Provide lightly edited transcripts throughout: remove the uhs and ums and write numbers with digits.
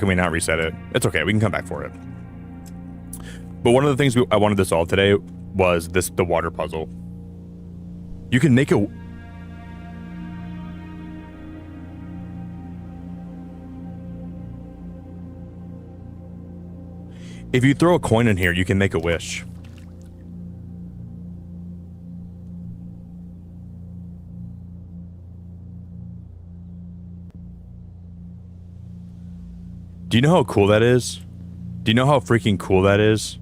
Can we not reset it? It's okay. We can come back for it. But one of the things I wanted to solve today was the water puzzle. You can make a... If you throw a coin in here, you can make a wish. Do you know how cool that is? Do you know how freaking cool that is?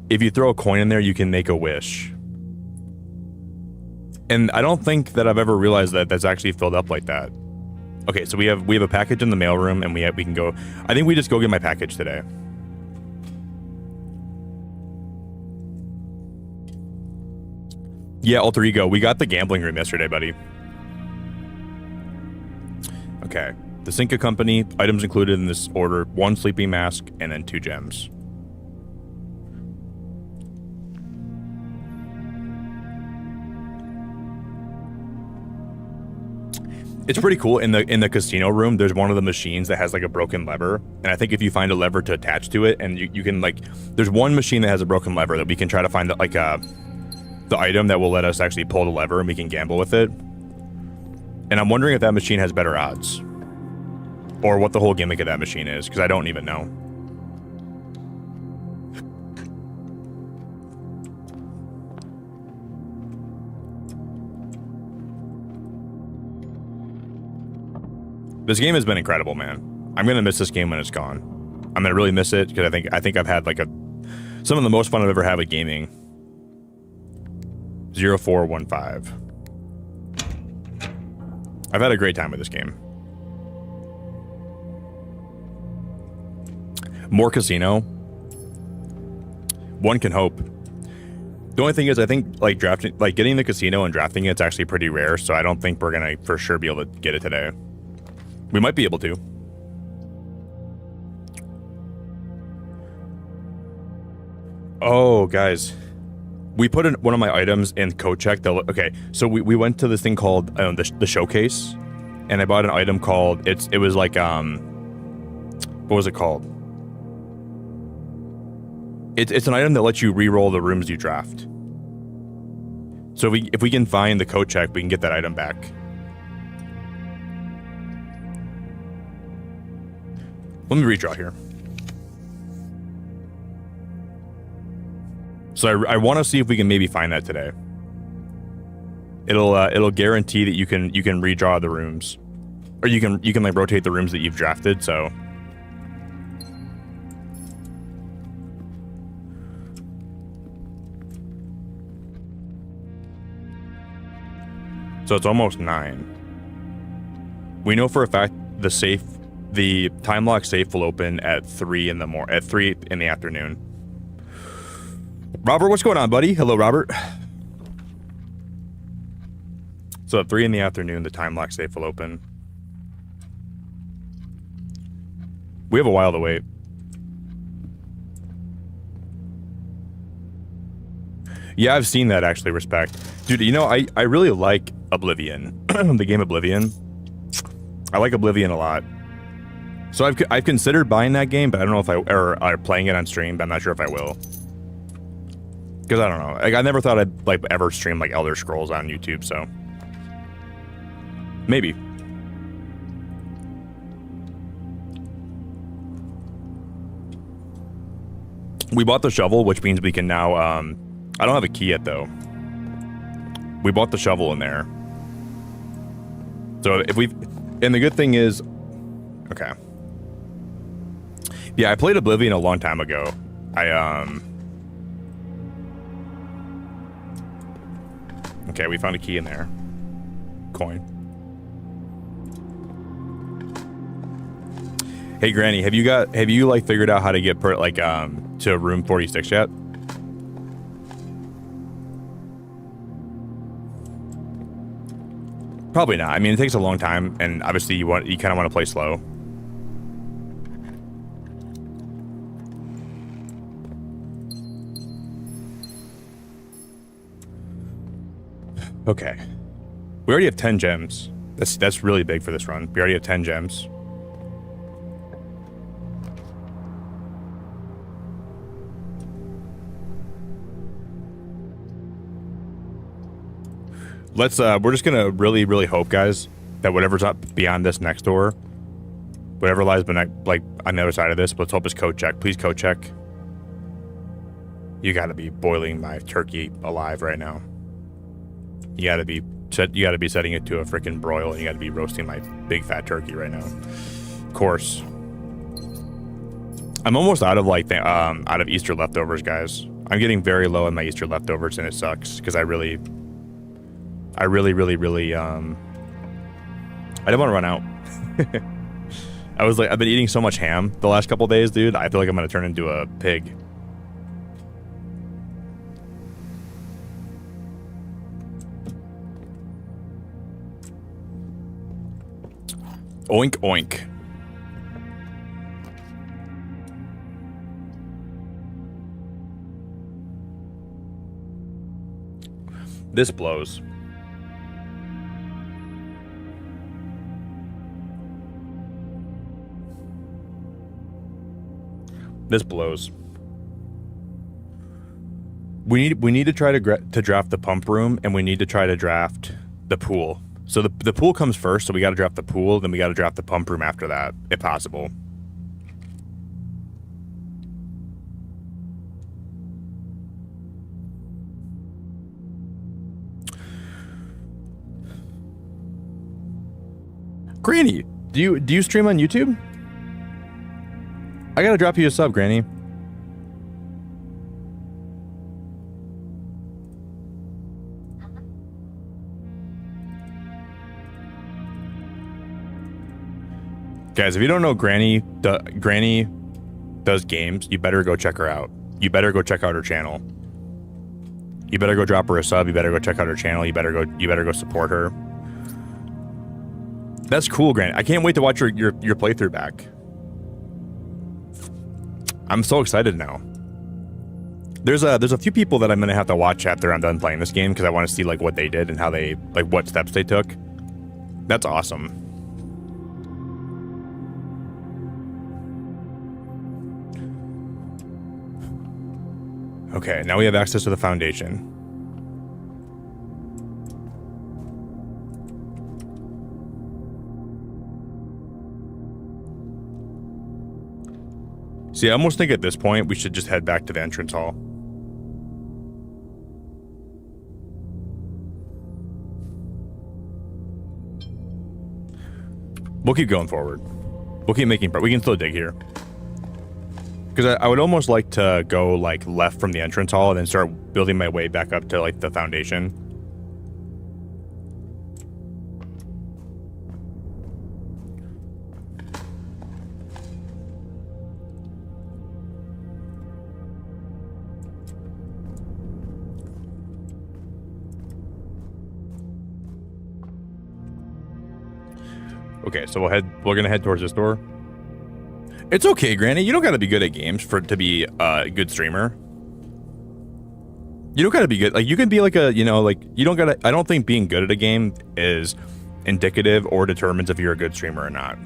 If you throw a coin in there, you can make a wish. And I don't think that I've ever realized that that's actually filled up like that. Okay, so we have a package in the mailroom, and we can go. I think we just go get my package today. Yeah, Alter Ego. We got the gambling room yesterday, buddy. Okay. The Cinca Company, items included in this order, 1 sleeping mask, and then 2 gems. It's pretty cool. In the casino room, there's one of the machines that has like a broken lever, and I think if you find a lever to attach to it, and you can like, there's one machine that has a broken lever that we can try to find like the item that will let us actually pull the lever and we can gamble with it. And I'm wondering if that machine has better odds, or what the whole gimmick of that machine is, because I don't even know. This game has been incredible, man. I'm gonna miss this game when it's gone. I'm gonna really miss it because I think I've had like some of the most fun I've ever had with gaming. 0415. I've had a great time with this game. More casino. One can hope. The only thing is, I think like getting the casino and drafting it's actually pretty rare, so I don't think we're gonna for sure be able to get it today. We might be able to. Oh, guys. We put in one of my items in code check. Okay, so we went to this thing called the showcase, and I bought an item called, it was like, what was it called? It's an item that lets you re-roll the rooms you draft. So if we can find the code check, we can get that item back. Let me redraw here. So I want to see if we can maybe find that today. It'll guarantee that you can redraw the rooms, or you can like rotate the rooms that you've drafted. So it's almost 9. We know for a fact the time lock safe will open at 3 in the afternoon. Robert, what's going on, buddy? Hello, Robert. So at 3 in the afternoon, the time lock safe will open. We have a while to wait. Yeah, I've seen that actually, Respect. Dude, you know, I really like Oblivion. The game Oblivion. I like Oblivion a lot. So I've considered buying that game, but I don't know if or playing it on stream, but I'm not sure if I will. Because I don't know. Like, I never thought I'd like ever stream like Elder Scrolls on YouTube, so maybe. We bought the shovel, which means we can now I don't have a key yet though. We bought the shovel in there. So and the good thing is, okay. Yeah, I played Oblivion a long time ago. Okay, we found a key in there. Coin. Hey Granny, have you like figured out how to get to room 46 yet? Probably not. I mean, it takes a long time, and obviously you kind of want to play slow. Okay. We already have 10 gems. That's really big for this run. We already have 10 gems. Let's we're just gonna really hope, guys, that whatever's up beyond this next door, whatever lies behind, like on the other side of this, let's hope it's code check. Please code check. You gotta be boiling my turkey alive right now. You gotta be setting it to a freaking broil, and you gotta be roasting my big fat turkey right now. Of course. I'm almost out of like out of Easter leftovers, guys. I'm getting very low on my Easter leftovers, and it sucks because I really I don't want to run out. I've been eating so much ham the last couple days, dude. I feel like I'm gonna turn into a pig. Oink oink. This blows. This blows. We need to try to draft the pump room, and we need to try to draft the pool. So the pool comes first, so we got to draft the pool, then we got to draft the pump room after that, if possible. Granny, do you stream on YouTube? I gotta drop you a sub, Granny. Guys, if you don't know Granny does games, you better go check her out. You better go check out her channel. You better go drop her a sub. You better go check out her channel. You better go support her. That's cool, Granny. I can't wait to watch your playthrough back. I'm so excited now. There's a few people that I'm gonna have to watch after I'm done playing this game because I want to see like what they did and how they what steps they took. That's awesome. Okay, now we have access to the foundation. See, I almost think at this point we should just head back to the entrance hall. We'll keep going forward. We'll keep making progress. We can still dig here. Because I would almost like to go like left from the entrance hall and then start building my way back up to like the foundation. Okay, so we're gonna head towards this door. It's okay, Granny. You don't gotta be good at games to be a good streamer. You don't gotta be good. Like, you can be like a, you don't gotta, I don't think being good at a game is indicative or determines if you're a good streamer or not.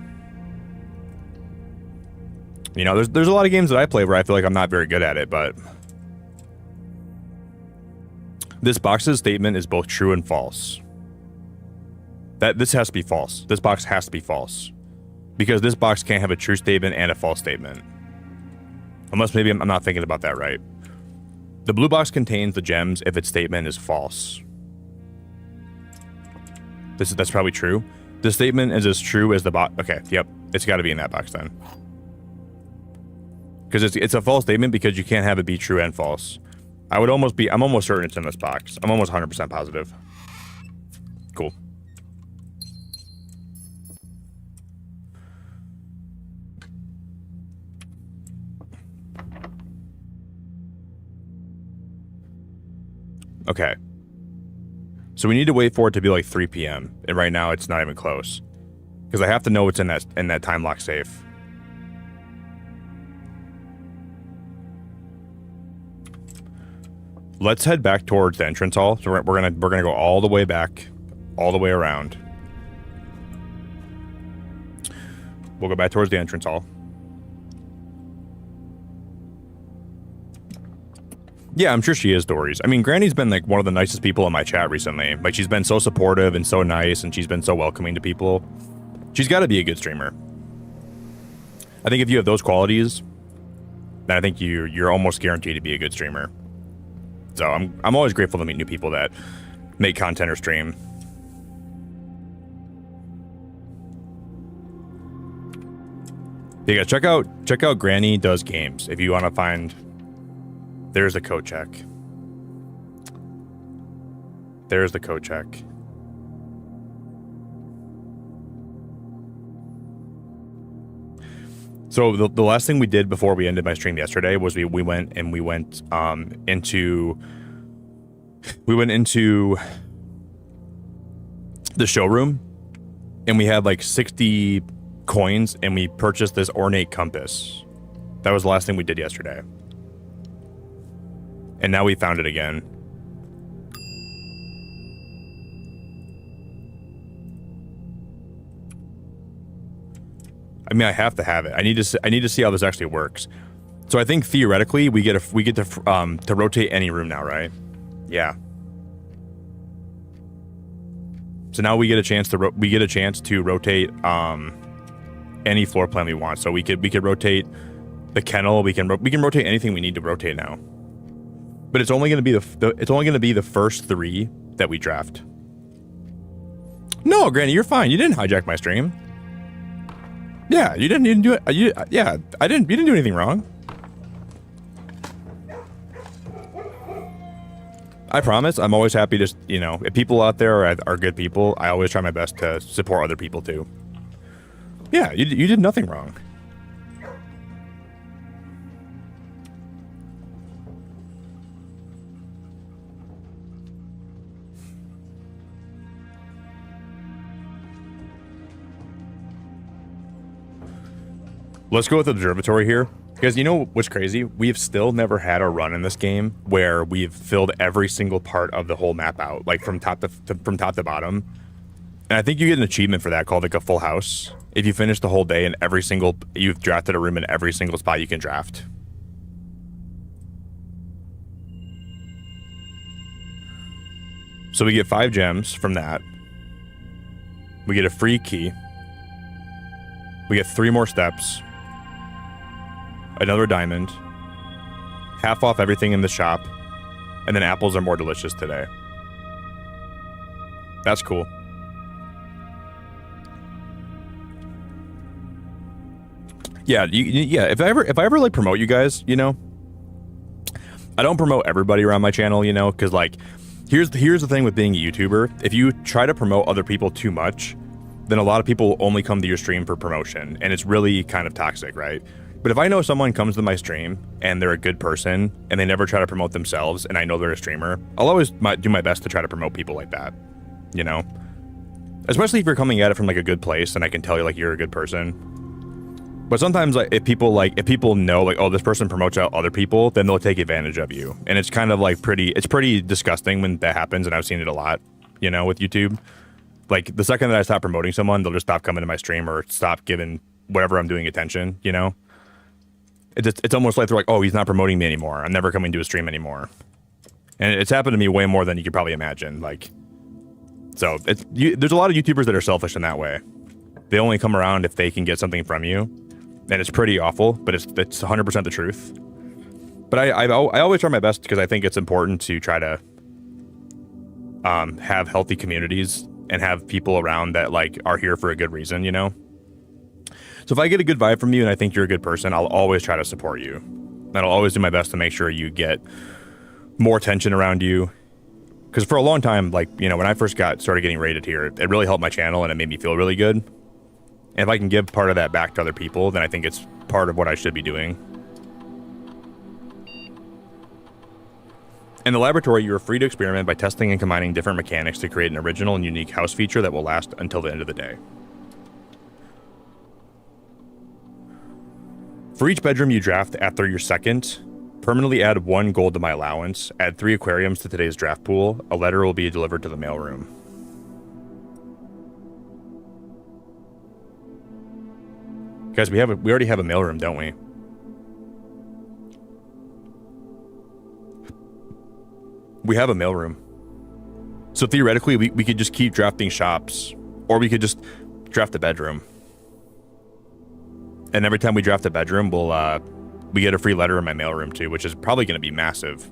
You know, there's a lot of games that I play where I feel like I'm not very good at it, but this box's statement is both true and false. This has to be false. This box has to be false. Because this box can't have a true statement and a false statement. Unless maybe I'm not thinking about that right. The blue box contains the gems if its statement is false. That's probably true. The statement is as true as the box. Okay, yep. It's got to be in that box then. Because it's a false statement because you can't have it be true and false. I'm almost certain it's in this box. I'm almost 100% positive. Cool. Okay. So we need to wait for it to be like 3 p.m. And right now it's not even close. Because I have to know what's in that time lock safe. Let's head back towards the entrance hall. So we're gonna go all the way back, all the way around. We'll go back towards the entrance hall. Yeah, I'm sure she is, Dories. I mean, Granny's been like one of the nicest people in my chat recently. Like, she's been so supportive and so nice, and she's been so welcoming to people. She's got to be a good streamer. I think if you have those qualities, then I think you're almost guaranteed to be a good streamer. So I'm always grateful to meet new people that make content or stream. Yeah, check out Granny Does Games if you want to find. There's the code check. There's the code check. So the last thing we did before we ended my stream yesterday was we went into the showroom, and we had like 60 coins, and we purchased this ornate compass. That was the last thing we did yesterday. And now we found it again. I mean, I have to have it. I need to see how this actually works. So I think theoretically we get to rotate any room now, right? Yeah. So now we get a chance to rotate any floor plan we want. So we could rotate the kennel. We can rotate anything we need to rotate now. But it's only going to be the first 3 that we draft. No, Granny, you're fine. You didn't hijack my stream. Yeah, you didn't do it. You didn't do anything wrong. I promise. I'm always happy to, if people out there are good people, I always try my best to support other people too. Yeah, you did nothing wrong. Let's go with the observatory here. Because you know what's crazy? We've still never had a run in this game where we've filled every single part of the whole map out, like from top to bottom. And I think you get an achievement for that called like a full house. If you finish the whole day and you've drafted a room in every single spot you can draft. So we get 5 gems from that. We get a free key. We get 3 more steps. Another diamond. Half off everything in the shop. And then apples are more delicious today. That's cool. Yeah, if I ever like promote you guys, I don't promote everybody around my channel, because like here's the thing with being a YouTuber. If you try to promote other people too much, then a lot of people will only come to your stream for promotion, and it's really kind of toxic, right? But if I know someone comes to my stream and they're a good person and they never try to promote themselves and I know they're a streamer, I'll always do my best to try to promote people like that, Especially if you're coming at it from like a good place and I can tell you like you're a good person. But sometimes like if people know like, oh, this person promotes out other people, then they'll take advantage of you. And it's kind of like it's pretty disgusting when that happens, and I've seen it a lot, with YouTube. Like the second that I stop promoting someone, they'll just stop coming to my stream or stop giving whatever I'm doing attention, It's almost like they're like, oh, he's not promoting me anymore. I'm never coming to a stream anymore. And it's happened to me way more than you could probably imagine. So there's a lot of YouTubers that are selfish in that way. They only come around if they can get something from you. And it's pretty awful, but it's 100% the truth. But I always try my best because I think it's important to try to have healthy communities and have people around that like are here for a good reason, So if I get a good vibe from you and I think you're a good person, I'll always try to support you. And I'll always do my best to make sure you get more attention around you. Because for a long time, when I first started getting rated here, it really helped my channel and it made me feel really good. And if I can give part of that back to other people, then I think it's part of what I should be doing. In the laboratory, you are free to experiment by testing and combining different mechanics to create an original and unique house feature that will last until the end of the day. For each bedroom you draft after your second, permanently add 1 gold to my allowance, add 3 aquariums to today's draft pool, a letter will be delivered to the mailroom. Guys, we already have a mailroom, don't we? We have a mailroom. So theoretically, we could just keep drafting shops, or we could just draft a bedroom. And every time we draft a bedroom, we get a free letter in my mailroom too, which is probably going to be massive.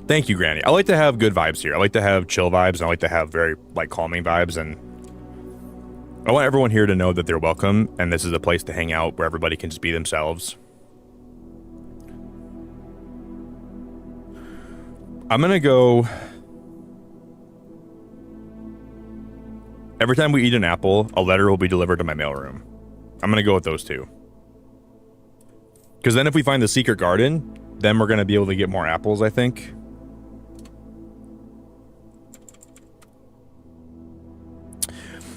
Thank you, Granny. I like to have good vibes here. I like to have chill vibes, and I like to have very like calming vibes, and I want everyone here to know that they're welcome, and this is a place to hang out where everybody can just be themselves. I'm gonna go... Every time we eat an apple, a letter will be delivered to my mailroom. I'm gonna go with those two. Because then if we find the secret garden, then we're gonna be able to get more apples, I think.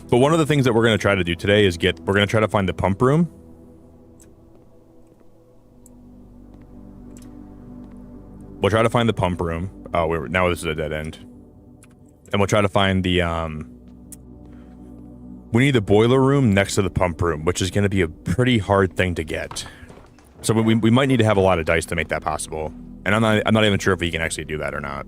But one of the things that we're gonna try to do today is we're gonna try to find the pump room. We'll try to find the pump room. Oh, now this is a dead end. And we'll try to find the, we need the boiler room next to the pump room, which is going to be a pretty hard thing to get. So we might need to have a lot of dice to make that possible. And I'm not even sure if we can actually do that or not.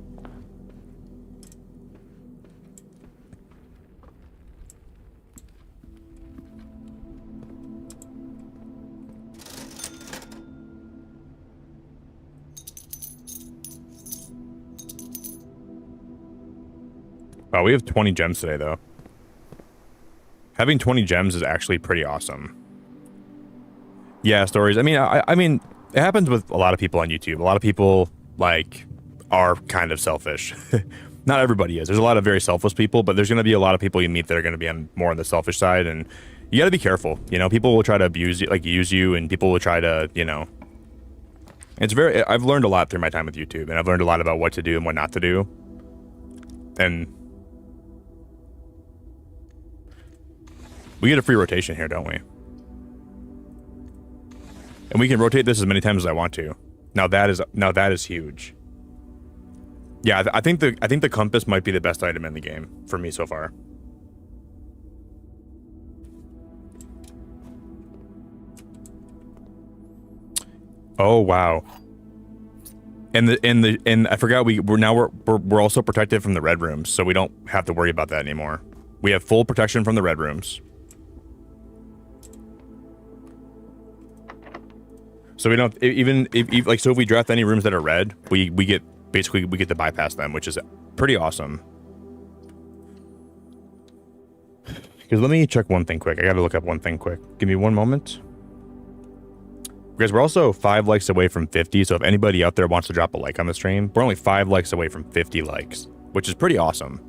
Wow, we have 20 gems today, though. Having 20 gems is actually pretty awesome. Yeah, stories. I mean, it happens with a lot of people on YouTube. A lot of people, like, are kind of selfish. Not everybody is. There's a lot of very selfless people, but there's going to be a lot of people you meet that are going to be more on the selfish side, and you got to be careful. You know, people will try to abuse you, like use you, and people will try to, you know. I've learned a lot through my time with YouTube, and I've learned a lot about what to do and what not to do. And we get a free rotation here, don't we? And we can rotate this as many times as I want to. Now that is huge. Yeah, I think the compass might be the best item in the game for me so far. Oh wow. And I forgot we're also protected from the red rooms, so we don't have to worry about that anymore. We have full protection from the red rooms. So we don't so if we draft any rooms that are red, we get to bypass them, which is pretty awesome. Because let me check one thing quick. I got to look up one thing quick. Give me one moment. Because we're also 5 likes away from 50, so if anybody out there wants to drop a like on the stream, we're only 5 likes away from 50 likes, which is pretty awesome.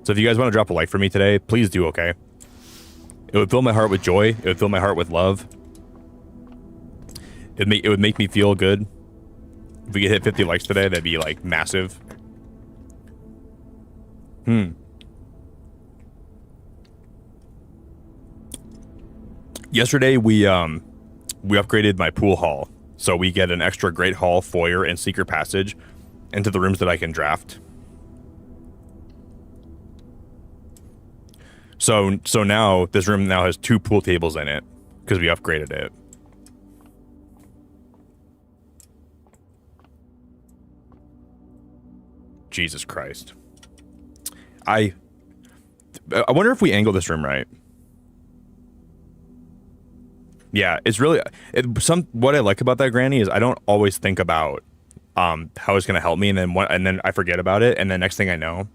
So if you guys want to drop a like for me today, please do, okay? It would fill my heart with joy. It would fill my heart with love. It would make me feel good. If we could hit 50 likes today, that'd be like massive. Yesterday we upgraded my pool hall, so we get an extra great hall, foyer, and secret passage into the rooms that I can draft. So now this room now has 2 pool tables in it because we upgraded it. Jesus Christ. I wonder if we angle this room right. Yeah, it's really what I like about that, Granny, is I don't always think about how it's gonna help me, and then I forget about it, and then next thing I know,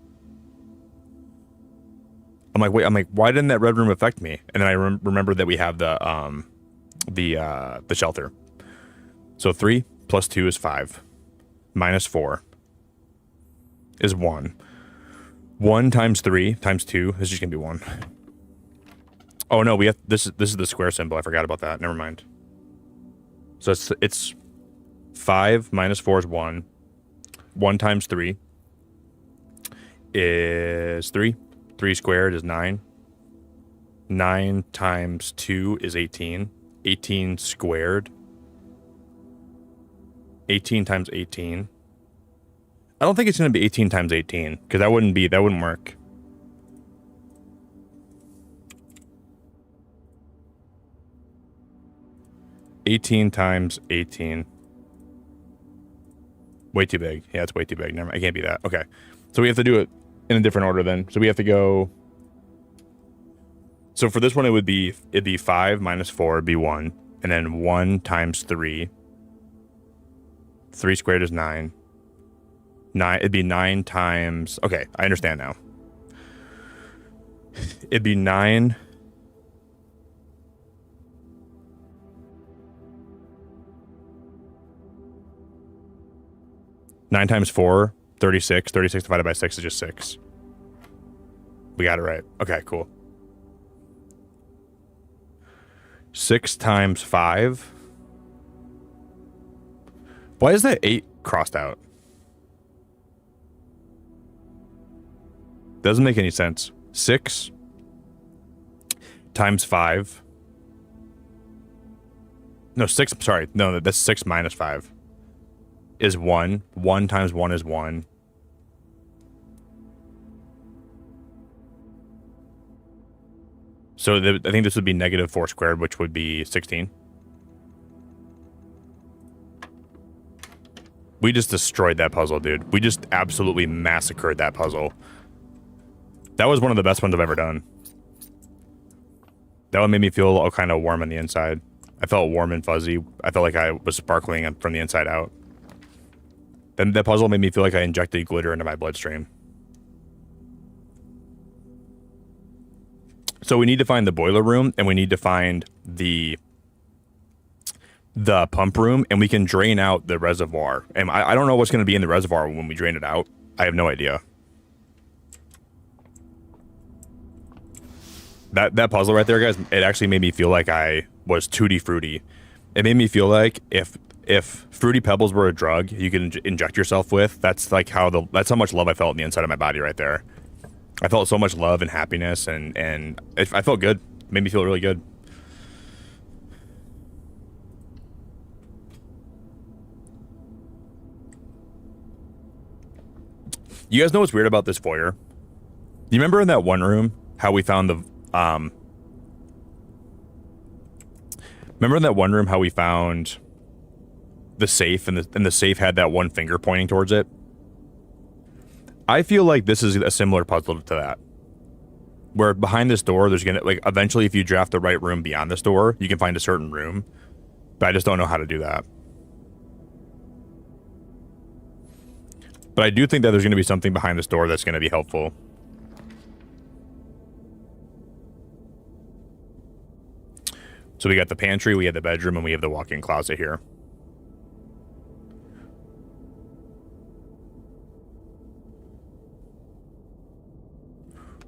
I'm like, why didn't that red room affect me? And then I remember that we have the shelter. So 3 plus 2 is 5, minus 4 is 1. 1 times 3 times 2 is just gonna be 1. Oh no, we have this is the square symbol. I forgot about that. Never mind. So it's 5 minus 4 is 1. 1 times 3 is 3. 3 squared is 9. 9 times 2 is 18. 18 squared. 18 times 18. I don't think it's going to be 18 times 18, because that wouldn't work. 18 times 18. Way too big. Yeah, it's way too big. Never mind. I can't be that. Okay. So we have to do it in a different order then. So we have to go. So for this one, it'd be 5 minus 4 would be 1. And then 1 times 3. 3 squared is 9. It'd be 9 times. Okay, I understand now. It'd be 9. Nine times 4, 36. 36 divided by 6 is just 6. We got it right. Okay, cool. 6 times 5. Why is that 8 crossed out? Doesn't make any sense. 6 times 5. No, 6. Sorry. No, that's 6 minus 5 is 1. 1 times 1 is 1. So I think this would be negative 4 squared, which would be 16. We just destroyed that puzzle, dude. We just absolutely massacred that puzzle. That was one of the best ones I've ever done. That one made me feel all kind of warm on the inside. I felt warm and fuzzy. I felt like I was sparkling from the inside out. Then that puzzle made me feel like I injected glitter into my bloodstream. So we need to find the boiler room, and we need to find the pump room, and we can drain out the reservoir. And I don't know what's going to be in the reservoir when we drain it out. I have no idea. That puzzle right there, guys, it actually made me feel like I was Tutti Frutti. It made me feel like if Fruity Pebbles were a drug you could inject yourself with, that's like that's how much love I felt in the inside of my body right there. I felt so much love and happiness, and I felt good. It made me feel really good. You guys know what's weird about this foyer? You remember in that one room how we found the remember in that one room how we found the safe, and the safe had that one finger pointing towards it? I feel like this is a similar puzzle to that, where behind this door there's gonna, like, eventually if you draft the right room beyond this door you can find a certain room, but I just don't know how to do that. But I do think that there's going to be something behind this door that's going to be helpful. So we got the pantry, we have the bedroom, and we have the walk-in closet here.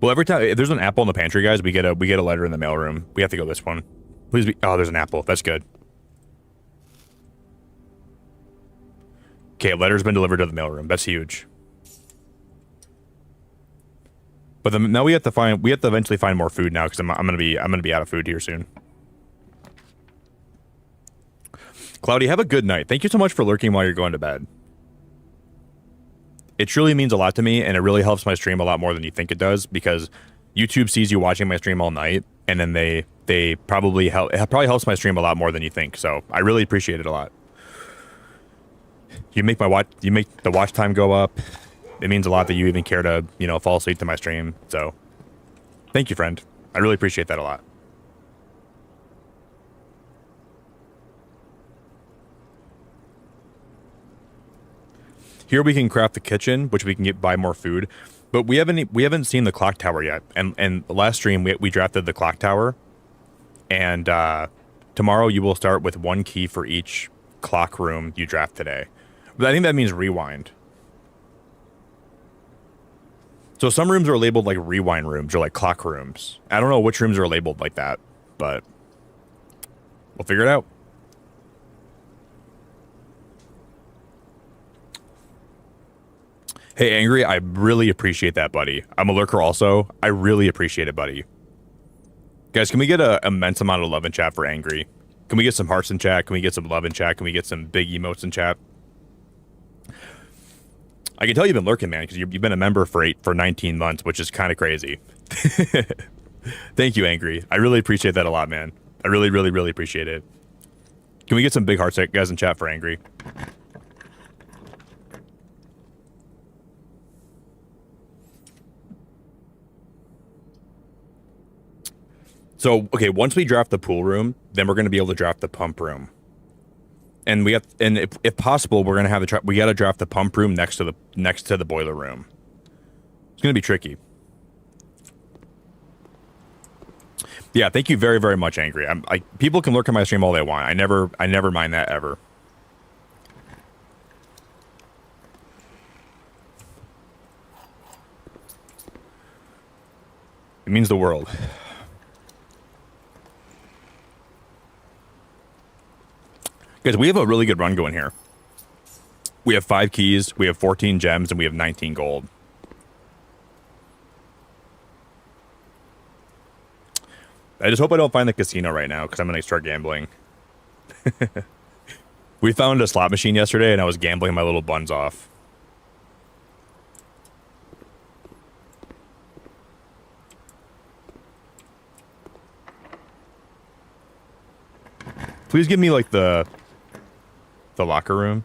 Well, every time if there's an apple in the pantry, guys, we get a letter in the mailroom. We have to go this one. Please be. Oh, there's an apple. That's good. Okay, a letter's been delivered to the mailroom. That's huge. But now we have to eventually find more food now, because I'm gonna be out of food here soon. Cloudy, have a good night. Thank you so much for lurking while you're going to bed. It truly means a lot to me, and it really helps my stream a lot more than you think it does, because YouTube sees you watching my stream all night, and then they probably help. It probably helps my stream a lot more than you think. So I really appreciate it a lot. You make the watch time go up. It means a lot that you even care to, fall asleep to my stream. So thank you, friend. I really appreciate that a lot. Here we can craft the kitchen, which we can buy more food, but we haven't seen the clock tower yet. And last stream we drafted the clock tower, and tomorrow you will start with 1 key for each clock room you draft today. But I think that means rewind. So some rooms are labeled like rewind rooms or like clock rooms. I don't know which rooms are labeled like that, but we'll figure it out. Hey, Angry, I really appreciate that, buddy. I'm a lurker also. I really appreciate it, buddy. Guys, can we get an immense amount of love in chat for Angry? Can we get some hearts in chat? Can we get some love in chat? Can we get some big emotes in chat? I can tell you've been lurking, man, because you've been a member for 19 months, which is kind of crazy. Thank you, Angry. I really appreciate that a lot, man. I really, really, really appreciate it. Can we get some big hearts, guys, in chat for angry? So, okay, once we draft the pool room, then we're going to be able to draft the pump room. And we have, and if possible, we're going to have we got to draft the pump room next to the boiler room. It's going to be tricky. Yeah, thank you very, very much, Angry. People can lurk on my stream all they want. I never mind that ever. It means the world. Guys, we have a really good run going here. We have 5 keys, we have 14 gems, and we have 19 gold. I just hope I don't find the casino right now, because I'm going to start gambling. We found a slot machine yesterday, and I was gambling my little buns off. Please give me, like, the locker room.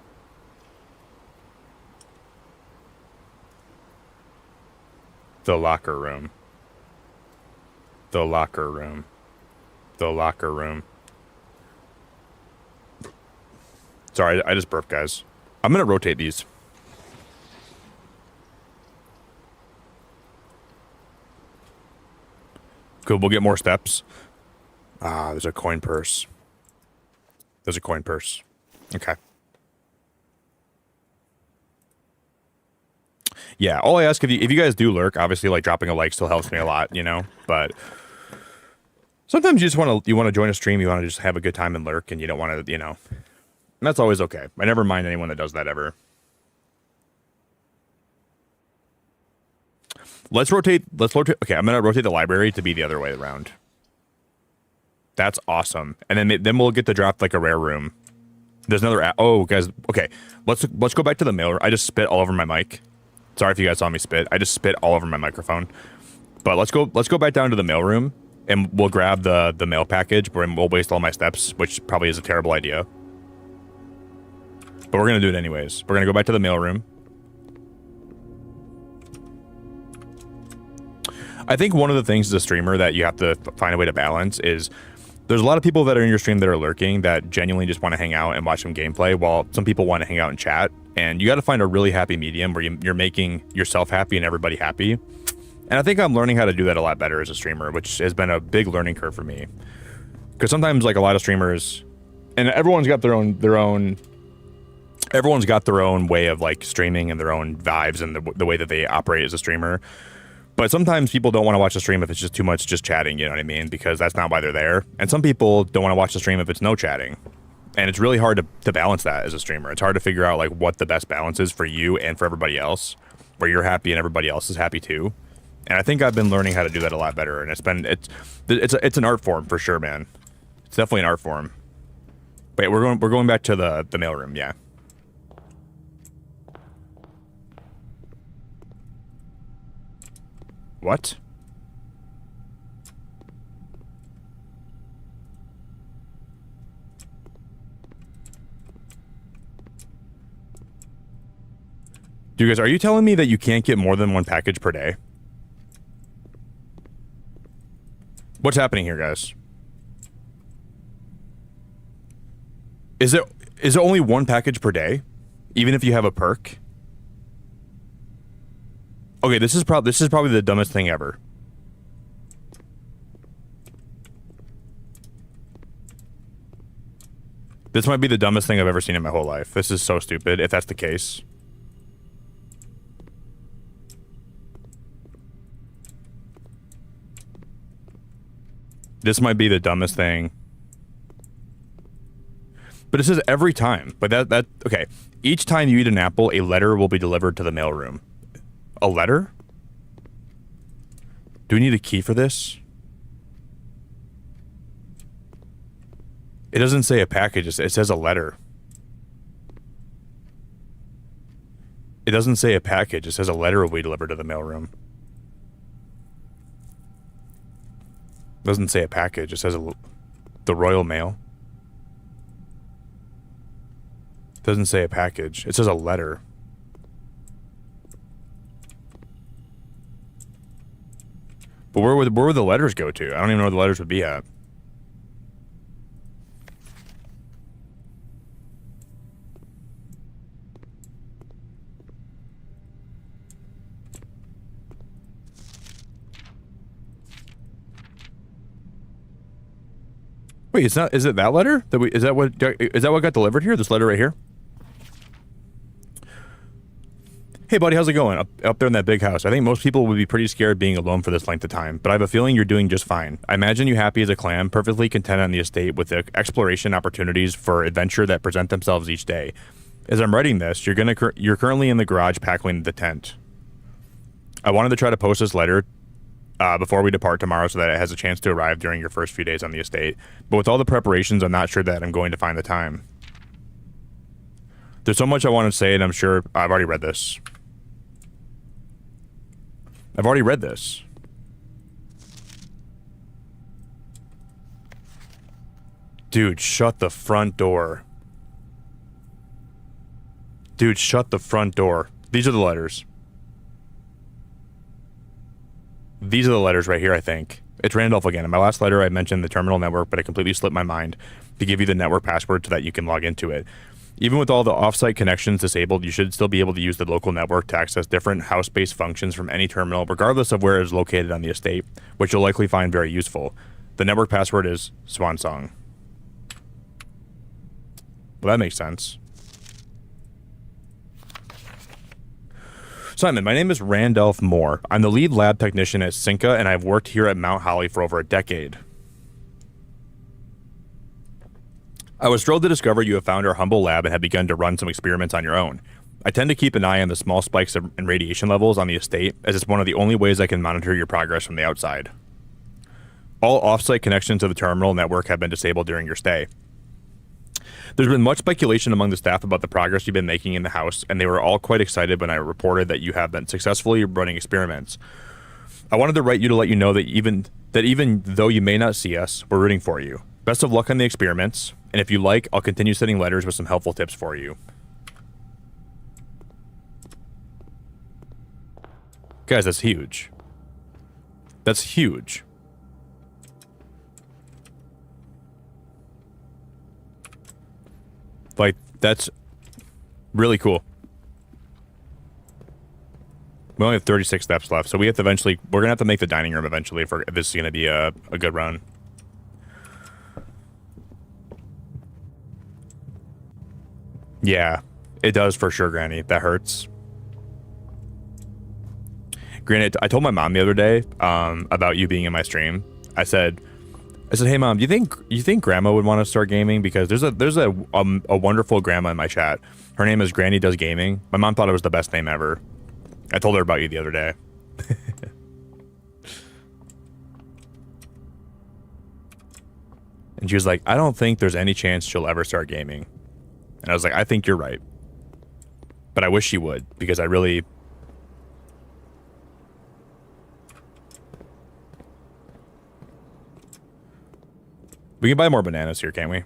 The locker room. The locker room. The locker room. Sorry, I just burped, guys. I'm gonna rotate these. Cool, we'll get more steps. Ah, there's a coin purse. There's a coin purse. Okay. Yeah, all I ask if you guys do lurk, obviously, like, dropping a like still helps me a lot, you know? But sometimes you just want to join a stream, you want to just have a good time and lurk, and you don't want to, you know. And that's always okay. I never mind anyone that does that ever. Let's rotate. Okay, I'm going to rotate the library to be the other way around. That's awesome. And then we'll get to drop, like, a rare room. There's another... Oh, guys. Okay. Let's go back to the mail. I just spit all over my mic. Sorry if you guys saw me spit. I just spit all over my microphone. But let's go back down to the mail room, and we'll grab the mail package, and we'll waste all my steps, which probably is a terrible idea. But we're going to do it anyways. We're going to go back to the mail room. I think one of the things as a streamer that you have to find a way to balance is there's a lot of people that are in your stream that are lurking that genuinely just want to hang out and watch some gameplay, while some people want to hang out and chat. And you got to find a really happy medium where you're making yourself happy and everybody happy. And I think I'm learning how to do that a lot better as a streamer, which has been a big learning curve for me. Because sometimes, like, a lot of streamers, and everyone's got their own way of, like, streaming and their own vibes and the way that they operate as a streamer. But sometimes people don't want to watch the stream if it's just too much just chatting, you know what I mean? Because that's not why they're there. And some people don't want to watch the stream if it's no chatting. And it's really hard to balance that as a streamer. It's hard to figure out, like, what the best balance is for you and for everybody else, where you're happy and everybody else is happy too. And I think I've been learning how to do that a lot better. And it's an art form for sure, man. It's definitely an art form. Wait, we're going back to the mailroom, yeah. What? Dude, guys, are you telling me that you can't get more than one package per day? What's happening here, guys? Is it only one package per day, even if you have a perk? Okay, this is probably the dumbest thing ever. This might be the dumbest thing I've ever seen in my whole life. This is so stupid, if that's the case. This might be the dumbest thing. But it says every time. But that okay. Each time you eat an apple, a letter will be delivered to the mailroom. A letter? Do we need a key for this? It doesn't say a package, it says a letter. It doesn't say a package, it says a letter will be delivered to the mailroom. It doesn't say a package, it says the Royal Mail. Doesn't say a package. It says a letter. But where would the letters go to? I don't even know where the letters would be at. Wait, it's not. Is it that letter? Is that what got delivered here? This letter right here. Hey, buddy, how's it going? Up there in that big house. I think most people would be pretty scared being alone for this length of time, but I have a feeling you're doing just fine. I imagine you happy as a clam, perfectly content on the estate with the exploration opportunities for adventure that present themselves each day. As I'm writing this, you're currently in the garage packing the tent. I wanted to try to post this letter before we depart tomorrow so that it has a chance to arrive during your first few days on the estate, but with all the preparations, I'm not sure that I'm going to find the time. There's so much I want to say, and I'm sure I've already read this. Dude, shut the front door. Dude, shut the front door. These are the letters. These are the letters right here, I think. It's Randolph again. In my last letter, I mentioned the terminal network, but I completely slipped my mind to give you the network password so that you can log into it. Even with all the off-site connections disabled, you should still be able to use the local network to access different house-based functions from any terminal, regardless of where it is located on the estate, which you'll likely find very useful. The network password is Swansong. Well, that makes sense. Simon, my name is Randolph Moore. I'm the lead lab technician at Cinca, and I've worked here at Mount Holly for over a decade. I was thrilled to discover you have found our humble lab and have begun to run some experiments on your own. I tend to keep an eye on the small spikes in radiation levels on the estate, as it's one of the only ways I can monitor your progress from the outside. All off-site connections to the terminal network have been disabled during your stay. There's been much speculation among the staff about the progress you've been making in the house, and they were all quite excited when I reported that you have been successfully running experiments. I wanted to write you to let you know that even though you may not see us, we're rooting for you. Best of luck on the experiments, and if you like, I'll continue sending letters with some helpful tips for you. Guys, that's huge. That's huge. Like, that's really cool. We only have 36 steps left, so we have to eventually... We're going to have to make the dining room eventually if this is going to be a good run. Yeah, it does for sure, Granny. That hurts. Granny, I told my mom the other day about you being in my stream. I said, hey mom, do you think Grandma would want to start gaming? Because there's a wonderful grandma in my chat. Her name is Granny Does Gaming. My mom thought it was the best name ever. I told her about you the other day. And she was like, I don't think there's any chance she'll ever start gaming. And I was like, I think you're right. But I wish she would, because I really... We can buy more bananas here, can't we?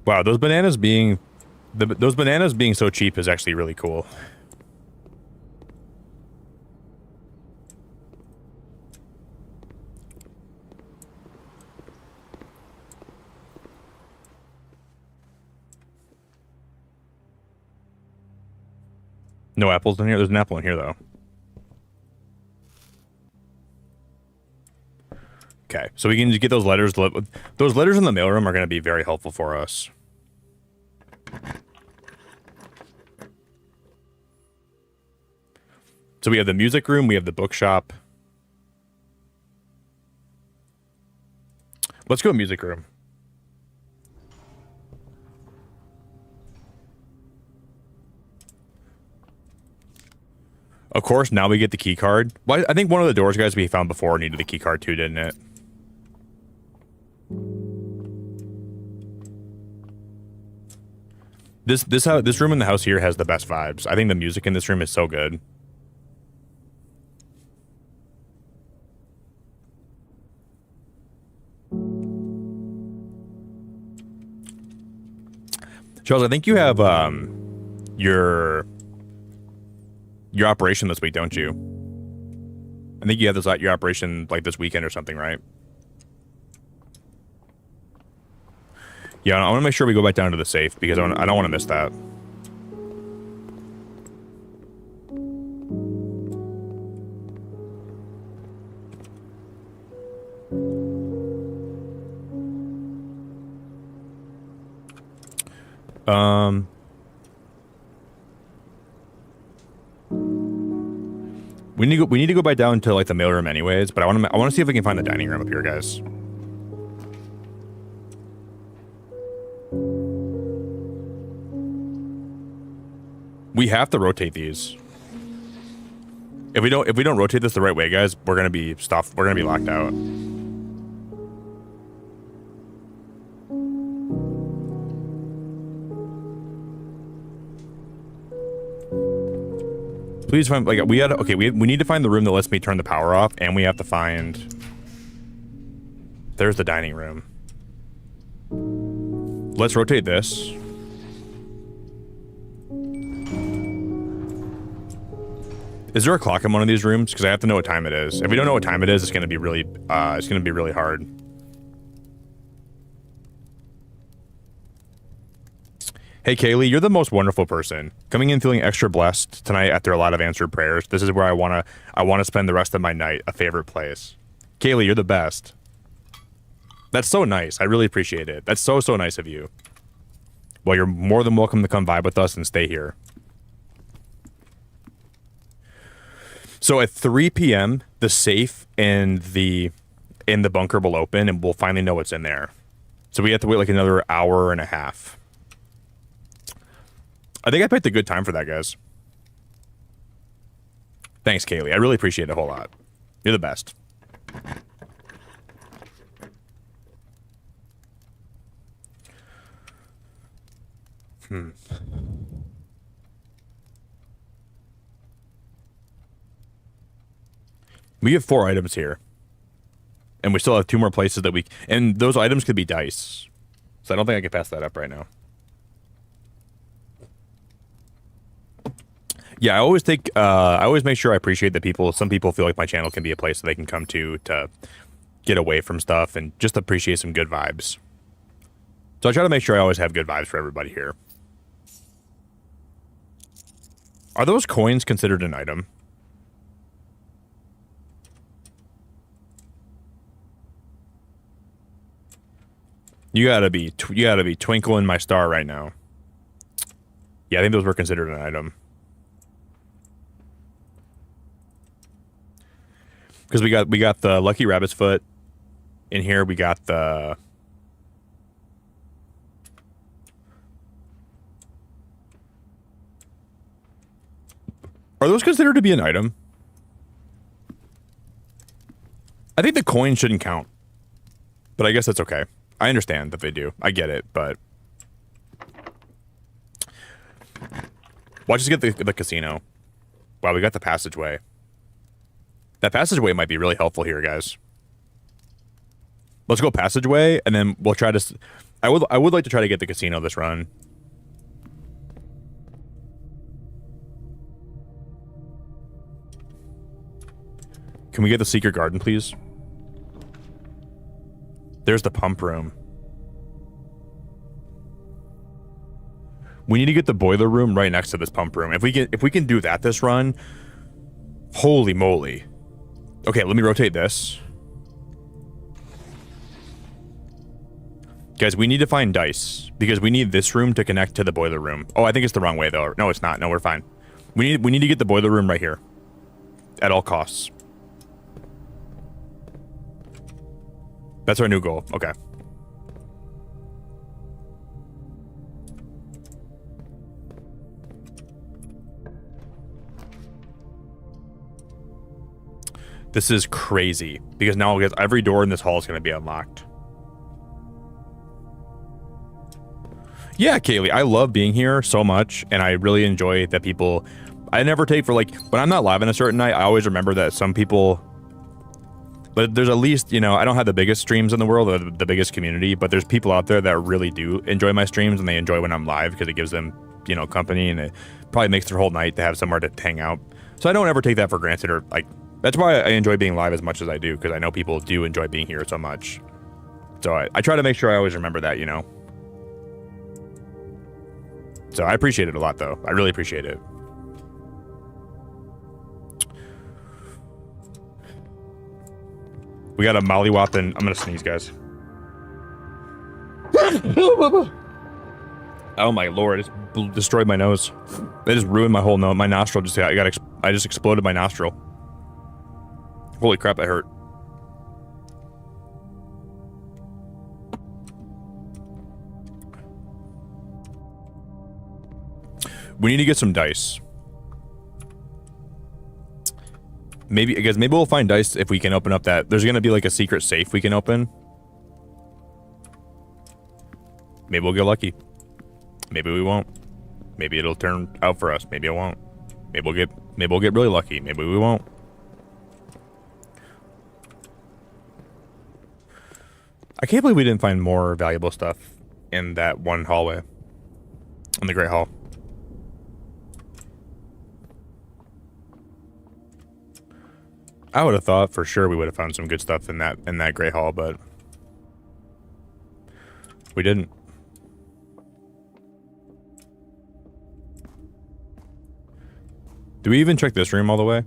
Wow, those bananas being so cheap is actually really cool. No apples in here? There's an apple in here, though. Okay, so we can just get those letters. Those letters in the mailroom are going to be very helpful for us. So we have the music room, we have the bookshop. Let's go music room. Of course, now we get the key card. Well, I think one of the doors guys we found before needed the key card too, didn't it? This room in the house here has the best vibes. I think the music in this room is so good. Charles, I think you have your operation this week, don't you? I think you have your operation like this weekend or something, right? Yeah, I want to make sure we go back down to the safe because I don't want to miss that. We need to go back down to like the mailroom anyways, but I want to see if we can find the dining room up here, guys. We have to rotate these. If we don't rotate this the right way, guys, we're gonna be stopped. We're gonna be locked out. Please find like we need to find the room that lets me turn the power off, and we have to find. There's the dining room. Let's rotate this. Is there a clock in one of these rooms? Because I have to know what time it is. If we don't know what time it is, it's gonna be really hard. Hey Kaylee, you're the most wonderful person. Coming in feeling extra blessed tonight after a lot of answered prayers. This is where I wanna spend the rest of my night. A favorite place. Kaylee, you're the best. That's so nice. I really appreciate it. That's so nice of you. Well, you're more than welcome to come vibe with us and stay here. So at 3 p.m., the safe and the bunker will open, and we'll finally know what's in there. So we have to wait like another hour and a half. I think I picked a good time for that, guys. Thanks, Kaylee. I really appreciate it a whole lot. You're the best. We have 4 items here. And we still have 2 more places that and those items could be dice. So I don't think I can pass that up right now. Yeah, I always make sure I appreciate that some people feel like my channel can be a place that they can come to get away from stuff and just appreciate some good vibes. So I try to make sure I always have good vibes for everybody here. Are those coins considered an item? You gotta be twinkling my star right now. Yeah, I think those were considered an item. Because we got the lucky rabbit's foot in here. We got the Are those considered to be an item? I think the coin shouldn't count. But I guess that's okay. I understand that they do. I get it, but watch us get the casino. Wow, we got the passageway. That passageway might be really helpful here, guys. Let's go passageway, and then we'll try to... I would like to try to get the casino this run. Can we get the secret garden, please? There's the pump room. We need to get the boiler room right next to this pump room. If we can do that this run, holy moly. Okay, let me rotate this. Guys, we need to find dice because we need this room to connect to the boiler room. Oh, I think it's the wrong way though. No, it's not. No, we're fine. We need to get the boiler room right here at all costs. That's our new goal. Okay. This is crazy because now every door in this hall is going to be unlocked. Yeah, Kaylee, I love being here so much, and I really enjoy that people... I never take for, like, when I'm not live on a certain night, I always remember that some people But there's at least, you know, I don't have the biggest streams in the world or the biggest community, but there's people out there that really do enjoy my streams and they enjoy when I'm live because it gives them, you know, company and it probably makes their whole night to have somewhere to hang out. So I don't ever take that for granted or like, that's why I enjoy being live as much as I do because I know people do enjoy being here so much. So I try to make sure I always remember that, you know. So I appreciate it a lot though. I really appreciate it. We got a mollywhopping. I'm gonna sneeze, guys. Oh my lord! It just destroyed my nose. It just ruined my whole nose. My nostril just I just exploded my nostril. Holy crap! That hurt. We need to get some dice. Maybe, I guess, maybe we'll find dice if we can open up that. There's gonna be like a secret safe we can open. Maybe we'll get lucky. Maybe we won't. Maybe it'll turn out for us. Maybe it won't. Maybe we'll get really lucky. Maybe we won't. I can't believe we didn't find more valuable stuff in that one hallway. In the Great Hall. I would have thought for sure we would have found some good stuff in that Great Hall, but we didn't. Do we even check this room all the way?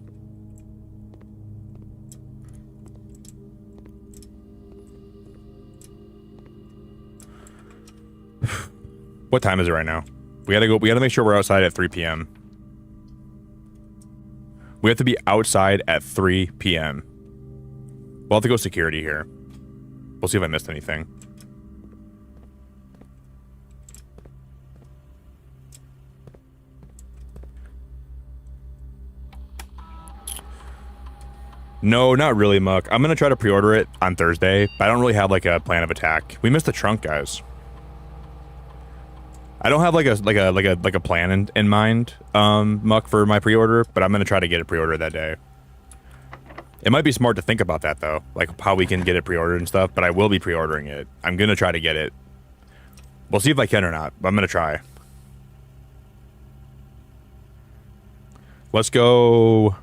What time is it right now? We gotta make sure we're outside at 3 p.m. We have to be outside at 3 p.m. We'll have to go security here. We'll see if I missed anything. No, not really, Muck. I'm gonna try to pre-order it on Thursday, but I don't really have like a plan of attack. We missed the trunk, guys. I don't have like a plan in mind, Muck, for my pre-order, but I'm gonna try to get it pre-ordered that day. It might be smart to think about that though, like how we can get it pre-ordered and stuff. But I will be pre-ordering it. I'm gonna try to get it. We'll see if I can or not. But I'm gonna try. Let's go.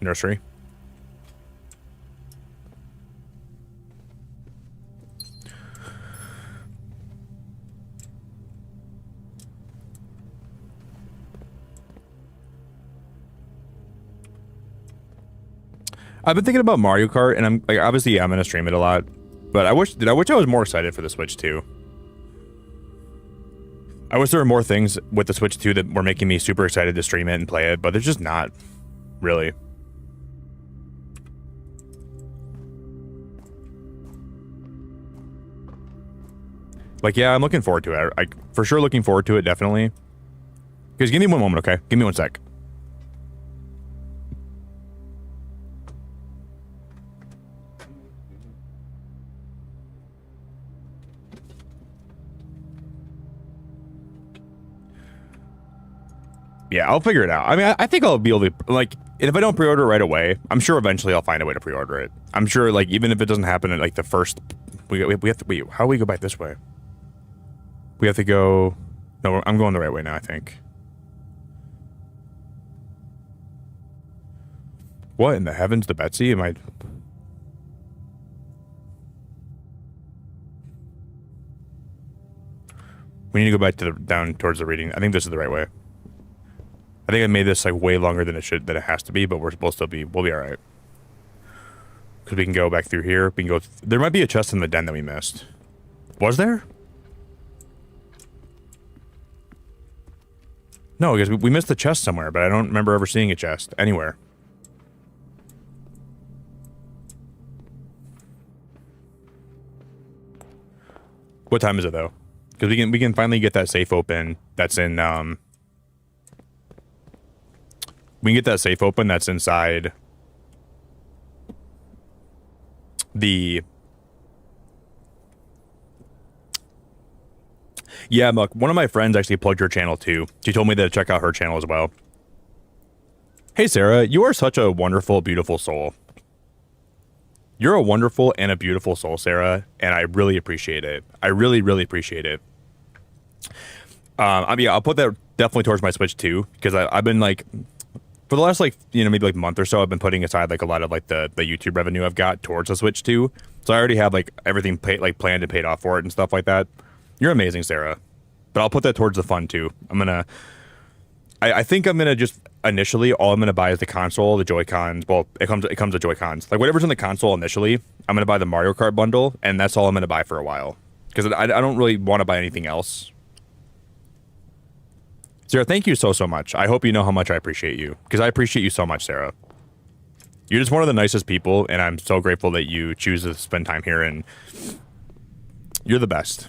Nursery. I've been thinking about Mario Kart, and I'm like, obviously, I'm gonna stream it a lot, but I wish I was more excited for the Switch 2. I wish there were more things with the Switch 2 that were making me super excited to stream it and play it, but there's just not, really. Like, yeah, I'm looking forward to it. I for sure looking forward to it, definitely. Guys, give me one moment, okay? Give me one sec. Yeah, I'll figure it out. I mean, I think I'll be able to, like, if I don't pre-order right away, I'm sure eventually I'll find a way to pre-order it. I'm sure, like, even if it doesn't happen at, like, the first... We have to... Wait, how do we go back this way? We have to go... No, I'm going the right way now, I think. What in the heavens to Betsy? Am I... We need to go back to the... down towards the reading. I think this is the right way. I think I made this like way longer than it has to be, but we'll be all right. Because we can go back through here. We can go. There might be a chest in the den that we missed. Was there? No, because we missed the chest somewhere, but I don't remember ever seeing a chest anywhere. What time is it though? Because we can finally get that safe open. That's in We can get that safe open that's inside the... Yeah, Muck, one of my friends actually plugged her channel too. She told me to check out her channel as well. Hey, Sarah, you are such a wonderful, beautiful soul. You're a wonderful and a beautiful soul, Sarah, and I really appreciate it. I really, really appreciate it. I mean, I'll put that definitely towards my Switch too, because I've been like, for the last like, maybe like month or so, I've been putting aside like a lot of like the YouTube revenue I've got towards the Switch too. So I already have like everything planned and paid off for it and stuff like that. You're amazing, Sarah. But I'll put that towards the fun too. I think I'm gonna just initially all I'm gonna buy is the console, the Joy-Cons. Well, it comes with Joy-Cons. Like whatever's in the console initially, I'm gonna buy the Mario Kart bundle, and that's all I'm gonna buy for a while. Because I don't really want to buy anything else. Sarah, thank you so much. I hope you know how much I appreciate you. Because I appreciate you so much, Sarah. You're just one of the nicest people, and I'm so grateful that you choose to spend time here, and you're the best.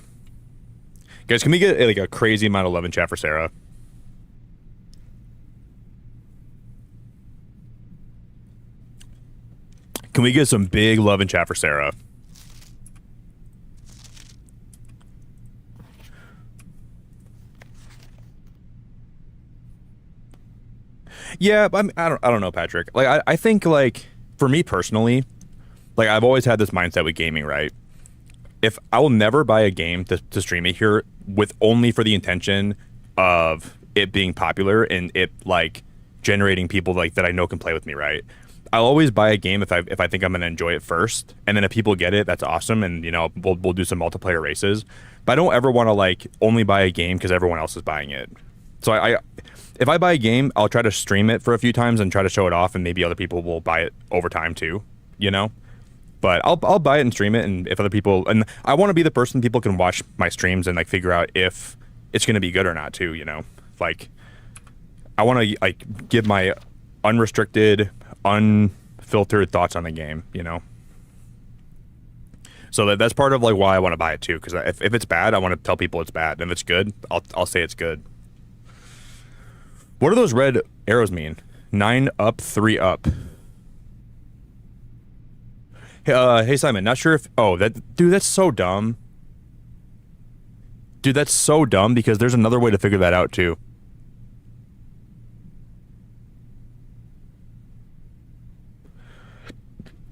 Guys, can we get like a crazy amount of love in chat for Sarah? Can we get some big love in chat for Sarah? Yeah, I don't know, Patrick. Like I think like for me personally, like I've always had this mindset with gaming, right? If I will never buy a game to stream it here with only for the intention of it being popular and it like generating people like that I know can play with me, right? I'll always buy a game if I think I'm gonna enjoy it first, and then if people get it, that's awesome, and we'll do some multiplayer races. But I don't ever want to like only buy a game because everyone else is buying it. So if I buy a game, I'll try to stream it for a few times and try to show it off, and maybe other people will buy it over time too, But I'll buy it and stream it, and if other people, and I want to be the person people can watch my streams and like figure out if it's gonna be good or not too, Like I want to like give my unrestricted, unfiltered thoughts on the game, So that's part of like why I want to buy it too, because if it's bad, I want to tell people it's bad, and if it's good, I'll say it's good. What do those red arrows mean? 9 up, 3 up. Hey Simon, not sure if that's so dumb. Dude, that's so dumb because there's another way to figure that out too.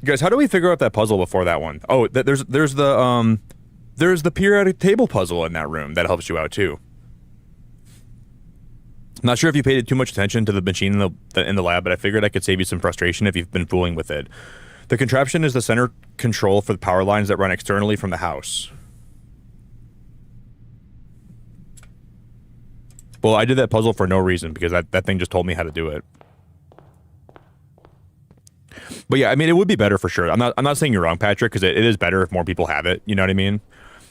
Guys, how do we figure out that puzzle before that one? Oh, there's the periodic table puzzle in that room that helps you out too. Not sure if you paid too much attention to the machine in the lab, but I figured I could save you some frustration if you've been fooling with it. The contraption is the center control for the power lines that run externally from the house. Well, I did that puzzle for no reason because that thing just told me how to do it. But yeah, I mean, it would be better for sure. I'm not saying you're wrong, Patrick, because it is better if more people have it. You know what I mean?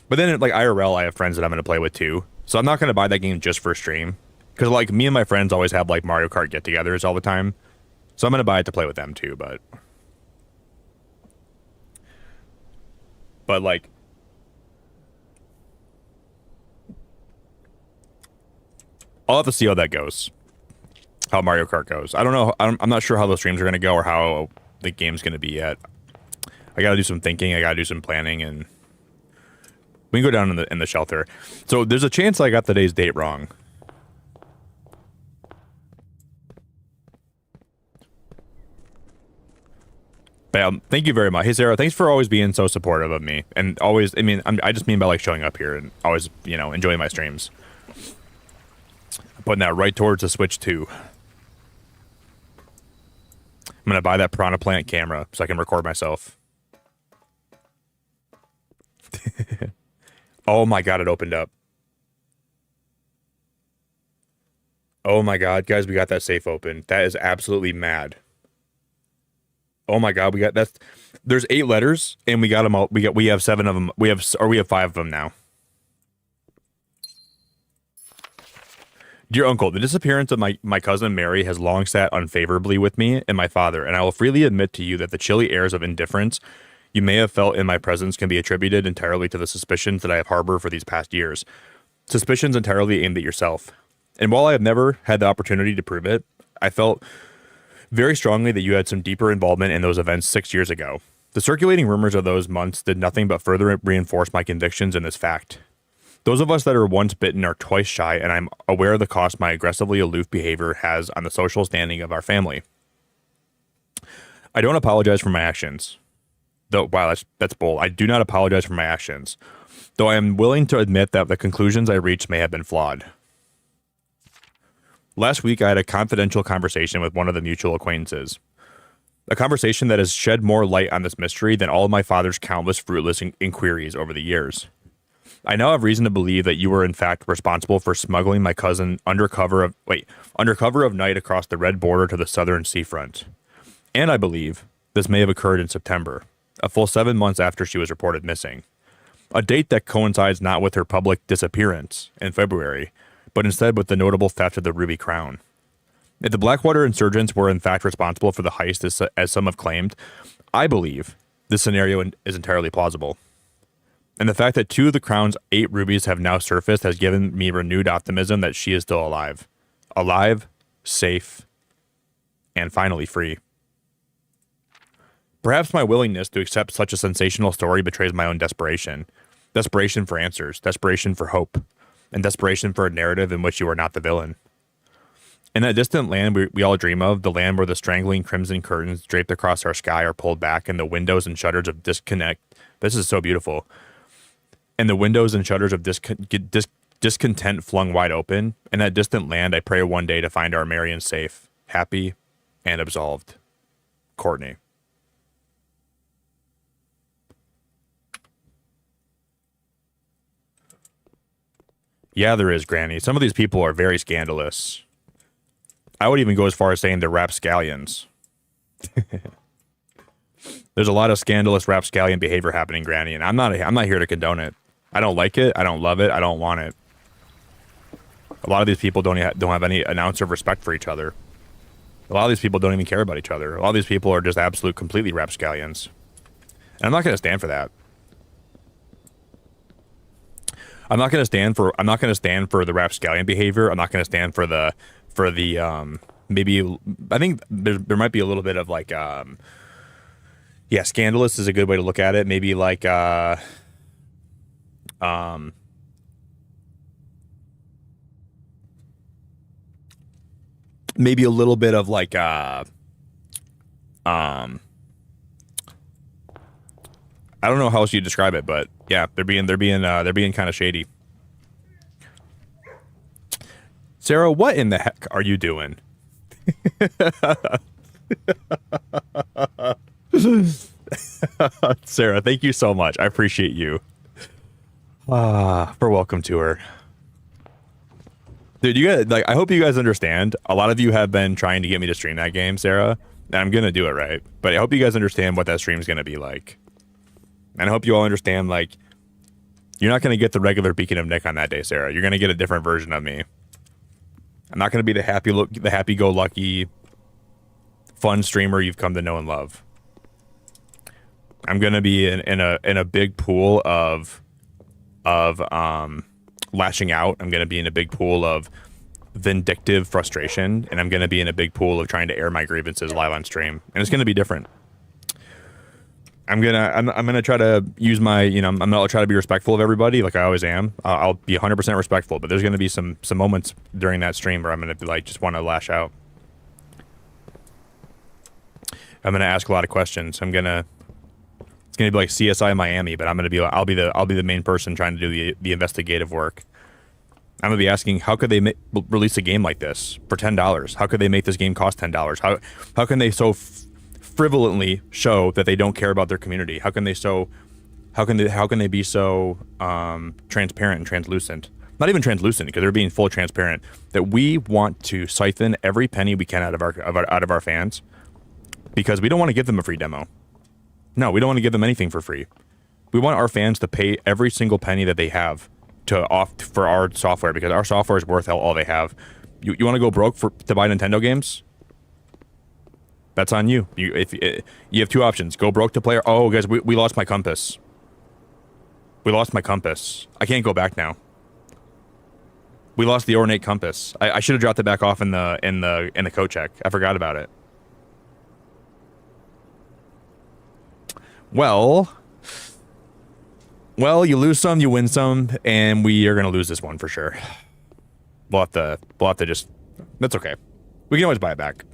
But then, like IRL, I have friends that I'm going to play with too. So I'm not going to buy that game just for stream. Because like me and my friends always have like Mario Kart get-togethers all the time. So I'm going to buy it to play with them too, but like I'll have to see how that goes. How Mario Kart goes. I don't know. I'm not sure how those streams are going to go or how the game's going to be yet. I got to do some thinking. I got to do some planning, and we can go down in the shelter. So there's a chance I got today's date wrong. But thank you very much. Hey, Sarah, thanks for always being so supportive of me. And always, I mean, I just mean by like showing up here and always, enjoying my streams. I'm putting that right towards the Switch too. I'm going to buy that Piranha Plant camera so I can record myself. Oh my God, it opened up. Oh my God, guys, we got that safe open. That is absolutely mad. Oh my God, there's 8 letters and we got them all. We have 7 of them. We have 5 of them now. Dear Uncle, the disappearance of my cousin Mary has long sat unfavorably with me and my father, and I will freely admit to you that the chilly airs of indifference you may have felt in my presence can be attributed entirely to the suspicions that I have harbored for these past years. Suspicions entirely aimed at yourself. And while I have never had the opportunity to prove it, I felt very strongly that you had some deeper involvement in those events 6 years ago. The circulating rumors of those months did nothing but further reinforce my convictions in this fact. Those of us that are once bitten are twice shy, and I'm aware of the cost my aggressively aloof behavior has on the social standing of our family. I don't apologize for my actions. Though, wow, that's bold. I do not apologize for my actions, though I am willing to admit that the conclusions I reached may have been flawed. Last week, I had a confidential conversation with one of the mutual acquaintances. A conversation that has shed more light on this mystery than all of my father's countless fruitless inquiries over the years. I now have reason to believe that you were in fact responsible for smuggling my cousin under cover of night across the red border to the southern seafront. And I believe this may have occurred in September, a full 7 months after she was reported missing. A date that coincides not with her public disappearance in February, but instead with the notable theft of the Ruby Crown. If the Blackwater insurgents were in fact responsible for the heist as some have claimed, I believe this scenario is entirely plausible. And the fact that 2 of the Crown's 8 rubies have now surfaced has given me renewed optimism that she is still alive. Alive, safe, and finally free. Perhaps my willingness to accept such a sensational story betrays my own desperation. Desperation for answers, desperation for hope, and desperation for a narrative in which you are not the villain. In that distant land we all dream of, the land where the strangling crimson curtains draped across our sky are pulled back and the windows and shutters of discontent. This is so beautiful. And the windows and shutters of discontent flung wide open. In that distant land, I pray one day to find our Marion safe, happy, and absolved. Courtney. Yeah, there is, Granny. Some of these people are very scandalous. I would even go as far as saying they're rapscallions. There's a lot of scandalous rapscallion behavior happening, Granny, and I'm not here to condone it. I don't like it. I don't love it. I don't want it. A lot of these people don't have any ounce of respect for each other. A lot of these people don't even care about each other. A lot of these people are just absolute, completely rapscallions. And I'm not going to stand for that. I'm not going to stand for the rapscallion behavior. I'm not going to stand for the maybe, I think there might be a little bit of like yeah, scandalous is a good way to look at it. Maybe like maybe a little bit of like I don't know how else you describe it, but yeah, they're being kind of shady. Sarah, what in the heck are you doing? Sarah, thank you so much. I appreciate you. For welcome to her. Dude, you guys, like, I hope you guys understand. A lot of you have been trying to get me to stream that game, Sarah, and I'm gonna do it, right? But I hope you guys understand what that stream's gonna be like. And I hope you all understand, like, you're not gonna get the regular Beacon of Nick on that day, Sarah. You're gonna get a different version of me. I'm not gonna be the happy-go-lucky, fun streamer you've come to know and love. I'm gonna be in a big pool of lashing out. I'm gonna be in a big pool of vindictive frustration, and I'm gonna be in a big pool of trying to air my grievances live on stream, and it's gonna be different. I'm gonna try to use my, I'm gonna try to be respectful of everybody, like I always am. I'll be 100% respectful, but there's gonna be some moments during that stream where I'm gonna be like, just want to lash out. I'm gonna ask a lot of questions. It's gonna be like CSI Miami, but I'll be the main person trying to do the investigative work. I'm gonna be asking, how could they release a game like this for $10? How could they make this game cost $10? How can they so frivolently show that they don't care about their community? How can they be so transparent and translucent? Not even translucent, because they're being fully transparent, that we want to siphon every penny we can out of our fans, because we don't want to give them a free demo. No, we don't want to give them anything for free. We want our fans to pay every single penny that they have for our software, because our software is worth all they have. You want to go broke to buy Nintendo games? That's on you. You have 2 options: go broke to play. Oh, guys, we lost my compass. We lost my compass. I can't go back now. We lost the ornate compass. I should have dropped it back off in the coat check. I forgot about it. Well, you lose some, you win some, and we are gonna lose this one for sure. We'll have to just. That's okay. We can always buy it back.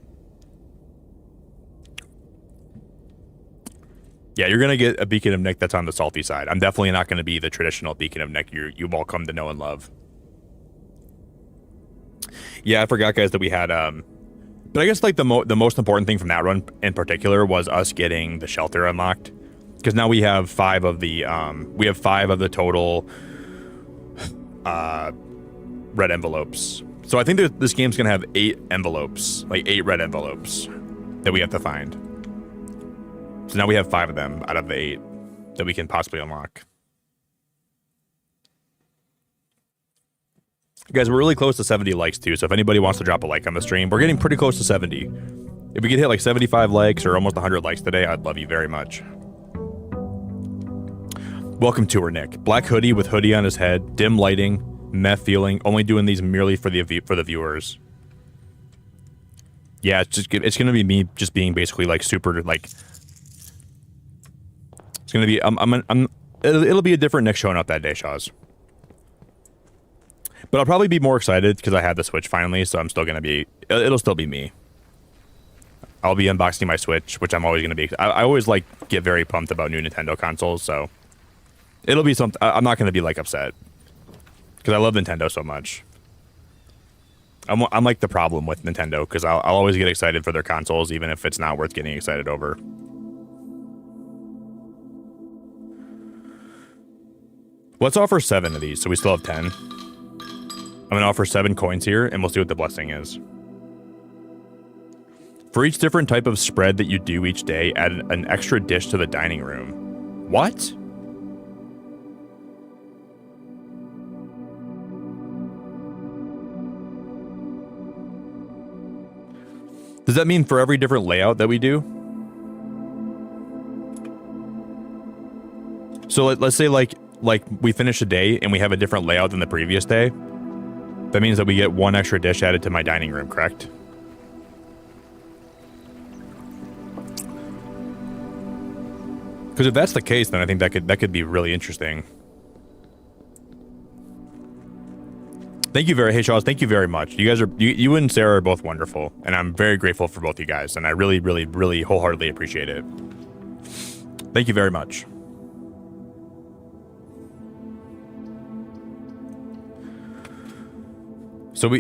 Yeah, you're gonna get a Beacon of Nick that's on the salty side. I'm definitely not gonna be the traditional Beacon of Nick you all come to know and love. Yeah, I forgot, guys, that we had but I guess like the most important thing from that run in particular was us getting the shelter unlocked, because now we have 5 of the total red envelopes. So I think this game's gonna have 8 envelopes, like 8 red envelopes that we have to find. So now we have 5 of them out of the 8 that we can possibly unlock. Guys, we're really close to 70 likes too, so if anybody wants to drop a like on the stream, we're getting pretty close to 70. If we could hit like 75 likes or almost 100 likes today, I'd love you very much. Welcome to her, Nick. Black hoodie with hoodie on his head, dim lighting, meth feeling, only doing these merely for the viewers. Yeah, it's gonna be me just being basically like super like. It's gonna be it'll be a different Nick showing up that day, Shaws. But I'll probably be more excited because I had the Switch finally, so I'm still gonna be. It'll still be me. I'll be unboxing my Switch, which I'm always gonna be. I always like get very pumped about new Nintendo consoles, so it'll be something. I'm not gonna be like upset because I love Nintendo so much. I'm like the problem with Nintendo because I'll always get excited for their consoles, even if it's not worth getting excited over. Let's offer 7 of these, so we still have 10. I'm gonna offer 7 coins here, and we'll see what the blessing is. For each different type of spread that you do each day, add an extra dish to the dining room. What? Does that mean for every different layout that we do? So let's say like we finish a day and we have a different layout than the previous day. That means that we get 1 extra dish added to my dining room, correct? Because if that's the case, then I think that could be really interesting. Thank you hey Shaws, thank you very much. You guys are you and Sarah are both wonderful, and I'm very grateful for both you guys, and I really, really, really wholeheartedly appreciate it. Thank you very much. So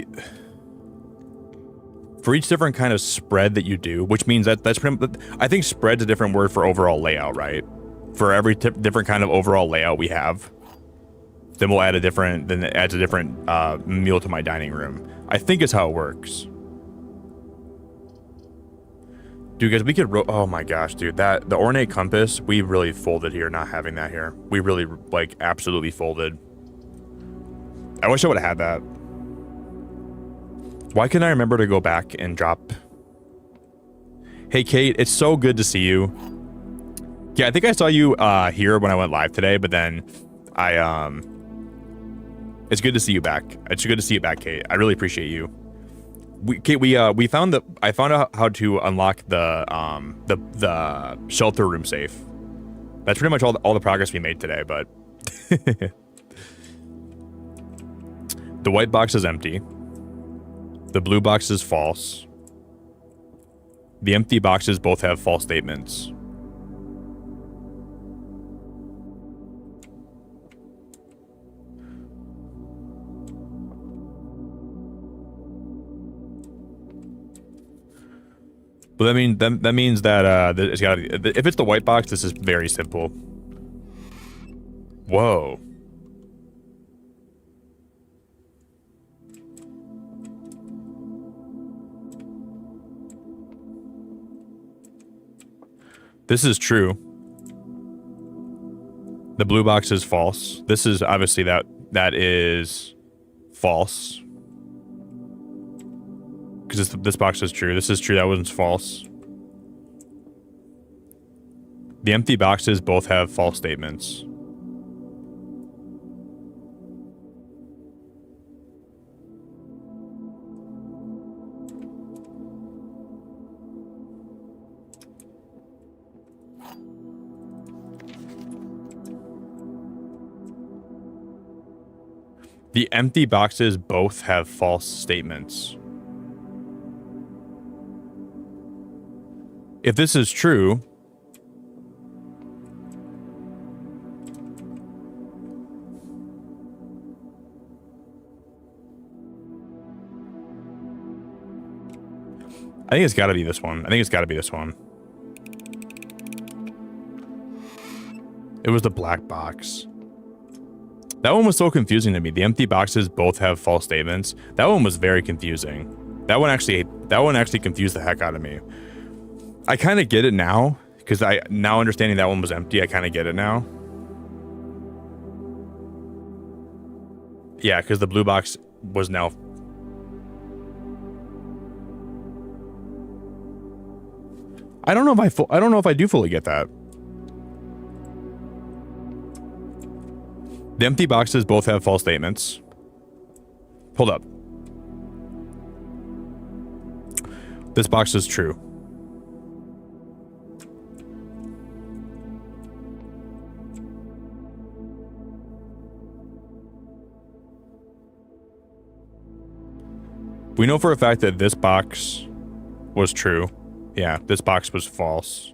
for each different kind of spread that you do, which means that's pretty, I think spread's a different word for overall layout, right? For every different kind of overall layout we have, then we'll add then it adds a different meal to my dining room. I think is how it works. Dude, guys, we could, oh my gosh, dude, the ornate compass, we really folded here not having that here. We really, like, absolutely folded. I wish I would have had that. Why can't I remember to go back and drop? Hey, Kate, it's so good to see you. Yeah, I think I saw you here when I went live today, but then it's good to see you back. It's good to see you back, Kate. I really appreciate you. Kate, we found that I found out how to unlock the shelter room safe. That's pretty much all the progress we made today, but the white box is empty. The blue box is false. The empty boxes both have false statements. But that means that it's got. If it's the white box, this is very simple. Whoa. This is true. The blue box is false. This is obviously that is false. Because this box is true. This is true. That one's false. The empty boxes both have false statements. The empty boxes both have false statements. If this is true, I think it's got to be this one. I think it's got to be this one. It was the black box. That one was so confusing to me. The empty boxes both have false statements. That one was very confusing. That one actually confused the heck out of me. I kind of get it now, because now understanding that one was empty, I kind of get it now. Yeah, because the blue box was now. I don't know if I do fully get that. The empty boxes both have false statements. Hold up. This box is true. We know for a fact that this box was true. Yeah, this box was false.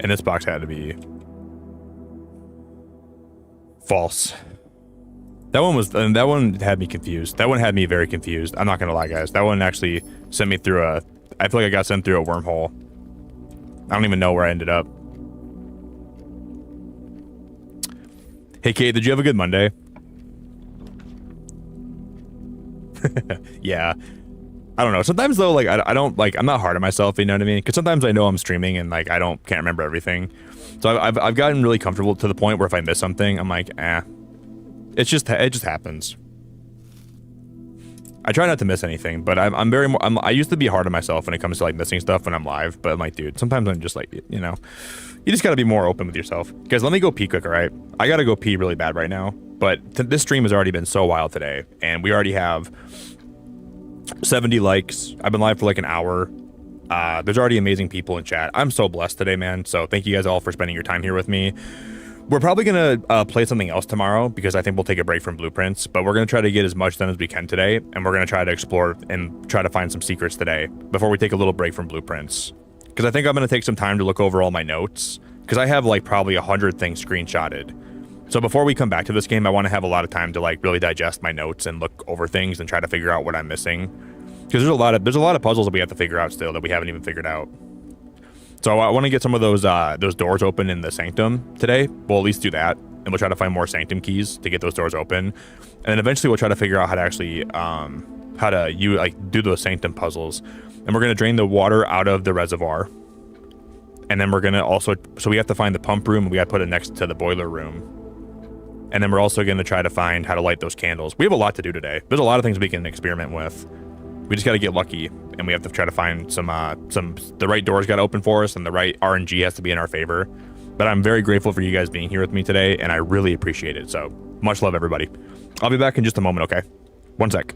And this box had to be false. That one had me confused. That one had me very confused. I'm not gonna lie, guys. That one actually sent me through I feel like I got sent through a wormhole. I don't even know where I ended up. Hey, Kate, did you have a good Monday? Yeah. I don't know. Sometimes though, like I don't like, I'm not hard on myself, you know what I mean? Because sometimes I know I'm streaming and like can't remember everything. So I've gotten really comfortable to the point where if I miss something, I'm like, it just happens. I try not to miss anything, but I used to be hard on myself when it comes to like missing stuff when I'm live. But I'm like, dude, sometimes I'm just like, you know, you just got to be more open with yourself. Guys, let me go pee quick, all right? I got to go pee really bad right now. But this stream has already been so wild today, and we already have 70 likes. I've been live for like an hour. There's already amazing people in chat. I'm so blessed today, man. So thank you guys all for spending your time here with me. We're probably going to play something else tomorrow because I think we'll take a break from blueprints, but we're going to try to get as much done as we can today, and we're going to try to explore and try to find some secrets today before we take a little break from blueprints. Because I think I'm going to take some time to look over all my notes, because I have like probably 100 things screenshotted. So before we come back to this game, I want to have a lot of time to like really digest my notes and look over things and try to figure out what I'm missing. Because there's a lot of puzzles that we have to figure out still that we haven't even figured out. So I want to get some of those doors open in the Sanctum today. We'll at least do that, and we'll try to find more Sanctum keys to get those doors open. And then eventually we'll try to figure out how to actually do those Sanctum puzzles. And we're gonna drain the water out of the reservoir. And then we're gonna also, so we have to find the pump room, and we got to put it next to the boiler room. And then we're also going to try to find how to light those candles. We have a lot to do today. There's a lot of things we can experiment with. We just got to get lucky, and we have to try to find the right doors got to open for us, and the right RNG has to be in our favor. But I'm very grateful for you guys being here with me today, and I really appreciate it. So much love, everybody. I'll be back in just a moment, okay? One sec.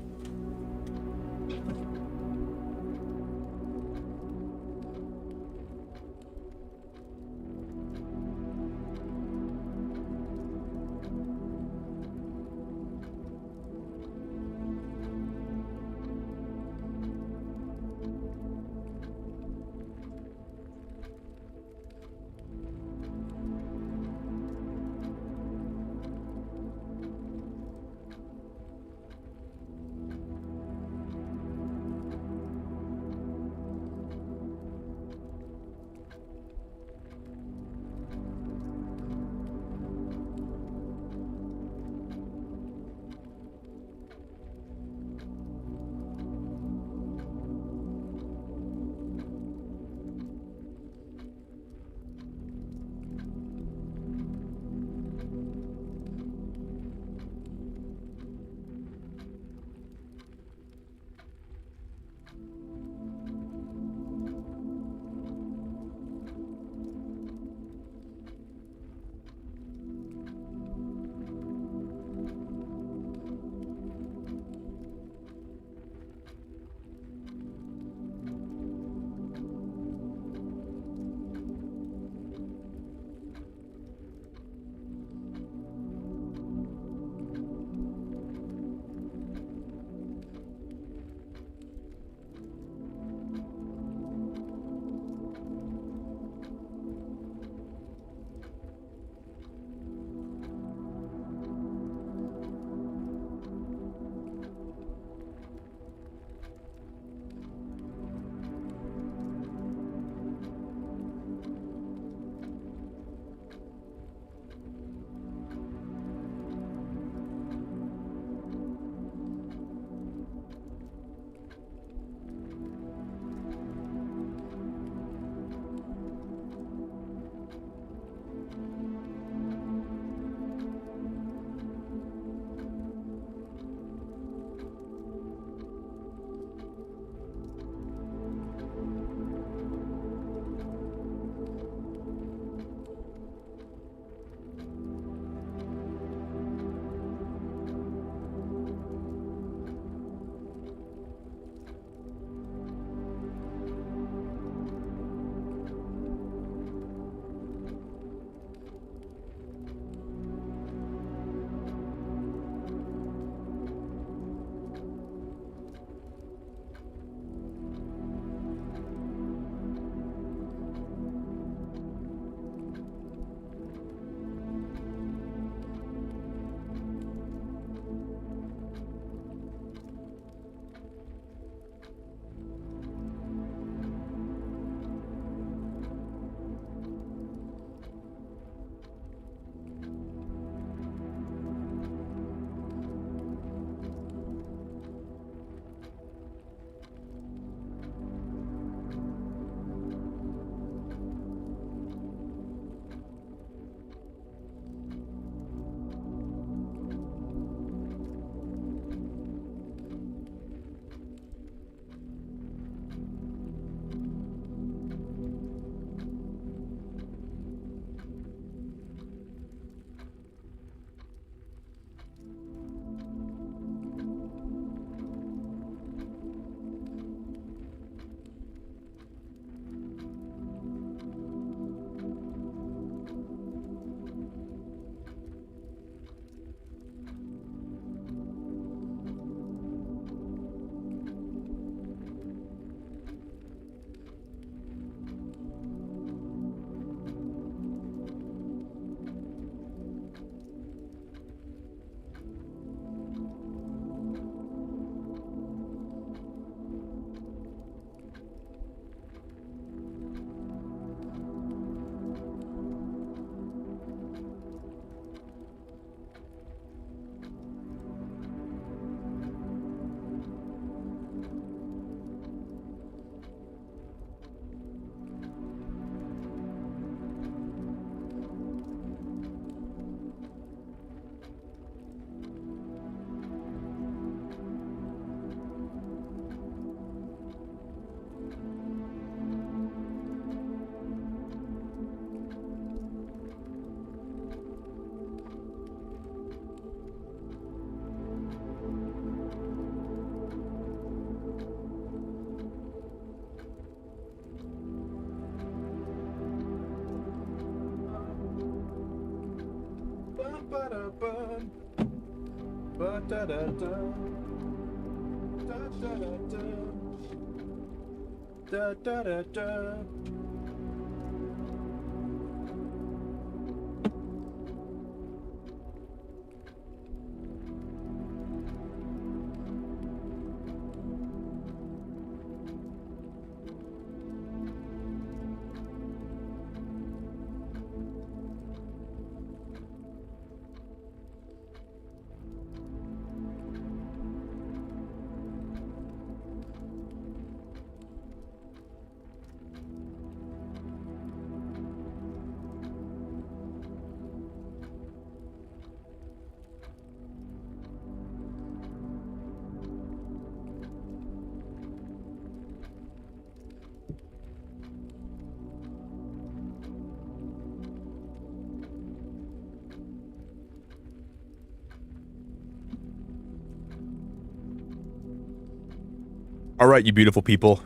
All right, you beautiful people.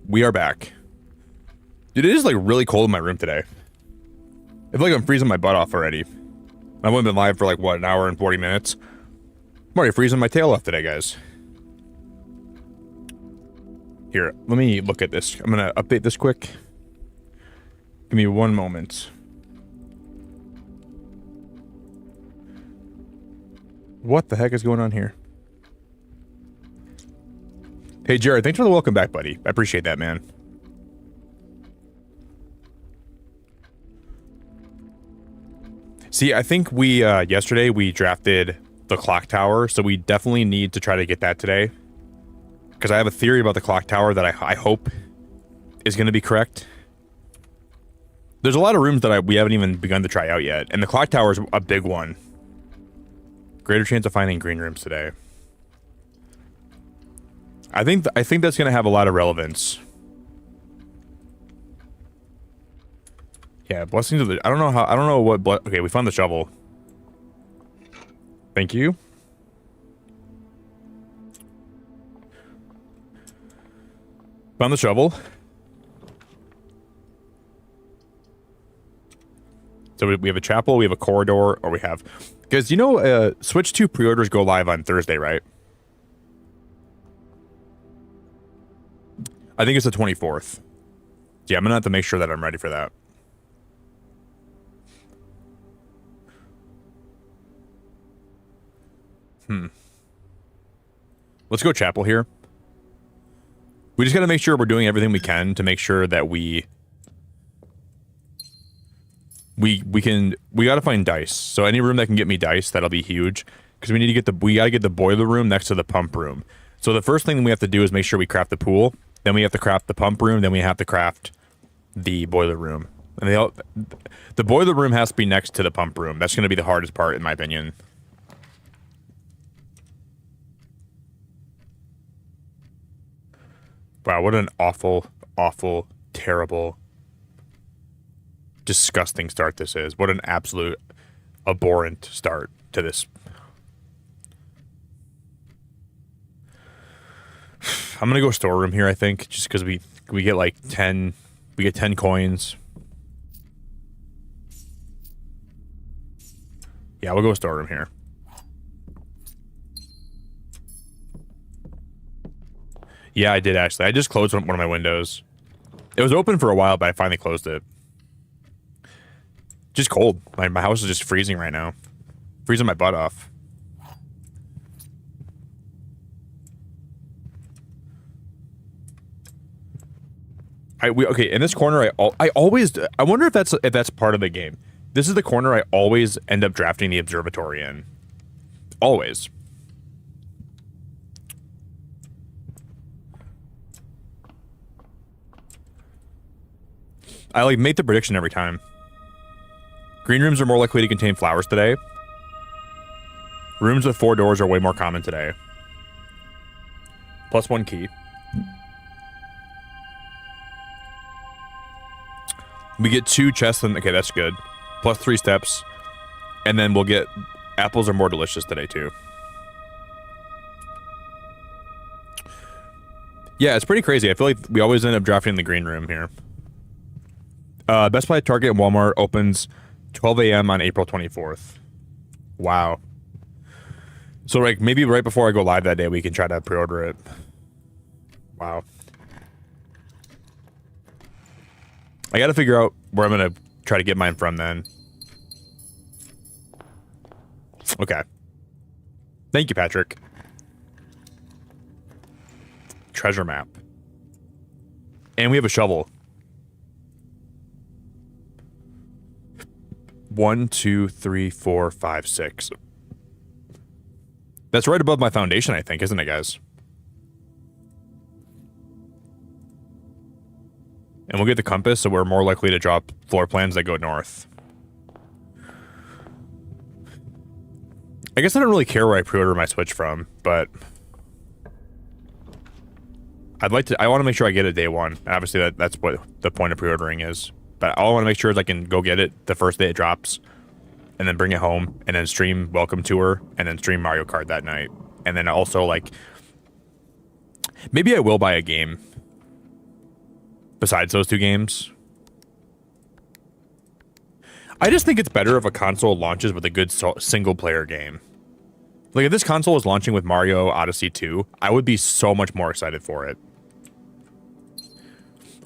We are back. Dude, it is like really cold in my room today. I feel like I'm freezing my butt off already. I've only been live for like, what, an hour and 40 minutes? I'm already freezing my tail off today, guys. Here, let me look at this. I'm gonna update this quick. Give me one moment. What the heck is going on here? Hey, Jared, thanks for the welcome back, buddy. I appreciate that, man. See, I think we, yesterday, we drafted the clock tower, so we definitely need to try to get that today. Because I have a theory about the clock tower that I hope is going to be correct. There's a lot of rooms that we haven't even begun to try out yet, and the clock tower is a big one. Greater chance of finding green rooms today. I think that's going to have a lot of relevance. Yeah, blessings of the... I don't know what... Okay, we found the shovel. Thank you. Found the shovel. So we have a chapel, we have a corridor, or we have... Because, you know, Switch 2 pre-orders go live on Thursday, right? I think it's the 24th. Yeah, I'm gonna have to make sure that I'm ready for that. Let's go chapel here. We just gotta make sure we're doing everything we can to make sure that we gotta find dice. So any room that can get me dice, that'll be huge. Because we gotta get the boiler room next to the pump room. So the first thing we have to do is make sure we craft the pool. Then we have to craft the pump room. Then we have to craft the boiler room. And the boiler room has to be next to the pump room. That's going to be the hardest part, in my opinion. Wow, what an awful, awful, terrible, disgusting start this is. What an absolute abhorrent start to this. I'm gonna go storeroom here, I think, just because we get like 10 coins. Yeah, we'll go storeroom here. Yeah, I did actually. I just closed one of my windows. It was open for a while, but I finally closed it. Just cold. My house is just freezing right now. Freezing my butt off. Okay, in this corner, I wonder if that's part of the game. This is the corner I always end up drafting the observatory in. Always. I make the prediction every time. Green rooms are more likely to contain flowers today. Rooms with 4 doors are way more common today. +1 key. We get 2 chests, and okay, that's good. +3 steps, and then we'll get apples are more delicious today too. Yeah, it's pretty crazy. I feel like we always end up drafting in the green room here. Best Buy, Target, and Walmart opens 12 a.m. on April 24th. Wow. So like maybe right before I go live that day, we can try to pre-order it. Wow. I got to figure out where I'm going to try to get mine from then. Okay. Thank you, Patrick. Treasure map. And we have a shovel. 1, 2, 3, 4, 5, 6. That's right above my foundation, I think, isn't it, guys? And we'll get the compass, so we're more likely to drop floor plans that go north. I guess I don't really care where I pre-order my Switch from, but I'd like to. I want to make sure I get it day one. And obviously, that's what the point of pre-ordering is. But all I want to make sure is I can go get it the first day it drops, and then bring it home, and then stream Welcome Tour, and then stream Mario Kart that night. And then also, like, maybe I will buy a game besides those two games. I just think it's better if a console launches with a good single-player game. Like, if this console is launching with Mario Odyssey 2, I would be so much more excited for it.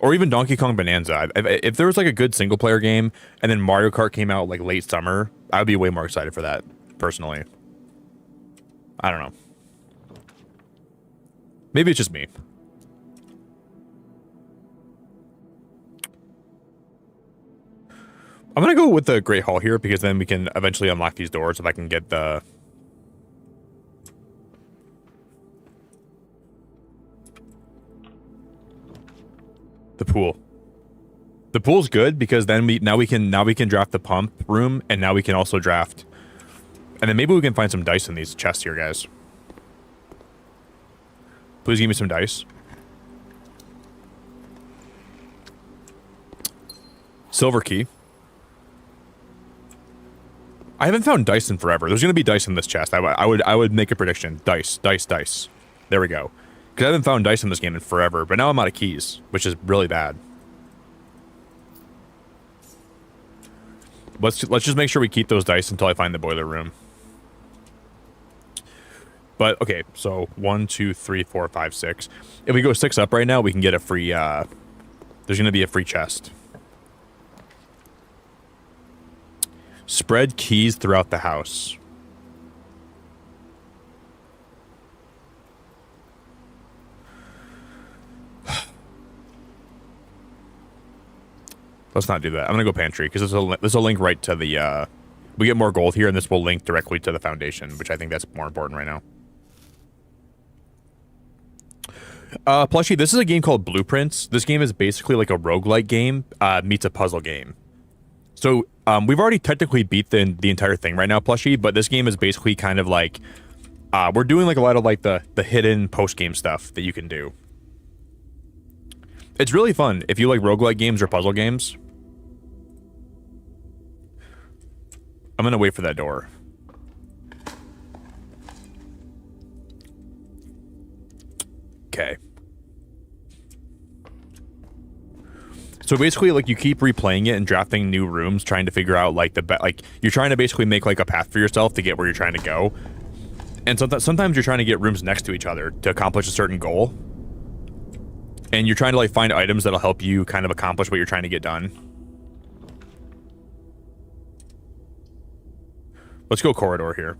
Or even Donkey Kong Bonanza. If there was, like, a good single-player game, and then Mario Kart came out, like, late summer, I would be way more excited for that, personally. I don't know. Maybe it's just me. I'm gonna go with the Great Hall here, because then we can eventually unlock these doors if I can get the... pool. The pool's good because then we can draft the pump room, and now we can also draft, and then maybe we can find some dice in these chests here, guys. Please give me some dice. Silver key. I haven't found dice in forever. There's gonna be dice in this chest. I would make a prediction. Dice. There we go. Because I haven't found dice in this game in forever, but now I'm out of keys, which is really bad. Let's just make sure we keep those dice until I find the boiler room. But, okay, so 1, 2, 3, 4, 5, 6. If we go 6 up right now, we can get a free, there's going to be a free chest. Spread keys throughout the house. Let's not do that. I'm gonna go pantry because this will link right to the. We get more gold here, and this will link directly to the foundation, which I think that's more important right now. Plushie, this is a game called Blueprints. This game is basically like a roguelike game meets a puzzle game. So we've already technically beat the entire thing right now, Plushie, but this game is basically kind of like we're doing like a lot of like the hidden post game stuff that you can do. It's really fun if you like roguelike games or puzzle games. I'm gonna wait for that door. Okay. So basically, like, you keep replaying it and drafting new rooms, trying to figure out like you're trying to basically make like a path for yourself to get where you're trying to go. And sometimes you're trying to get rooms next to each other to accomplish a certain goal. And you're trying to like find items that'll help you kind of accomplish what you're trying to get done. Let's go corridor here.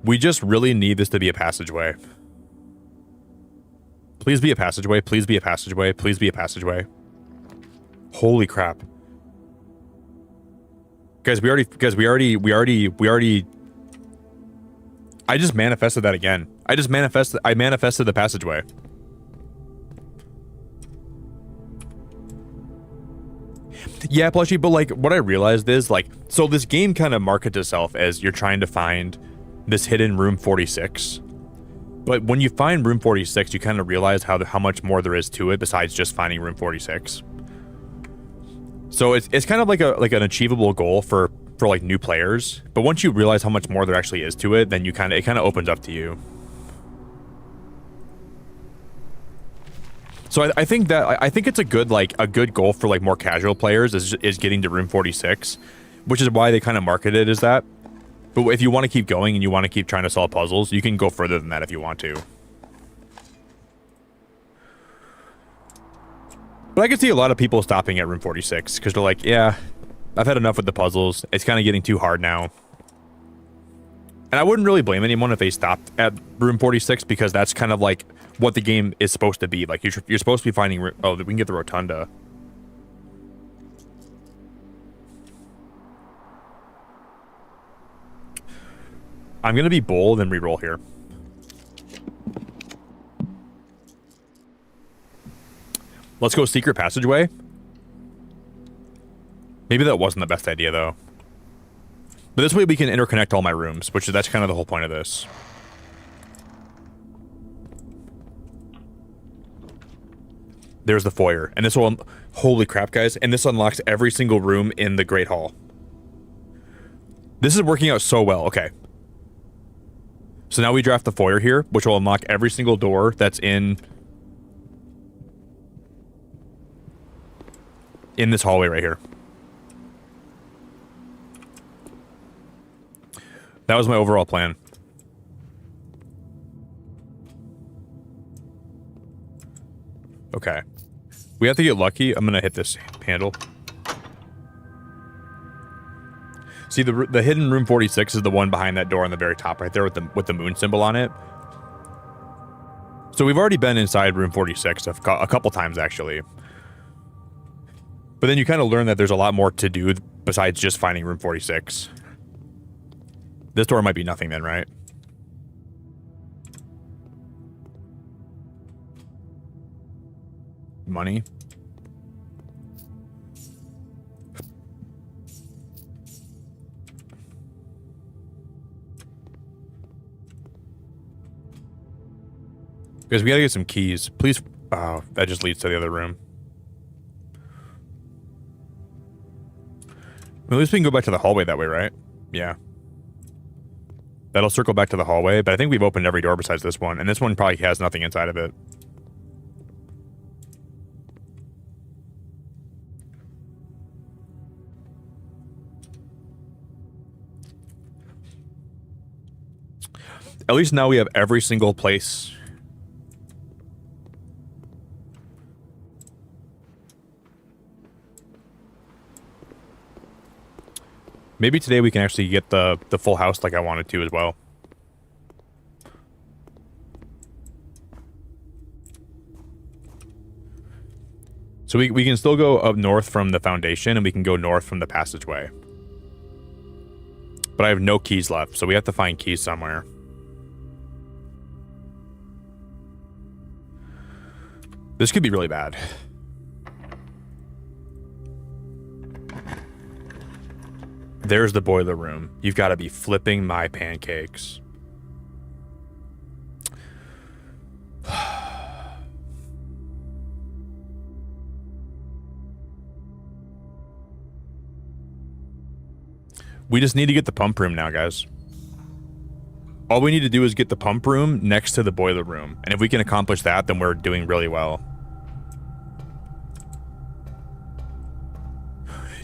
We just really need this to be a passageway. Please be a passageway. Please be a passageway. Please be a passageway. Holy crap. Guys, we already I just manifested that again. I manifested the passageway. Yeah, Plushie, but like what I realized is like, so this game kind of markets itself as you're trying to find this hidden room 46. But when you find room 46, you kind of realize how much more there is to it besides just finding room 46. So it's kind of like an achievable goal for like new players, but once you realize how much more there actually is to it, then it kind of opens up to you. So I think that I think it's a good goal for like more casual players is getting to room 46, which is why they kind of market it as that. But if you want to keep going and you want to keep trying to solve puzzles, you can go further than that if you want to. But I can see a lot of people stopping at room 46 because they're like, yeah, I've had enough with the puzzles. It's kind of getting too hard now. And I wouldn't really blame anyone if they stopped at room 46 because that's kind of like what the game is supposed to be. Like you're supposed to be finding... Oh, we can get the rotunda. I'm going to be bold and reroll here. Let's go secret passageway. Maybe that wasn't the best idea, though. But this way we can interconnect all my rooms, that's kind of the whole point of this. There's the foyer. And this will... Holy crap, guys. And this unlocks every single room in the Great Hall. This is working out so well. Okay. So now we draft the foyer here, which will unlock every single door that's in this hallway right here. That was my overall plan. Okay. We have to get lucky. I'm going to hit this handle. See, the hidden room 46 is the one behind that door on the very top right there with the moon symbol on it. So we've already been inside room 46 a couple times, actually. But then you kind of learn that there's a lot more to do besides just finding room 46. This door might be nothing then, right? Money. Guys, we gotta get some keys. Please. Oh, that just leads to the other room. At least we can go back to the hallway that way, right? Yeah. That'll circle back to the hallway, but I think we've opened every door besides this one, and this one probably has nothing inside of it. At least now we have every single place. Maybe today we can actually get the full house like I wanted to as well. So we can still go up north from the foundation, and we can go north from the passageway. But I have no keys left, so we have to find keys somewhere. This could be really bad. There's the boiler room. You've got to be flipping my pancakes. We just need to get the pump room now, guys. All we need to do is get the pump room next to the boiler room. And if we can accomplish that, then we're doing really well.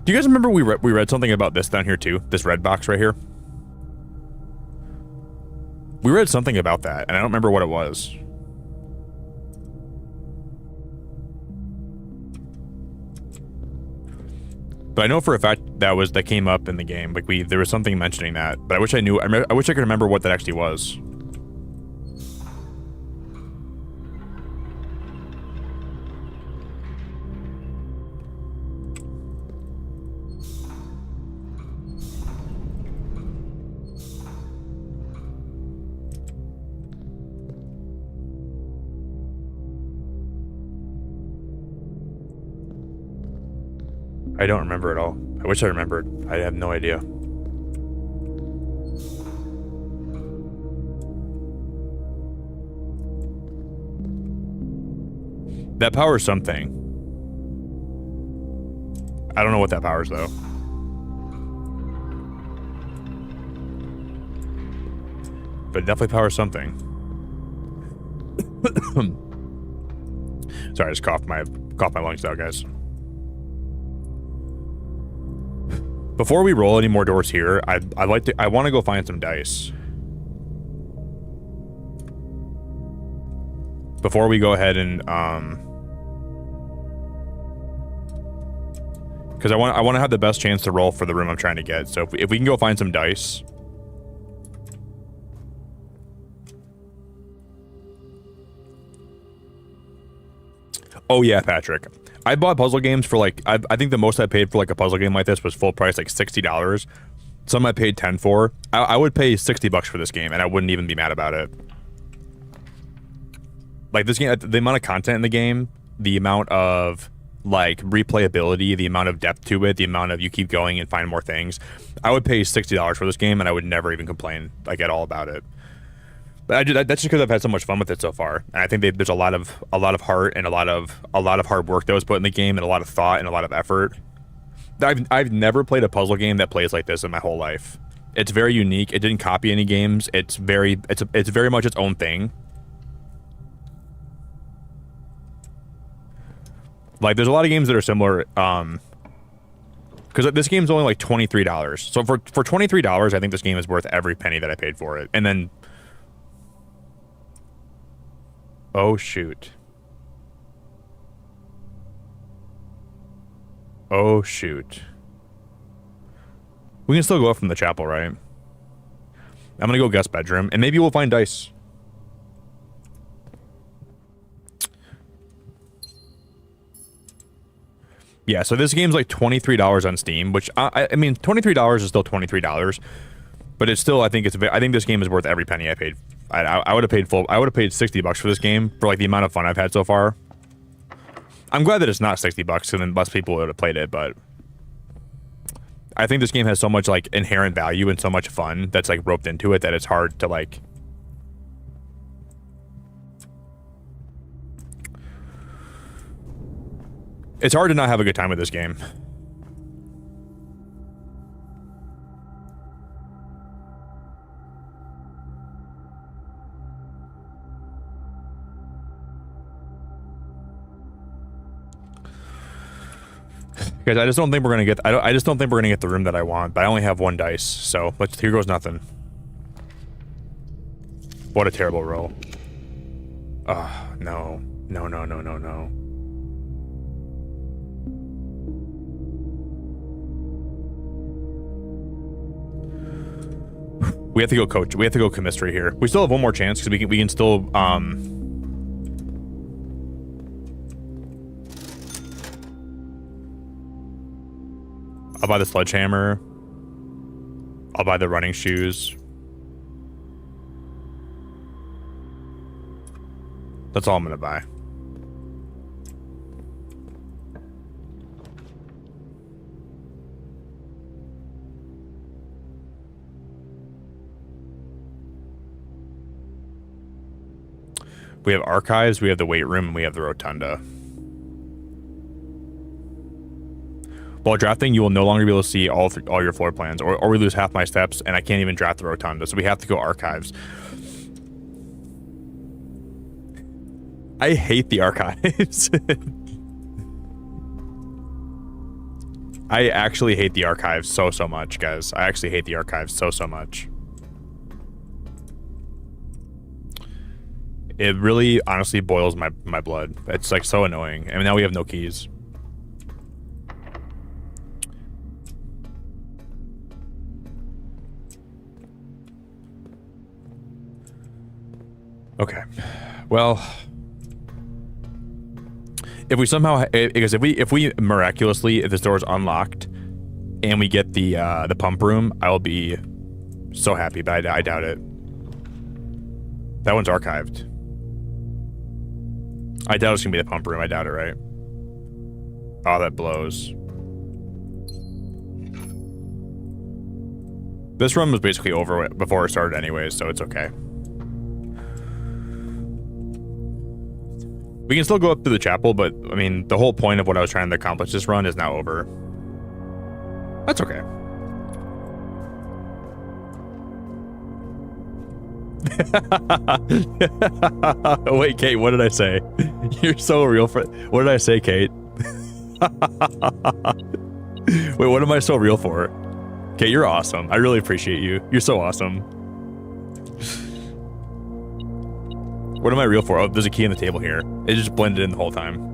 Do you guys remember we read something about this down here too? This red box right here? We read something about that, and I don't remember what it was. But I know for a fact that came up in the game. Like there was something mentioning that, but I wish I knew. I wish I could remember what that actually was. I don't remember at all. I wish I remembered. I have no idea. That powers something. I don't know what that powers, though. But it definitely powers something. Sorry, I just coughed my lungs out, guys. Before we roll any more doors here, I want to go find some dice. Before we go ahead and because I want to have the best chance to roll for the room I'm trying to get. So if we can go find some dice. Oh yeah, Patrick. I bought puzzle games for like I think the most I paid for like a puzzle game like this was full price, like $60. Some I paid 10 for. I would pay $60 for this game and I wouldn't even be mad about it. Like this game, the amount of content in the game, the amount of like replayability, the amount of depth to it, the amount of you keep going and find more things. I would pay $60 for this game and I would never even complain like at all about it. But that's just because I've had so much fun with it so far. And I think there's a lot of heart and a lot of hard work that was put in the game and a lot of thought and a lot of effort. I've never played a puzzle game that plays like this in my whole life. It's very unique. It didn't copy any games. It's very much its own thing. Like there's a lot of games that are similar. Because this game's only like $23. So for $23, I think this game is worth every penny that I paid for it. And then. Oh, shoot. Oh, shoot. We can still go up from the chapel, right? I'm gonna go guest bedroom, and maybe we'll find dice. Yeah, so this game's like $23 on Steam, which, I mean, $23 is still $23. But it's still, I think this game is worth every penny I paid. I would have paid $60 for this game for like the amount of fun I've had so far. I'm glad that it's not $60, and then less people would have played it, but I think this game has so much like inherent value and so much fun that's like roped into it that it's hard to like. It's hard to not have a good time with this game. Guys, I just don't think we're gonna get. I just don't think we're gonna get the room that I want. But I only have one dice, so here goes nothing. What a terrible roll. No, no, no, no, no, no. We have to go coach. We have to go chemistry here. We still have one more chance because we can still I'll buy the sledgehammer. I'll buy the running shoes. That's all I'm gonna buy. We have archives, we have the weight room, and we have the rotunda. While drafting, you will no longer be able to see all your floor plans, or we lose half my steps, and I can't even draft the rotunda, so we have to go archives. I hate the archives. I actually hate the archives so much, guys. I actually hate the archives so much. It really, honestly, boils my blood. It's like so annoying. And now we have no keys. Okay. Well, if we somehow, because if we miraculously, if this door is unlocked and we get the pump room, I'll be so happy, but I doubt it. That one's archived. I doubt it's gonna be the pump room. I doubt it, right? Oh, that blows. This run was basically over before it started anyways, so it's okay. We can still go up to the chapel, but, I mean, the whole point of what I was trying to accomplish this run is now over. That's okay. Wait, Kate, what did I say? You're so real for... What did I say, Kate? Wait, what am I so real for? Kate, you're awesome. I really appreciate you. You're so awesome. What am I real for? Oh, there's a key on the table here. It just blended in the whole time.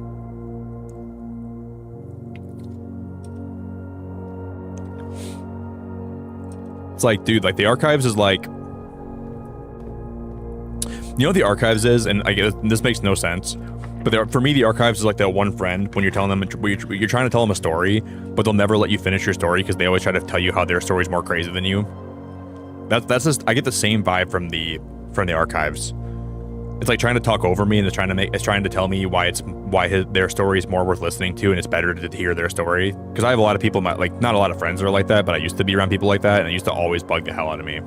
It's like, dude, like the archives is like... You know what the archives is? And I guess this makes no sense. But for me, the archives is like that one friend when you're telling them, you're trying to tell them a story, but they'll never let you finish your story because they always try to tell you how their story's more crazy than you. That's just, I get the same vibe from the archives. It's like trying to talk over me and it's trying to tell me why their story is more worth listening to and it's better to hear their story. Because I have a lot of people, like not a lot of friends that are like that, but I used to be around people like that and it used to always bug the hell out of me.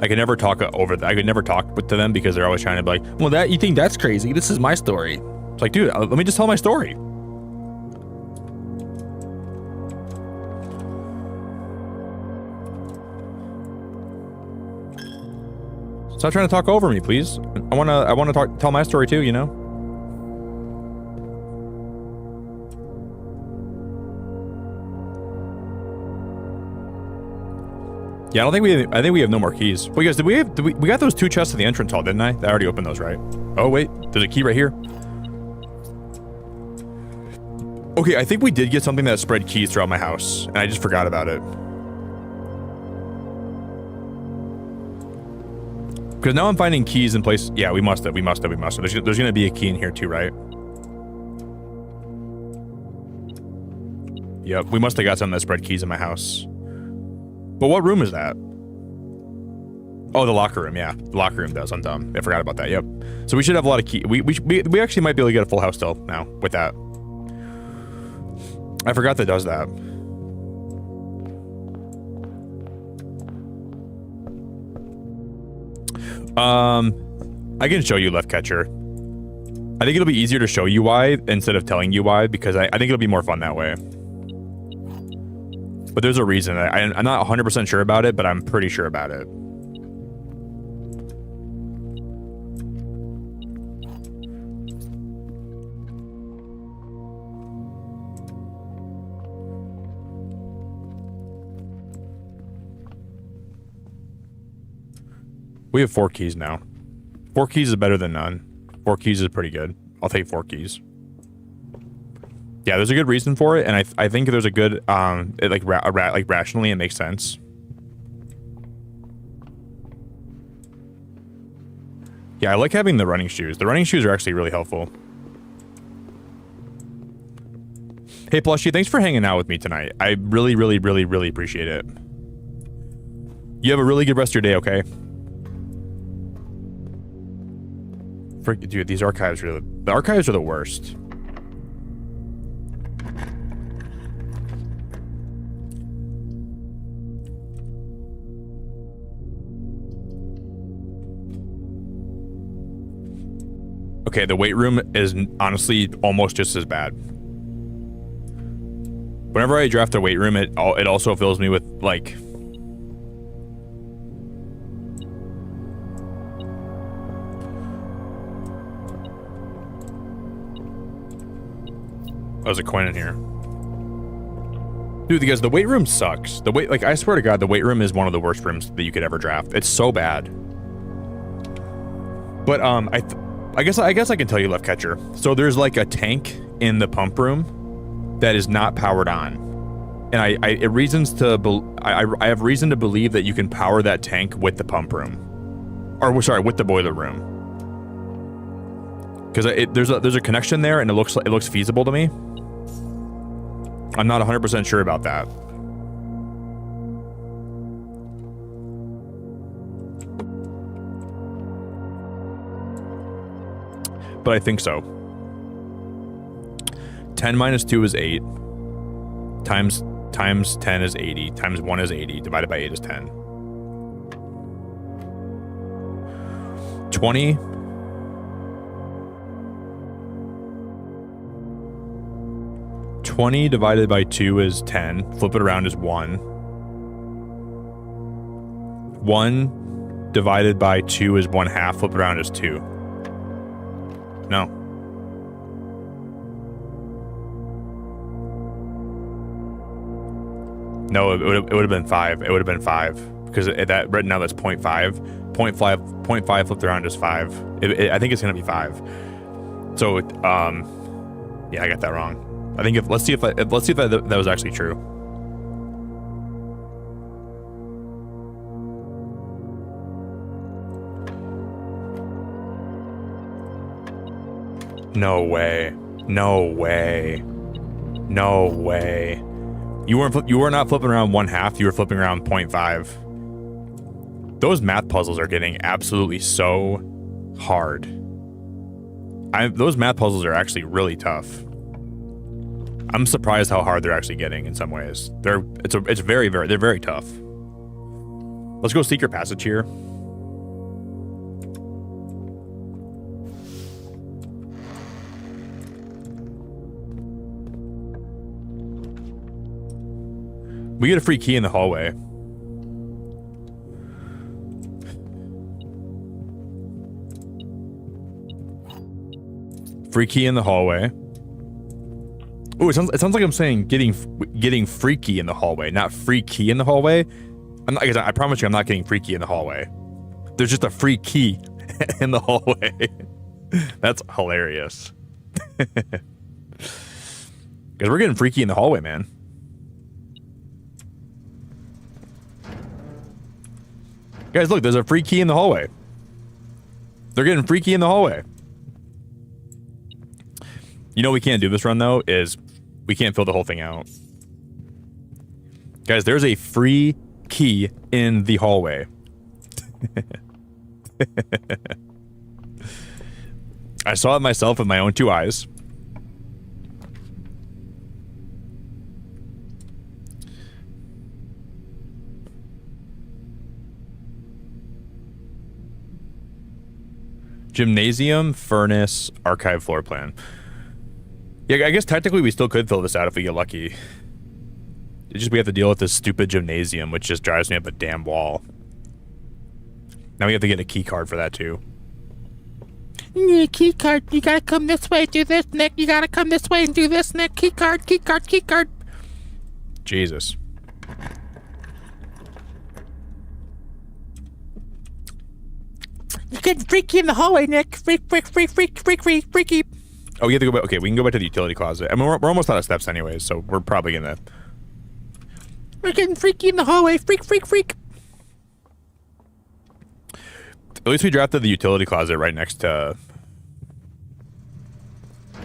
I could never talk to them because they're always trying to be like, well, you think that's crazy? This is my story. It's like, dude, let me just tell my story. Stop trying to talk over me, please. I wanna tell my story too, you know? Yeah, I think we have no more keys. Well, guys, we got those 2 chests at the entrance hall, didn't I? I already opened those, right? Oh wait, there's a key right here. Okay, I think we did get something that spread keys throughout my house, and I just forgot about it. Because now I'm finding keys in place. Yeah, we must have. There's gonna be a key in here too, right? Yep, we must have got something that spread keys in my house. But what room is that? Oh, the locker room. Yeah, the locker room does. I'm dumb. I forgot about that. Yep. So we should have a lot of keys. We actually might be able to get a full house still now with that. I forgot that does that. I can show you left catcher. I think it'll be easier to show you why instead of telling you why because I think it'll be more fun that way. But there's a reason. I'm not 100% sure about it, but I'm pretty sure about it. We have 4 keys now. 4 keys is better than none. 4 keys is pretty good. I'll take 4 keys. Yeah, there's a good reason for it, and I think there's a good rationally it makes sense. Yeah, I like having the running shoes. The running shoes are actually really helpful. Hey, Plushie, thanks for hanging out with me tonight. I really, really, really, really appreciate it. You have a really good rest of your day, okay? Dude, these archives are the archives are the worst. Okay, the weight room is honestly almost just as bad. Whenever I draft a weight room, it also fills me with like... Oh, there's a coin in here. Dude, guys, the weight room sucks. I swear to God, the weight room is one of the worst rooms that you could ever draft. It's so bad. But I guess I can tell you, left catcher. So there's like a tank in the pump room that is not powered on, and I have reason to believe that you can power that tank with the pump room, or sorry, with the boiler room, because there's a connection there, and it looks feasible to me. I'm not 100% sure about that. But I think so. 10 minus 2 is 8. Times 10 is 80. Times 1 is 80. Divided by 8 is 10. 20. 20 divided by 2 is 10. Flip it around is 1. 1 divided by 2 is 1/2. Flip around is 2. No. No, it would have been 5. It would have been 5 because that right now that's 0.5. 0.5 flipped around is 5. I think it's gonna be 5. So, yeah, I got that wrong. I think let's see if that was actually true. No way. No way. No way. You were not flipping around 1/2. You were flipping around 0.5. Those math puzzles are getting absolutely so hard. Those math puzzles are actually really tough. I'm surprised how hard they're actually getting in some ways. They're very tough. Let's go secret passage here. We get a free key in the hallway. Free key in the hallway. Oh, it sounds like I'm saying getting freaky in the hallway, not free key in the hallway. I promise you, I'm not getting freaky in the hallway. There's just a free key in the hallway. That's hilarious. Because we're getting freaky in the hallway, man. Guys, look, there's a free key in the hallway. They're getting freaky in the hallway. You know we can't do this run, though, is we can't fill the whole thing out. Guys, there's a free key in the hallway. I saw it myself with my own 2 eyes. Gymnasium, furnace, archive floor plan. Yeah, I guess technically we still could fill this out if we get lucky. It's just we have to deal with this stupid gymnasium, which just drives me up a damn wall. Now we have to get a key card for that too. You need a key card. You gotta come this way, do this, Nick. You gotta come this way and do this, Nick. Key card, key card, key card. Jesus. You're getting freaky in the hallway, Nick. Freaky. Oh, we have to go back. Okay, we can go back to the utility closet. I mean, we're almost out of steps anyways, so we're probably gonna... We're getting freaky in the hallway. Freak. At least we drafted the utility closet right next to...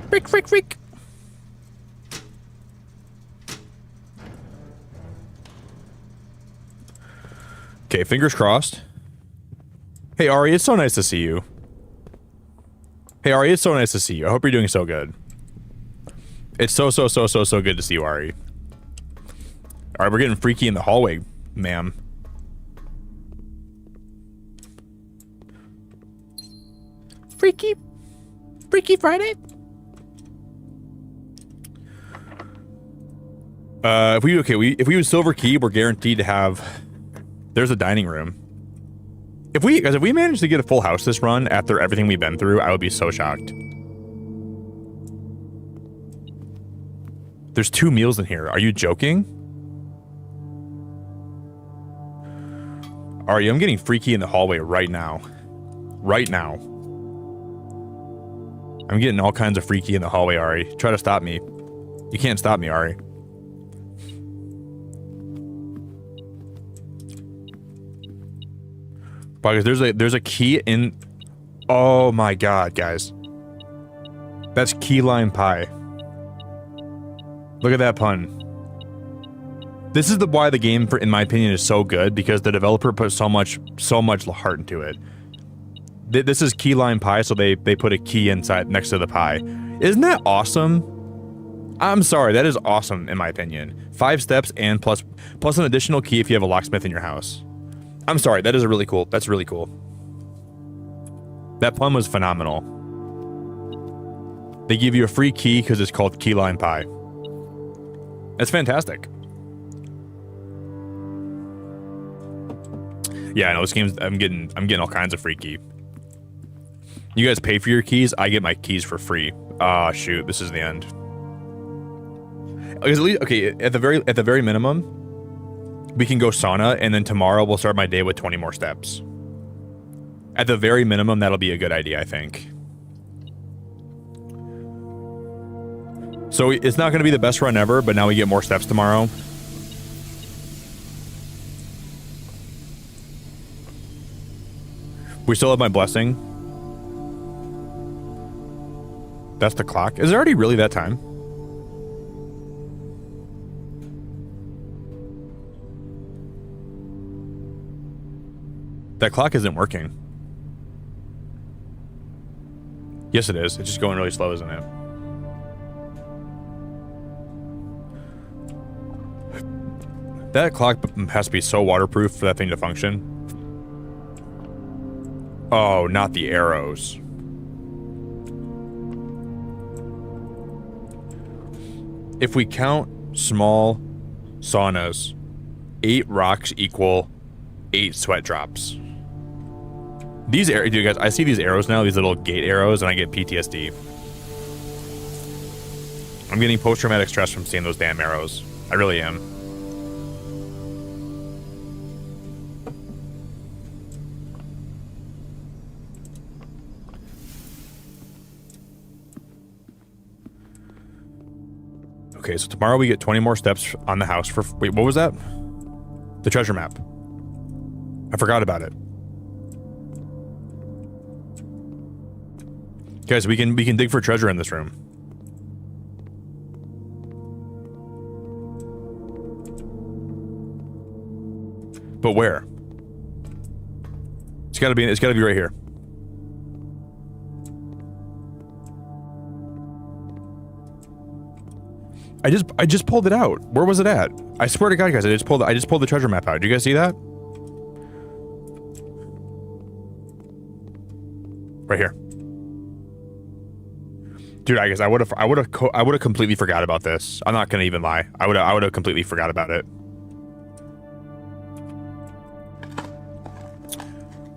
Freak. Okay, fingers crossed. Hey, Ari, it's so nice to see you. Hey, Ari, it's so nice to see you. I hope you're doing so good. It's so good to see you, Ari. Alright, we're getting freaky in the hallway, ma'am. Freaky Friday? If we use silver key, we're guaranteed to have... There's a dining room. If we manage to get a full house this run after everything we've been through, I would be so shocked. There's 2 meals in here. Are you joking? Ari, I'm getting freaky in the hallway right now. Right now. I'm getting all kinds of freaky in the hallway, Ari. Try to stop me. You can't stop me, Ari. Because there's a key in... Oh my god, guys. That's key lime pie. Look at that pun. This is why the game, in my opinion, is so good, because the developer put so much heart into it. This is key lime pie, so they put a key inside next to the pie. Isn't that awesome? I'm sorry, that is awesome in my opinion. 5 steps and plus an additional key if you have a locksmith in your house. I'm sorry, that is really cool. That's really cool. That pun was phenomenal. They give you a free key because it's called key lime pie. That's fantastic. Yeah, I know this game's. I'm getting all kinds of free key. You guys pay for your keys. I get my keys for free. Ah, shoot, this is the end. Because at least, okay, at the very minimum, we can go sauna, and then tomorrow we'll start my day with 20 more steps. At the very minimum, that'll be a good idea, I think. So it's not going to be the best run ever, but now we get more steps tomorrow. We still have my blessing. That's the clock. Is it already really that time? That clock isn't working. Yes, it is. It's just going really slow, isn't it? That clock has to be so waterproof for that thing to function. Oh, not the arrows. If we count small saunas, 8 rocks equal 8 sweat drops. These arrows, dude, guys, I see these arrows now, these little gate arrows, and I get PTSD. I'm getting post-traumatic stress from seeing those damn arrows. I really am. Okay, so tomorrow we get 20 more steps on the house for... Wait, what was that? The treasure map. I forgot about it. Guys, we can dig for treasure in this room. But where? It's gotta be right here. I just pulled it out. Where was it at? I swear to God, guys, I just pulled the treasure map out. Did you guys see that? Right here. Dude, I guess I would have completely forgot about this. I'm not gonna even lie. I would have completely forgot about it.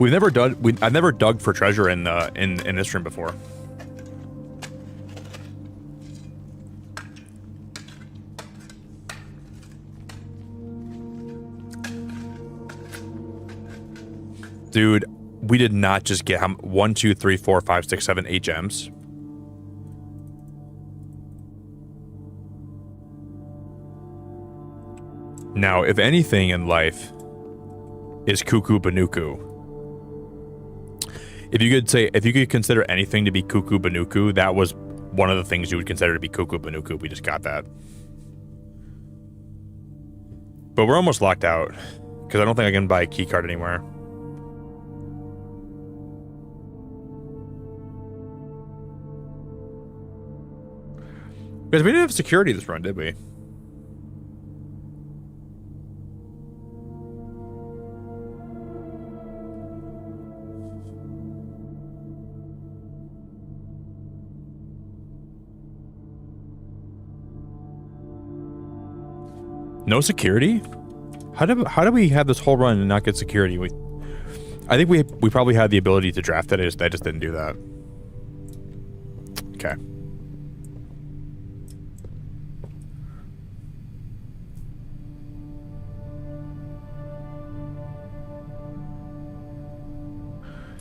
I've never dug for treasure in this room before. Dude, we did not just get 1, 2, 3, 4, 5, 6, 7, 8 gems. Now, if anything in life is cuckoo banuku, if you could consider anything to be cuckoo banuku, that was one of the things you would consider to be cuckoo banuku. We just got that. But we're almost locked out because I don't think I can buy a key card anywhere. Because we didn't have security this run, did we? No security? How did we have this whole run and not get security? I think we probably had the ability to draft it. I just didn't do that. Okay.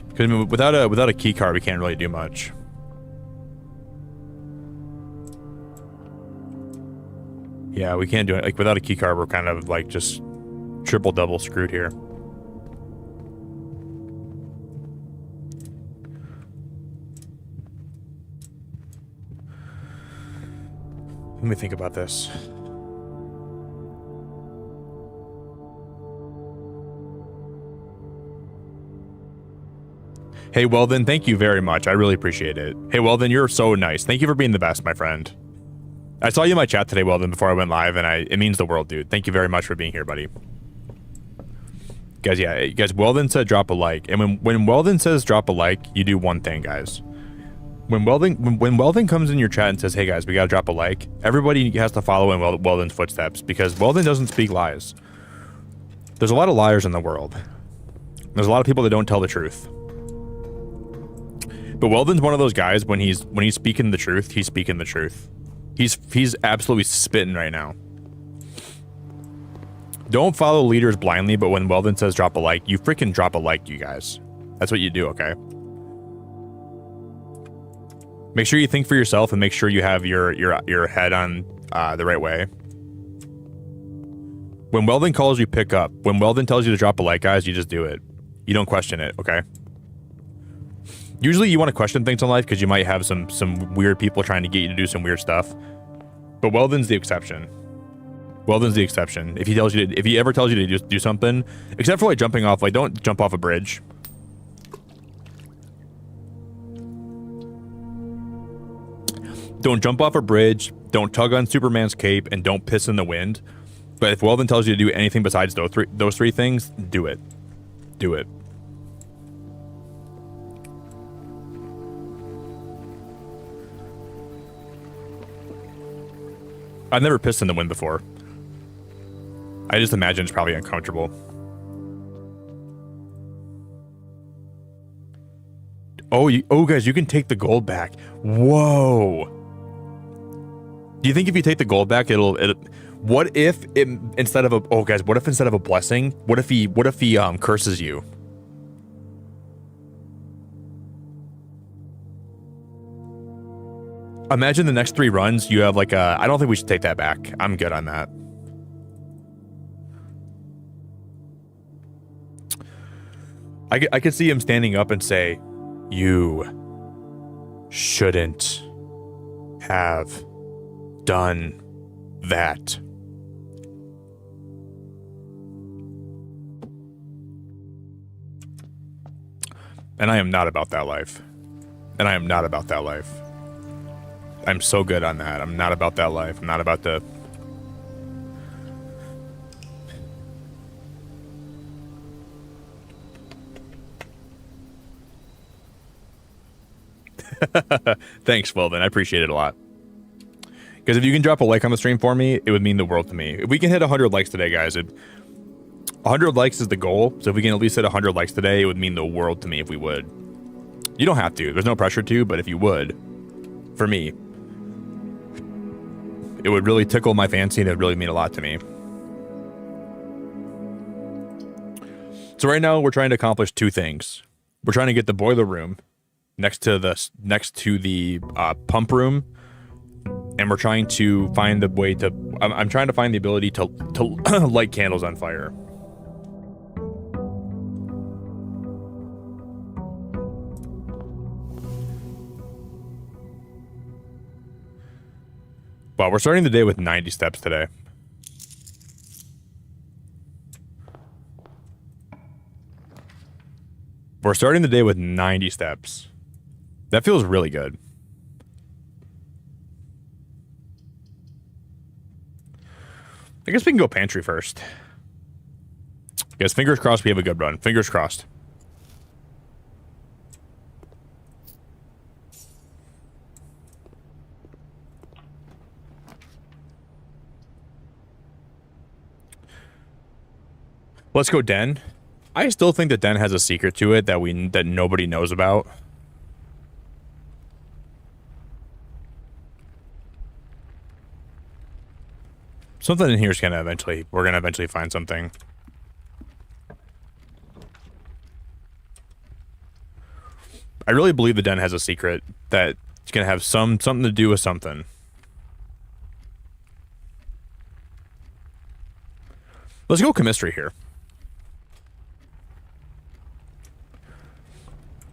Because I mean, without a key card, we can't really do much. Yeah, we can't do it. Like, without a key card, we're kind of like just triple double screwed here. Let me think about this. Hey, Weldon, thank you very much. I really appreciate it. Hey, Weldon, you're so nice. Thank you for being the best, my friend. I saw you in my chat today, Weldon, before I went live, and it means the world, dude. Thank you very much for being here, buddy. Guys, yeah, guys, Weldon said drop a like. And when Weldon says drop a like, you do one thing, guys. When Weldon comes in your chat and says, hey, guys, we gotta drop a like, everybody has to follow in Weldon's footsteps, because Weldon doesn't speak lies. There's a lot of liars in the world. There's a lot of people that don't tell the truth. But Weldon's one of those guys, when he's speaking the truth, he's speaking the truth. He's absolutely spitting right now. Don't follow leaders blindly, but when Weldon says drop a like, you freaking drop a like, you guys. That's what you do, okay? Make sure you think for yourself and make sure you have your head on the right way. When Weldon calls you, pick up. When Weldon tells you to drop a like, guys, you just do it. You don't question it, okay? Usually you want to question things in life because you might have some weird people trying to get you to do some weird stuff. But Weldon's the exception. Weldon's the exception. If he ever tells you to just do something, except for like jumping off, like don't jump off a bridge. Don't jump off a bridge, don't tug on Superman's cape, and don't piss in the wind. But if Weldon tells you to do anything besides those three things, do it. Do it. I've never pissed in the wind before. I just imagine it's probably uncomfortable. Oh, guys, you can take the gold back. Whoa. Do you think if you take the gold back, what if instead of a blessing, what if he curses you? Imagine the next 3 runs, you have like I don't think we should take that back. I'm good on that. I could see him standing up and say, you shouldn't have done that. And I am not about that life. And I am not about that life. I'm so good on that. I'm not about that life. I'm not about the... Thanks, Weldon. I appreciate it a lot. Because if you can drop a like on the stream for me, it would mean the world to me. If we can hit 100 likes today, guys, 100 likes is the goal. So if we can at least hit 100 likes today, it would mean the world to me if we would. You don't have to. There's no pressure to, but if you would, for me, it would really tickle my fancy and it would really mean a lot to me. So right now we're trying to accomplish 2 things. We're trying to get the boiler room next to the pump room, and we're trying to find the way to... I'm trying to find the ability to light candles on fire. Wow, we're starting the day with 90 steps today. We're starting the day with 90 steps. That feels really good. I guess we can go pantry first. Guys, fingers crossed we have a good run. Fingers crossed. Let's go Den. I still think that Den has a secret to it that nobody knows about. Something in here is we're gonna eventually find something. I really believe the Den has a secret that it's gonna have something to do with something. Let's go chemistry here.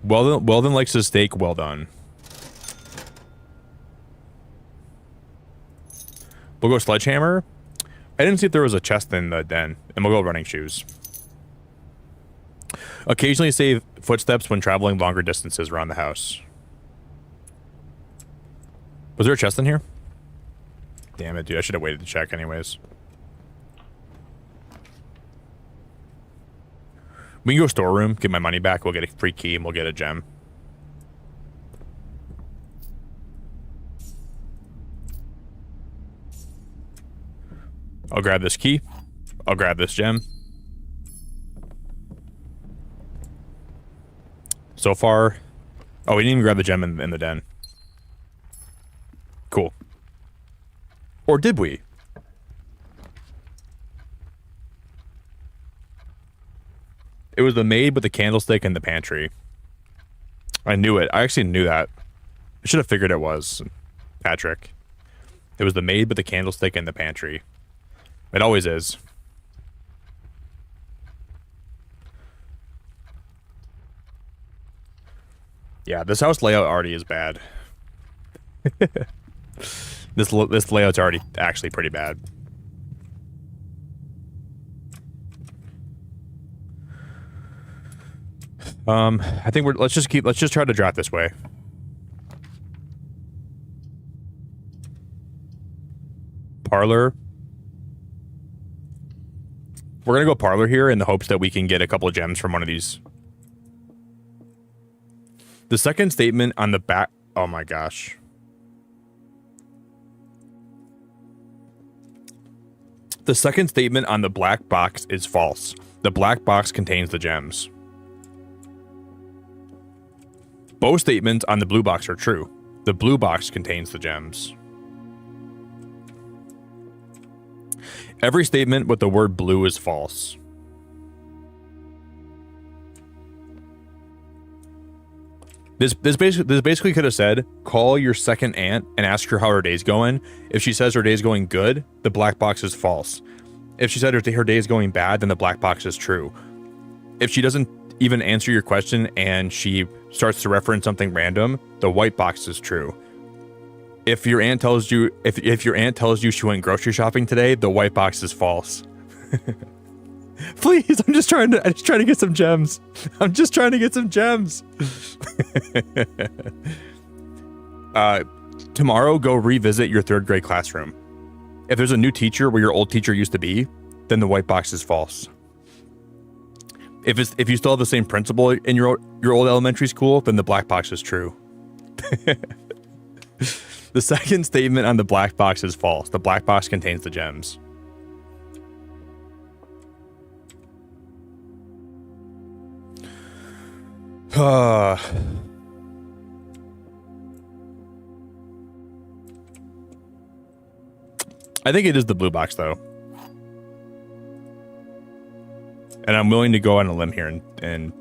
Weldon likes his steak well done. We'll go sledgehammer. I didn't see if there was a chest in the Den, and we'll go running shoes. Occasionally save footsteps when traveling longer distances around the house. Was there a chest in here? Damn it, dude. I should have waited to check anyways. We can go storeroom, get my money back, we'll get a free key, and we'll get a gem. I'll grab this key. I'll grab this gem. So far... Oh, we didn't even grab the gem in the den. Cool. Or did we? It was the maid with the candlestick in the pantry. I knew it. I actually knew that. I should have figured it was Patrick. It was the maid with the candlestick in the pantry. It always is. Yeah, this house layout already is bad. This layout's already actually pretty bad. I think let's just try to draft this way. Parlor. We're gonna go parlor here in the hopes that we can get a couple of gems from one of these. The second statement on the back... Oh my gosh. The second statement on the black box is false. The black box contains the gems. Both statements on the blue box are true. The blue box contains the gems. Every statement with the word blue is false. This basically could have said, call your second aunt and ask her how her day's going. If she says her day's going good, the black box is false. If she said her day's going bad, then the black box is true. If she doesn't even answer your question and she starts to reference something random, the white box is true. If your aunt tells you if your aunt tells you she went grocery shopping today, the white box is false. Please, I'm just trying to get some gems. I'm just trying to get some gems. Tomorrow, go revisit your 3rd grade classroom. If there's a new teacher where your old teacher used to be, then the white box is false. If you still have the same principal in your old elementary school, then the black box is true. The second statement on the black box is false. The black box contains the gems. I think it is the blue box, though. And I'm willing to go on a limb here and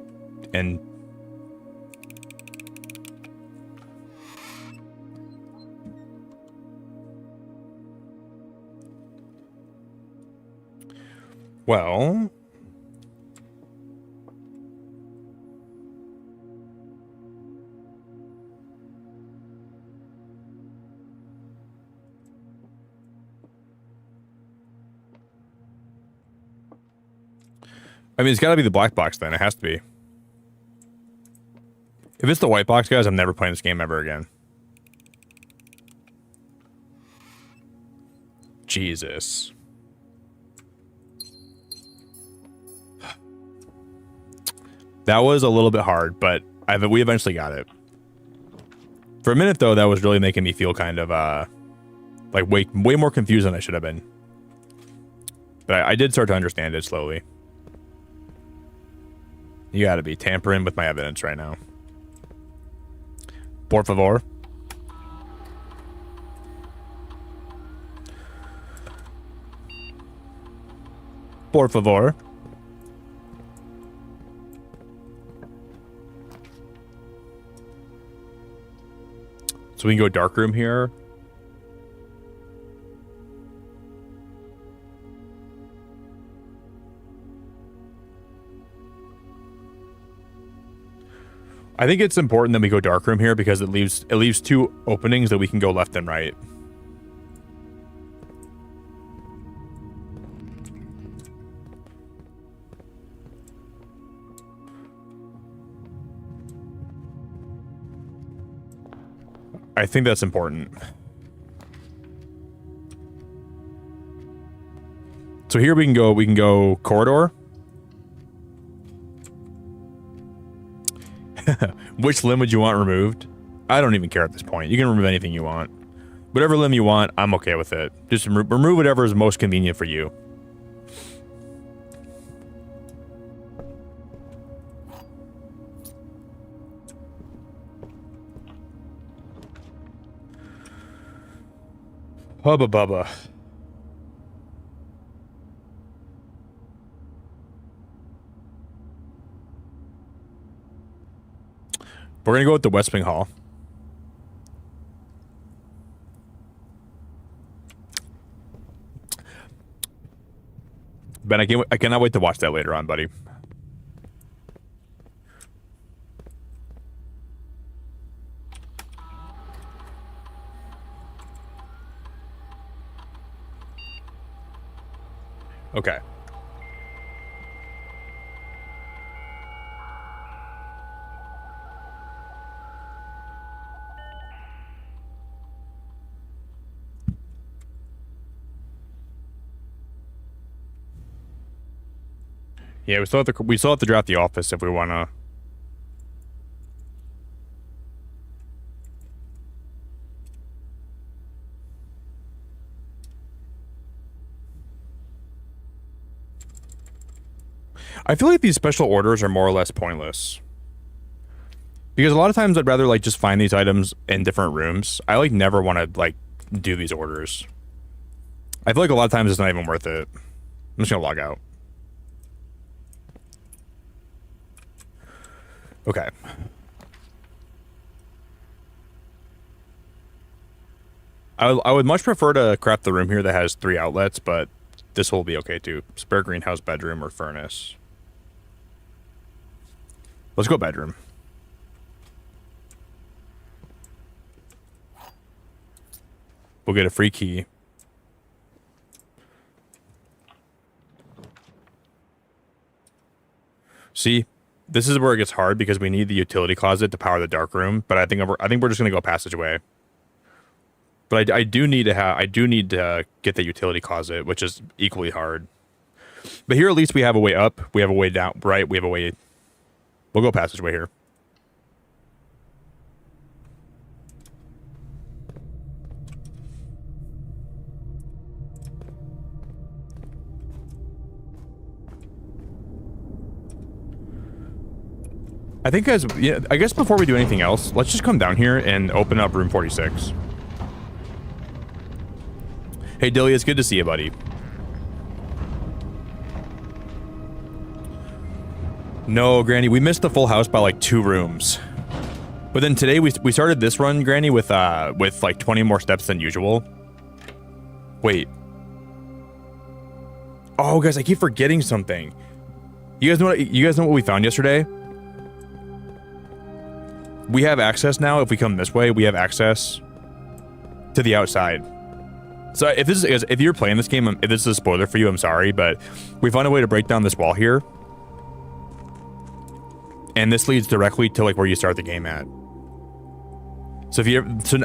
well, I mean, it's got to be the black box then. It has to be. If it's the white box, guys, I'm never playing this game ever again. Jesus. That was a little bit hard, but we eventually got it. For a minute, though, that was really making me feel kind of, like, way more confused than I should have been. But I did start to understand it slowly. You gotta be tampering with my evidence right now. Por favor. Por favor. So we can go dark room here. I think it's important that we go dark room here because it leaves 2 openings that we can go left and right. I think that's important. So here we can go corridor. Which limb would you want removed? I don't even care at this point. You can remove anything you want. Whatever limb you want, I'm okay with it. Just remove whatever is most convenient for you. Hubba bubba. We're gonna go with the West Wing Hall. Ben, I cannot wait to watch that later on, buddy. Okay. Yeah, we still have to draft the office if we wanna. I feel like these special orders are more or less pointless. Because a lot of times I'd rather like just find these items in different rooms. I like never want to like do these orders. I feel like a lot of times it's not even worth it. I'm just gonna log out. Okay. I would much prefer to craft the room here that has 3 outlets, but this will be okay too. Spare greenhouse, bedroom, or furnace. Let's go bedroom. We'll get a free key. See, this is where it gets hard because we need the utility closet to power the dark room. But I think we're just gonna go passageway. But I do need to get the utility closet, which is equally hard. But here at least we have a way up. We have a way down. Right? We have a way. We'll go passageway here. I think I guess before we do anything else, let's just come down here and open up room 46. Hey Dilly, it's good to see you, buddy. No, Granny, we missed the full house by like 2 rooms. But then today we started this run, Granny, with like 20 more steps than usual. Wait. Oh, guys, I keep forgetting something. You guys know what we found yesterday? We have access now. If we come this way, we have access to the outside. So if you're playing this game, if this is a spoiler for you, I'm sorry, but we found a way to break down this wall here. And this leads directly to like where you start the game at. So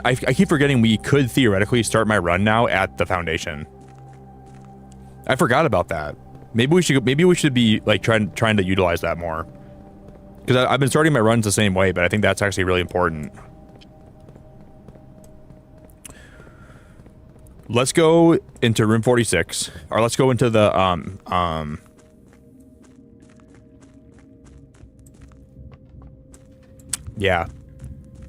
I keep forgetting we could theoretically start my run now at the foundation. I forgot about that. Maybe we should be like trying to utilize that more. Because I've been starting my runs the same way, but I think that's actually really important. Let's go into room 46, or let's go into the yeah.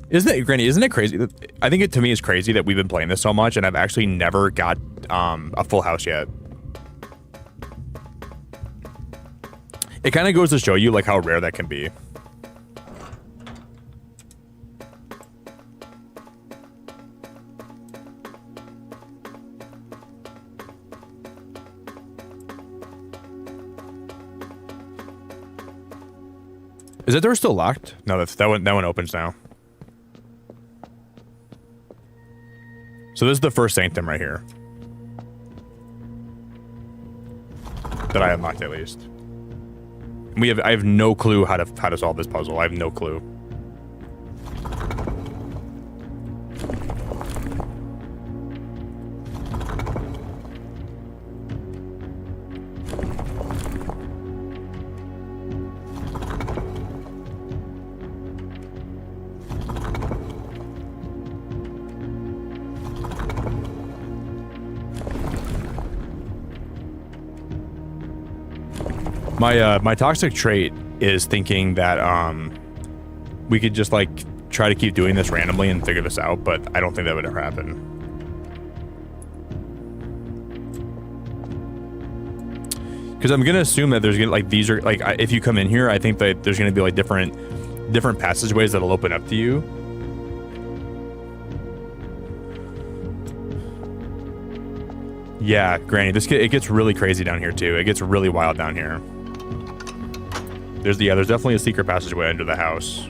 Granny, isn't it crazy? I think to me it's crazy that we've been playing this so much and I've actually never got a full house yet. It kind of goes to show you like how rare that can be. Is that door still locked? No, that one opens now. So this is the first Sanctum right here. That I unlocked at least. I have no clue how to solve this puzzle. I have no clue. My toxic trait is thinking that we could just like try to keep doing this randomly and figure this out, but I don't think that would ever happen. Because I'm gonna assume that there's gonna like these are like if you come in here, I think that there's gonna be like different passageways that'll open up to you. Yeah, Granny, it gets really crazy down here too. It gets really wild down here. There's definitely a secret passageway under the house.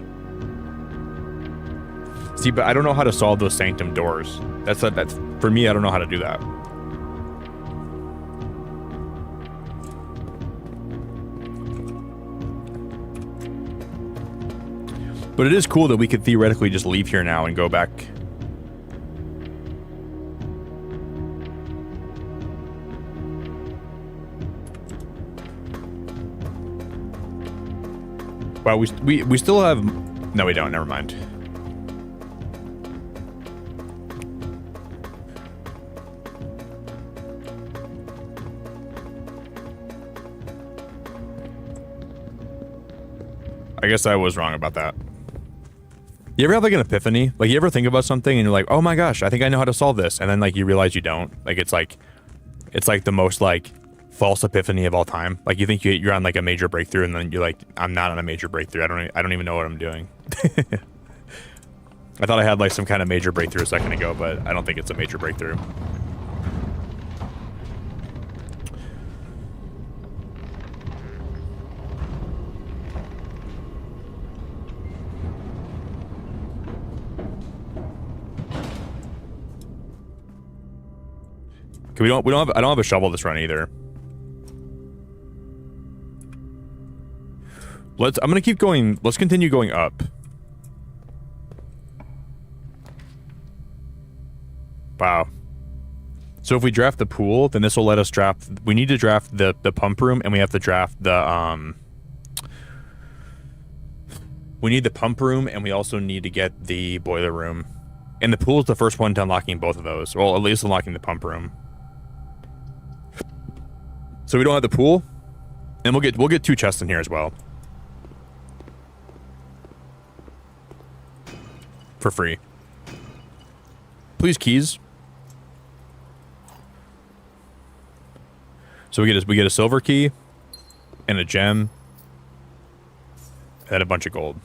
See, but I don't know how to solve those Sanctum doors. That's for me. I don't know how to do that. But it is cool that we could theoretically just leave here now and go back. Wow, we still have... No, we don't. Never mind. I guess I was wrong about that. You ever have like an epiphany? Like you ever think about something and you're like, oh my gosh, I think I know how to solve this. And then like you realize you don't. Like it's like the most like false epiphany of all time. Like you think you're on like a major breakthrough and then you're like, I'm not on a major breakthrough. I don't even know what I'm doing. I thought I had like some kind of major breakthrough a second ago, but I don't think it's a major breakthrough. I don't have a shovel this run either. I'm gonna keep going. Let's continue going up. Wow. So if we draft the pool, then this will let us draft. We need to draft the pump room, and we have to draft the We need the pump room, and we also need to get the boiler room. And the pool is the first one to unlocking both of those. Well, at least unlocking the pump room. So we don't have the pool, and we'll get 2 chests in here as well. For free. Please, keys. So we get a silver key and a gem and a bunch of gold.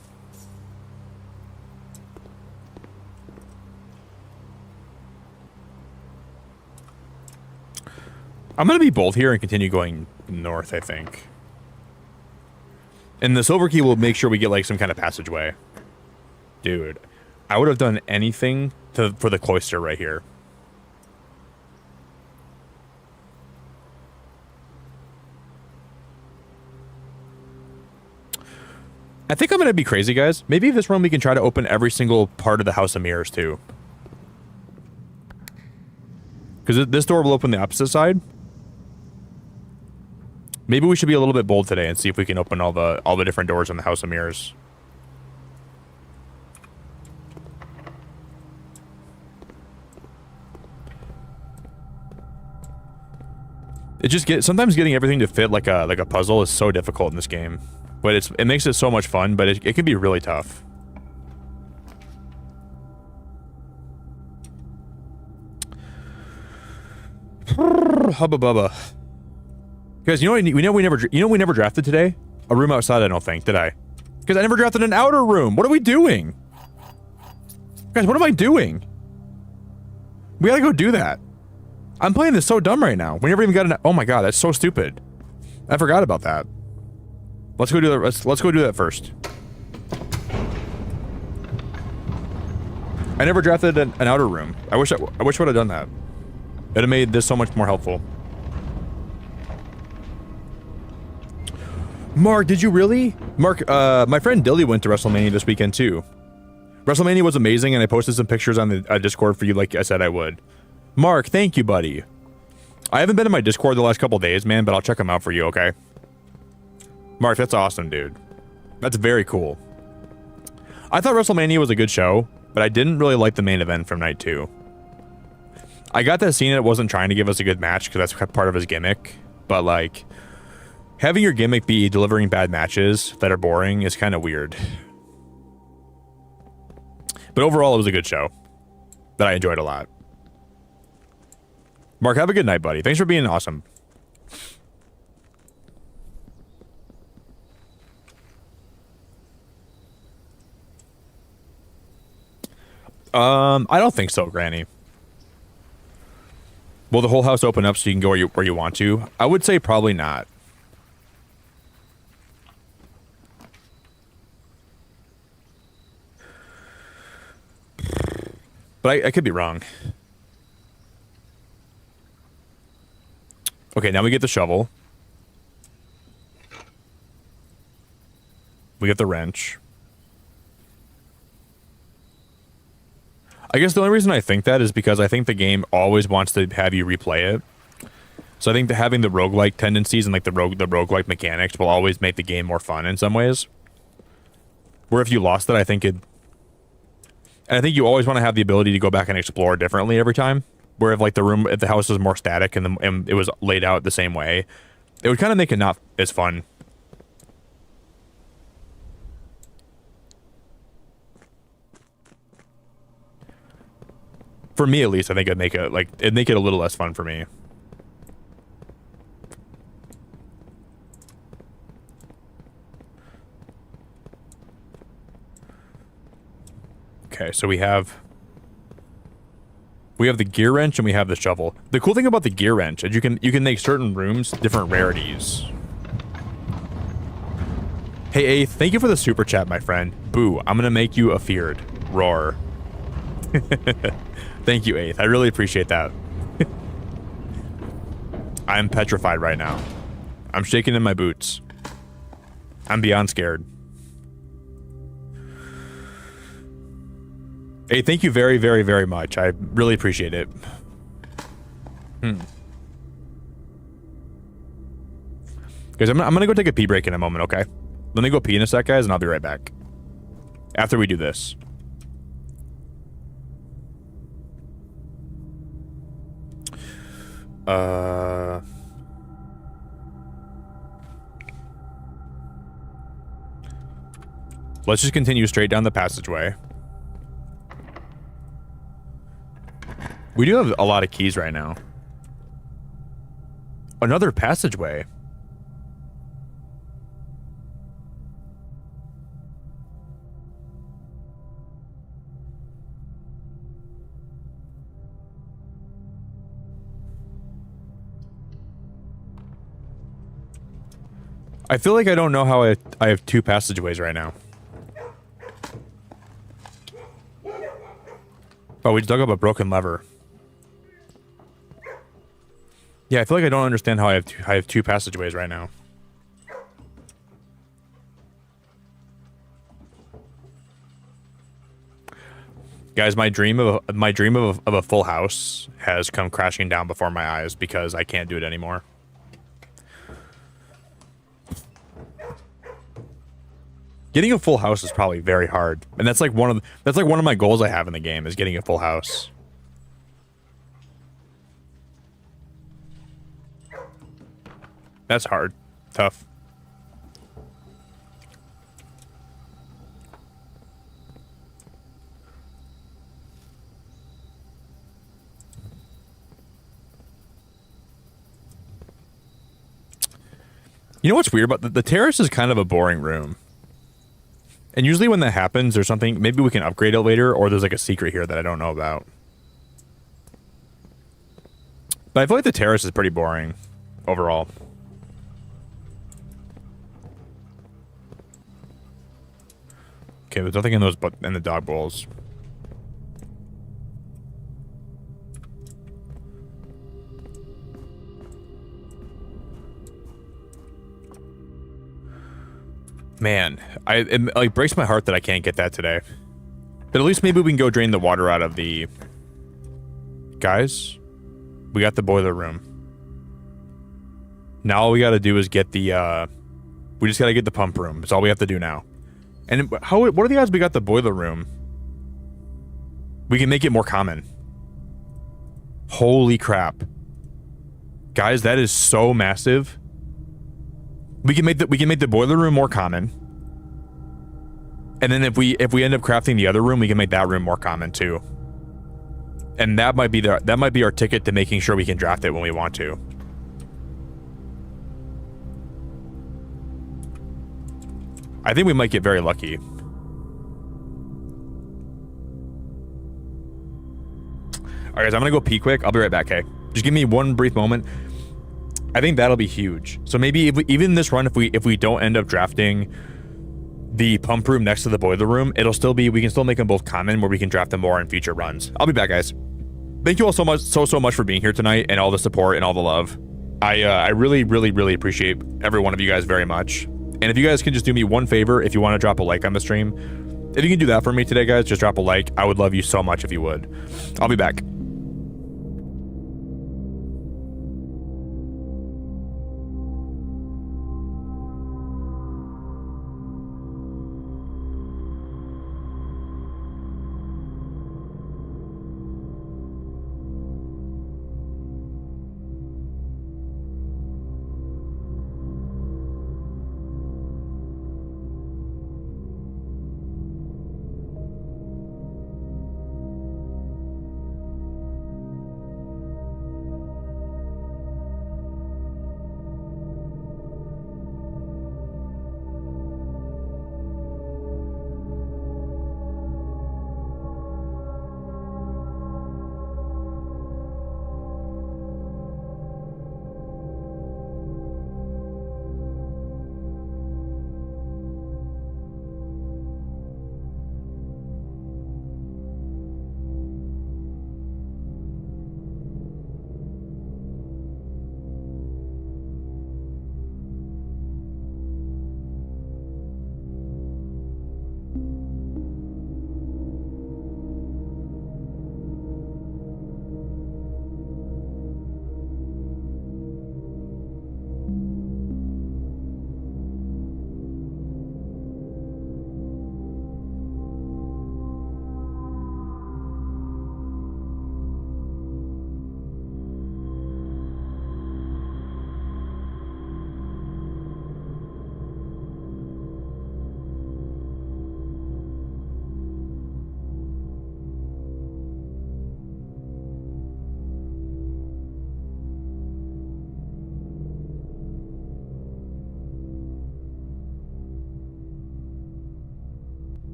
I'm gonna be bold here and continue going north, I think. And the silver key will make sure we get like some kind of passageway. Dude, I would have done anything for the cloister right here. I think I'm gonna be crazy, guys. Maybe this run we can try to open every single part of the House of Mirrors too. Because this door will open the opposite side. Maybe we should be a little bit bold today and see if we can open all the different doors in the House of Mirrors. Sometimes getting everything to fit like a puzzle is so difficult in this game. But it makes it so much fun, but it can be really tough. Hubba bubba. Guys, we never drafted today? A room outside, I don't think, did I? Because I never drafted an outer room. What are we doing? Guys, what am I doing? We gotta go do that. I'm playing this so dumb right now. We never even got an... Oh my god, that's so stupid. I forgot about that. Let's go do that. Let's go do that first. I never drafted an outer room. I wish I would have done that. It'd have made this so much more helpful. Mark, did you really? Mark, my friend Dilly went to WrestleMania this weekend too. WrestleMania was amazing, and I posted some pictures on the Discord for you like I said I would. Mark, thank you, buddy. I haven't been in my Discord the last couple days, man, but I'll check them out for you, okay? Mark, that's awesome, dude. That's very cool. I thought WrestleMania was a good show, but I didn't really like the main event from night 2. I got that Cena wasn't trying to give us a good match because that's part of his gimmick, but like... having your gimmick be delivering bad matches that are boring is kind of weird. But overall, it was a good show that I enjoyed a lot. Mark, have a good night, buddy. Thanks for being awesome. I don't think so, Granny. Will the whole house open up so you can go where you want to? I would say probably not. But I could be wrong. Okay, now we get the shovel. We get the wrench. I guess the only reason I think that is because I think the game always wants to have you replay it. So I think that having the roguelike tendencies and like the roguelike mechanics will always make the game more fun in some ways. Where if you lost it, I think it... And I think you always want to have the ability to go back and explore differently every time. Where if like if the house was more static and it was laid out the same way, it would kind of make it not as fun. For me, at least, I think it'd make it a little less fun for me. Okay, so we have the gear wrench and we have the shovel. The cool thing about the gear wrench is you can make certain rooms different rarities. Hey, Ace, thank you for the super chat, my friend. Boo, I'm gonna make you afeared. Roar. Thank you, Ace. I really appreciate that. I'm petrified right now. I'm shaking in my boots. I'm beyond scared. Hey, thank you very, very, very much. I really appreciate it. Guys, I'm gonna go take a pee break in a moment, okay? Let me go pee in a sec, guys, and I'll be right back. After we do this. Let's just continue straight down the passageway. We do have a lot of keys right now. Another passageway. I feel like I don't know how I have two passageways right now. Oh, we dug up a broken lever. Yeah, I feel like I don't understand how I have two passageways right now. Guys, my dream of a full house has come crashing down before my eyes because I can't do it anymore. Getting a full house is probably very hard, and that's like one of my goals I have in the game is getting a full house. That's hard, tough. You know what's weird about the terrace is kind of a boring room. And usually when that happens, there's something... Maybe we can upgrade it later, or there's like a secret here that I don't know about. But I feel like the terrace is pretty boring, overall. Okay, there's nothing in those but in the dog bowls. Man, it like breaks my heart that I can't get that today. But at least maybe we can go drain the water out of the... Guys, we got the boiler room. Now all we gotta do is get the, we just gotta get the pump room. That's all we have to do now. And what are the odds we got the boiler room? We can make it more common. Holy crap. Guys, that is so massive. We can make the boiler room more common. And then if we end up crafting the other room, we can make that room more common too. And that might be our ticket to making sure we can draft it when we want to. I think we might get very lucky. All right, guys, I'm gonna go pee quick. I'll be right back. Okay, just give me one brief moment. I think that'll be huge. So maybe if we, even this run, if we don't end up drafting the pump room next to the boiler room, it'll still be, we can still make them both common where we can draft them more in future runs. I'll be back, guys. Thank you all so much for being here tonight and all the support and all the love. I really appreciate every one of you guys very much. And if you guys can just do me one favor, if you want to drop a like on the stream, if you can do that for me today, guys, just drop a like. I would love you so much if you would. I'll be back.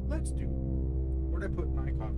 Let's do. Where'd I put my coffee?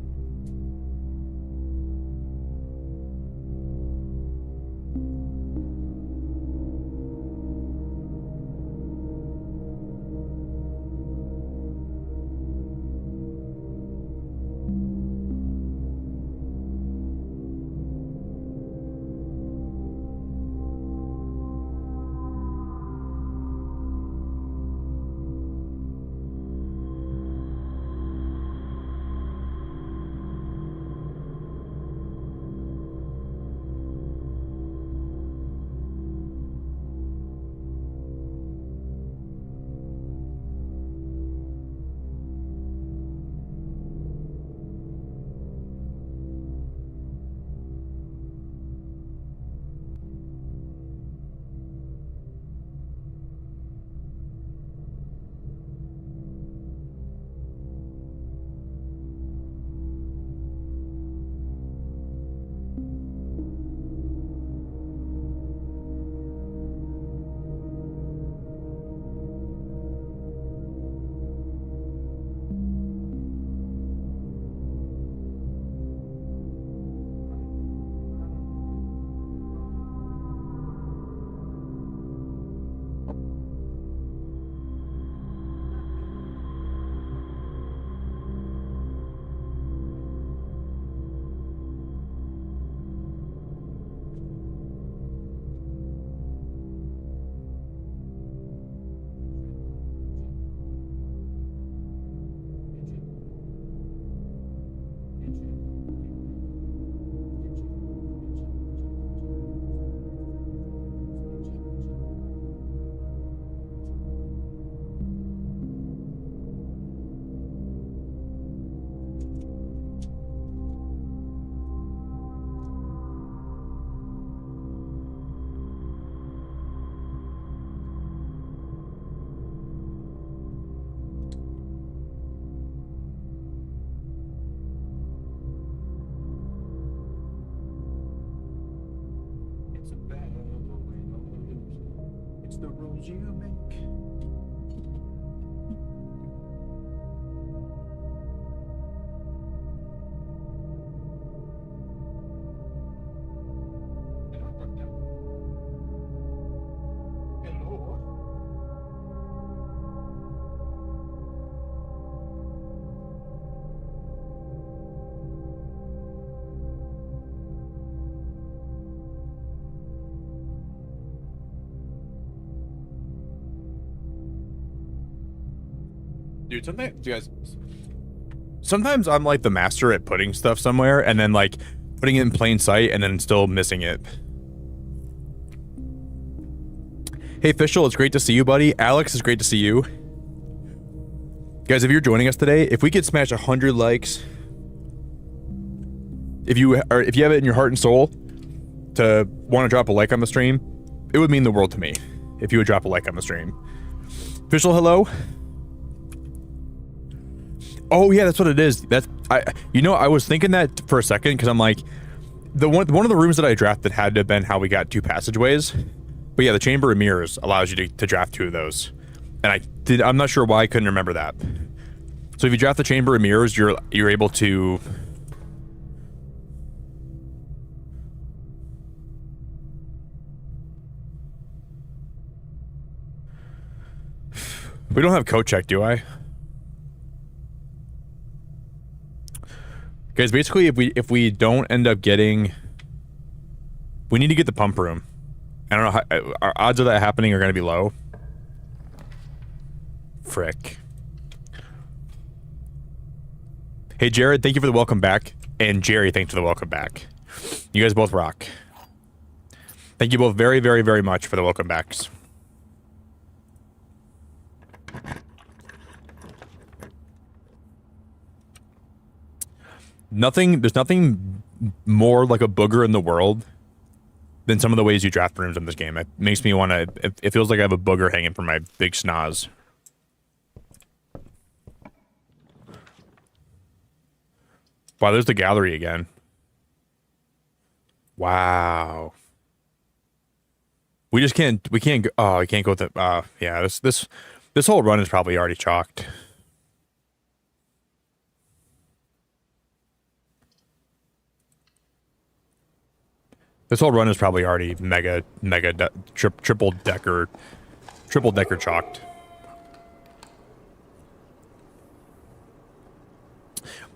sounds you make. Hello. Dude, sometimes, you guys, sometimes I'm like the master at putting stuff somewhere and then like putting it in plain sight and then still missing it. Hey, Fischl, it's great to see you, buddy. Alex, it's great to see you. Guys, if you're joining us today, if we could smash 100 likes, if you have it in your heart and soul to want to drop a like on the stream, it would mean the world to me if you would drop a like on the stream. Fischl, hello. Oh yeah, that's what it is. I was thinking that for a second because I'm like, one of the rooms that I drafted had to have been how we got 2 passageways. But yeah, the Chamber of Mirrors allows you to draft 2 of those, and I'm not sure why I couldn't remember that. So if you draft the Chamber of Mirrors, you're able to. We don't have code check, do I? Guys, basically, if we don't end up getting, we need to get the pump room. I don't know how our odds of that happening are going to be low. Frick. Hey, Jared, thank you for the welcome back, and Jerry, thanks for the welcome back. You guys both rock. Thank you both very, very, very much for the welcome backs. There's nothing more like a booger in the world than some of the ways you draft rooms in this game. It makes me want to, it feels like I have a booger hanging from my big schnoz. Wow, there's the gallery again. Wow. We can't go, oh, we can't go with the, yeah, this whole run is probably already chalked. This whole run is probably already triple decker chalked.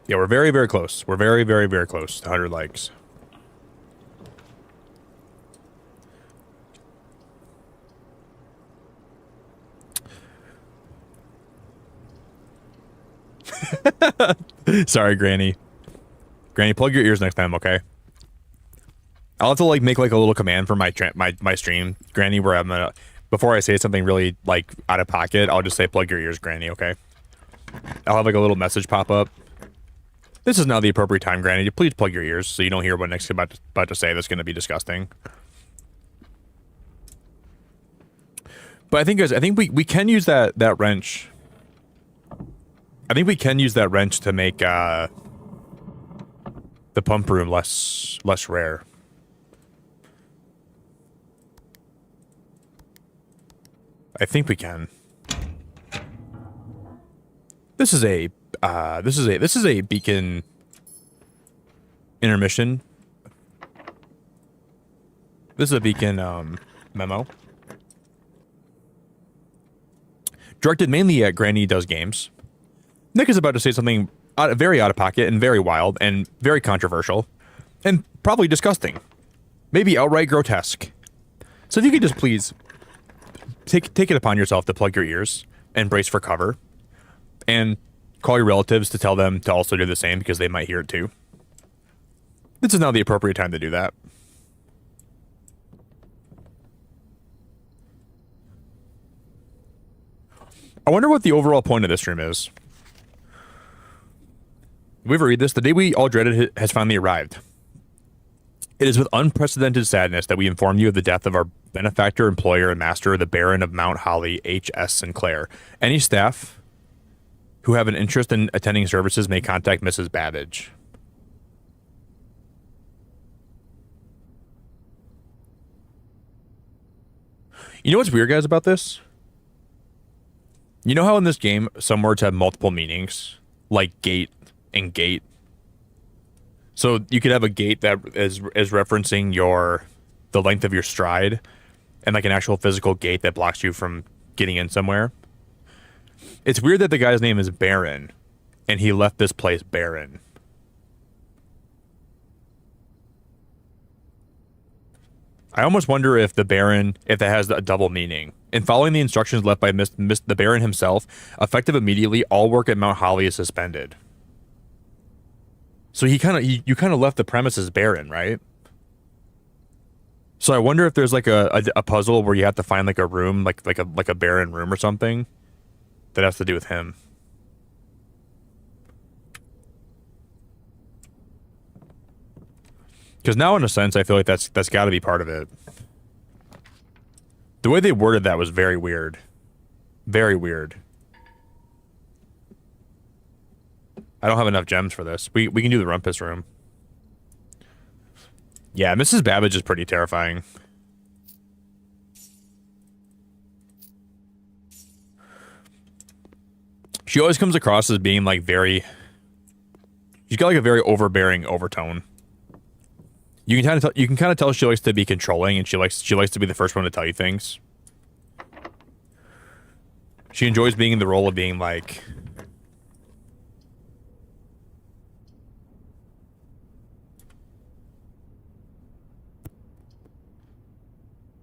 Yeah, we're very, very close. We're very, very, very close to 100 likes. Sorry, Granny. Granny, plug your ears next time, okay? I'll have to like make like a little command for my stream, Granny, where I'm gonna, before I say something really like out of pocket, I'll just say plug your ears, Granny, okay? I'll have like a little message pop up. This is now the appropriate time, Granny. Please plug your ears so you don't hear what Nick's about to say that's going to be disgusting. But I think, guys, I think we can use that wrench. I think we can use that wrench to make the pump room less rare. I think we can. This is a beacon intermission. This is a beacon memo. Directed mainly at Granny Does Games. Nick is about to say something very out of pocket and very wild and very controversial and probably disgusting. Maybe outright grotesque. So if you could just please take it upon yourself to plug your ears and brace for cover and call your relatives to tell them to also do the same because they might hear it too. This is now the appropriate time to do that. I wonder what the overall point of this stream is. Did we ever read this? The day we all dreaded has finally arrived. It is with unprecedented sadness that we inform you of the death of our benefactor, employer, and master, the Baron of Mount Holly, H.S. Sinclair. Any staff who have an interest in attending services may contact Mrs. Babbage. You know what's weird, guys, about this? You know how in this game some words have multiple meanings, like gate and gate. So you could have a gate that is referencing the length of your stride, and like an actual physical gate that blocks you from getting in somewhere. It's weird that the guy's name is Baron, and he left this place barren. I almost wonder if the Baron, if that has a double meaning. In following the instructions left by the Baron himself, effective immediately, all work at Mount Holly is suspended. So you kind of left the premises barren, right? So I wonder if there's like a puzzle where you have to find like a room, like a barren room or something that has to do with him. Because now, in a sense, I feel like that's got to be part of it. The way they worded that was very weird. Very weird. I don't have enough gems for this. We can do the rumpus room. Yeah, Mrs. Babbage is pretty terrifying. She always comes across as being like very... She's got like a very overbearing overtone. You can kind of tell she likes to be controlling, and she likes to be the first one to tell you things. She enjoys being in the role of being like...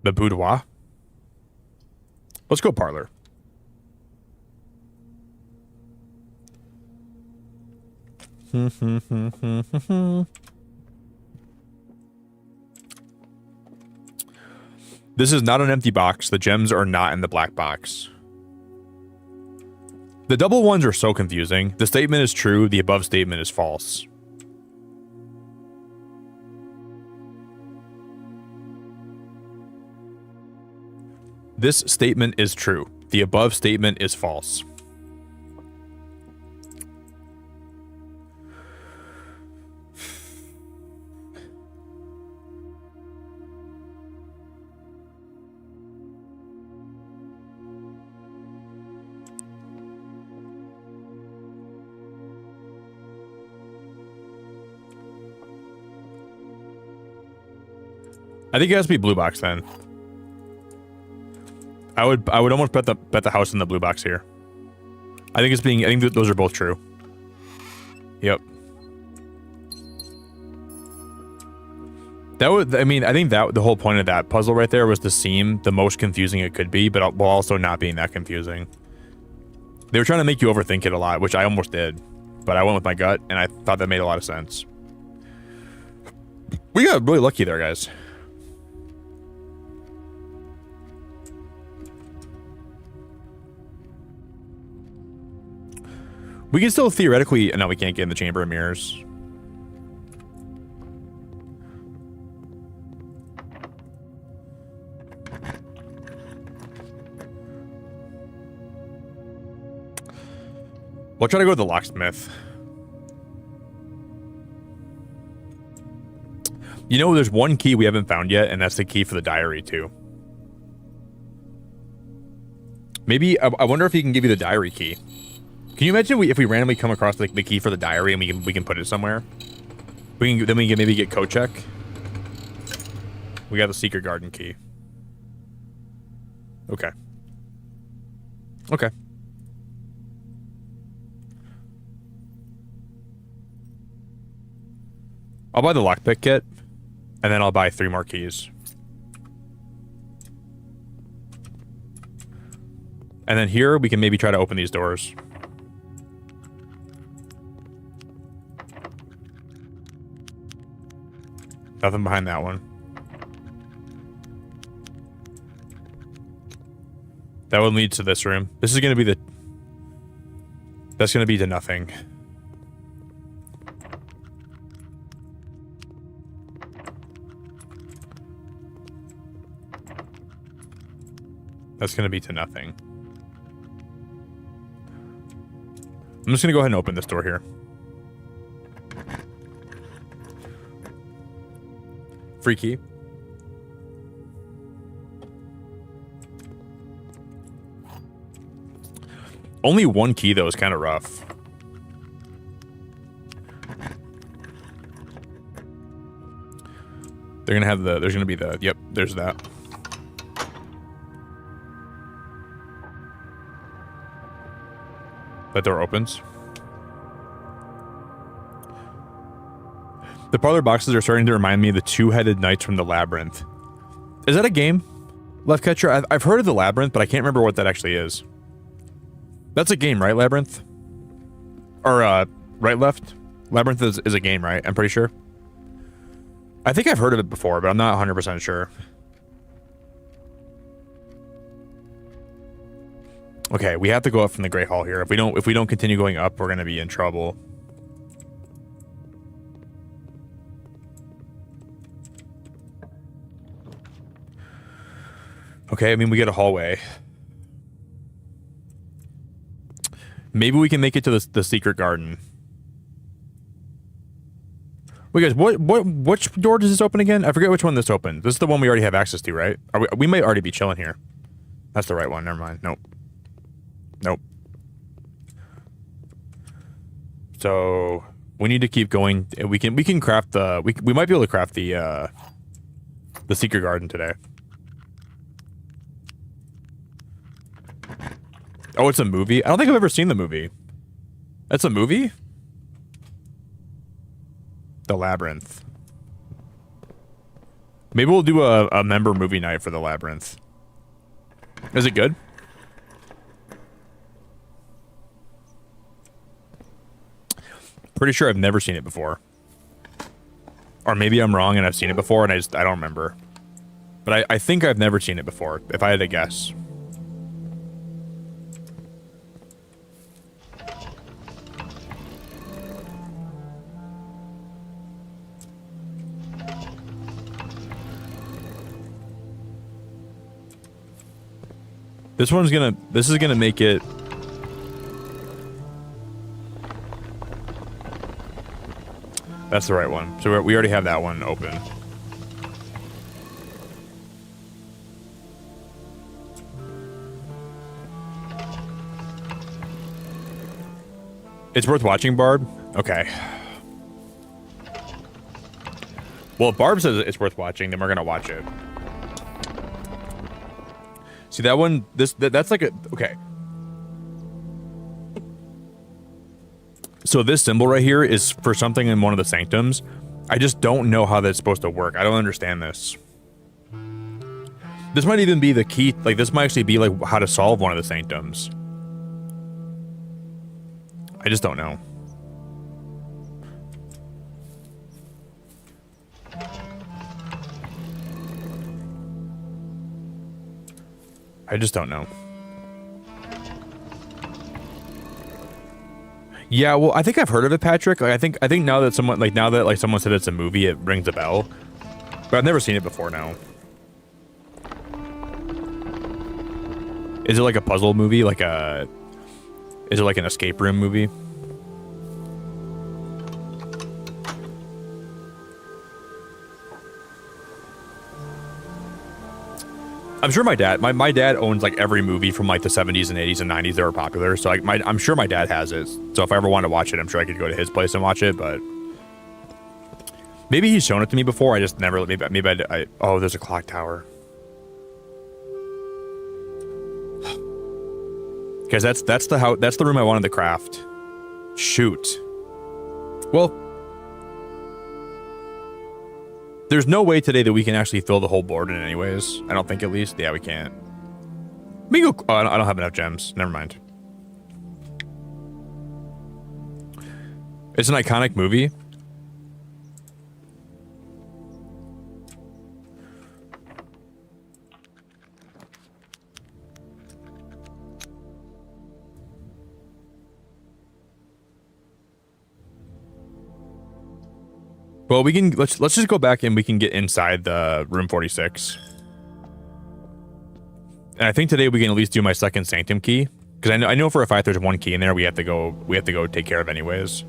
the boudoir. Let's go parlor. This is not an empty box. The gems are not in the black box. The double ones are so confusing. The statement is true. The above statement is false. This statement is true. The above statement is false. I think it has to be blue box then. I would almost bet the house in the blue box here. I think those are both true. Yep. I think that the whole point of that puzzle right there was to seem the most confusing it could be, but while also not being that confusing. They were trying to make you overthink it a lot, which I almost did, but I went with my gut, and I thought that made a lot of sense. We got really lucky there, guys. We can still theoretically... No, we can't get in the Chamber of Mirrors. We'll try to go to the locksmith. You know, there's one key we haven't found yet, and that's the key for the diary, too. Maybe... I wonder if he can give you the diary key. Can you imagine if we randomly come across the key for the diary and we can put it somewhere? Then we can maybe get code check. We got the secret garden key. Okay. Okay. I'll buy the lockpick kit, and then I'll buy 3 more keys. And then here we can maybe try to open these doors. Nothing behind that one. That one leads to this room. This is going to be the... That's going to be to nothing. That's going to be to nothing. I'm just going to go ahead and open this door here. Free key. Only one key though is kind of rough. They're gonna have the. There's gonna be the. Yep. There's that. That door opens. The parlor boxes are starting to remind me of the two-headed knights from the Labyrinth. Is that a game? Left Catcher? I've heard of the Labyrinth, but I can't remember what that actually is. That's a game, right, Labyrinth? Or, right, left? Labyrinth is a game, right? I'm pretty sure. I think I've heard of it before, but I'm not 100% sure. Okay, we have to go up from the Great Hall here. If we don't continue going up, we're gonna be in trouble. Okay, I mean we get a hallway. Maybe we can make it to the secret garden. Wait, guys, which door does this open again? I forget which one this opened. This is the one we already have access to, right? We might already be chilling here. That's the right one. Never mind. Nope. Nope. So we need to keep going. We can craft the. We might be able to craft the secret garden today. Oh, it's a movie? I don't think I've ever seen the movie. That's a movie? The Labyrinth. Maybe we'll do a member movie night for the Labyrinth. Is it good? Pretty sure I've never seen it before. Or maybe I'm wrong and I've seen it before and I don't remember. But I think I've never seen it before, if I had to guess. This is gonna make it. That's the right one. So we already have that one open. It's worth watching, Barb? Okay. Well, if Barb says it's worth watching, then we're gonna watch it. See that one? That's like a okay. So this symbol right here is for something in one of the sanctums. I just don't know how that's supposed to work. I don't understand this. This might even be the key. Like this might actually be like how to solve one of the sanctums. I just don't know. I just don't know. Yeah, well, I think I've heard of it, Patrick. Like, I think now that someone said it's a movie, it rings a bell. But I've never seen it before now. Is it like a puzzle movie? Is it like an escape room movie? I'm sure my dad owns like every movie from like the 70s and 80s and 90s that were popular. So like I'm sure my dad has it. So if I ever want to watch it, I'm sure I could go to his place and watch it. But maybe he's shown it to me before. I just never. Maybe I. Oh, there's a clock tower. Because that's the room I wanted to craft. Shoot. Well. There's no way today that we can actually fill the whole board in anyways. I don't think, at least. Yeah, we can't. Let me go. Oh, I don't have enough gems. Never mind. It's an iconic movie. Well, we can let's just go back and we can get inside the room 46. And I think today we can at least do my second Sanctum key, because I know for a fact there's one key in there we have to go take care of anyways.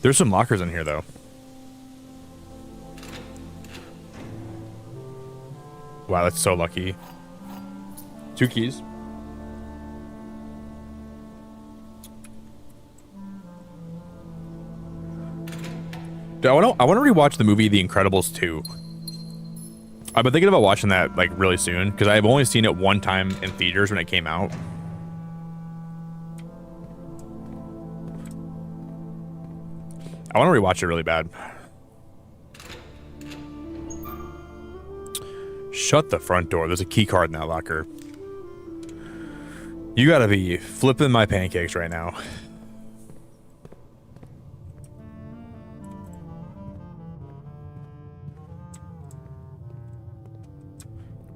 There's some lockers in here though. Wow, that's so lucky. 2 keys. Dude, I want to rewatch the movie The Incredibles 2. I've been thinking about watching that like really soon because I've only seen it one time in theaters when it came out. I want to rewatch it really bad. Shut the front door. There's a key card in that locker. You gotta be flipping my pancakes right now.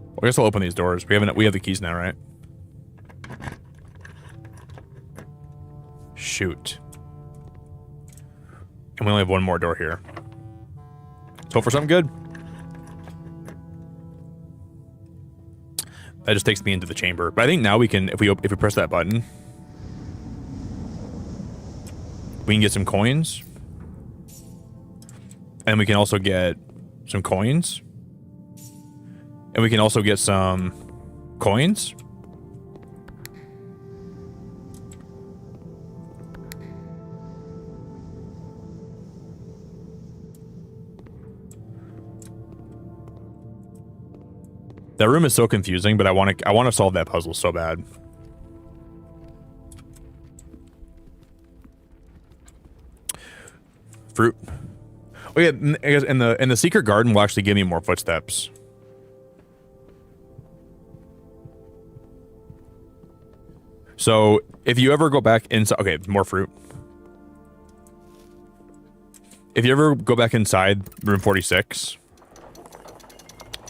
Well, I guess I'll open these doors. We have the keys now, right? Shoot. And we only have one more door here. Let's hope for something good. That just takes me into the chamber. But I think now we can, if we press that button, we can get some coins. And we can also get some coins. And we can also get some coins. That room is so confusing, but I want to solve that puzzle so bad. Fruit. Oh yeah, and the secret garden will actually give me more footsteps. So if you ever go back inside, okay, more fruit. If you ever go back inside room 46.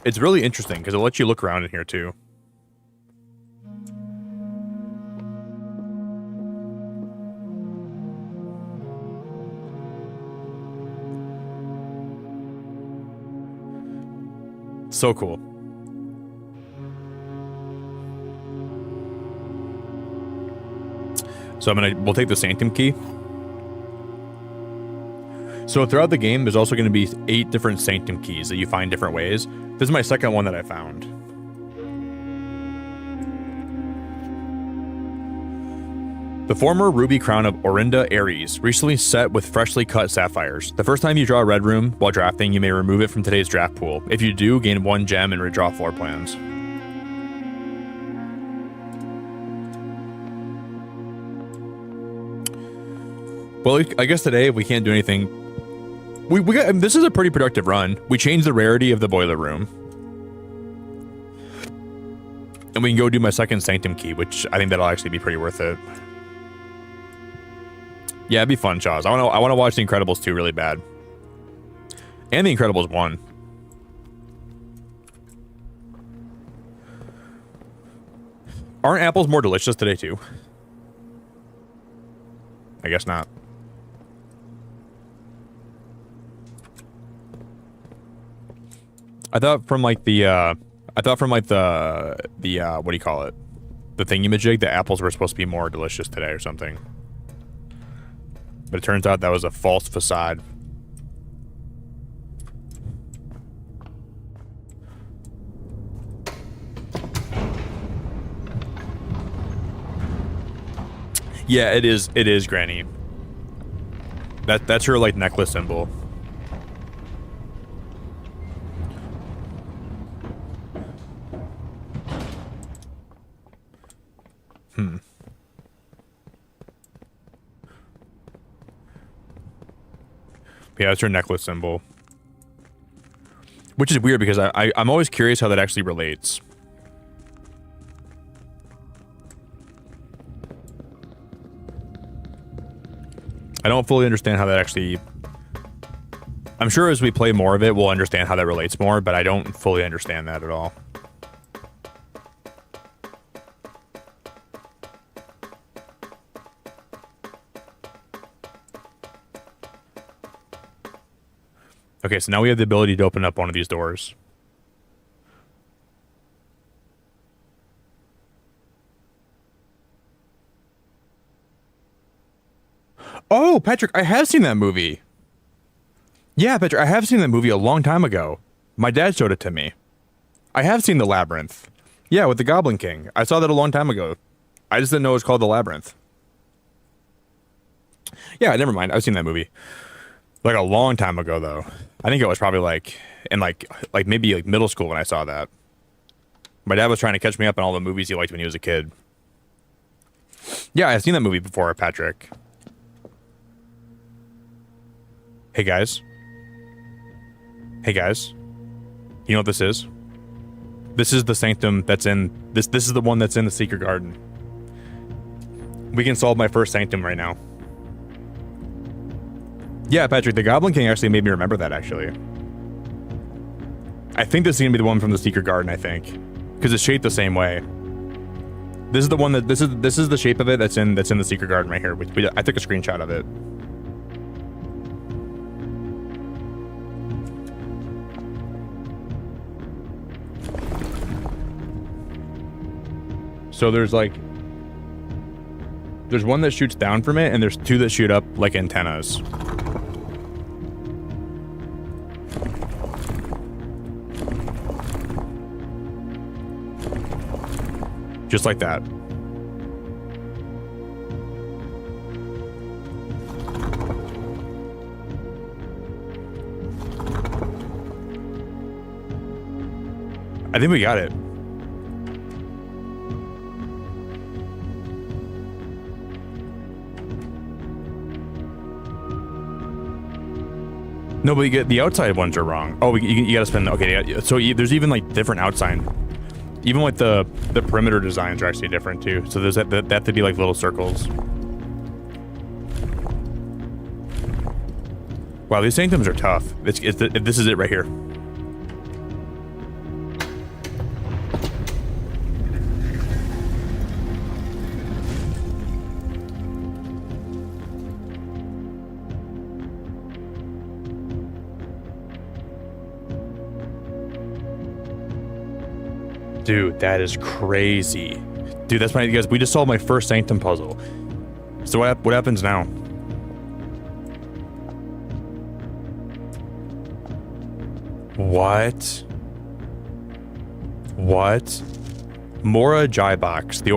It's really interesting because it'll let you look around in here too. So cool. So we'll take the Sanctum key. So throughout the game, there's also going to be 8 different Sanctum keys that you find different ways. This is my second one that I found. The former ruby crown of Orinda Ares, recently set with freshly cut sapphires. The first time you draw a red room while drafting, you may remove it from today's draft pool. If you do, gain 1 gem and redraw floor plans. Well, I guess today, if we can't do anything, we got, this is a pretty productive run. We changed the rarity of the boiler room. And we can go do my second Sanctum key, which I think that'll actually be pretty worth it. Yeah, it'd be fun, Chaz. I want to watch The Incredibles 2 really bad. And The Incredibles 1. Aren't apples more delicious today, too? I guess not. I thought from like the what do you call it? The thingamajig, the apples were supposed to be more delicious today or something. But it turns out that was a false facade. Yeah, it is Granny. That's her like necklace symbol. Yeah, it's her necklace symbol. Which is weird because I'm always curious how that actually relates. I don't fully understand how that actually... I'm sure as we play more of it, we'll understand how that relates more, but I don't fully understand that at all. Okay, so now we have the ability to open up one of these doors. Oh, Patrick, I have seen that movie. Yeah, Patrick, I have seen that movie a long time ago. My dad showed it to me. I have seen the Labyrinth. Yeah, with the Goblin King. I saw that a long time ago. I just didn't know it was called the Labyrinth. Yeah, never mind. I've seen that movie. Like a long time ago, though. I think it was probably like in like maybe like middle school when I saw that. My dad was trying to catch me up on all the movies he liked when he was a kid. Yeah, I've seen that movie before, Patrick. Hey guys. Hey guys. You know what this is? This is the Sanctum that's in this is the one that's in the Secret Garden. We can solve my first Sanctum right now. Yeah, Patrick, the Goblin King actually made me remember that, actually. I think this is gonna be the one from the Secret Garden, I think. Because it's shaped the same way. This is the one that this is the shape of it that's in the Secret Garden right here. I took a screenshot of it. So there's one that shoots down from it, and there's two that shoot up like antennas. Just like that. I think we got it. No, but you get the outside ones are wrong. Oh, you gotta spend. Okay, so there's even like different outside. Even like the perimeter designs are actually different too. So there's that have to be like little circles. Wow, these sanctums are tough. This is it right here. Dude, that is crazy. Dude, that's you guys, we just solved my first Sanctum puzzle. So what happens now? What? Mora Jaibox, the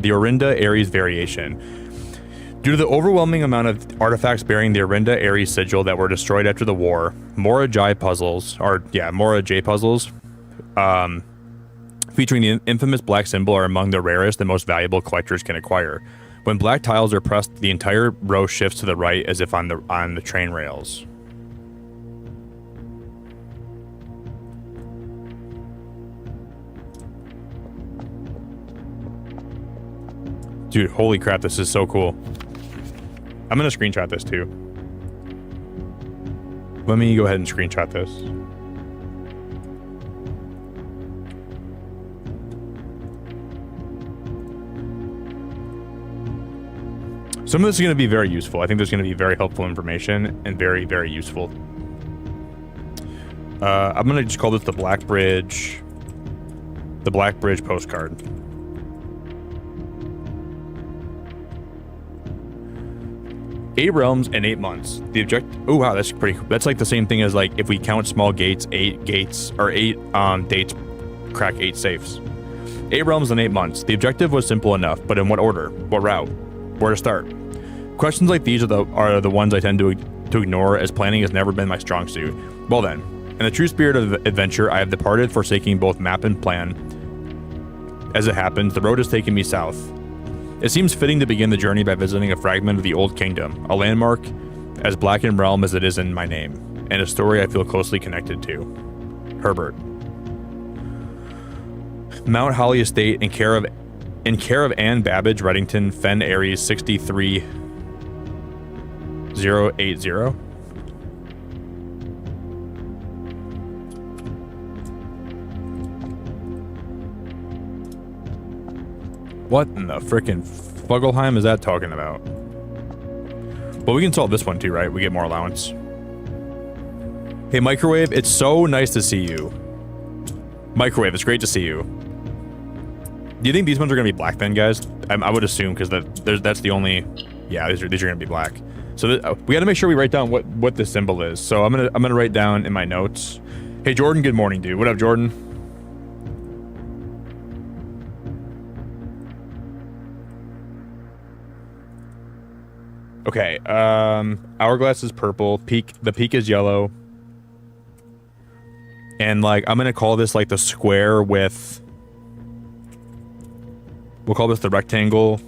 Orinda Ares variation. Due to the overwhelming amount of artifacts bearing the Orinda Ares sigil that were destroyed after the war, Mora J puzzles, featuring the infamous black symbol, are among the rarest and most valuable collectors can acquire. When black tiles are pressed, the entire row shifts to the right as if on the train rails. Dude, holy crap, this is so cool. I'm gonna screenshot this too. Let me go ahead and screenshot this. Some of this is going to be very useful. I think there's going to be very helpful information and very, very useful. I'm going to just call this the Black Bridge postcard. Eight realms and 8 months. The object. Oh wow, that's pretty cool. That's like the same thing as like if we count small gates, 8 gates or 8 dates, crack 8 safes. 8 realms and 8 months. The objective was simple enough, but in what order? What route? Where to start? Questions like these are the ones I tend to ignore, as planning has never been my strong suit. Well then, in the true spirit of adventure, I have departed, forsaking both map and plan. As it happens, the road has taken me south. It seems fitting to begin the journey by visiting a fragment of the Old Kingdom, a landmark as black in realm as it is in my name, and a story I feel closely connected to. Herbert. Mount Holly Estate in care of Anne Babbage, Reddington, Fen Aries 63080. What in the frickin' Fuggelheim is that talking about? Well, we can solve this one too, right? We get more allowance. Hey, Microwave, it's so nice to see you. Microwave, it's great to see you. Do you think these ones are going to be black then, guys? I would assume, because that's the only... Yeah, these are going to be black. So we got to make sure we write down what this symbol is. So I'm gonna write down in my notes. Hey, Jordan, good morning, dude. What up, Jordan? Okay, hourglass is purple. The peak is yellow. And like, I'm gonna call this like the square with. We'll call this the rectangle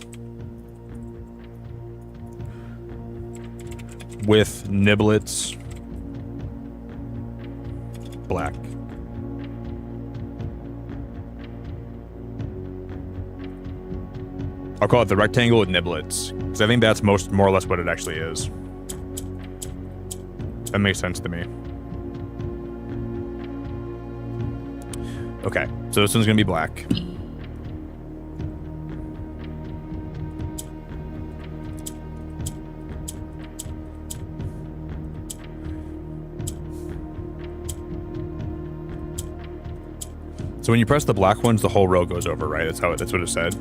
with niblets black. I'll call it the rectangle with niblets because I think that's more or less what it actually is. That makes sense to me. Okay, so this one's gonna be black. So when you press the black ones, the whole row goes over, right? That's what it said.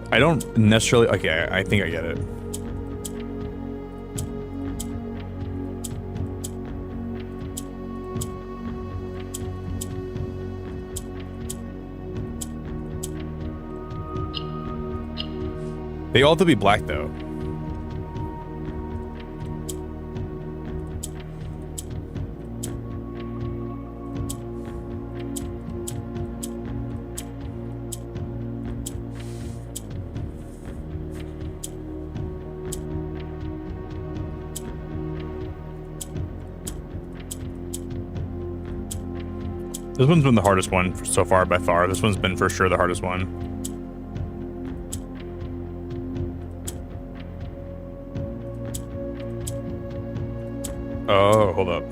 I don't necessarily. Okay, I think I get it. They all have to be black though. This one's been the hardest one so far by far. This one's been for sure the hardest one. Oh, hold up.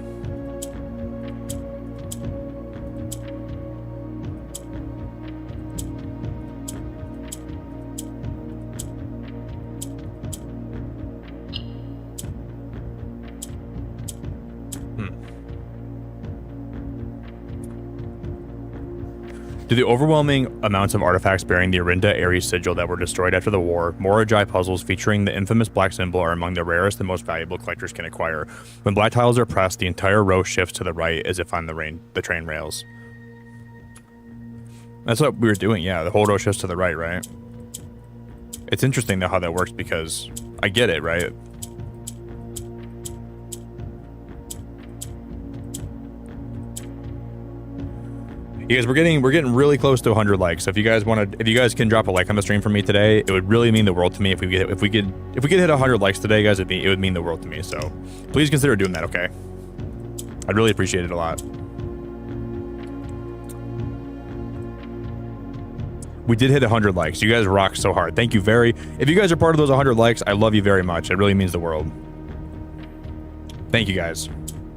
Do the overwhelming amounts of artifacts bearing the Arinda Ares sigil that were destroyed after the war, Morajai puzzles featuring the infamous black symbol are among the rarest and most valuable collectors can acquire. When black tiles are pressed, the entire row shifts to the right as if on the train rails. That's what we were doing, yeah. The whole row shifts to the right, right? It's interesting though how that works because I get it, right? You guys, we're getting really close to 100 likes. So if you guys can drop a like on the stream for me today, it would really mean the world to me if we could hit 100 likes today, guys. It would mean the world to me. So please consider doing that, okay? I'd really appreciate it a lot. We did hit 100 likes. You guys rock so hard. Thank you if you guys are part of those 100 likes, I love you very much. It really means the world. Thank you guys.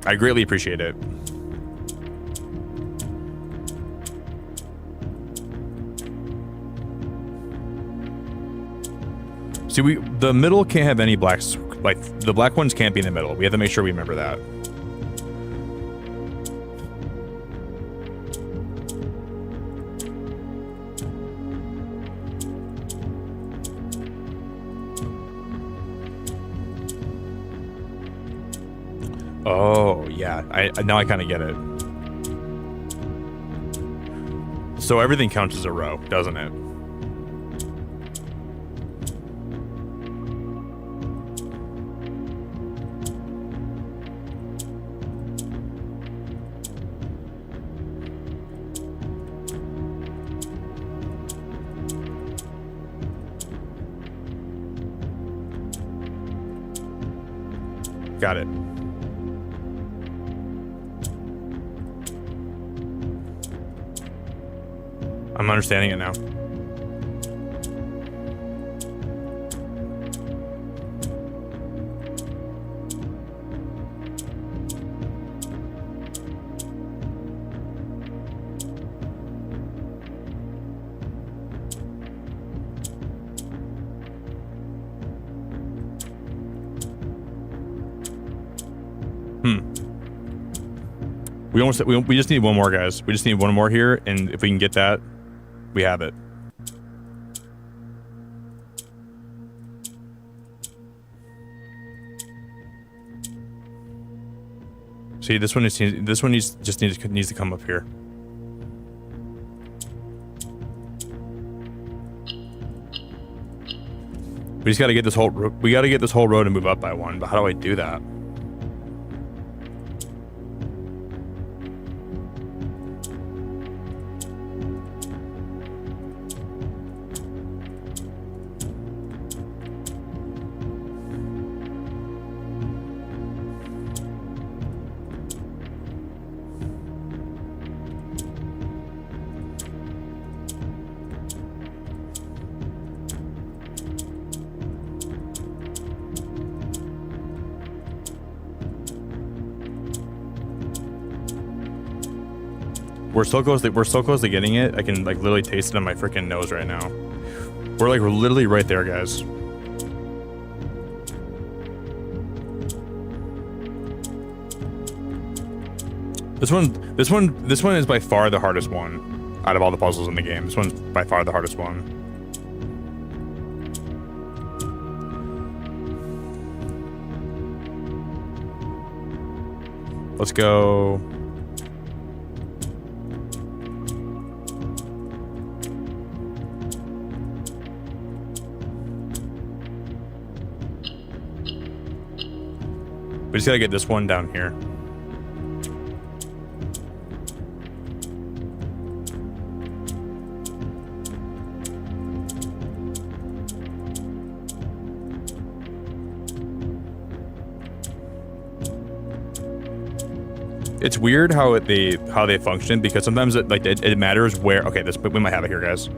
I greatly appreciate it. See, the middle can't have any blacks. Like, the black ones can't be in the middle. We have to make sure we remember that. Oh, yeah. Now I kind of get it. So everything counts as a row, doesn't it? Got it. I'm understanding it now. We just need one more, guys. We just need one more here, and if we can get that, we have it. See, this one needs to come up here. We just gotta get this whole road and move up by one. But how do I do that? We're so close to getting it. I can like literally taste it on my freaking nose right now. We're literally right there, guys. This one is by far the hardest one out of all the puzzles in the game. This one's by far the hardest one. Let's go. We just gotta get this one down here. It's weird how they function, because sometimes it matters where. Okay, we might have it here, guys.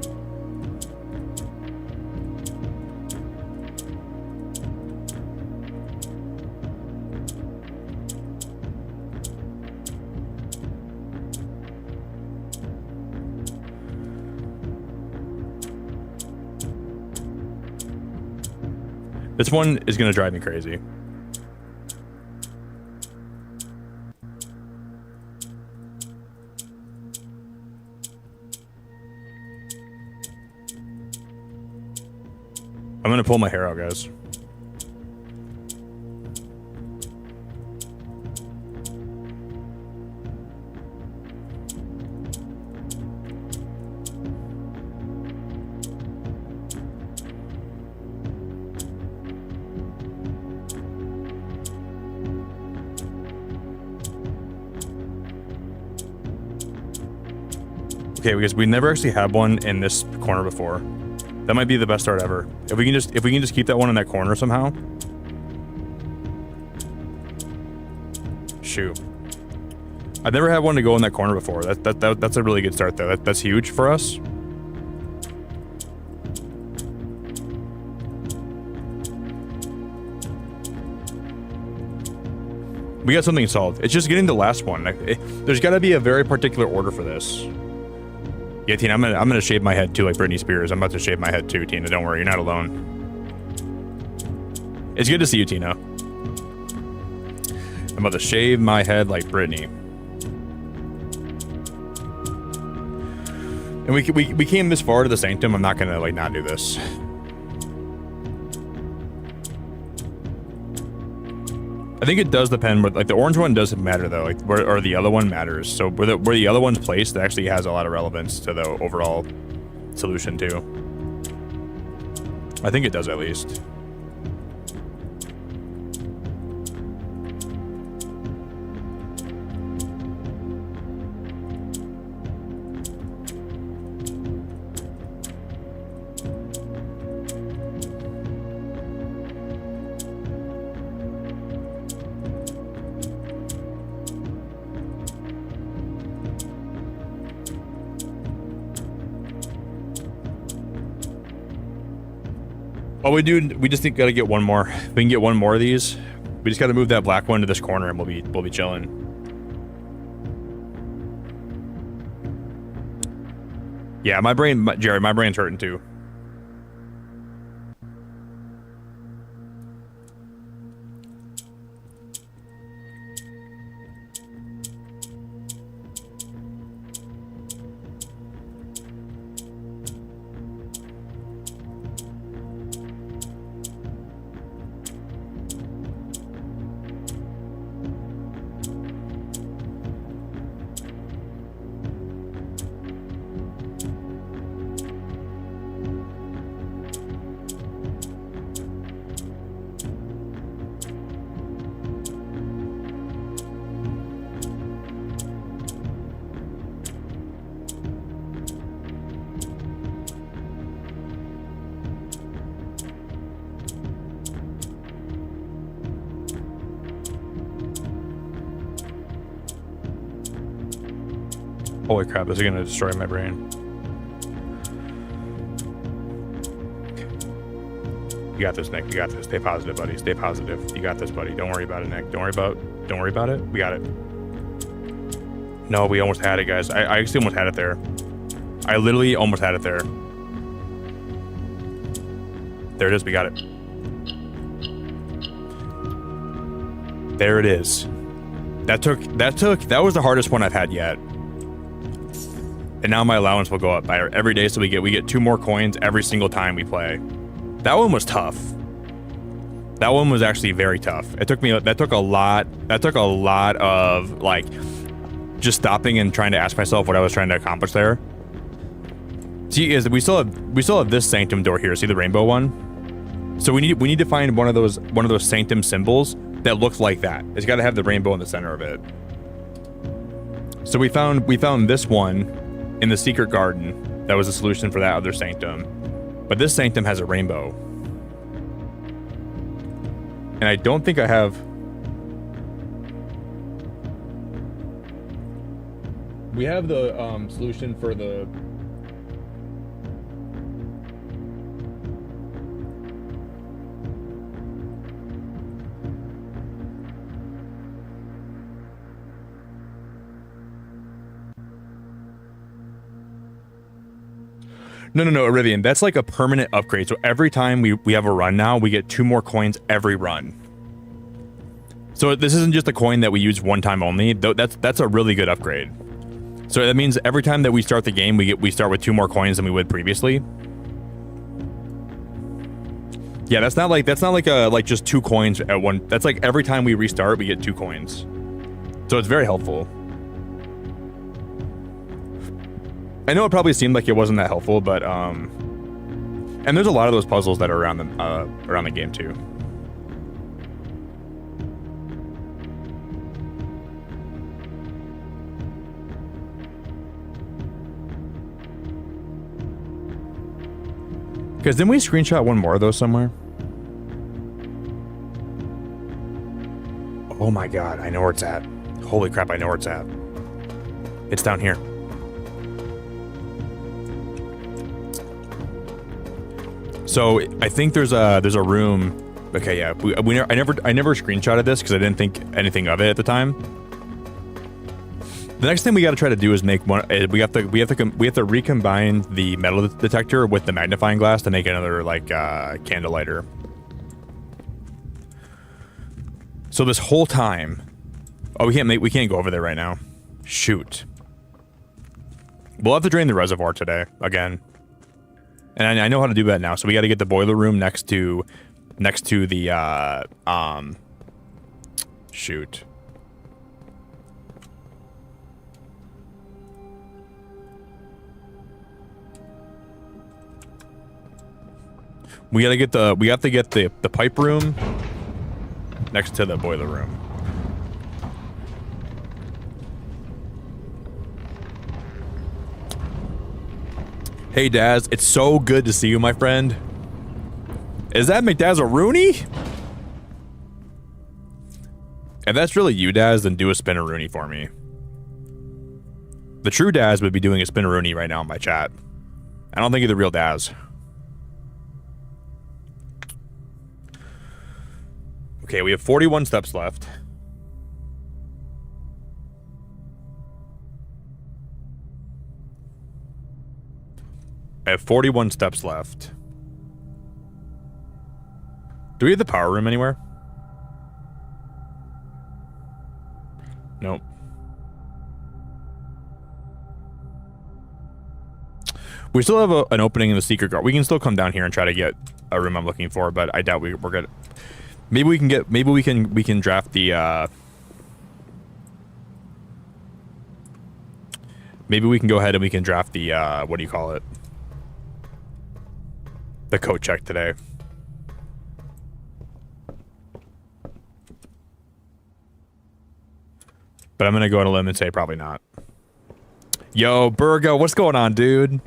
This one is gonna drive me crazy. I'm gonna pull my hair out, guys. Okay, because we never actually had one in this corner before. That might be the best start ever. If we can just keep that one in that corner somehow. Shoot. I've never had one to go in that corner before. That's a really good start though. That's huge for us. We got something solved. It's just getting the last one. There's got to be a very particular order for this. Yeah, Tina, I'm gonna shave my head too, like Britney Spears. I'm about to shave my head too, Tina. Don't worry, you're not alone. It's good to see you, Tina. I'm about to shave my head like Britney. And we came this far to the Sanctum. I'm not gonna like not do this. I think it does depend, but like the orange one doesn't matter though, like or the yellow one matters. So where the yellow one's placed, it actually has a lot of relevance to the overall solution too. I think it does at least. Oh, we just gotta get one more. If we can get one more of these, we just gotta move that black one to this corner and we'll be chilling. Yeah, Jerry, my brain's hurting too. Holy crap, this is gonna destroy my brain. You got this, Nick. You got this. Stay positive, buddy. Stay positive. You got this, buddy. Don't worry about it, Nick. Don't worry about it. We got it. No, we almost had it, guys. I actually almost had it there. I literally almost had it there. There it is. We got it. There it is. That was the hardest one I've had yet. And now my allowance will go up by every day, so we get 2 more coins every single time we play. That one was tough. That one was actually very tough. That took a lot of like just stopping and trying to ask myself what I was trying to accomplish there. See, we still have this Sanctum door here. See the rainbow one? So we need to find one of those Sanctum symbols that looks like that. It's got to have the rainbow in the center of it. So we found this one in the secret garden. That was the solution for that other Sanctum. But this Sanctum has a rainbow. And I don't think I have... We have the solution for the... No, Iridian. That's like a permanent upgrade. So every time we have a run now, we get 2 more coins every run. So this isn't just a coin that we use one time only. That's a really good upgrade. So that means every time that we start the game, we start with 2 more coins than we would previously. Yeah, that's not like just 2 coins at one. That's like every time we restart, we get 2 coins. So it's very helpful. I know it probably seemed like it wasn't that helpful, but and there's a lot of those puzzles that are around the game too. Because didn't we screenshot one more of those somewhere? Oh my god, I know where it's at. Holy crap, I know where it's at. It's down here. So I think there's a room. Okay, yeah. I never screenshotted this because I didn't think anything of it at the time. The next thing we got to try to do is make one. We have to recombine the metal detector with the magnifying glass to make another like candle lighter. So this whole time, oh, we can't go over there right now. Shoot. We'll have to drain the reservoir today again. And I know how to do that now, so we got to get the boiler room next to the shoot. We have to get the pipe room next to the boiler room. Hey Daz, it's so good to see you, my friend. Is that McDaz-a-Rooney? If that's really you, Daz, then do a spin-a-Rooney for me. The true Daz would be doing a spin-a-Rooney right now in my chat. I don't think you're the real Daz. Okay, we have 41 steps left. I have 41 steps left. Do we have the power room anywhere? Nope. We still have an opening in the secret guard. We can still come down here and try to get a room I'm looking for, but I doubt we're good. Maybe we can draft the maybe we can go ahead and we can draft the what do you call it? The code check today. But I'm gonna go on a limb and say probably not. Yo, Burgo, what's going on, dude?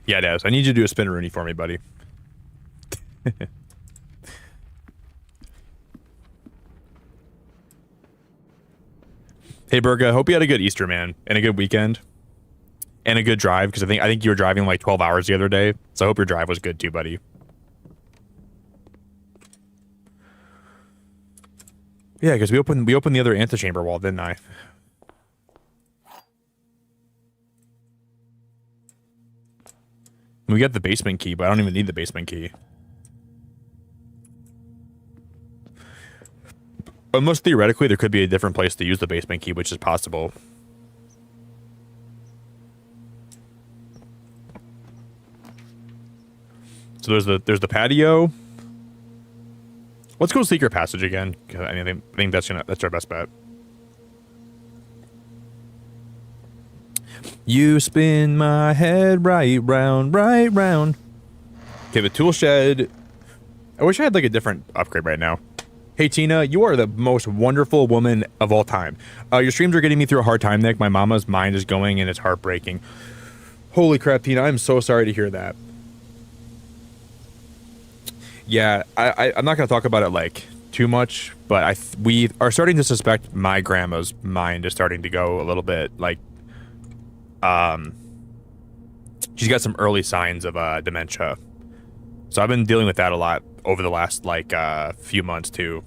Yeah, Daz, I need you to do a spin-a-Rooney for me, buddy. Hey, Berga, hope you had a good Easter, man, and a good weekend, and a good drive, because I think you were driving like 12 hours the other day, so I hope your drive was good too, buddy. Yeah, because we opened the other antechamber wall, didn't I? We got the basement key, but I don't even need the basement key. Unless theoretically there could be a different place to use the basement key, which is possible. So there's the patio. Let's go secret passage again. I think that's our best bet. You spin my head right round, right round. Okay, the tool shed. I wish I had like a different upgrade right now. Hey Tina, you are the most wonderful woman of all time. Your streams are getting me through a hard time, Nick. My mama's mind is going and it's heartbreaking. Holy crap, Tina, I'm so sorry to hear that. Yeah, I'm not gonna talk about it like too much, but we are starting to suspect my grandma's mind is starting to go a little bit like, she's got some early signs of dementia. So I've been dealing with that a lot over the last like few months too.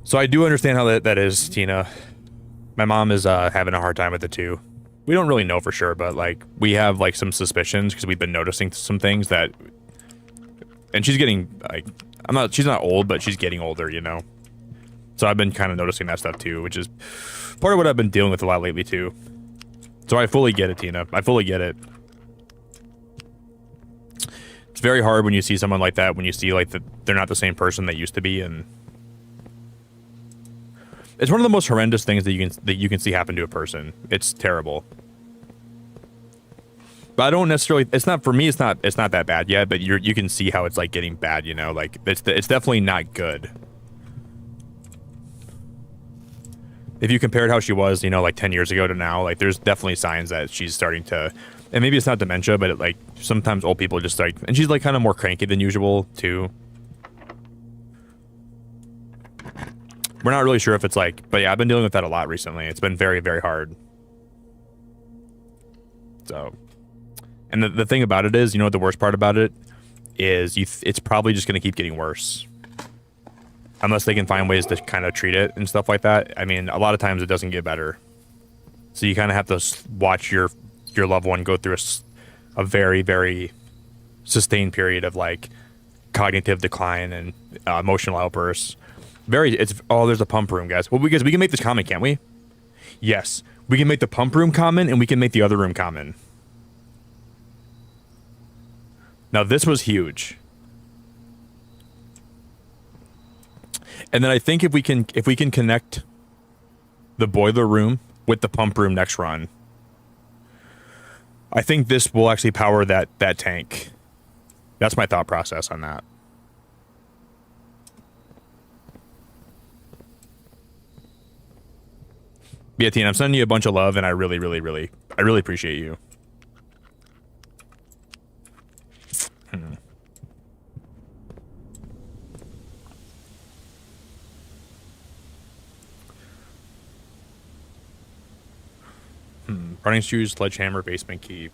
So I do understand how that is, Tina. My mom is having a hard time with it too. We don't really know for sure, but like we have like some suspicions because we've been noticing some things that. And she's getting, like, she's not old, but she's getting older, you know? So I've been kind of noticing that stuff, too, which is part of what I've been dealing with a lot lately, too. So I fully get it, Tina. I fully get it. It's very hard when you see someone like that, when you see, like, that they're not the same person they used to be, and... It's one of the most horrendous things that you can see happen to a person. It's terrible. But I don't necessarily. It's not for me. It's not that bad yet. But you can see how it's like getting bad. You know, like it's definitely not good. If you compared how she was, you know, like 10 years ago to now, like there's definitely signs that she's starting to. And maybe it's not dementia, but it, like sometimes old people just like, and she's like kind of more cranky than usual too. We're not really sure if it's like, but yeah, I've been dealing with that a lot recently. It's been very, very hard. So. And the thing about it is, you know what the worst part about it is? It's probably just going to keep getting worse. Unless they can find ways to kind of treat it and stuff like that. I mean, a lot of times it doesn't get better. So you kind of have to watch your loved one go through a very, very sustained period of like cognitive decline and emotional outbursts. Oh, there's a pump room, guys. Well, because we can make this common, can't we? Yes. We can make the pump room common and we can make the other room common. Now this was huge. And then I think if we can connect the boiler room with the pump room next run, I think this will actually power that tank. That's my thought process on that. Yeah, Tina, I'm sending you a bunch of love and I really appreciate you. Running shoes, sledgehammer, basement key.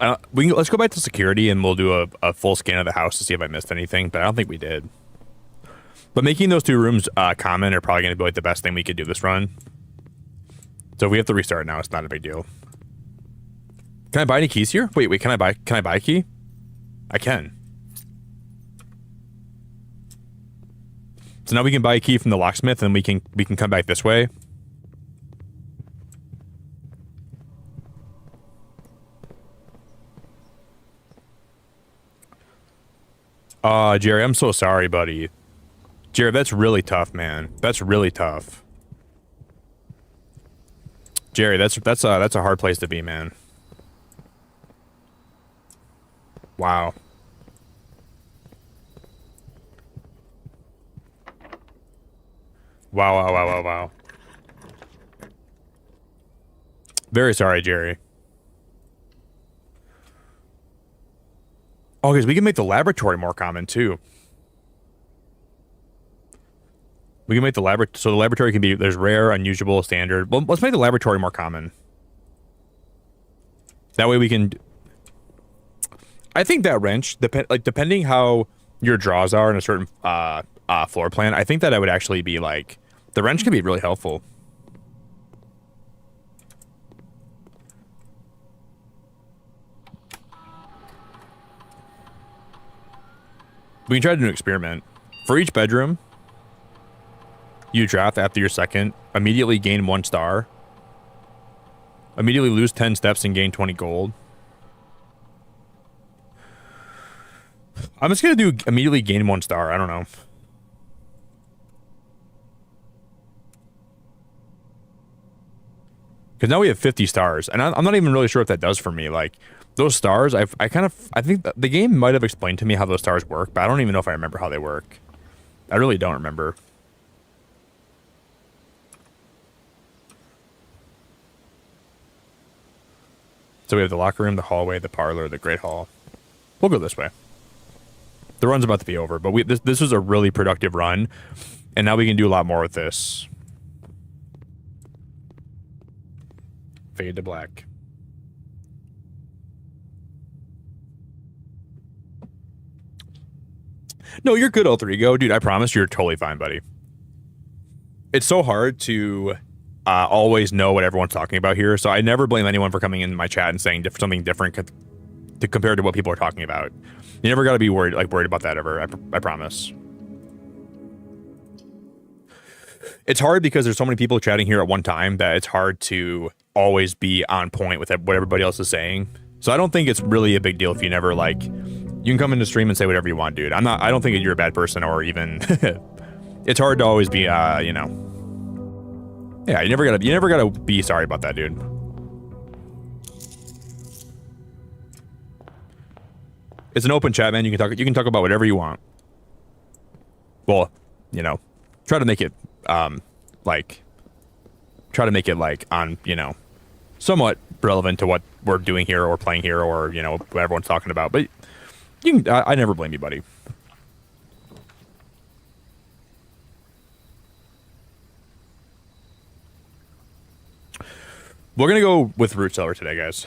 Let's go back to security and we'll do a full scan of the house to see if I missed anything, but I don't think we did. But making those two rooms common are probably going to be like the best thing we could do this run. So if we have to restart now, it's not a big deal. Can I buy any keys here? Wait, can I buy a key? I can. So now we can buy a key from the locksmith and we can come back this way. Jerry, I'm so sorry, buddy. Jerry, that's really tough, man. That's really tough. Jerry, that's a hard place to be, man. Wow. Wow. Very sorry, Jerry. Oh, because we can make the laboratory more common, too. We can make the laboratory, so the laboratory can be, there's rare, unusual, standard. Well, let's make the laboratory more common. That way we can, I think that wrench, depending how your draws are in a certain floor plan, I think that I would actually be like, the wrench could be really helpful. We can try to do an experiment. For each bedroom you draft after your second, immediately gain 1 star. Immediately lose 10 steps and gain 20 gold. I'm just gonna do immediately gain 1 star. I don't know. Because now we have 50 stars, and I'm not even really sure what that does for me. Like, those stars, I think the game might have explained to me how those stars work, but I don't even know if I remember how they work. I really don't remember. So we have the locker room, the hallway, the parlor, the great hall. We'll go this way. The run's about to be over, but this was a really productive run, and now we can do a lot more with this. Fade to black. No, you're good, Alter Ego. Dude, I promise you're totally fine, buddy. It's so hard to always know what everyone's talking about here, so I never blame anyone for coming in my chat and saying something different compared to what people are talking about. You never got to be worried about that ever. I promise. It's hard because there's so many people chatting here at one time that it's hard to always be on point with what everybody else is saying. So I don't think it's really a big deal if you never like. You can come into stream and say whatever you want, dude. I don't think you're a bad person or even. It's hard to always be, you know. Yeah, you never gotta be sorry about that, dude. It's an open chat, man. You can talk about whatever you want. Well, you know, try to make it on, you know, somewhat relevant to what we're doing here or playing here or, you know, what everyone's talking about. But you can, I never blame you, buddy. We're gonna go with root cellar today, guys.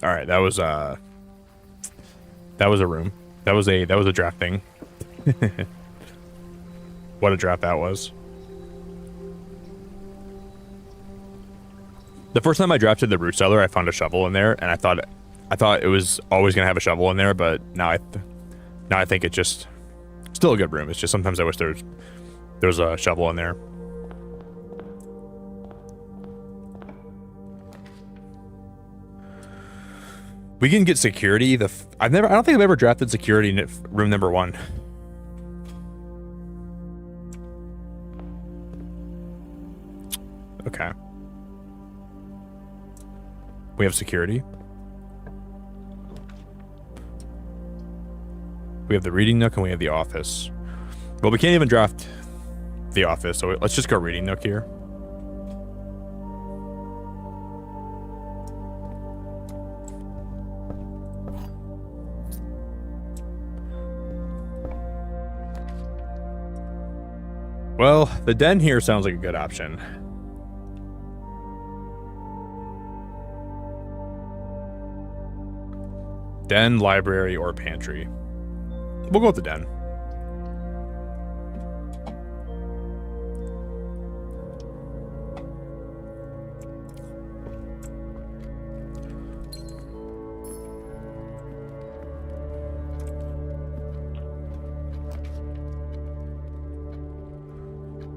All right, that was a room. That was a draft thing. What a draft that was. The first time I drafted the root cellar, I found a shovel in there, and I thought it was always gonna have a shovel in there, but now I think it's just still a good room. It's just sometimes I wish there's a shovel in there. We can get security. I don't think I've ever drafted security in room number 1. Okay. We have security. We have the reading nook and we have the office. Well, we can't even draft the office, so let's just go reading nook here. Well, the den here sounds like a good option. Den, library, or pantry. We'll go with the den.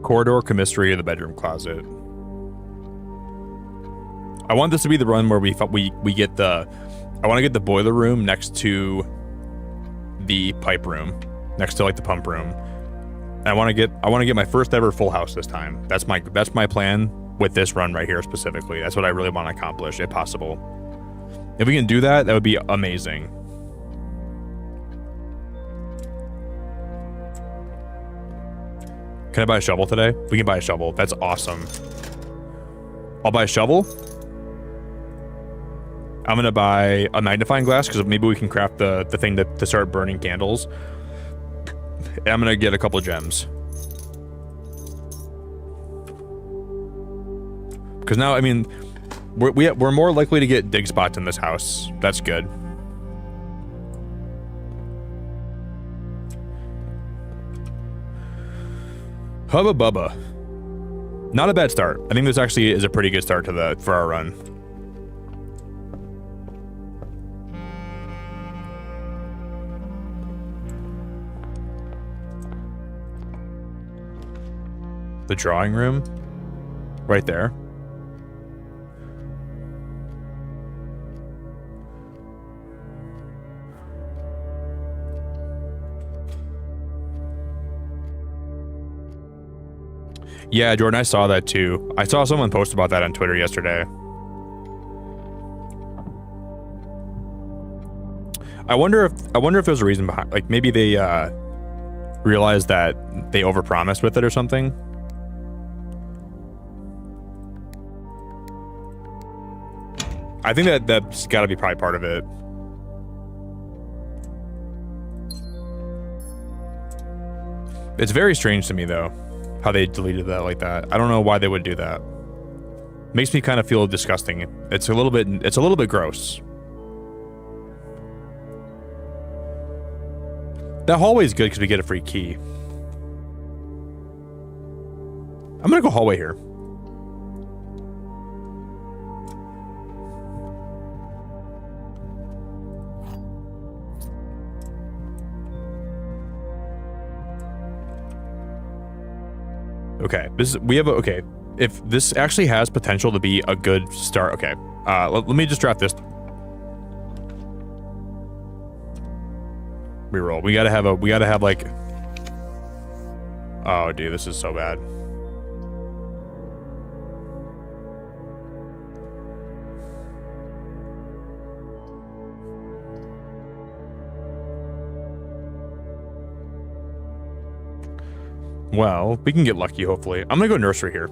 Corridor, commissary, or the bedroom closet. I want this to be the run where we get the. I want to get the boiler room next to the pipe room, next to like the pump room. And I want to get my first ever full house this time. That's my plan with this run right here specifically. That's what I really want to accomplish, if possible. If we can do that, that would be amazing. Can I buy a shovel today? We can buy a shovel. That's awesome. I'll buy a shovel. I'm gonna buy a magnifying glass because maybe we can craft the thing to start burning candles. And I'm gonna get a couple of gems. Because now, I mean, we're more likely to get dig spots in this house. That's good. Hubba bubba. Not a bad start. I think this actually is a pretty good start to for our run. The drawing room, right there. Yeah, Jordan, I saw that too. I saw someone post about that on Twitter yesterday. I wonder if there's a reason behind, like maybe they realized that they overpromised with it or something. I think that's got to be probably part of it. It's very strange to me though, how they deleted that like that. I don't know why they would do that. Makes me kind of feel disgusting. It's a little bit gross. That hallway's good because we get a free key. I'm gonna go hallway here. Okay, okay. If this actually has potential to be a good start, okay. Let me just draft this. Reroll. We gotta have like. Oh, dude, this is so bad. Well, we can get lucky, hopefully. I'm gonna go nursery here.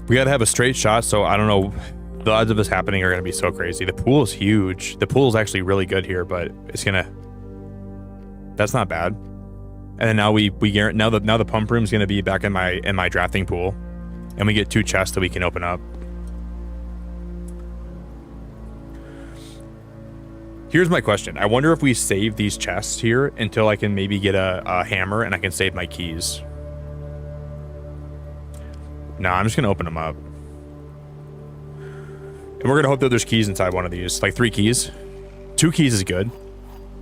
We gotta have a straight shot, so I don't know. The odds of this happening are gonna be so crazy. The pool is huge. The pool is actually really good here, but it's gonna... That's not bad. And then now now the pump room is gonna be back in my drafting pool. And we get 2 chests that we can open up. Here's my question. I wonder if we save these chests here until I can maybe get a hammer and I can save my keys. Nah, I'm just going to open them up. And we're going to hope that there's keys inside one of these. Like 3 keys. 2 keys is good.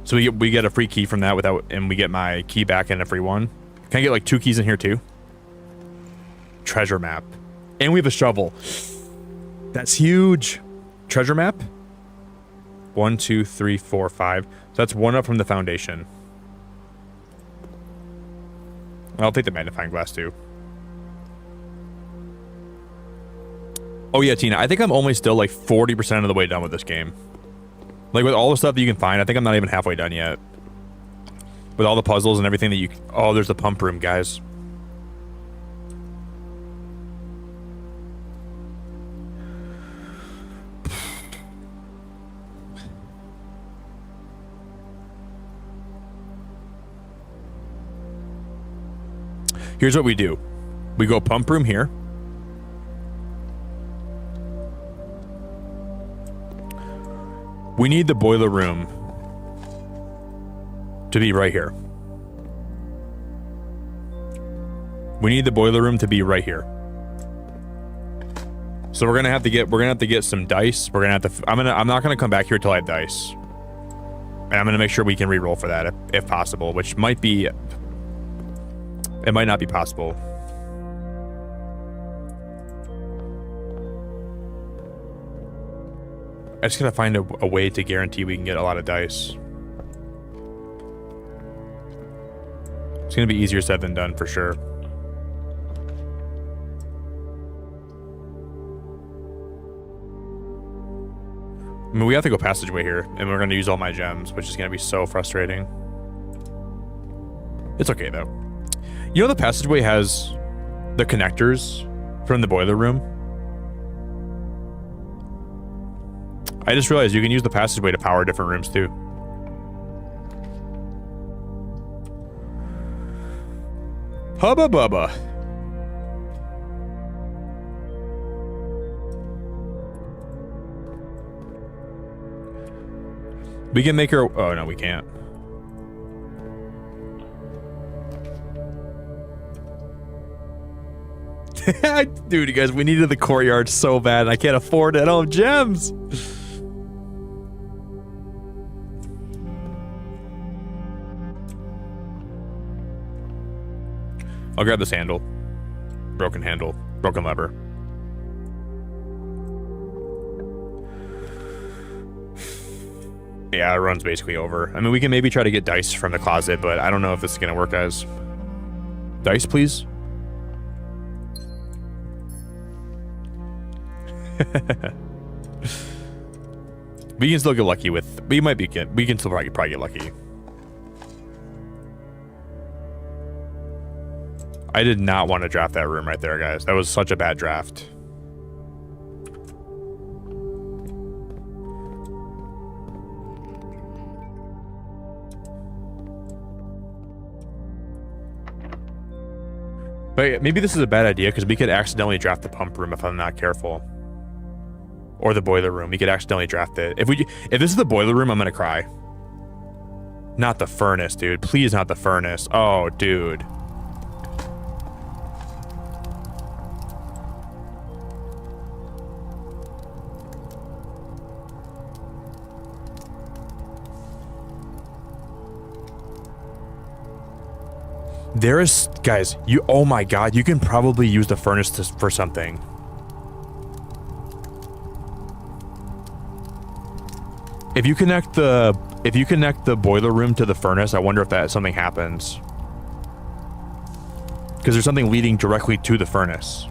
So we get a free key from that and we get my key back and a free one. Can I get like 2 keys in here too? Treasure map. And we have a shovel. That's huge. Treasure map. 1, 2, 3, 4, 5. So that's 1 up from the foundation. I'll take the magnifying glass too. Oh yeah, Tina, I think I'm only still like 40% of the way done with this game. Like with all the stuff that you can find, I think I'm not even halfway done yet. With all the puzzles and everything that you... Oh, there's the pump room, guys. Here's what we do. We go pump room here. We need the boiler room to be right here. We need the boiler room to be right here. So we're gonna have to get some dice. We're gonna have to. I'm not gonna come back here till I have dice, and I'm gonna make sure we can re-roll for that if possible, which might be. It might not be possible. I just gotta find a way to guarantee we can get a lot of dice. It's gonna be easier said than done for sure. I mean, we have to go passageway here, and we're gonna use all my gems, which is gonna be so frustrating. It's okay though. You know the passageway has the connectors from the boiler room? I just realized you can use the passageway to power different rooms too. Hubba bubba. We can make her... Oh, no, we can't. Dude, you guys, we needed the courtyard so bad. I can't afford it. I don't have gems. I'll grab this handle. Broken handle. Broken lever. Yeah, our run's basically over. I mean, we can maybe try to get dice from the closet, but I don't know if this is going to work, guys. Dice, please? We can still get lucky with... We might be... We can still probably get lucky. I did not want to draft that room right there, guys. That was such a bad draft. But maybe this is a bad idea because we could accidentally draft the pump room if I'm not careful. Or the boiler room. We could accidentally draft it. If this is the boiler room, I'm gonna cry. Not the furnace, dude. Please not the furnace. Oh, dude. There is, guys, oh my god, you can probably use the furnace for something. If you connect the boiler room to the furnace, I wonder if something happens. Because there's something leading directly to the furnace.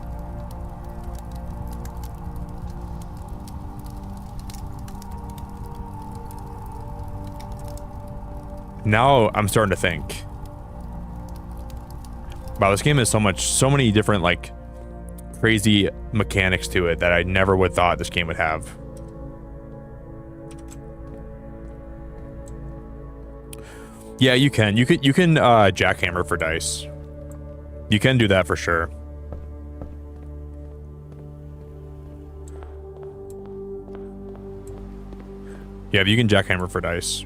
Now I'm starting to think. Wow, this game has so many different, like, crazy mechanics to it that I never would thought this game would have. Yeah, you can. You can jackhammer for dice. You can do that for sure. Yeah, but you can jackhammer for dice.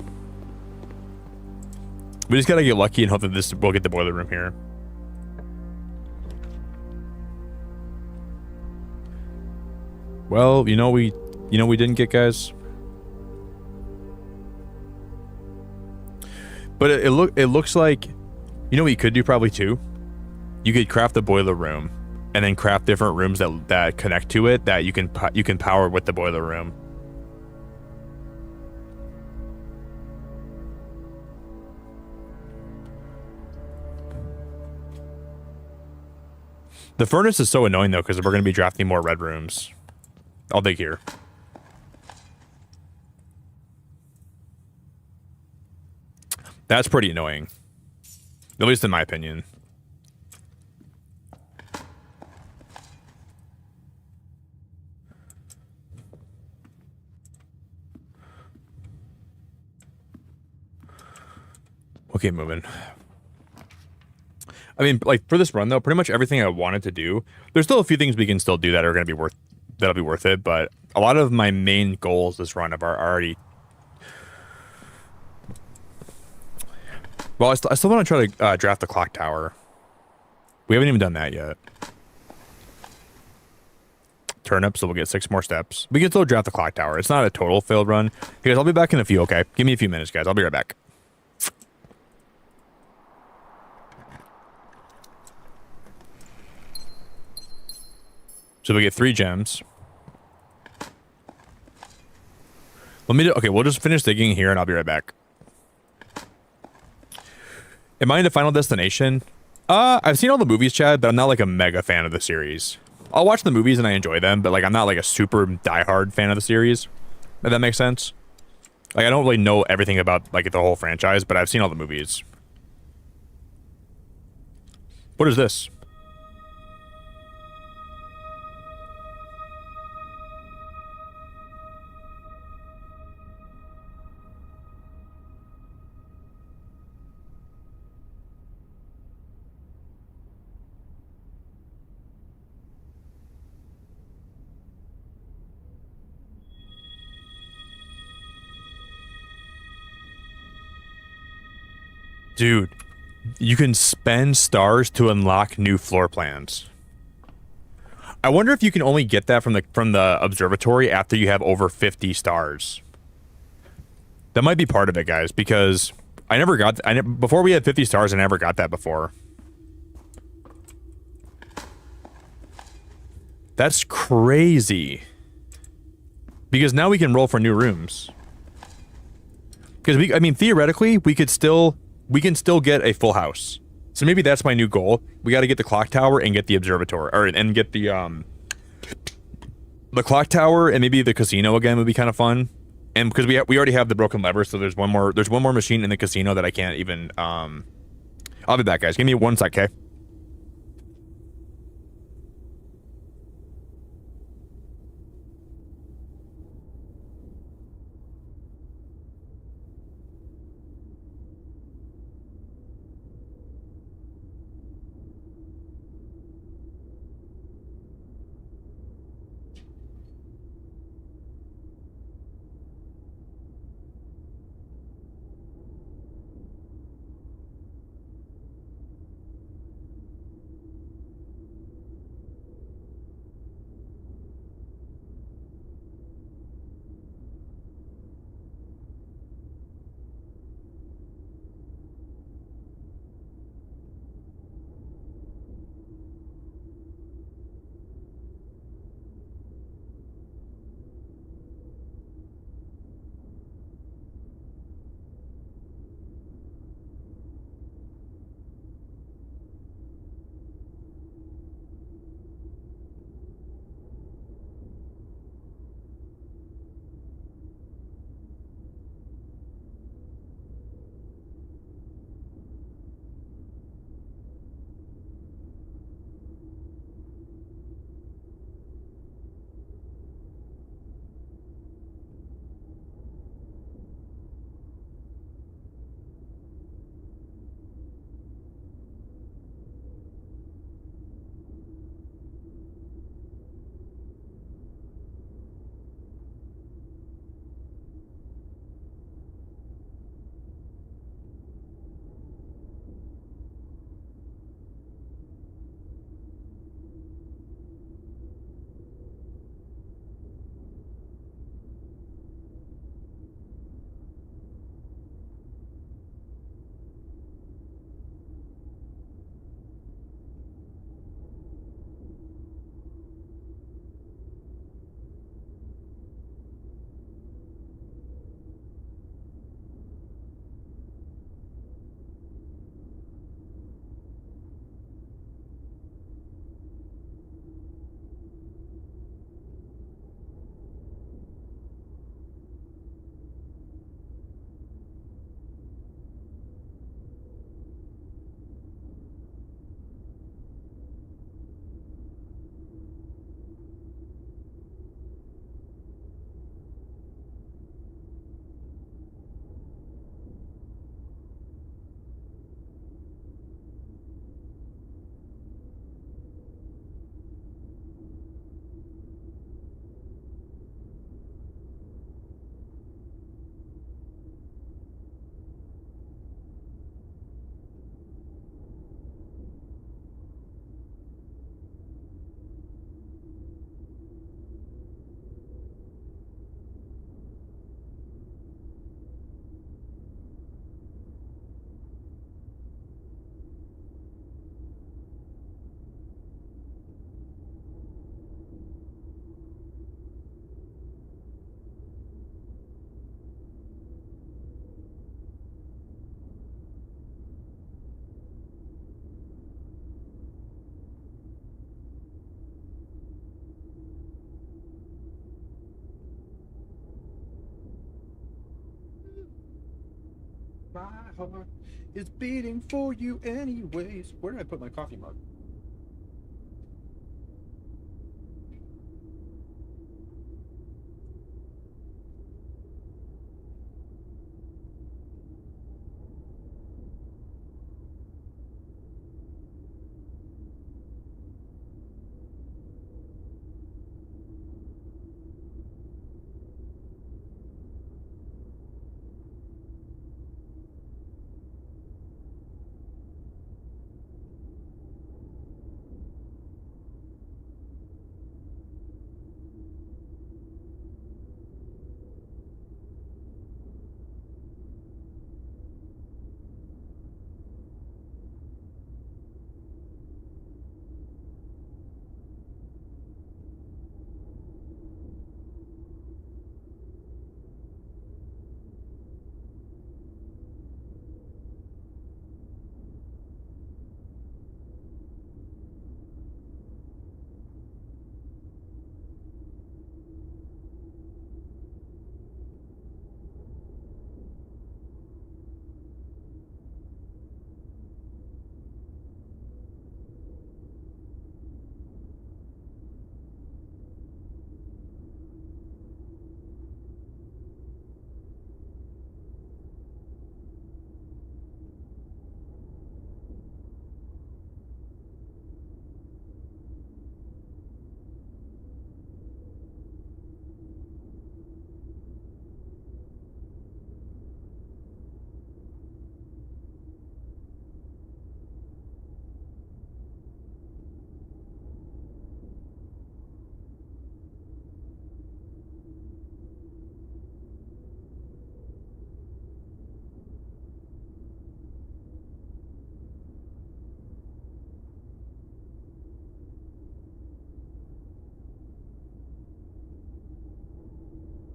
We just gotta get lucky and hope that we'll get the boiler room here. Well, you know we didn't get, guys. But it looks like, you know what you could do probably too? You could craft the boiler room and then craft different rooms that connect to it that you can power with the boiler room. The furnace is so annoying though because we're going to be drafting more red rooms. I'll dig here. That's pretty annoying. At least in my opinion. Okay, moving. I mean, like, for this run, though, pretty much everything I wanted to do, there's still a few things we can still do that are going to be that'll be worth it, but a lot of my main goals this run are already... Well, I still want to try to draft the clock tower. We haven't even done that yet. Turnip, so we'll get 6 more steps. We can still draft the clock tower. It's not a total failed run. Guys, I'll be back in a few, okay? Give me a few minutes, guys. I'll be right back. So we get 3 gems. Okay, we'll just finish digging here and I'll be right back. Am I into Final Destination? I've seen all the movies, Chad, but I'm not like a mega fan of the series. I'll watch the movies and I enjoy them, but like I'm not like a super diehard fan of the series. If that makes sense. Like I don't really know everything about like the whole franchise, but I've seen all the movies. What is this? Dude, you can spend stars to unlock new floor plans. I wonder if you can only get that from the observatory after you have over 50 stars. That might be part of it, guys, because I never got before we had 50 stars, I never got that before. That's crazy. Because now we can roll for new rooms. Because I mean, theoretically, we can still get a full house. So maybe that's my new goal. We got to get the clock tower and get the observatory, and get the clock tower and maybe the casino again would be kind of fun. And because we already have the broken lever, so there's one more machine in the casino that I can't even. I'll be back, guys. Give me 1 sec, okay? My heart is beating for you anyways. Where did I put my coffee mug?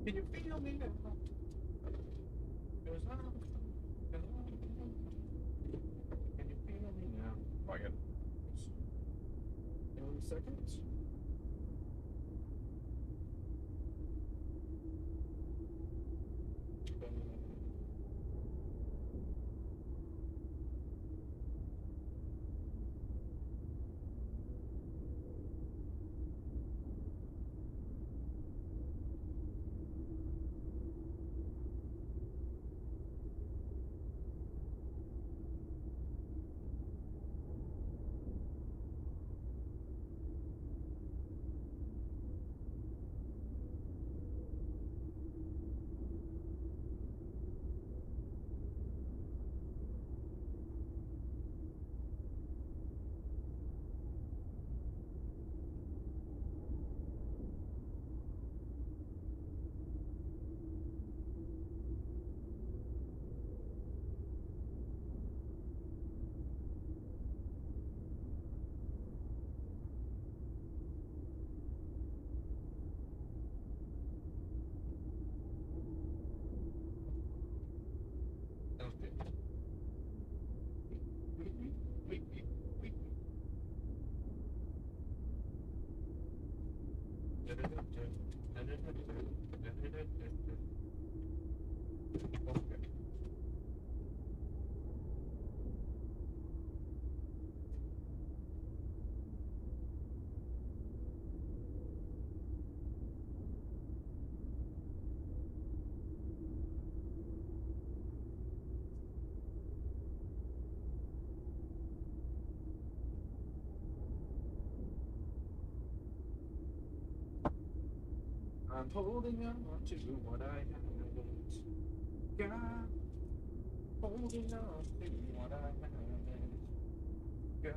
Can you feel me now? 'Cause can you feel me now? Oh, I get it. 20 seconds. I'm holding on to what I haven't got. Holding on to what I haven't got.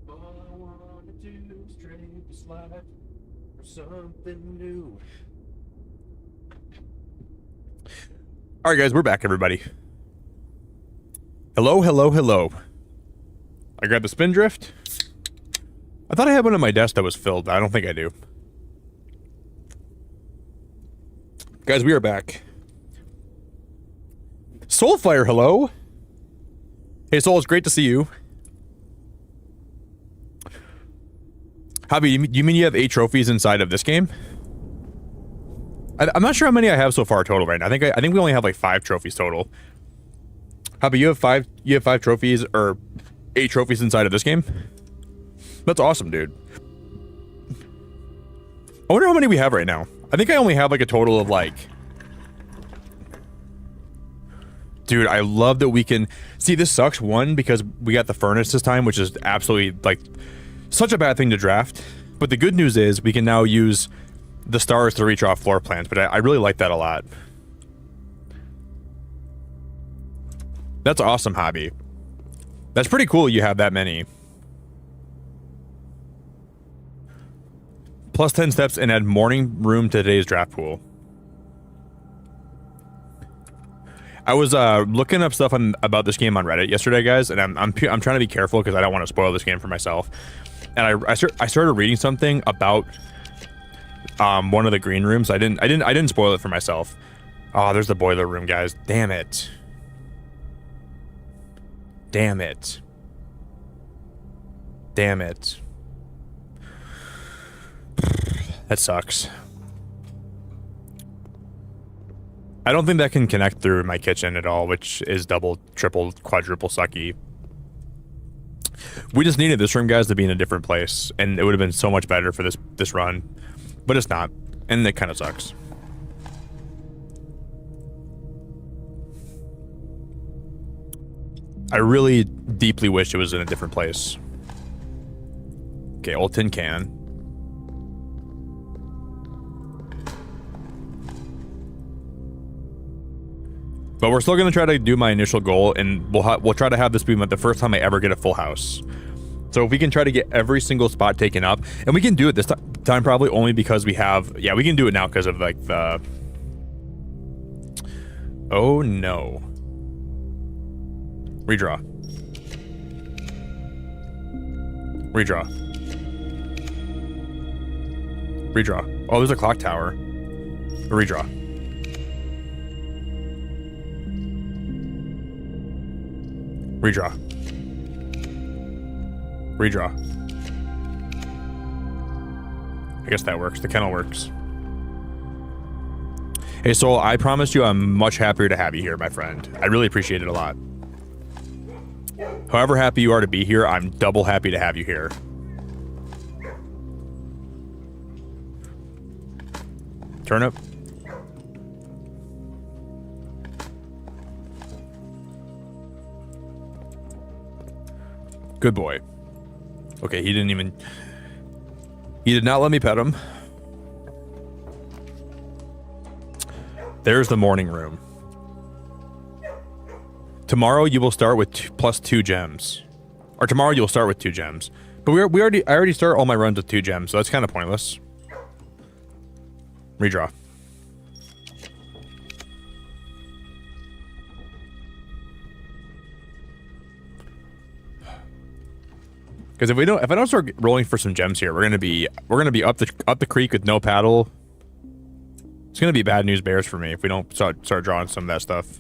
All I wanna do is trade this life for something new. All right, guys, we're back, everybody. Hello, hello, hello. I grabbed the spin drift. I thought I had one on my desk that was filled, but I don't think I do. Guys, we are back. Soulfire, hello. Hey, Soul, it's great to see you. Hobby, you mean you have 8 trophies inside of this game? I'm not sure how many I have so far total right now. I think we only have like 5 trophies total. Hobby, you have 5 trophies or 8 trophies inside of this game? That's awesome, dude. I wonder how many we have right now. I think I only have like a total of like... Dude, I love that we can... See, this sucks, one, because we got the furnace this time, which is absolutely like such a bad thing to draft. But the good news is we can now use the stars to reach off floor plans, but I really like that a lot. That's awesome, Hobby. That's pretty cool you have that many. Plus 10 steps and add morning room to today's draft pool. I was looking up stuff about this game on Reddit yesterday, guys, and I'm trying to be careful because I don't want to spoil this game for myself. And I started reading something about one of the green rooms. I didn't spoil it for myself. Oh, there's the boiler room, guys. Damn it. Damn it. Damn it. That sucks. I don't think that can connect through my kitchen at all, which is double, triple, quadruple sucky. We just needed this room, guys, to be in a different place, and it would have been so much better for this run, but it's not, and it kind of sucks. I really deeply wish it was in a different place. Okay, old tin can. But we're still gonna try to do my initial goal, and we'll try to have this be the first time I ever get a full house. So if we can try to get every single spot taken up, and we can do it this time probably only because we have, yeah, we can do it now because of like the, oh no. Redraw. Redraw. Redraw. Oh, there's a clock tower. Redraw. Redraw. Redraw. I guess that works. The kennel works. Hey, Soul, I promise you I'm much happier to have you here, my friend. I really appreciate it a lot. However happy you are to be here, I'm double happy to have you here. Turnip. Good boy. Okay, he did not let me pet him. There's the morning room. Tomorrow you will start with plus 2 gems. Or tomorrow you'll start with 2 gems. But I already start all my runs with 2 gems, so that's kind of pointless. Redraw. Because if I don't start rolling for some gems here, we're gonna be up the creek with no paddle. It's gonna be bad news bears for me if we don't start drawing some of that stuff.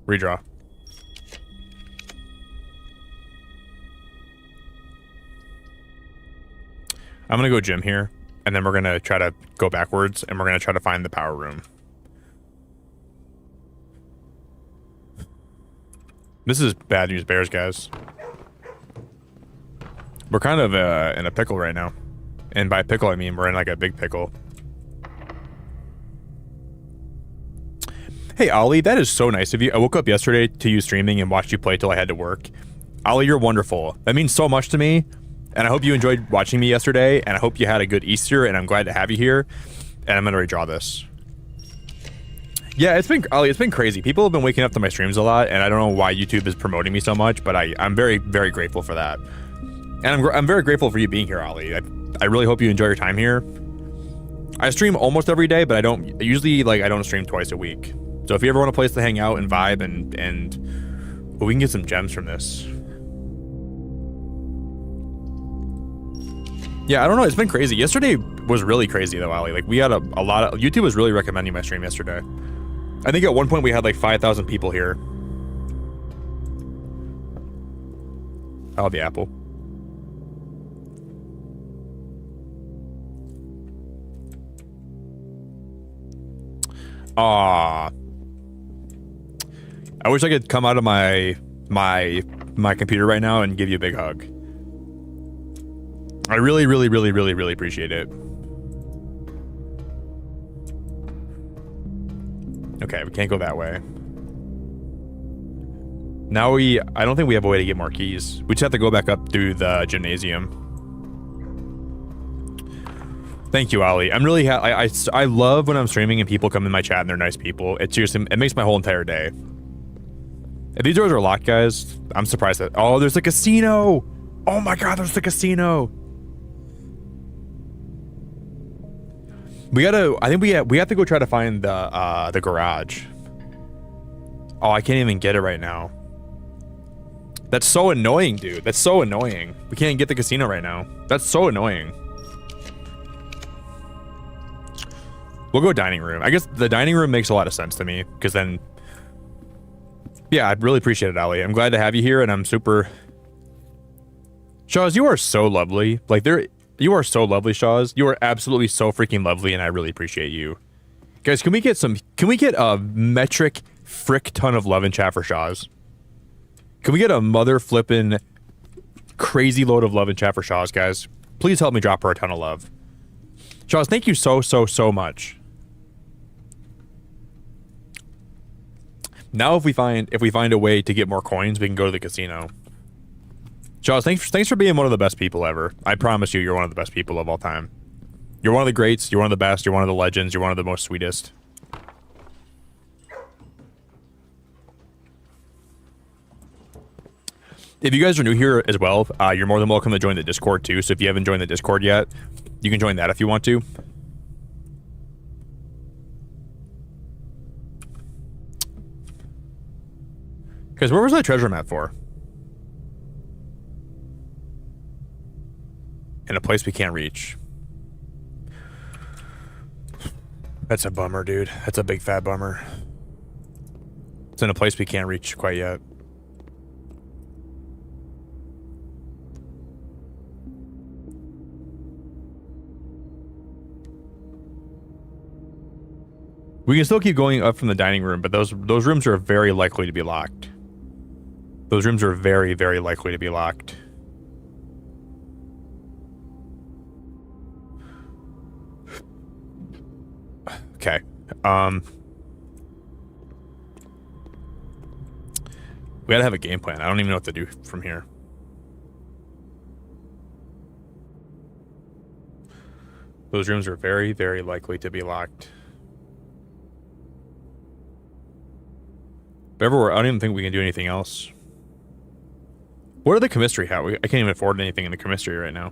Redraw. I'm gonna go gym here, and then we're gonna try to go backwards, and we're gonna try to find the power room. This is bad news bears, guys. We're kind of in a pickle right now. And by pickle, I mean we're in like a big pickle. Hey, Ollie, that is so nice of you. I woke up yesterday to you streaming and watched you play till I had to work. Ollie, you're wonderful. That means so much to me. And I hope you enjoyed watching me yesterday. And I hope you had a good Easter. And I'm glad to have you here. And I'm going to redraw this. Yeah, Ollie, it's been crazy. People have been waking up to my streams a lot, and I don't know why YouTube is promoting me so much, but I'm very, very grateful for that. And I'm very grateful for you being here, Ollie. I really hope you enjoy your time here. I stream almost every day, but I don't stream twice a week. So if you ever want a place to hang out and vibe and well, we can get some gems from this. Yeah, I don't know. It's been crazy. Yesterday was really crazy though, Ollie. Like we had a lot of YouTube was really recommending my stream yesterday. I think at one point we had like 5,000 people here. Oh, the apple. Ah, I wish I could come out of my computer right now and give you a big hug. I really, really, really, really, really appreciate it. Okay, we can't go that way. Now I don't think we have a way to get more keys. We just have to go back up through the gymnasium. Thank you, Ali. I'm really I love when I'm streaming and people come in my chat and they're nice people. It makes my whole entire day. If these doors are locked, guys, I'm surprised that... Oh, there's a casino! Oh my god, there's the casino! We gotta... I think we have to go try to find the garage. Oh, I can't even get it right now. That's so annoying, dude. That's so annoying. We can't get the casino right now. That's so annoying. We'll go dining room. I guess the dining room makes a lot of sense to me, because then... Yeah, I'd really appreciate it, Ali. I'm glad to have you here, and I'm super... Shawz, you are so lovely. Like, you are so lovely, Shawz. You are absolutely so freaking lovely, and I really appreciate you. Guys, can we get a metric frick ton of love in chat for Shawz? Can we get a mother flippin' crazy load of love in chat for Shawz, guys? Please help me drop her a ton of love. Shawz, thank you so, so, so much. Now if we find a way to get more coins, we can go to the casino. Shawz, thanks for being one of the best people ever. I promise you, you're one of the best people of all time. You're one of the greats, you're one of the best, you're one of the legends, you're one of the most sweetest. If you guys are new here as well, you're more than welcome to join the Discord too. So if you haven't joined the Discord yet, you can join that if you want to. Because where was that treasure map for? In a place we can't reach. That's a bummer, dude. That's a big fat bummer. It's in a place we can't reach quite yet. We can still keep going up from the dining room, but those rooms are very likely to be locked. Those rooms are very, very likely to be locked. Okay. We gotta have a game plan. I don't even know what to do from here. Those rooms are very, very likely to be locked. But everywhere, I don't even think we can do anything else. What are the commissary hat? I can't even afford anything in the commissary right now.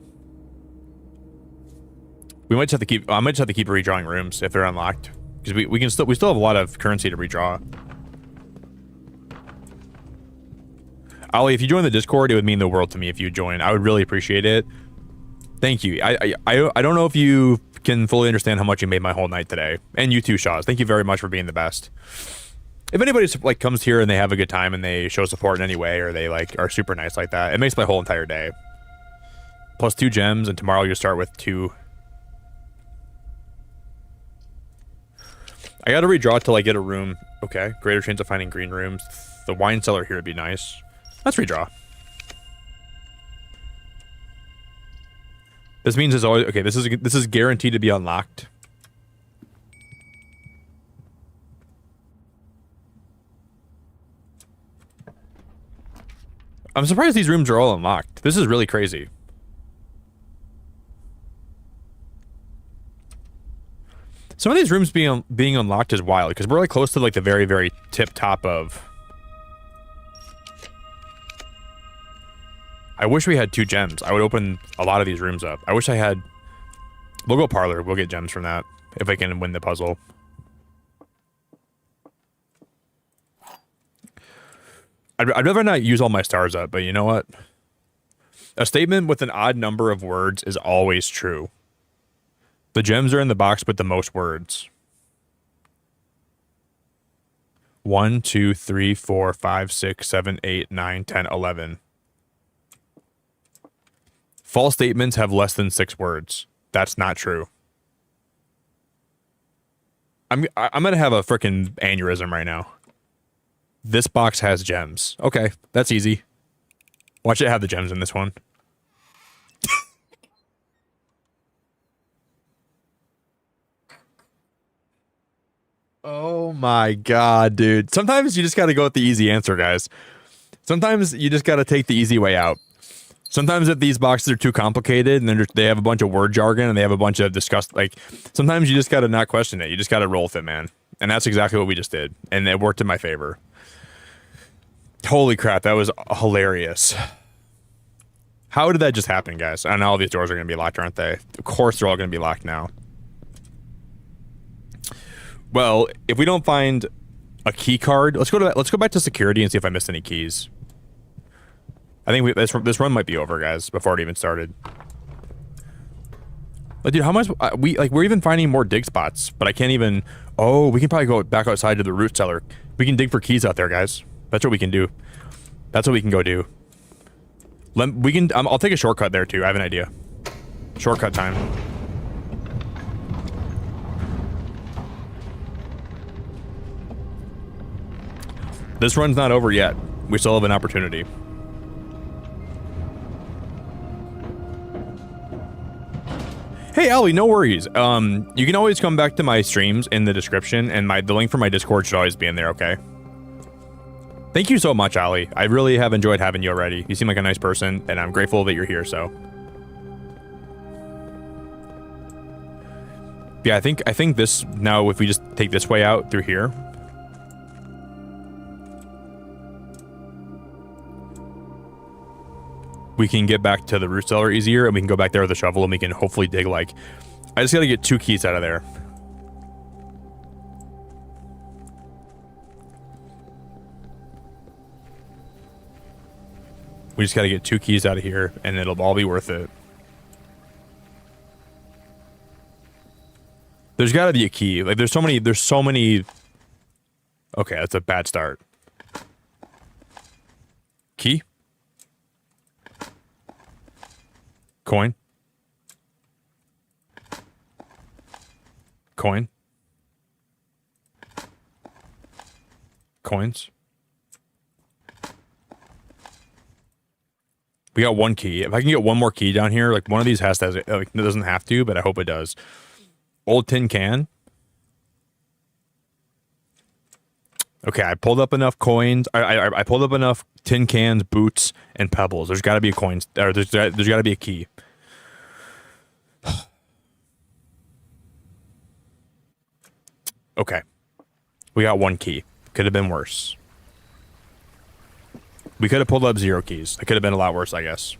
We might just have to keep. I might just have to keep redrawing rooms if they're unlocked, because we still have a lot of currency to redraw. Ali, if you join the Discord, it would mean the world to me if you join. I would really appreciate it. Thank you. I don't know if you can fully understand how much you made my whole night today, and you too, Shawz. Thank you very much for being the best. If anybody like comes here and they have a good time and they show support in any way, or they like are super nice like that, it makes my whole entire day. Plus 2 gems, and tomorrow you start with 2. I gotta redraw till I get a room. Okay, greater chance of finding green rooms. The wine cellar here would be nice. Let's redraw. This means it's always okay. This is guaranteed to be unlocked. I'm surprised these rooms are all unlocked. This is really crazy. Some of these rooms being unlocked is wild, because we're like close to like the very, very tip top of... I wish we had 2 gems. I would open a lot of these rooms up. I wish I had... We'll go parlor. We'll get gems from that, if I can win the puzzle. I'd rather not use all my stars up, but you know what? A statement with an odd number of words is always true. The gems are in the box with the most words. 1, 2, 3, 4, 5, 6, 7, 8, 9, 10, 11. False statements have less than 6 words. That's not true. I'm gonna have a freaking aneurysm right now. This box has gems. Okay, that's easy. Watch it have the gems in this one. Oh my god, dude. Sometimes you just gotta go with the easy answer, guys. Sometimes you just gotta take the easy way out. Sometimes if these boxes are too complicated and they have a bunch of word jargon and they have a bunch of disgust, like, sometimes you just gotta not question it. You just gotta roll with it, man. And that's exactly what we just did. And it worked in my favor. Holy crap, that was hilarious. How did that just happen, guys? I know all these doors are gonna be locked, aren't they? Of course they're all gonna be locked now. Well, if we don't find a key card, let's go back to security and see if I missed any keys. I think this run might be over, guys, before it even started. Like, dude, how much we're even finding more dig spots, but I can't even. Oh, we can probably go back outside to the root cellar. We can dig for keys out there, guys. That's what we can do. That's what we can go do. We can. I'll take a shortcut there too. I have an idea. Shortcut time. This run's not over yet. We still have an opportunity. Hey, Allie, no worries. You can always come back to my streams in the description, and the link for my Discord should always be in there, okay? Thank you so much, Allie. I really have enjoyed having you already. You seem like a nice person, and I'm grateful that you're here, so. Yeah, I think this, now if we just take this way out through here. We can get back to the root cellar easier, and we can go back there with a shovel, and we can hopefully dig, like... I just gotta get 2 keys out of there. We just gotta get 2 keys out of here, and it'll all be worth it. There's gotta be a key. Like, there's so many... Okay, that's a bad start. Key? Coin. Coin. Coins. We got 1 key. If I can get 1 more key down here, like one of these has to, like, it doesn't have to, but I hope it does. Old tin can. Okay, I pulled up enough coins. I pulled up enough tin cans, boots, and pebbles. There's got to be a coin, or there's got to be a key. Okay, we got 1 key. Could have been worse. We could have pulled up 0 keys. It could have been a lot worse, I guess.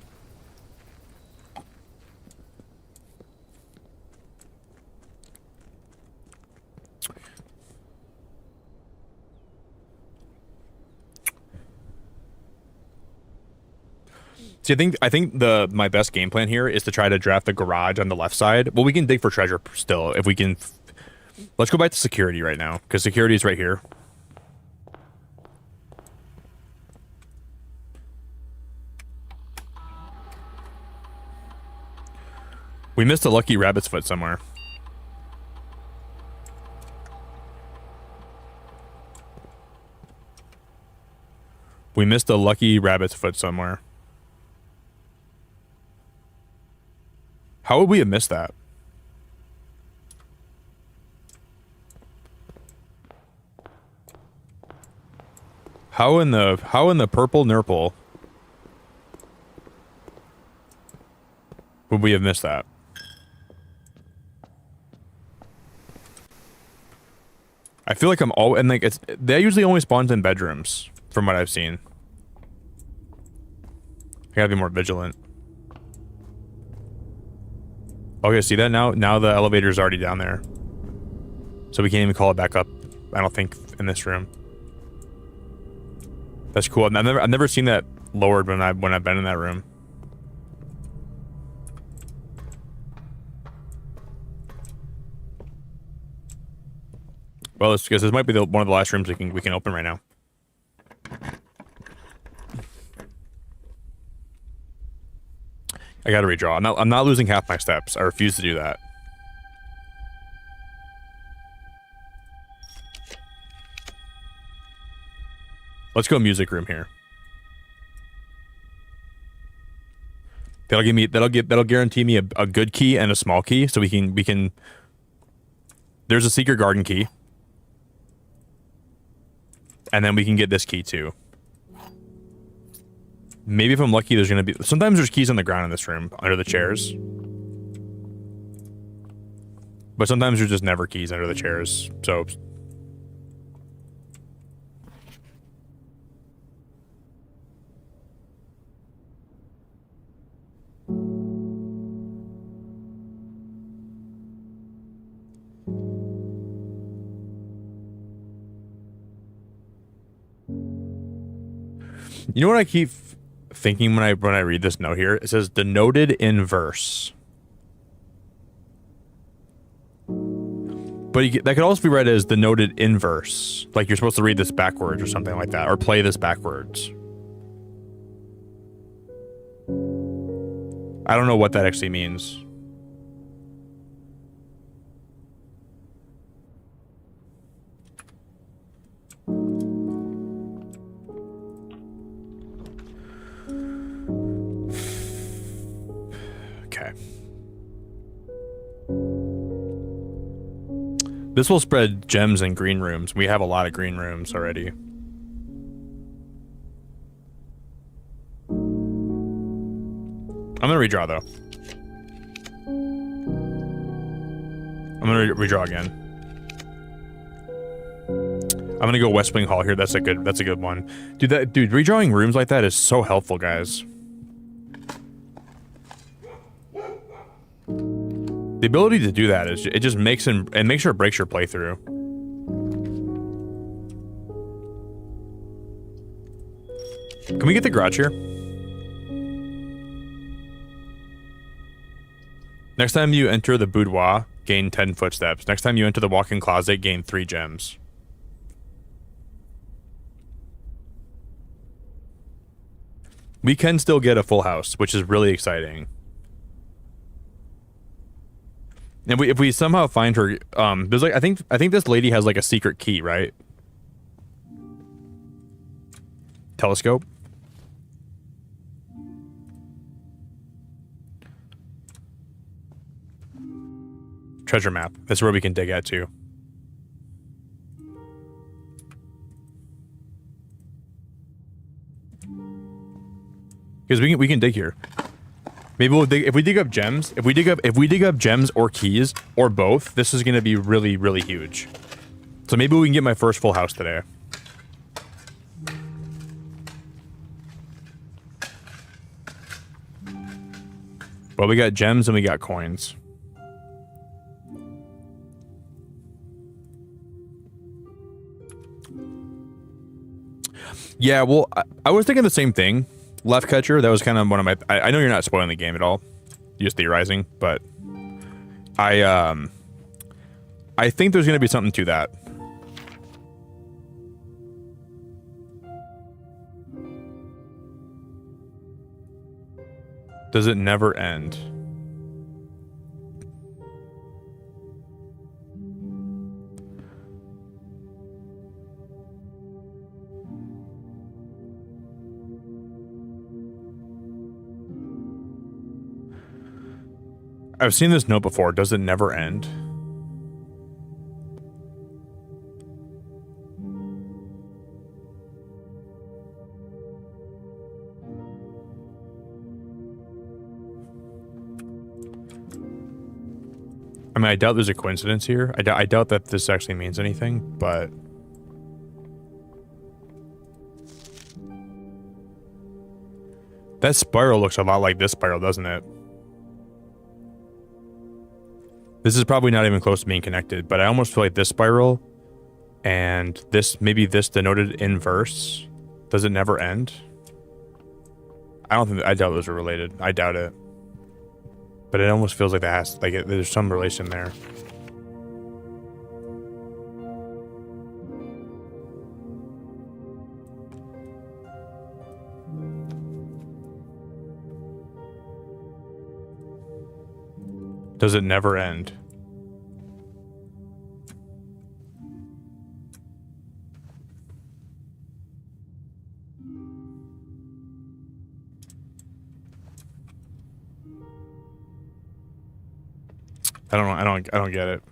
See, I think my best game plan here is to try to draft the garage on the left side. Well, we can dig for treasure still if we can. Let's go back to security right now, because security is right here. We missed a lucky rabbit's foot somewhere. We missed a lucky rabbit's foot somewhere. How would we have missed that? How in the purple nurple would we have missed that? I feel like I'm all, and like that usually only spawns in bedrooms from what I've seen. I gotta be more vigilant. Okay, see that now? Now the elevator's already down there. So we can't even call it back up, I don't think, in this room. That's cool. I've never seen that lowered when I've been in that room. Well, it's because this might be one of the last rooms we can open right now. I gotta redraw. I'm not losing half my steps. I refuse to do that. Let's go music room here. That'll guarantee me a good key and a small key, so we can. There's a secret garden key, and then we can get this key too. Maybe if I'm lucky, there's gonna be. Sometimes there's keys on the ground in this room under the chairs, but sometimes there's just never keys under the chairs. So. You know what I keep thinking when I read this note here? It says denoted in verse. But that could also be read as denoted inverse. Like you're supposed to read this backwards or something like that. Or play this backwards. I don't know what that actually means. This will spread gems in green rooms. We have a lot of green rooms already. I'm gonna redraw though. I'm gonna redraw again. I'm gonna go West Wing Hall here. That's a good one. Dude, redrawing rooms like that is so helpful, guys. The ability to do that is it just makes it makes sure it breaks your playthrough. Can we get the garage here? Next time you enter the boudoir, gain 10 footsteps. Next time you enter the walk-in closet, gain 3 gems. We can still get a full house, which is really exciting. And if we somehow find her, there's like I think this lady has like a secret key, right? Telescope. Treasure map. That's where we can dig at too. Because we can dig here. Maybe we'll dig if we dig up gems. If we dig up gems or keys or both, this is gonna be really, really huge. So maybe we can get my first full house today. Well, we got gems and we got coins. Yeah, well, I was thinking the same thing. Left catcher, that was kind of one of my... I know you're not spoiling the game at all. You're just theorizing, but... I think there's going to be something to that. Does it never end? I've seen this note before. Does it never end? I mean, I doubt there's a coincidence here. I doubt that this actually means anything, but... That spiral looks a lot like this spiral, doesn't it? This is probably not even close to being connected, but I almost feel like this spiral and this, maybe this denoted inverse. Does it never end? I doubt those are related. I doubt it. But it almost feels like that has, there's some relation there. Does it never end? I don't know. I don't get it.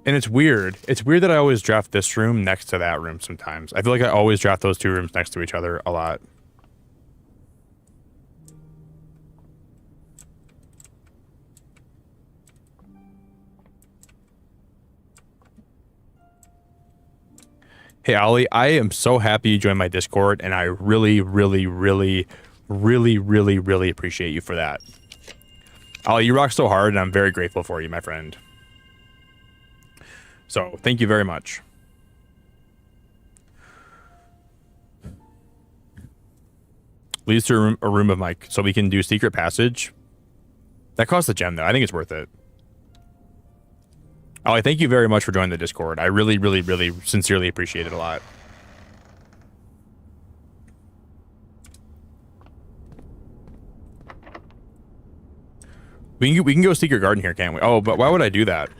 And it's weird. It's weird that I always draft this room next to that room sometimes. I feel like I always draft those two rooms next to each other a lot. Hey, Ollie, I am so happy you joined my Discord, and I really, really, really, really, really, really appreciate you for that. Ollie, you rock so hard, and I'm very grateful for you, my friend. So, thank you very much. Leads to a room of Mike, so we can do secret passage. That costs a gem, though. I think it's worth it. Ollie, thank you very much for joining the Discord. I really, really, really sincerely appreciate it a lot. We can go Secret Garden here, can't we? Oh, but why would I do that?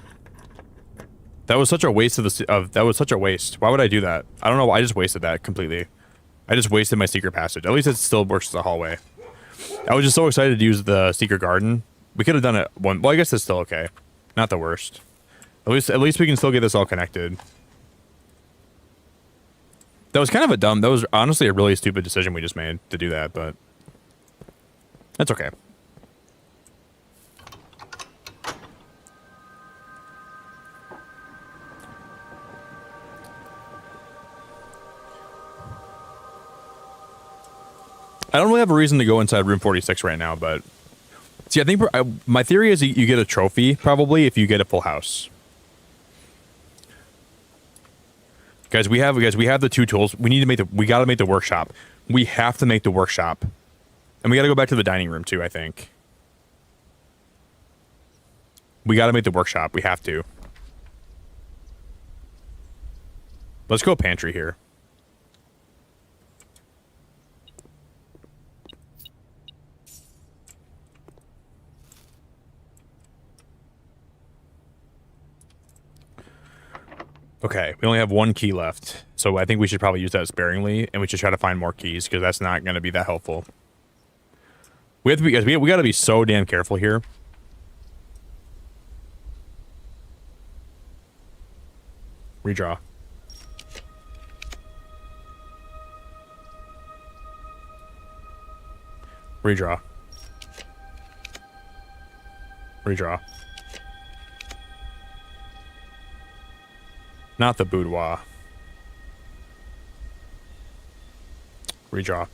That was such a waste that was such a waste. Why would I do that? I don't know. I just wasted that completely. I just wasted my secret passage. At least it still works as a hallway. I was just so excited to use the Secret Garden. We could have done it one. Well, I guess it's still okay. Not the worst. At least we can still get this all connected. That was kind of a dumb. That was honestly a really stupid decision we just made to do that, but that's okay. I don't really have a reason to go inside room 46 right now, but see, I think my theory is you get a trophy probably if you get a full house. Guys, we have the two tools. We gotta make the workshop. We have to make the workshop. And we gotta go back to the dining room too, I think. We gotta make the workshop. We have to. Let's go pantry here. Okay, we only have one key left, so I think we should probably use that sparingly, and we should try to find more keys because that's not going to be that helpful. We have to be, guys. We got to be so damn careful here. Redraw. Redraw. Redraw. Not the boudoir. Redraw.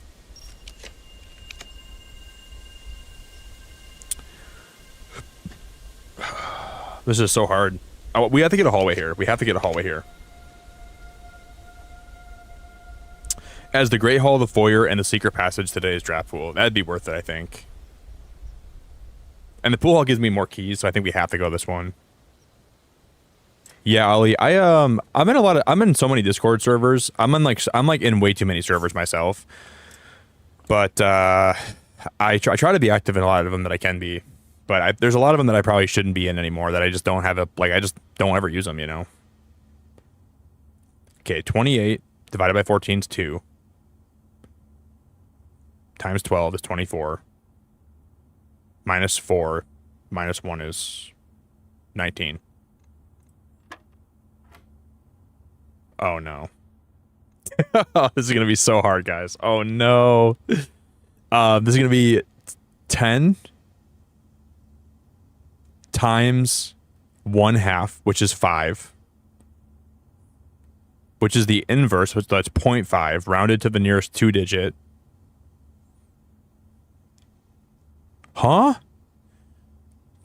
This is so hard. Oh, we have to get a hallway here. We have to get a hallway here. As the Great Hall, the Foyer, and the Secret Passage today's draft pool. That'd be worth it, I think. And the pool hall gives me more keys, so I think we have to go this one. Yeah, Ollie, I'm in so many Discord servers. I'm like in way too many servers myself. But I try to be active in a lot of them that I can be. But there's a lot of them that I probably shouldn't be in anymore that I just don't have I just don't ever use them, you know. Okay, 28 divided by 14 is 2. Times 12 is 24. Minus 4 minus 1 is 19. Oh no. This is gonna be so hard, guys. Oh no. This is gonna be 10 times 1/2, which is 5. Which is the inverse, which that's 0.5, rounded to the nearest 2-digit. Huh?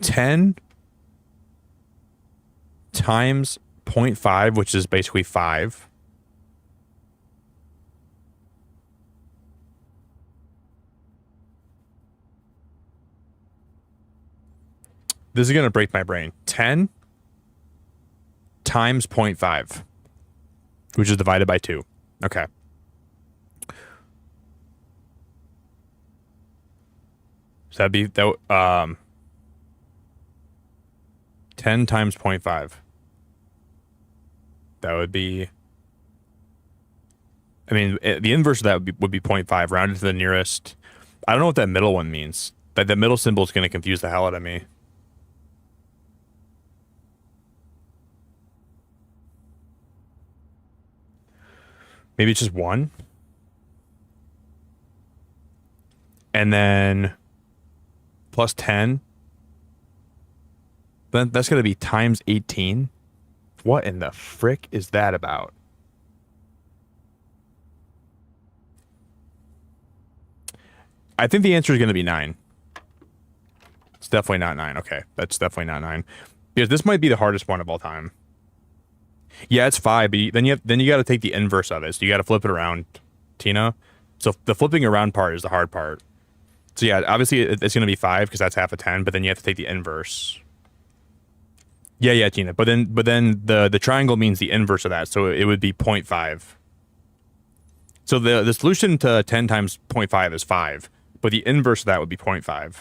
10 times 0.5, which is basically 5. This is going to break my brain. 10 times 0.5, which is divided by 2. Okay. that'd be that 10 times 0.5. That would be, I mean, the inverse of that would be 0.5 rounded to the nearest. I don't know what that middle one means. That middle symbol is going to confuse the hell out of me. Maybe it's just 1. And then plus 10. Then that's going to be times 18. What in the frick is that about? I think the answer is going to be 9. It's definitely not 9. Okay, that's definitely not 9. Because this might be the hardest one of all time. Yeah, it's 5, but then you got to take the inverse of it. So you got to flip it around, Tina. So the flipping around part is the hard part. So yeah, obviously it's going to be 5 because that's half a 10, but then you have to take the inverse. Yeah, Tina. But then the triangle means the inverse of that, so it would be 0.5. So the solution to 10 times 0.5 is 5, but the inverse of that would be 0.5.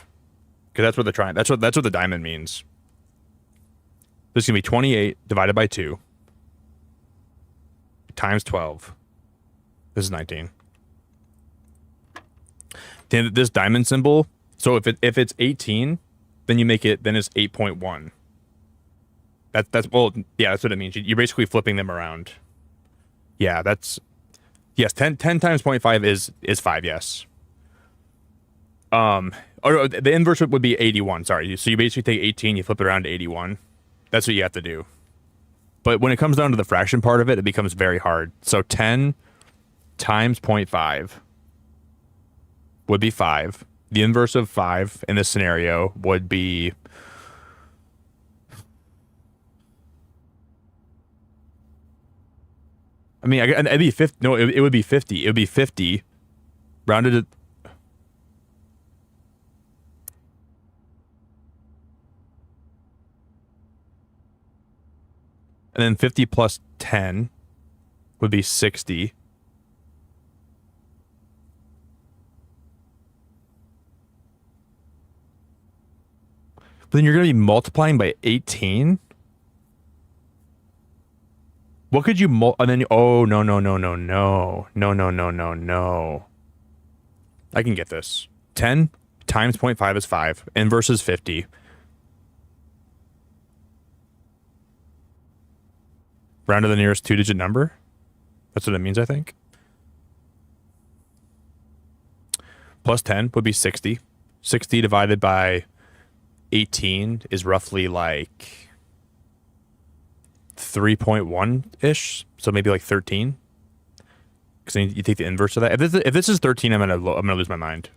Because that's what that's what the diamond means. This is going to be 28 divided by 2 times 12. This is 19. Then this diamond symbol, so if it's 18, then you make it, then it's 8.1. Well, yeah, that's what it means. You're basically flipping them around. Yeah, yes, 10 times 0.5 is 5, yes. Or the inverse would be 81, sorry. So you basically take 18, you flip it around to 81. That's what you have to do. But when it comes down to the fraction part of it, it becomes very hard. So 10 times 0.5 would be 5. The inverse of 5 in this scenario would be... I mean, it'd be 50. No, it would be 50. It would be 50 rounded to... And then 50 plus 10 would be 60. But then you're going to be multiplying by 18? What could you and then oh no. I can get this. 10 times 0.5 is 5. Inverse is 50. Round to the nearest 2-digit number. That's what it means, I think. Plus 10 would be 60. 60 divided by 18 is roughly like 3.1-ish, so maybe like 13. Because then you take the inverse of that. If this is 13, I'm gonna lose my mind.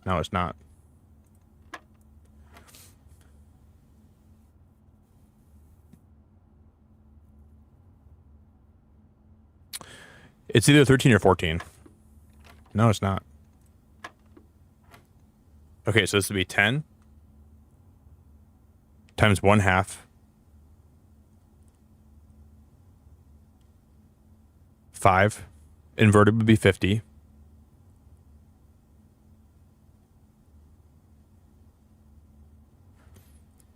No, it's not. It's either 13 or 14. No, it's not. Okay, so this would be 10 times 1/2 5. Inverted would be 50.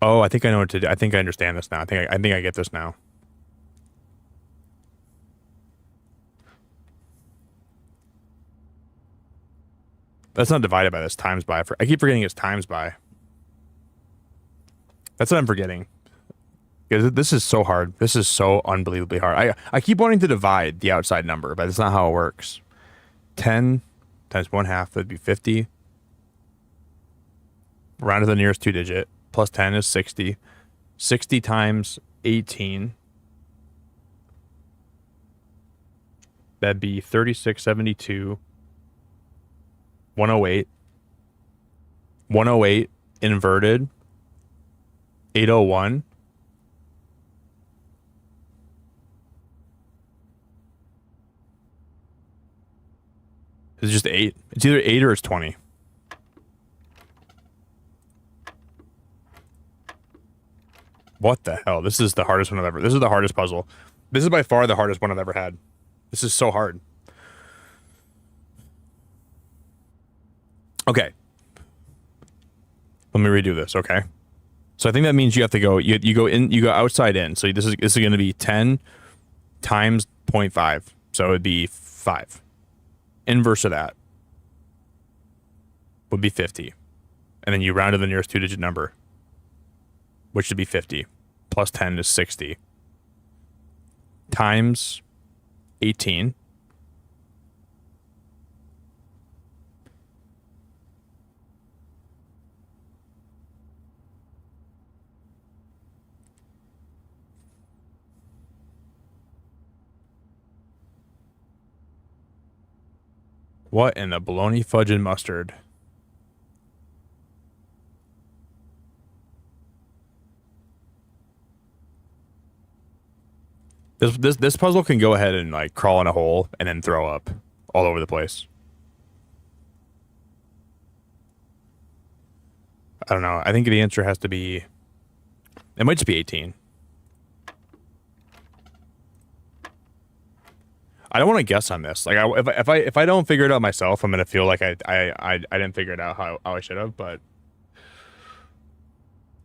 Oh, I think I know what to do. I think I understand this now. I think I get this now. That's not divided by, this times by. I keep forgetting it's times by. That's what I'm forgetting. Because this is so hard. This is so unbelievably hard. I keep wanting to divide the outside number, but that's not how it works. 10 times 1/2 would be 50. Round to the nearest 2-digit. Plus 10 is 60. 60 times 18. That'd be 3672. 108. 108 inverted. 801. It's just 8. It's either 8 or it's 20. What the hell? This is the hardest one I've ever... This is the hardest puzzle. This is by far the hardest one I've ever had. This is so hard. Okay. Let me redo this, okay? So I think that means you have to go, you go in, you go outside in. So this is going to be 10 times 0.5. So it would be 5. Inverse of that would be 50. And then you round to the nearest 2-digit number, which should be 50. Plus 10 is 60. Times 18. What in the bologna, fudge, and mustard? This puzzle can go ahead and like crawl in a hole and then throw up all over the place. I don't know. I think the answer has to be. It might just be 18. I don't want to guess on this. Like, if I don't figure it out myself, I'm gonna feel like I didn't figure it out how I should have. But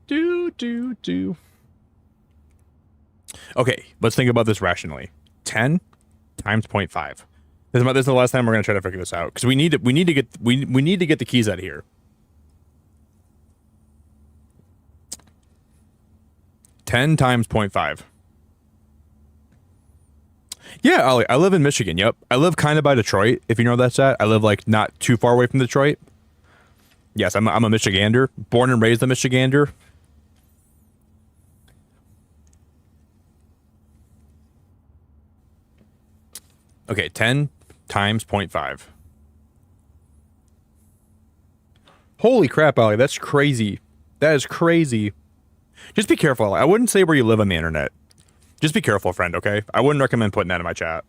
do. Okay, let's think about this rationally. 10 times 0.5. This is the last time we're gonna try to figure this out because we need to get the keys out of here. 10 times 0.5. Yeah, Ollie, I live in Michigan. Yep. I live kind of by Detroit, if you know where that's at. I live like not too far away from Detroit. Yes, I'm a Michigander. Born and raised a Michigander. Okay, 10 times 0.5. Holy crap, Ollie, that's crazy. That is crazy. Just be careful. I wouldn't say where you live on the internet. Just be careful, friend, okay? I wouldn't recommend putting that in my chat.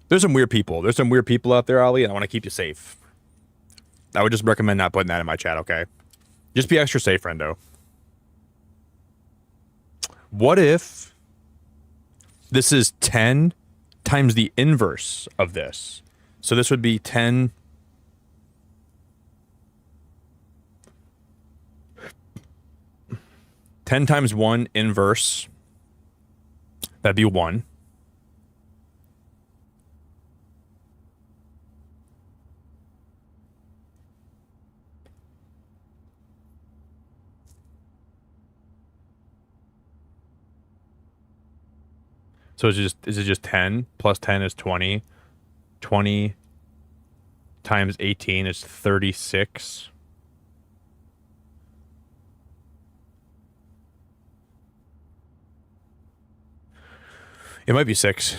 There's some weird people. There's some weird people out there, Ollie, and I want to keep you safe. I would just recommend not putting that in my chat, okay? Just be extra safe, friendo. What if this is 10 times the inverse of this? So this would be 10... ten times 1 inverse. That'd be 1. So is it just 10 plus 10 is 20. 20 times 18 is 36. It might be 6.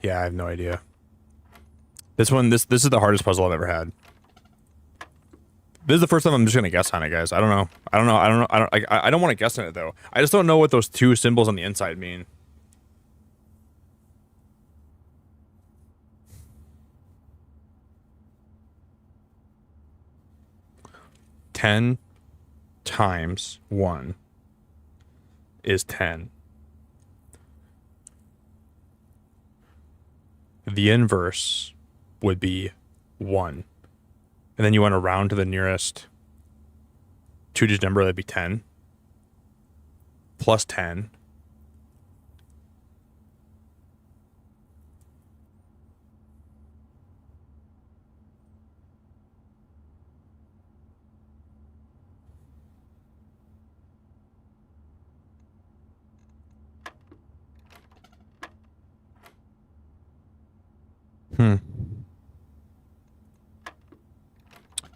Yeah, I have no idea. This is the hardest puzzle I've ever had. This is the first time I'm just gonna guess on it, guys. I don't know. I don't want to guess on it though. I just don't know what those two symbols on the inside mean. Ten times 1 is 10. The inverse would be 1. And then you want to round to the nearest 2-digit number, that'd be 10. Plus 10.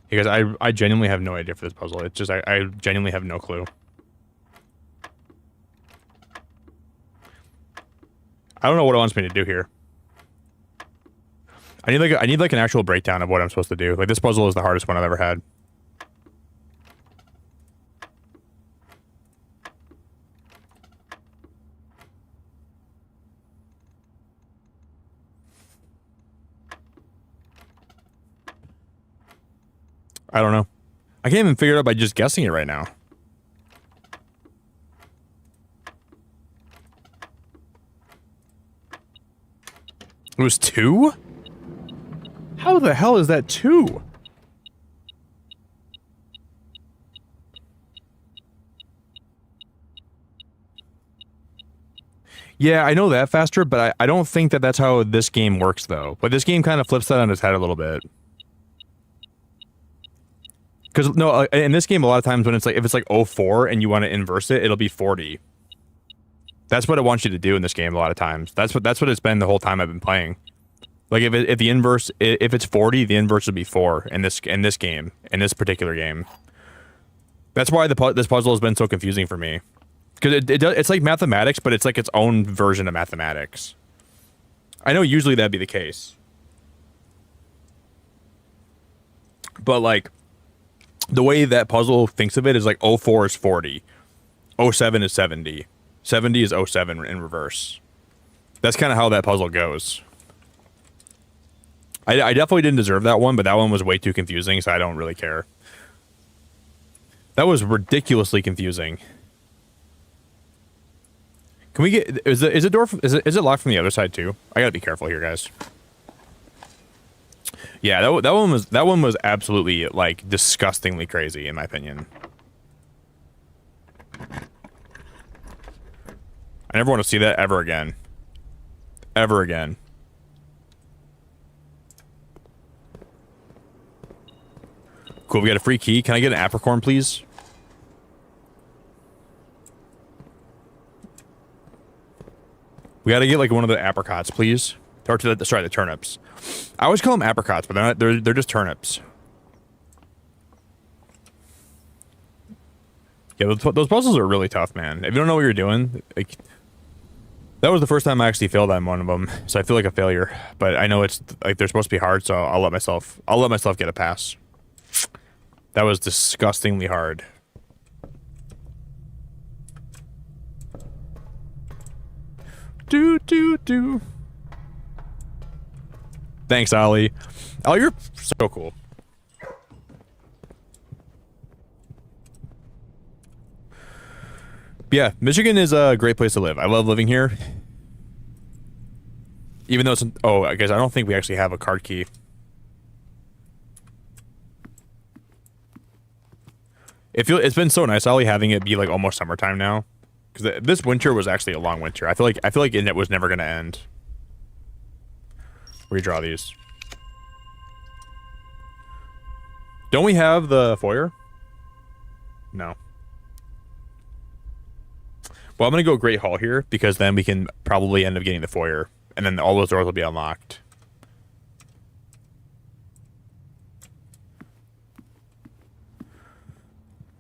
Because I genuinely have no idea for this puzzle. It's just I genuinely have no clue. I don't know what it wants me to do here. I need like an actual breakdown of what I'm supposed to do. Like this puzzle is the hardest one I've ever had. I don't know. I can't even figure it out by just guessing it right now. It was 2? How the hell is that 2? Yeah, I know that faster, but I don't think that that's how this game works, though. But this game kind of flips that on its head a little bit. Because, no, in this game, a lot of times when it's like, if it's like 04 and you want to inverse it, it'll be 40. That's what it wants you to do in this game a lot of times. That's what it's been the whole time I've been playing. Like, if the inverse, if it's 40, the inverse would be 4 in this game, in this particular game. That's why this puzzle has been so confusing for me. Because it's like mathematics, but it's like its own version of mathematics. I know usually that'd be the case. But, like, the way that puzzle thinks of it is like 04 is 40. 07 is 70. 70 is 07 in reverse. That's kind of how that puzzle goes. I definitely didn't deserve that one, but that one was way too confusing, so I don't really care. That was ridiculously confusing. Can we get... Is it locked from the other side, too? I gotta be careful here, guys. Yeah, that one was absolutely, like, disgustingly crazy, in my opinion. I never want to see that ever again. Ever again. Cool, we got a free key. Can I get an apricorn, please? We gotta get, like, one of the apricots, please. Or sorry, the turnips. I always call them apricots, but they're not, they're just turnips. Yeah, those puzzles are really tough, man. If you don't know what you're doing, like, that was the first time I actually failed on one of them, so I feel like a failure. But I know it's like they're supposed to be hard, so I'll let myself get a pass. That was disgustingly hard. Do. Thanks, Ollie. Oh, you're so cool. Yeah, Michigan is a great place to live. I love living here. Even though it's... Oh, I guess I don't think we actually have a card key. It's been so nice, Ollie, having it be like almost summertime now. Because this winter was actually a long winter. I feel like it was never going to end. Redraw these. Don't we have the foyer? No. Well, I'm going to go Great Hall here, because then we can probably end up getting the foyer. And then all those doors will be unlocked.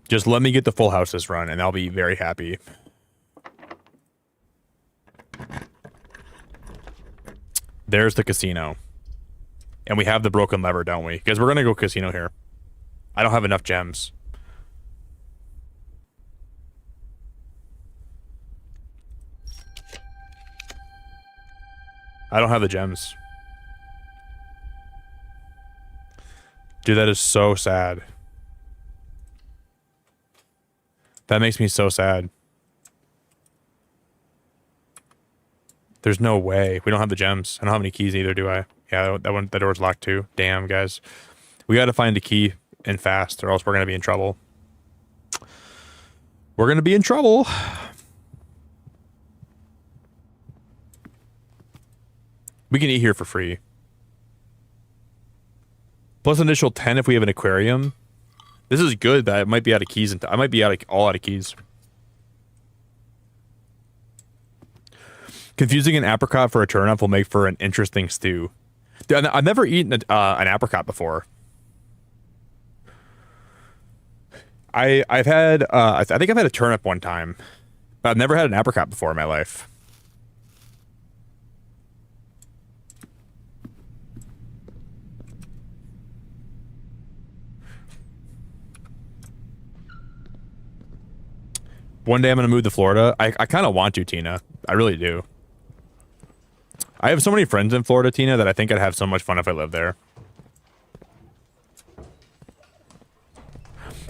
Just let me get the full house this run, and I'll be very happy. There's the casino. And we have the broken lever, don't we? Because we're going to go casino here. I don't have enough gems. I don't have the gems. Dude, that is so sad. That makes me so sad. There's no way. We don't have the gems. I don't have any keys either, do I? Yeah, that door's locked too. Damn, guys. We gotta find a key and fast, or else we're gonna be in trouble. We're gonna be in trouble. We can eat here for free. Plus an initial 10 if we have an aquarium. This is good, but I might be out of keys. I might be all out of keys. Confusing an apricot for a turnip will make for an interesting stew. Dude, I've never eaten an apricot before. I've had I think I've had a turnip one time, but I've never had an apricot before in my life. One day I'm gonna move to Florida. I kind of want to, Tina. I really do. I have so many friends in Florida, Tina, that I think I'd have so much fun if I lived there.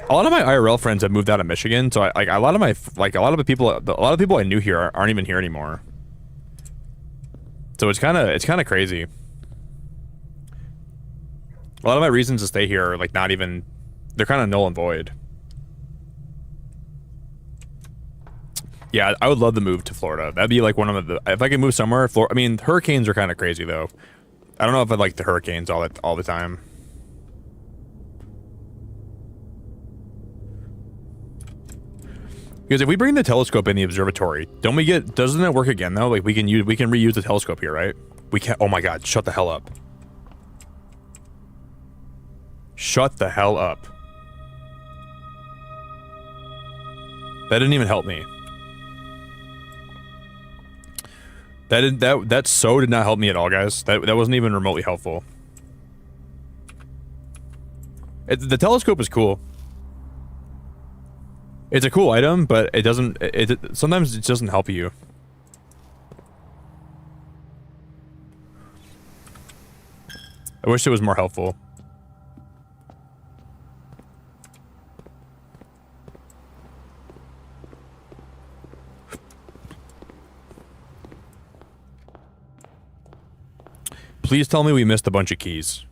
A lot of my IRL friends have moved out of Michigan, so a lot of the people I knew here aren't even here anymore. So it's kind of crazy. A lot of my reasons to stay here are like not even, they're kind of null and void. Yeah, I would love to move to Florida. That'd be like one of the, if I could move somewhere, Florida. I mean, hurricanes are kind of crazy though. I don't know if I'd like the hurricanes all the time. Because if we bring the telescope in the observatory, doesn't it work again though? Like we can reuse the telescope here, right? We can't. Oh my God! Shut the hell up! Shut the hell up! That didn't even help me. That so did not help me at all, guys. That wasn't even remotely helpful. The telescope is cool. It's a cool item, but it doesn't. Sometimes it doesn't help you. I wish it was more helpful. Please tell me we missed a bunch of keys.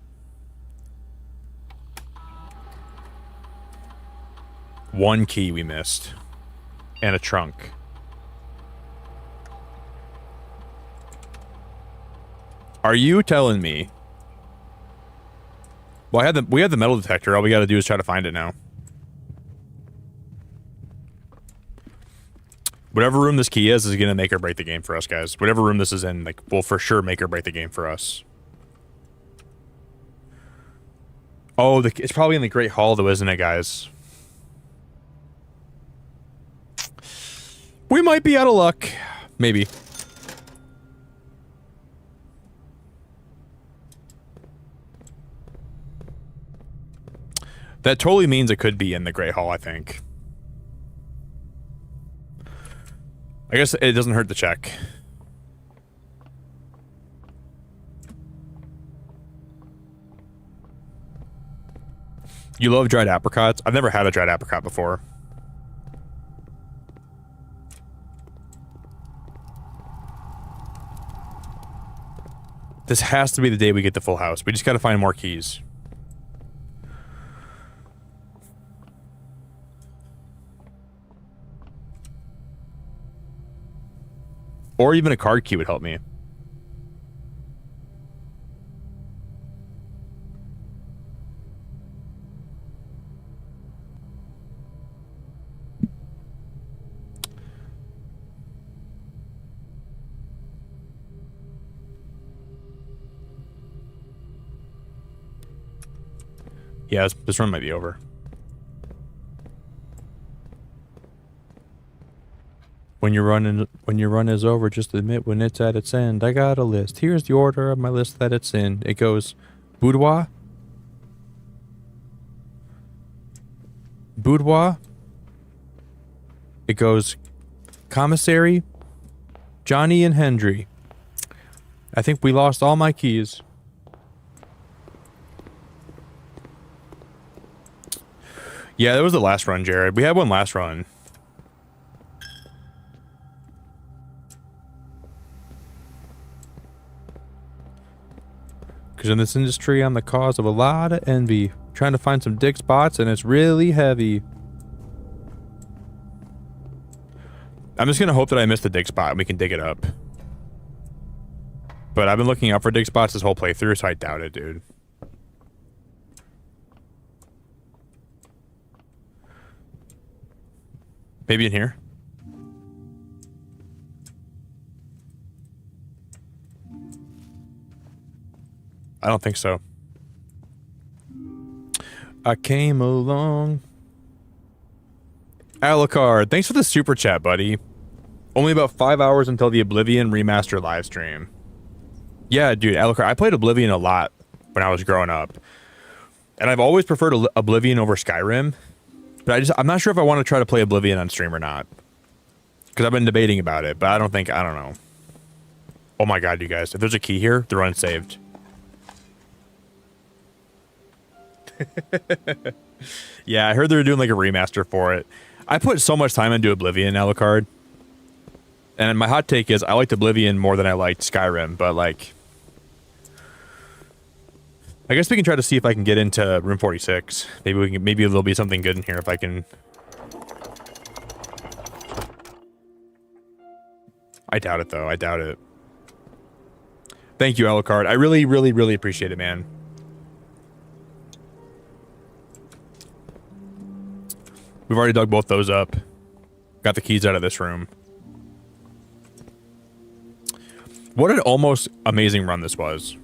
One key we missed. And a trunk. Are you telling me? Well, we had the metal detector. All we gotta do is try to find it now. Whatever room this key is gonna make or break the game for us, guys. Whatever room this is in, like, will for sure make or break the game for us. Oh, it's probably in the Great Hall though, isn't it, guys? We might be out of luck. Maybe. That totally means it could be in the Great Hall, I think. I guess it doesn't hurt to check. You love dried apricots? I've never had a dried apricot before. This has to be the day we get the full house. We just gotta find more keys. Or even a card key would help me. Yeah, this run might be over. When your run is over, just admit when it's at its end. I got a list. Here's the order of my list that it's in. It goes boudoir. Boudoir. It goes commissary. Johnny and Hendry. I think we lost all my keys. Yeah, that was the last run, Jared. We had one last run. Because in this industry, I'm the cause of a lot of envy. Trying to find some dig spots, and it's really heavy. I'm just going to hope that I missed the dig spot and we can dig it up. But I've been looking out for dig spots this whole playthrough, so I doubt it, dude. Maybe in here? I don't think so. I came along. Alucard, thanks for the super chat, buddy. Only about 5 hours until the Oblivion remaster live stream. Yeah, dude, Alucard, I played Oblivion a lot when I was growing up. And I've always preferred Oblivion over Skyrim. But I'm not sure if I want to try to play Oblivion on stream or not. Because I've been debating about it, but I don't know. Oh my god, you guys. If there's a key here, the run's saved. Yeah, I heard they were doing like a remaster for it. I put so much time into Oblivion, Alucard. And my hot take is I liked Oblivion more than I liked Skyrim, but like... I guess we can try to see if I can get into room 46. Maybe there'll be something good in here if I can... I doubt it though. I doubt it. Thank you, Alucard. I really, really, really appreciate it, man. We've already dug both those up. Got the keys out of this room. What an almost amazing run this was.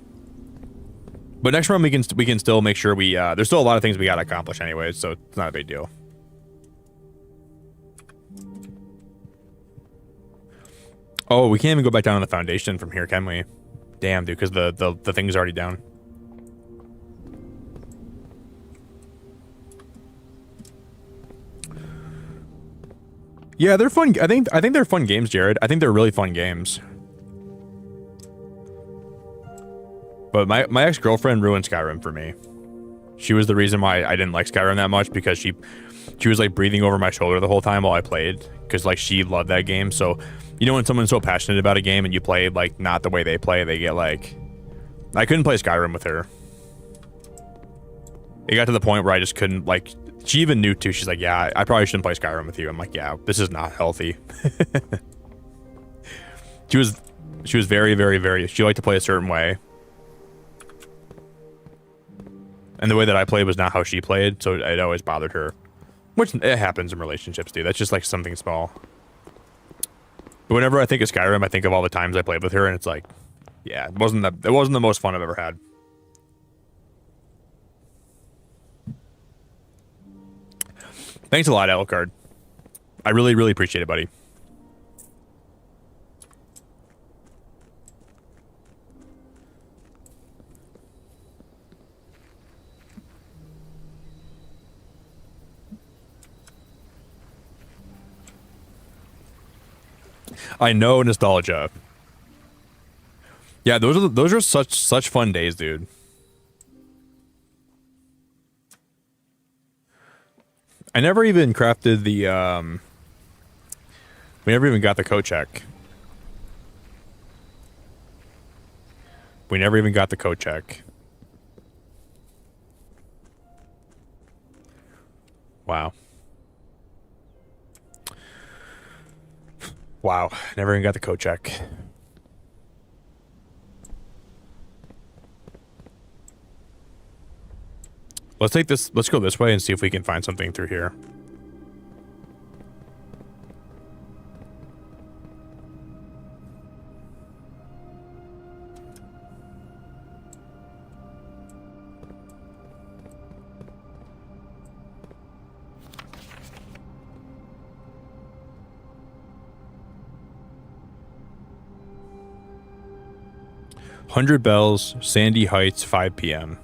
But next run we can still make sure we there's still a lot of things we gotta accomplish anyways, so it's not a big deal. Oh, we can't even go back down on the foundation from here, can we? Damn, dude, because the thing's already down. Yeah, they're fun. I think they're fun games, Jared. I think they're really fun games. But my ex-girlfriend ruined Skyrim for me. She was the reason why I didn't like Skyrim that much, because she was like breathing over my shoulder the whole time while I played, because like she loved that game. So, you know, when someone's so passionate about a game and you play like not the way they play, they get like, I couldn't play Skyrim with her. It got to the point where I just couldn't, like, she even knew too. She's like, yeah, I probably shouldn't play Skyrim with you. I'm like, yeah, this is not healthy. She was very, very, very, she liked to play a certain way. And the way that I played was not how she played, so it always bothered her. Which, it happens in relationships, dude. That's just like something small. But whenever I think of Skyrim, I think of all the times I played with her, and it's like, yeah, it wasn't the most fun I've ever had. Thanks a lot, Alucard. I really, really appreciate it, buddy. I know, nostalgia. Yeah, those are such fun days, dude. I never even crafted the we never even got the coat check. We never even got the coat check. Wow. Wow, never even got the code check. Let's take this, let's go this way and see if we can find something through here. Hundred Bells, Sandy Heights, 5 p.m.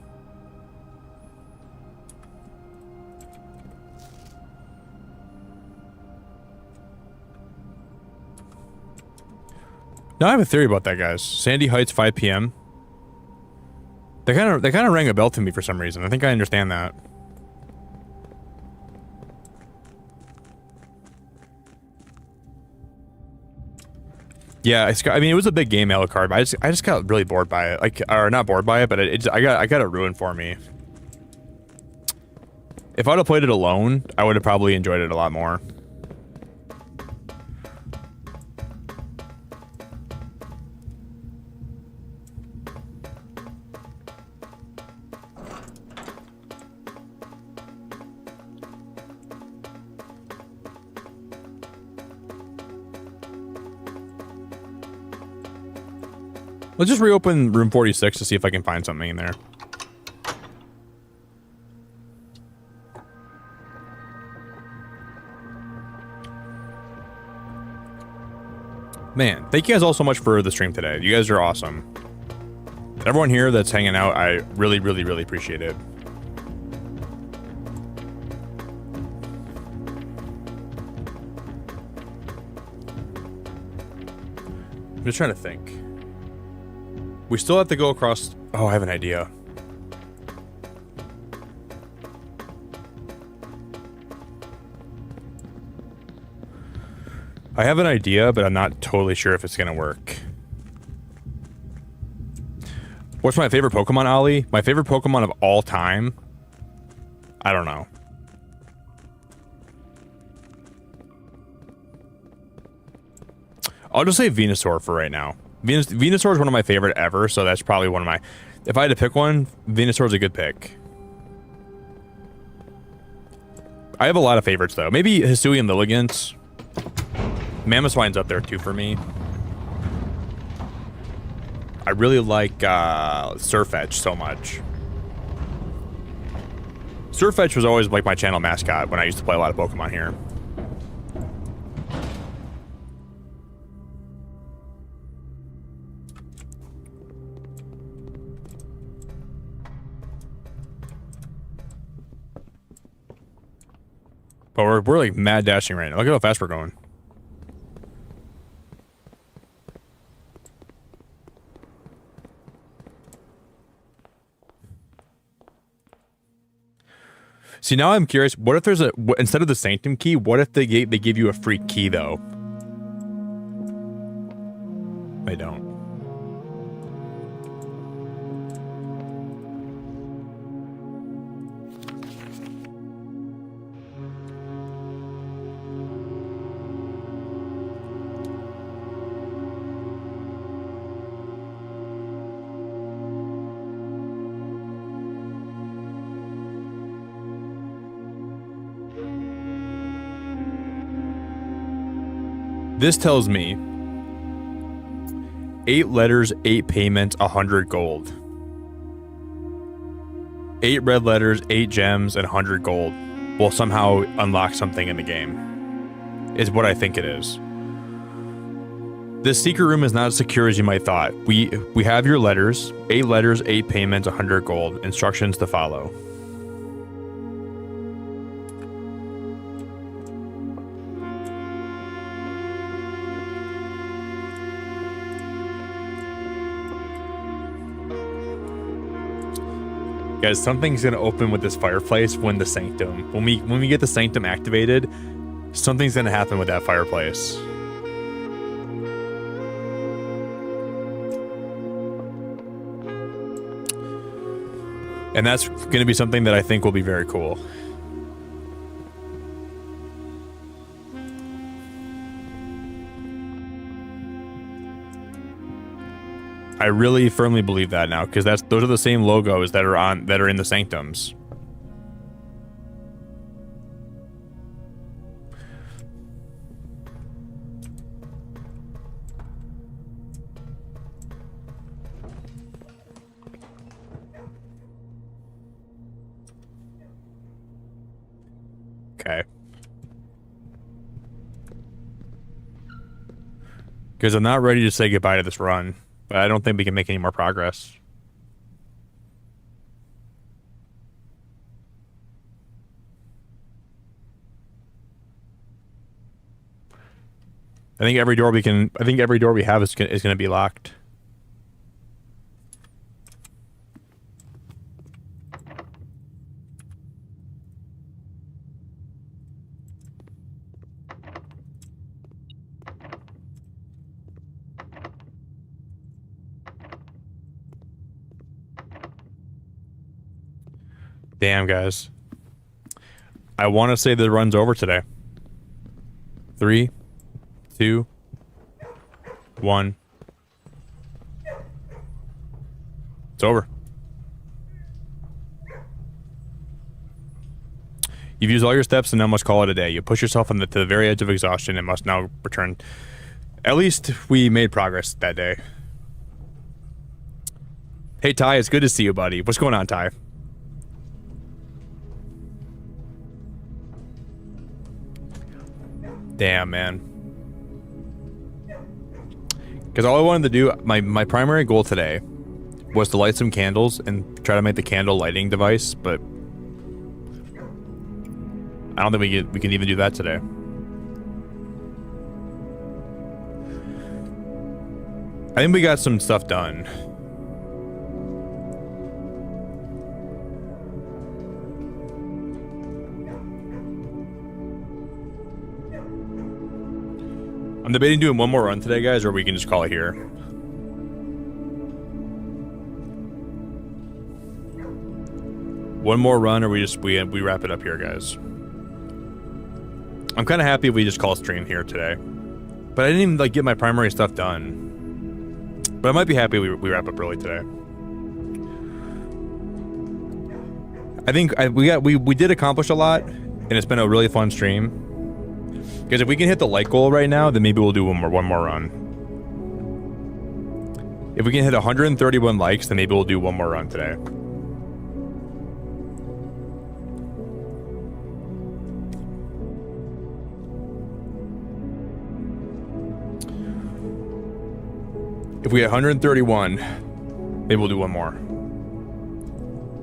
Now I have a theory about that, guys. Sandy Heights, 5 p.m. They kind of rang a bell to me for some reason. I think I understand that. Yeah, I mean, it was a big game, Alucard, but I just got really bored by it. Like, or not bored by it, but I got it ruined for me. If I'd have played it alone, I would have probably enjoyed it a lot more. Let's just reopen room 46 to see if I can find something in there. Man, thank you guys all so much for the stream today. You guys are awesome. Everyone here that's hanging out, I really, really, really appreciate it. I'm just trying to think. We still have to go across... Oh, I have an idea. I have an idea, but I'm not totally sure if it's going to work. What's my favorite Pokemon, Ollie? My favorite Pokemon of all time? I don't know. I'll just say Venusaur for right now. Venusaur is one of my favorite ever, so that's probably one of my... If I had to pick one, Venusaur is a good pick. I have a lot of favorites, though. Maybe Hisui and Lilligant. Mamoswine's up there, too, for me. I really like Sirfetch'd so much. Sirfetch'd was always like my channel mascot when I used to play a lot of Pokemon here. But we're like mad dashing right now. Look at how fast we're going. See, now I'm curious. What if there's a instead of the Sanctum key? What if they give you a free key though? They don't. This tells me 8 letters, 8 payments, 100 gold. 8 red letters, 8 gems, and 100 gold will somehow unlock something in the game. Is what I think it is. This secret room is not as secure as you might thought. We have your letters, 8 letters, 8 payments, 100 gold. Instructions to follow. Guys, something's gonna open with this fireplace when the Sanctum. When we get the Sanctum activated, something's gonna happen with that fireplace. And that's gonna be something that I think will be very cool. I really firmly believe that now, because those are the same logos that are in the Sanctums. Okay. Because I'm not ready to say goodbye to this run. But I don't think we can make any more progress. I think every door we have is going to be locked. Damn, guys. I want to say the run's over today. 3, 2, 1. It's over. You've used all your steps and now must call it a day. You push yourself to the very edge of exhaustion and must now return. At least we made progress that day. Hey, Ty, it's good to see you, buddy. What's going on, Ty? Damn, man. Because all I wanted to do, my primary goal today was to light some candles and try to make the candle lighting device, but I don't think we can even do that today. I think we got some stuff done. I'm debating doing one more run today, guys, or we can just call it here. One more run, or we wrap it up here, guys. I'm kind of happy if we just call stream here today. But I didn't even like get my primary stuff done. But I might be happy we wrap up early today. I think we did accomplish a lot, and it's been a really fun stream. Because if we can hit the like goal right now, then maybe we'll do one more run. If we can hit 131 likes, then maybe we'll do one more run today. If we hit 131, maybe we'll do one more.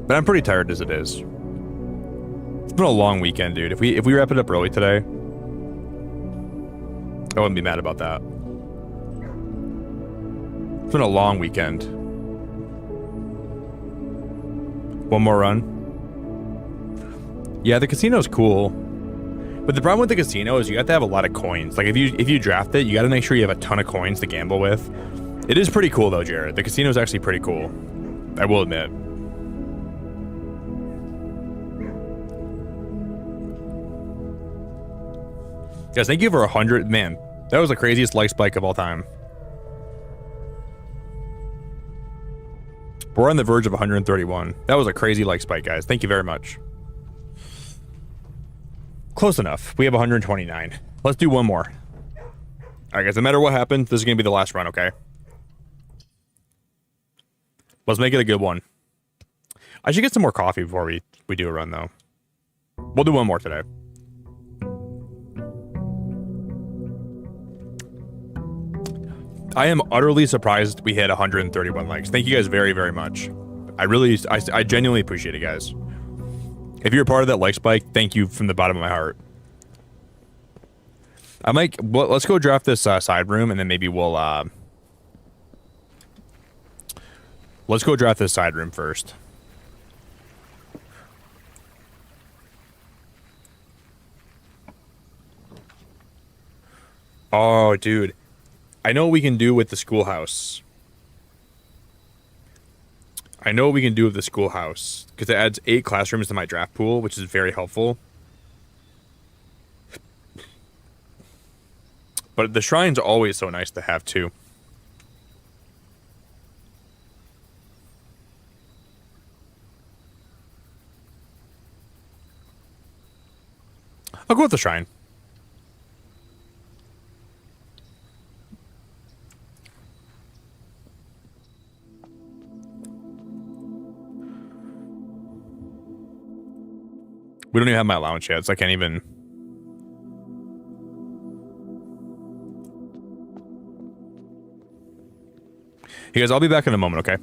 But I'm pretty tired as it is. It's been a long weekend, dude. If we wrap it up early today, I wouldn't be mad about that. It's been a long weekend. One more run. Yeah, the casino's cool. But the problem with the casino is you have to have a lot of coins. Like if you draft it, you got to make sure you have a ton of coins to gamble with. It is pretty cool though, Jared. The casino's actually pretty cool. I will admit. Guys, thank you for 100. Man, that was the craziest like spike of all time. We're on the verge of 131. That was a crazy like spike, guys. Thank you very much. Close enough. We have 129. Let's do one more. All right, guys, no matter what happens, this is going to be the last run, okay? Let's make it a good one. I should get some more coffee before we do a run, though. We'll do one more today. I am utterly surprised we hit 131 likes. Thank you guys very, very much. I genuinely appreciate it, guys. If you're a part of that like spike, thank you from the bottom of my heart. Let's go draft this side room, and then maybe we'll let's go draft this side room first. Oh, dude. I know what we can do with the schoolhouse. Because it adds 8 classrooms to my draft pool, which is very helpful. But the shrine's always so nice to have, too. I'll go with the shrine. We don't even have my allowance yet, so I can't even... Hey guys, I'll be back in a moment, okay?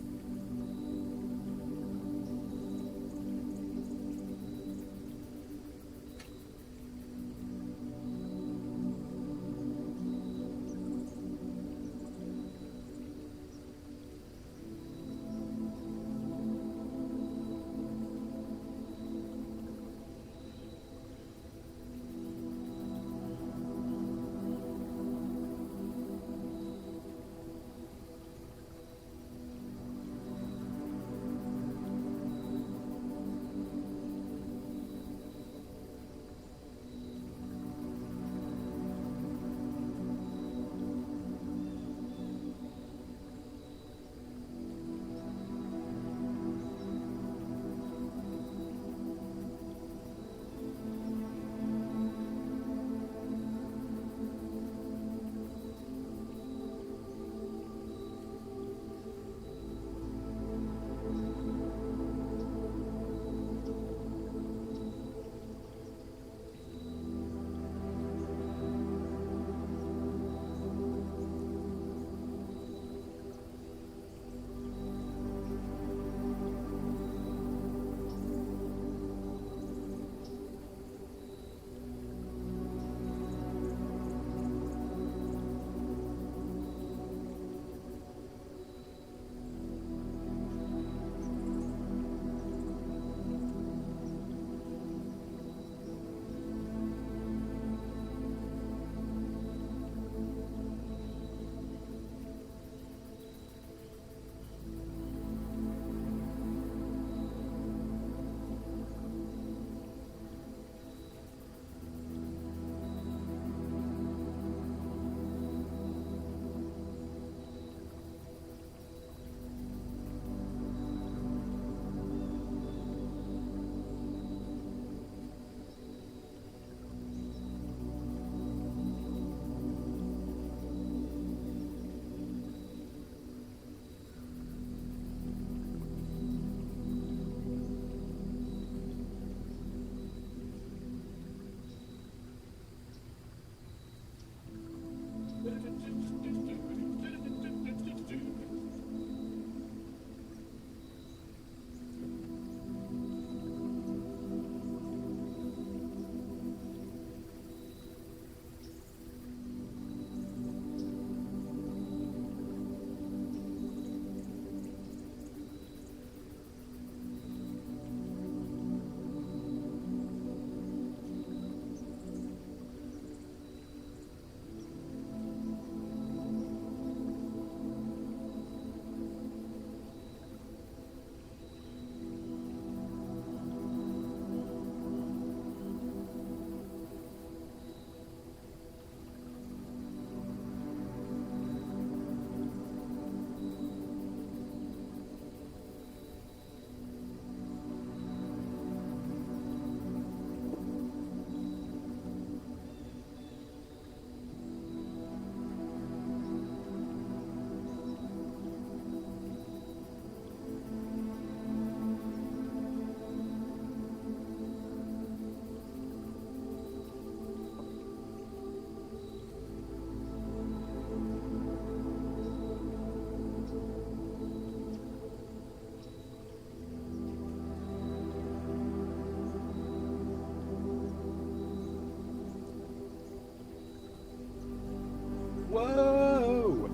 Whoa!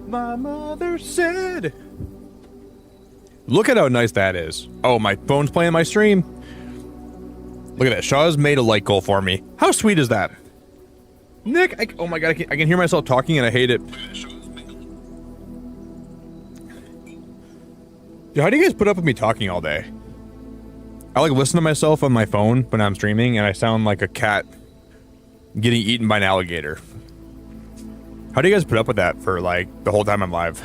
My mother said. Look at how nice that is. Oh, my phone's playing my stream. Look at that. Shaw's made a light goal for me. How sweet is that? Nick, oh my god, I can hear myself talking and I hate it. Dude, how do you guys put up with me talking all day? I like listen to myself on my phone when I'm streaming and I sound like a cat getting eaten by an alligator. How do you guys put up with that for like the whole time I'm live?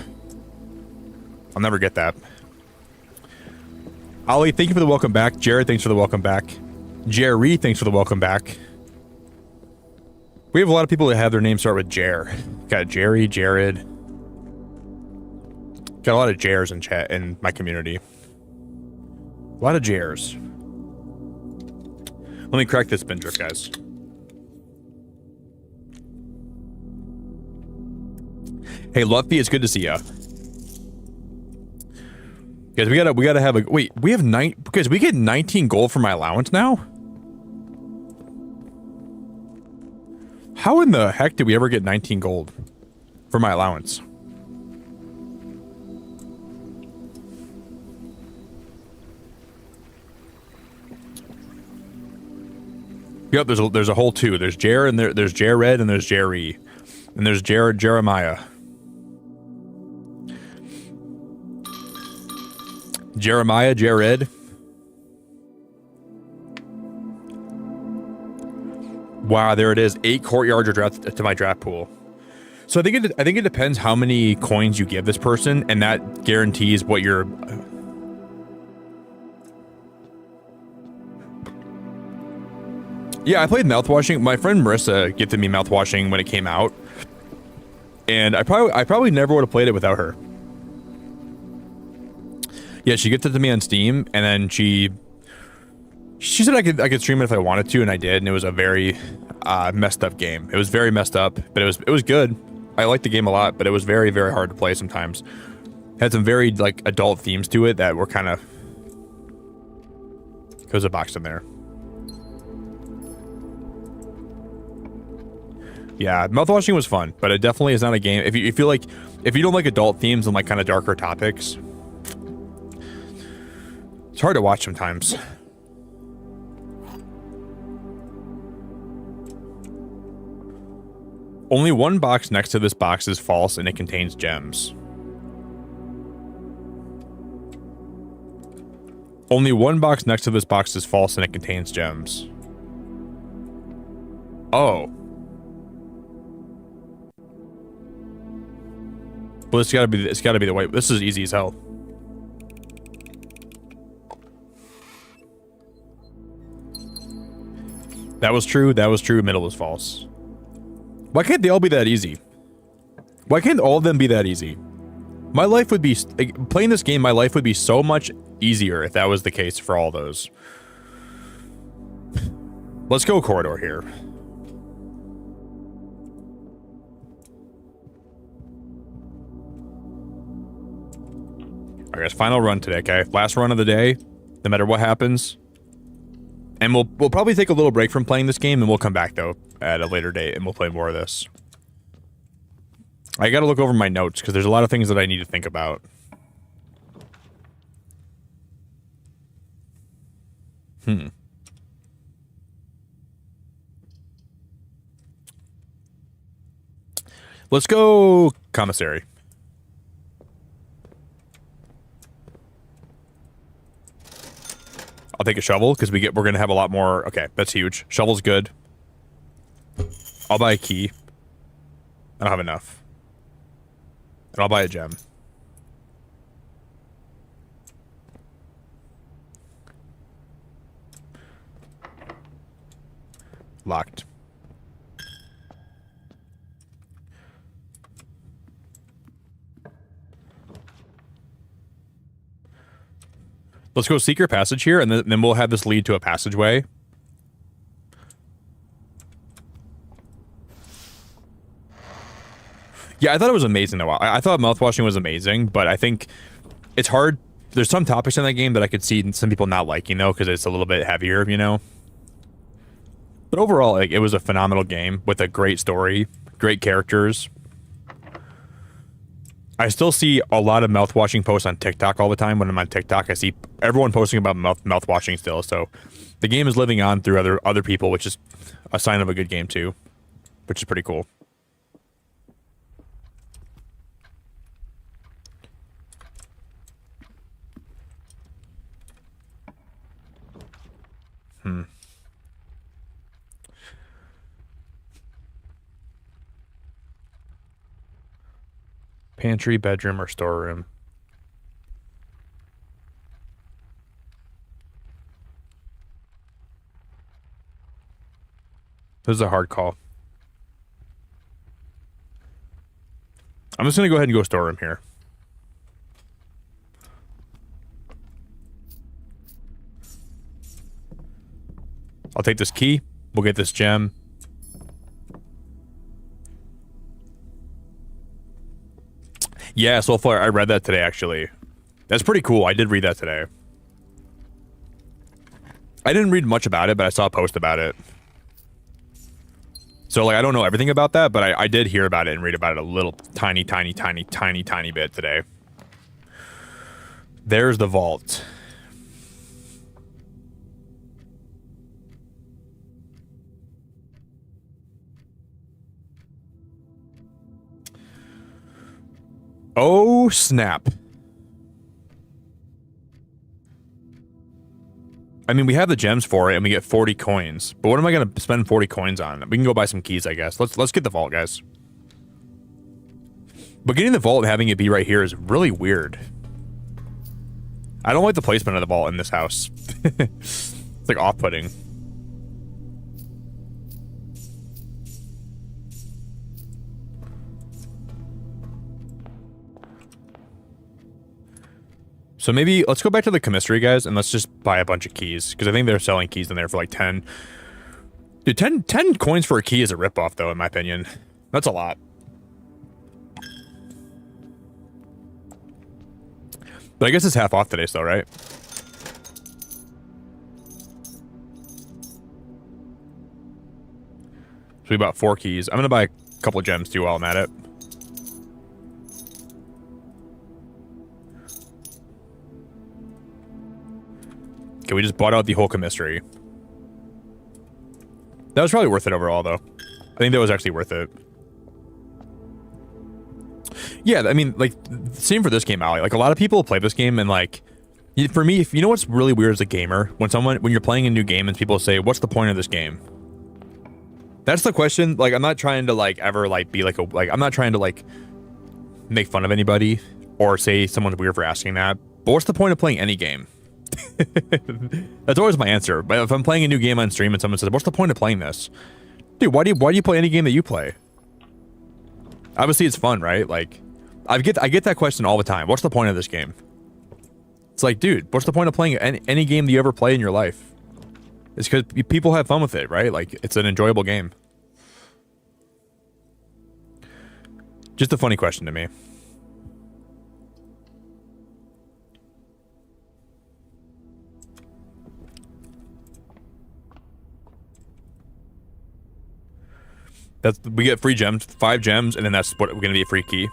I'll never get that. Ollie, thank you for the welcome back. Jared, thanks for the welcome back. Jerry, thanks for the welcome back. We have a lot of people that have their names start with Jer. Got Jerry, Jared. Got a lot of Jers in chat in my community. A lot of Jers. Let me crack this spin drift, guys. Hey, Luffy, it's good to see ya. Guys, we gotta have a wait. We have because we get 19 gold for my allowance now. How in the heck did we ever get 19 gold for my allowance? Yep, there's a whole two. There's Jer and there's Jared and there's Jerry. And there's Jeremiah. Jeremiah, Jared. Wow, there it is. 8 courtyards are draft to my draft pool. So I think it depends how many coins you give this person, and that guarantees what your. Yeah, I played mouthwashing. My friend Marissa gifted me mouthwashing when it came out, and I probably never would have played it without her. Yeah, she gifted it to me on Steam, and then she said I could stream it if I wanted to, and I did, and it was a very messed up game. It was very messed up, but it was good. I liked the game a lot, but it was very, very hard to play sometimes. Had some very like adult themes to it that were kind of. There's a box in there. Yeah, mouthwashing was fun, but it definitely is not a game. If you don't like adult themes and like kind of darker topics, it's hard to watch sometimes. Only one box next to this box is false and it contains gems. Only one box next to this box is false and it contains gems. Oh. Well, it's gotta be the white. This is easy as hell. That was true. Middle was false. Why can't they all be that easy? Why can't all of them be that easy? My life would be playing this game. My life would be so much easier if that was the case for all those. Let's go corridor here. All right, guys, final run today, okay? Last run of the day, no matter what happens. And we'll probably take a little break from playing this game, and we'll come back, though, at a later date, and we'll play more of this. I gotta look over my notes, because there's a lot of things that I need to think about. Let's go commissary. I'll take a shovel because we're gonna have a lot more. Okay, that's huge. Shovel's good. I'll buy a key. I don't have enough. And I'll buy a gem. Locked. Let's go secret passage here, and then we'll have this lead to a passageway. Yeah, I thought it was amazing, though. I thought mouthwashing was amazing, but I think it's hard. There's some topics in that game that I could see some people not liking, though, because it's a little bit heavier, you know? But overall, like, it was a phenomenal game with a great story, great characters. I still see a lot of mouth-washing posts on TikTok all the time. When I'm on TikTok, I see everyone posting about mouth-washing still. So the game is living on through other people, which is a sign of a good game too, which is pretty cool. Pantry, bedroom, or storeroom. This is a hard call. I'm just going to go ahead and go storeroom here. I'll take this key. We'll get this gem. Yeah, so far I read that today, actually. That's pretty cool. I did read that today. I didn't read much about it, but I saw a post about it. So, like, I don't know everything about that, but I did hear about it and read about it a little tiny bit today. There's the vault. Oh, snap. I mean, we have the gems for it, and we get 40 coins. But what am I going to spend 40 coins on? We can go buy some keys, I guess. Let's get the vault, guys. But getting the vault and having it be right here is really weird. I don't like the placement of the vault in this house. It's like off-putting. So maybe let's go back to the commissary, guys, and let's just buy a bunch of keys. Because I think they're selling keys in there for like 10. Dude, 10 coins for a key is a ripoff, though, in my opinion. That's a lot. But I guess it's half off today still, right? So we bought 4 keys. I'm going to buy a couple of gems, too, while I'm at it. Okay, we just bought out the whole commissary. That was probably worth it overall, though. I think that was actually worth it. Yeah, I mean, like, same for this game, Ali. Like, a lot of people play this game, and, like, for me, if you know what's really weird as a gamer, when you're playing a new game and people say, what's the point of this game? That's the question. Like, I'm not trying to, like, ever, like, be like I'm not trying to, like, make fun of anybody or say someone's weird for asking that. But what's the point of playing any game? That's always my answer. But if I'm playing a new game on stream and someone says, what's the point of playing this? Dude, why do you play any game that you play? Obviously it's fun, right? Like, I get that question all the time. What's the point of this game? It's like, dude, what's the point of playing any game that you ever play in your life? It's because people have fun with it, right? Like, it's an enjoyable game. Just a funny question to me. We get free gems, 5 gems, and then that's what we're gonna be a free key.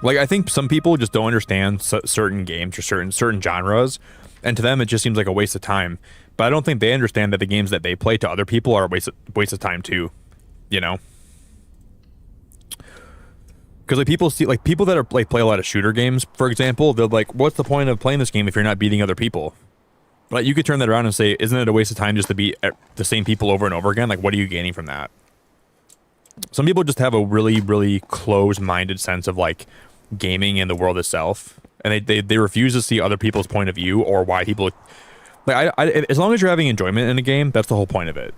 Like, I think some people just don't understand certain games or certain genres, and to them it just seems like a waste of time. But I don't think they understand that the games that they play to other people are a waste of time too. You know? Because like people that are like play a lot of shooter games, for example, they're like, what's the point of playing this game if you're not beating other people? Like, you could turn that around and say, isn't it a waste of time just to beat the same people over and over again? Like, what are you gaining from that? Some people just have a really, really closed-minded sense of, like, gaming and the world itself. And they refuse to see other people's point of view or why people... Like, as long as you're having enjoyment in a game, that's the whole point of it.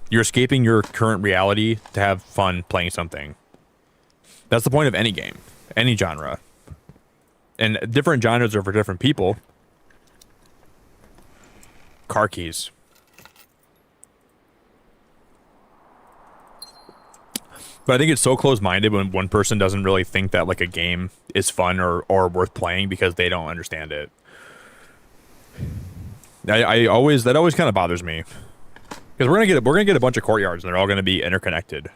You're escaping your current reality to have fun playing something. That's the point of any game, any genre. And different genres are for different people. Car keys. But I think it's so close-minded when one person doesn't really think that like a game is fun or worth playing because they don't understand it. That always kind of bothers me. Because we're gonna get a bunch of courtyards, and they're all gonna be interconnected.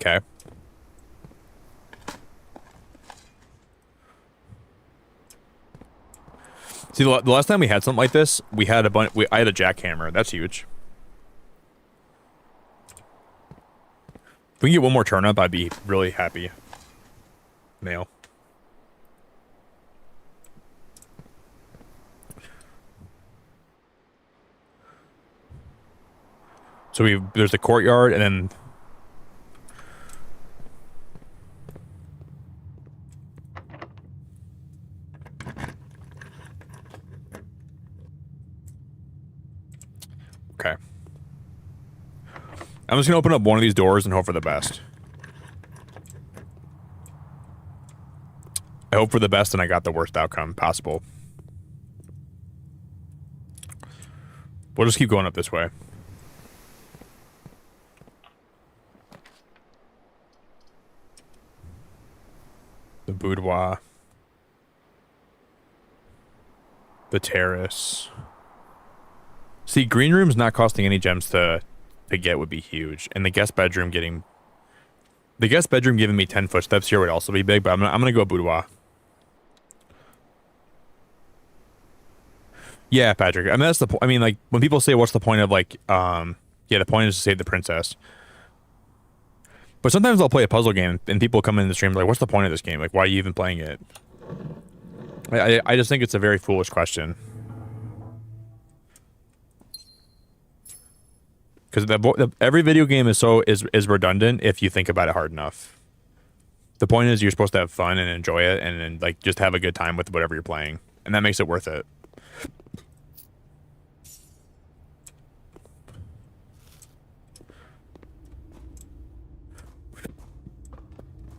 Okay. See, the last time we had something like this, we had a bunch. I had a jackhammer. That's huge. If we can get one more turnip, I'd be really happy. Nail. So there's the courtyard, and then okay. I'm just gonna open up one of these doors and hope for the best. I hope for the best, and I got the worst outcome possible. We'll just keep going up this way. The boudoir. The terrace. See, green room's not costing any gems to get would be huge. And the guest bedroom giving me 10 footsteps here would also be big, but I'm gonna go boudoir. Yeah, Patrick. I mean, that's the point. I mean, like, when people say, what's the point of, like, yeah, the point is to save the princess. But sometimes I'll play a puzzle game, and people come in the stream like, what's the point of this game? Like, why are you even playing it? I just think it's a very foolish question. Because every video game is redundant if you think about it hard enough. The point is you're supposed to have fun and enjoy it, and like, just have a good time with whatever you're playing. And that makes it worth it.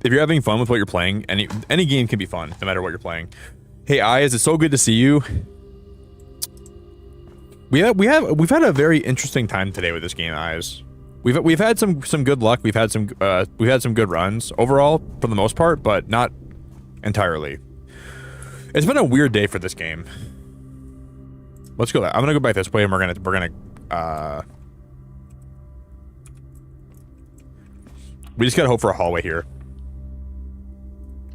If you're having fun with what you're playing, any game can be fun, no matter what you're playing. Hey, Eyes, it's so good to see you. We've had a very interesting time today with this game, Eyes. We've had some good luck. We've had some good runs overall for the most part, but not entirely. It's been a weird day for this game. Let's go. I'm gonna go back this way, and we're gonna we just gotta hope for a hallway here.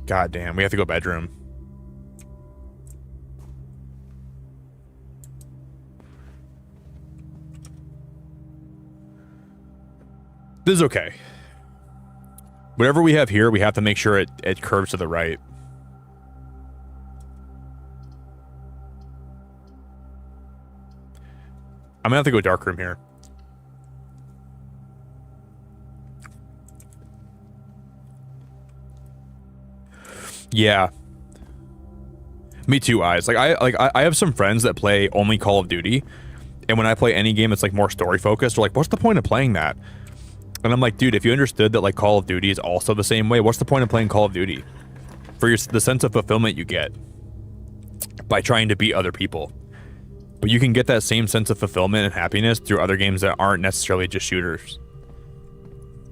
God damn, we have to go bedroom. This is okay. Whatever we have here, we have to make sure it curves to the right. I'm gonna have to go dark room here. Yeah. Me too, Eyes. I have some friends that play only Call of Duty, and when I play any game that's like more story focused, they're like, what's the point of playing that? And I'm like, dude, if you understood that like Call of Duty is also the same way, what's the point of playing Call of Duty? For the sense of fulfillment you get by trying to beat other people. But you can get that same sense of fulfillment and happiness through other games that aren't necessarily just shooters.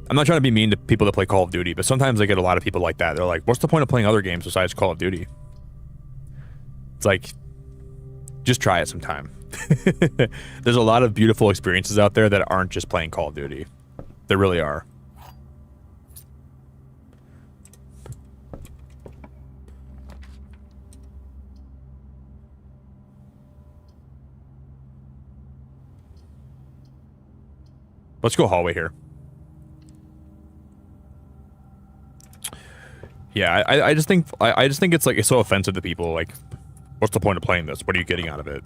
I'm not trying to be mean to people that play Call of Duty, but sometimes I get a lot of people like that. They're like, what's the point of playing other games besides Call of Duty? It's like, just try it sometime. There's a lot of beautiful experiences out there that aren't just playing Call of Duty. There really are. Let's go hallway here. Yeah, I just think it's like, it's so offensive to people. Like, what's the point of playing this? What are you getting out of it?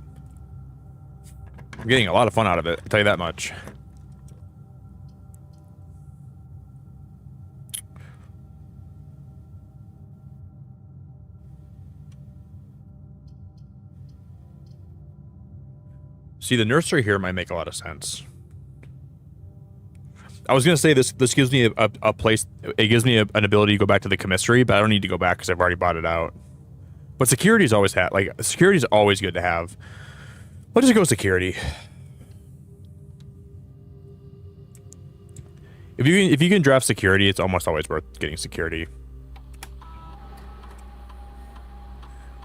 I'm getting a lot of fun out of it, I'll tell you that much. See, the nursery here might make a lot of sense. I was gonna say this gives me a place. It gives me an ability to go back to the commissary, but I don't need to go back because I've already bought it out. But security's always security's always good to have. Let's just go security. If you can draft security, it's almost always worth getting security.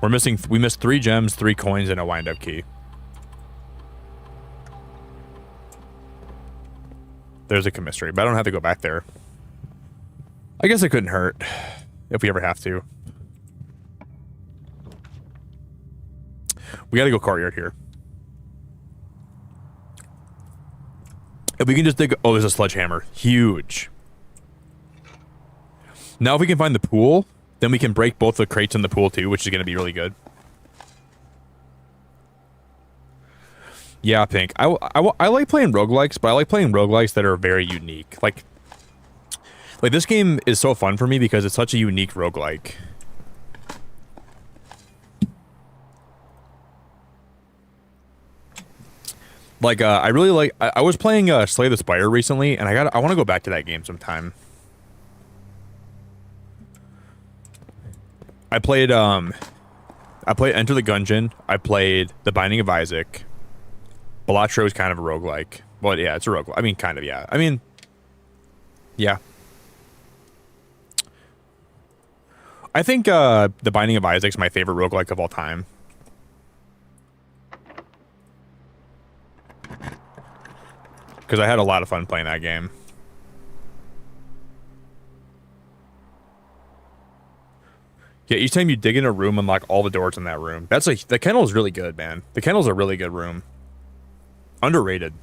We missed 3 gems, 3 coins, and a wind-up key. There's a commissary, but I don't have to go back there. I guess it couldn't hurt if we ever have to. We gotta go courtyard here. If we can just dig... Oh, there's a sledgehammer. Huge. Now if we can find the pool, then we can break both the crates in the pool too, which is gonna be really good. Yeah, Pink. I like playing roguelikes, but I like playing roguelikes that are very unique. Like this game is so fun for me because it's such a unique roguelike. Like, I really like... I was playing Slay the Spire recently, and I want to go back to that game sometime. I played Enter the Gungeon. I played The Binding of Isaac. Balatro is kind of a roguelike. Well, yeah, it's a roguelike. I mean, kind of, yeah. I mean, yeah. I think The Binding of Isaac is my favorite roguelike of all time. Because I had a lot of fun playing that game. Yeah, each time you dig in a room, unlock all the doors in that room. The kennel is really good, man. The kennel's a really good room. Underrated.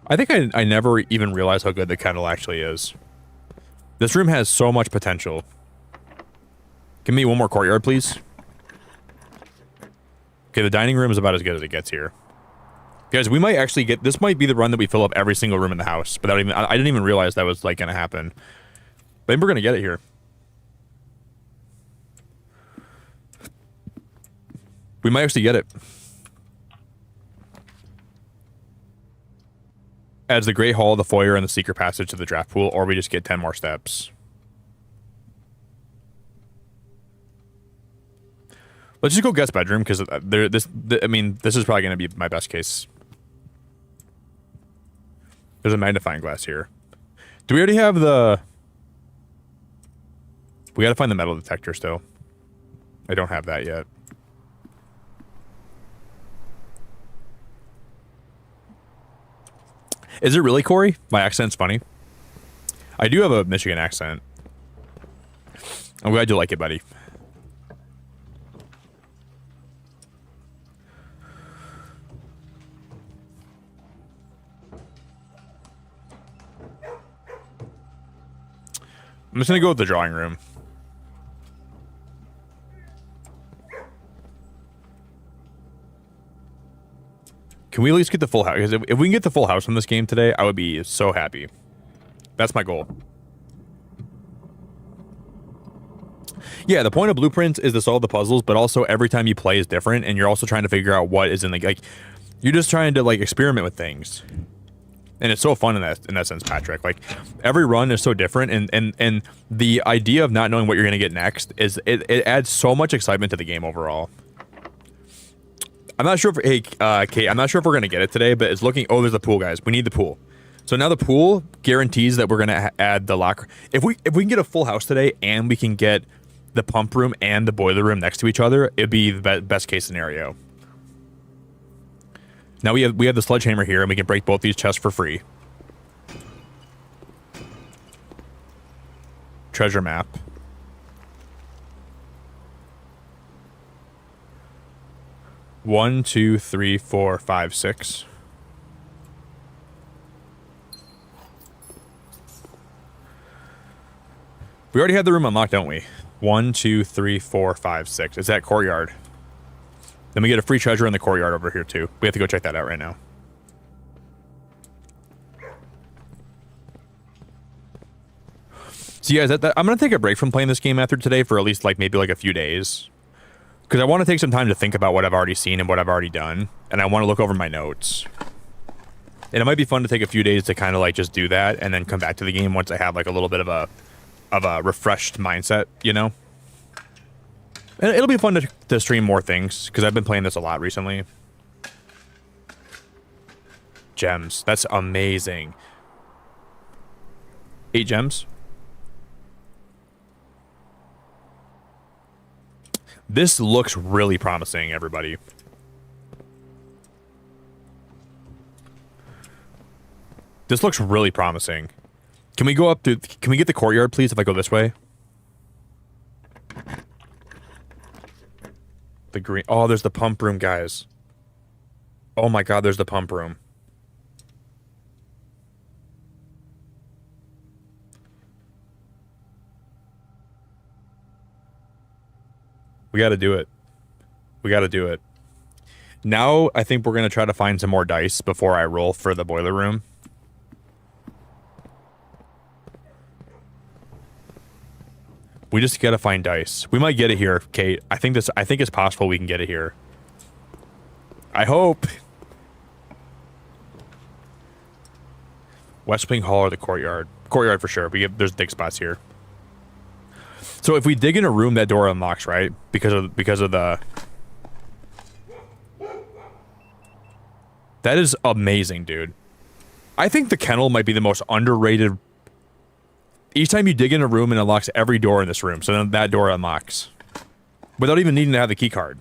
I think I never even realized how good the kennel actually is. This room has so much potential. Give me one more courtyard, please. Okay, the dining room is about as good as it gets here. Guys, we might actually get... This might be the run that we fill up every single room in the house. But I didn't even realize that was, like, going to happen. Maybe we're going to get it here. We might actually get it. Adds the Great Hall, the foyer, and the secret passage to the draft pool, or we just get 10 more steps. Let's just go guest bedroom, because I mean, this is probably going to be my best case. There's a magnifying glass here. Do we already have the... We got to find the metal detector still. I don't have that yet. Is it really, Corey? My accent's funny. I do have a Michigan accent. I'm glad you like it, buddy. I'm just gonna go with the drawing room. Can we at least get the full house? Because if we can get the full house from this game today, I would be so happy. That's my goal. Yeah, the point of blueprints is to solve the puzzles, but also every time you play is different, and you're also trying to figure out what is in the... Like, you're just trying to, like, experiment with things. And it's so fun in that sense, Patrick. Like, every run is so different, and the idea of not knowing what you're going to get next is... It adds so much excitement to the game overall. I'm not sure if... Hey, Kate, I'm not sure if we're going to get it today, but it's looking... Oh, there's the pool, guys. We need the pool. So now the pool guarantees that we're going to add the locker... If we can get a full house today, and we can get the pump room and the boiler room next to each other, it'd be the best case scenario. Now we have the sledgehammer here, and we can break both these chests for free. Treasure map. One, two, three, four, five, six. We already had the room unlocked, don't we? 1, 2, 3, 4, 5, 6. It's that courtyard. Then we get a free treasure in the courtyard over here, too. We have to go check that out right now. So, yeah, I'm going to take a break from playing this game after today for at least, like, maybe, like, a few days. Because I want to take some time to think about what I've already seen and what I've already done. And I want to look over my notes. And it might be fun to take a few days to kind of, like, just do that and then come back to the game once I have, like, a little bit of a refreshed mindset, you know? And it'll be fun to stream more things, because I've been playing this a lot recently. gems. That's amazing. 8 gems. This looks really promising, everybody. This looks really promising. Can we go up to... Can we get the courtyard, please, if I go this way? The green... Oh, there's the pump room, guys. Oh my god, there's the pump room. We gotta do it. We gotta do it. Now, I think we're gonna try to find some more dice before I roll for the boiler room. We just gotta find dice. We might get it here, Kate. I think it's possible we can get it here. I hope. West Wing Hall or the courtyard? Courtyard for sure. There's dig spots here. So if we dig in a room, that door unlocks, right? Because of the... That is amazing, dude. I think the kennel might be the most underrated... Each time you dig in a room, it unlocks every door in this room. So then that door unlocks. Without even needing to have the key card.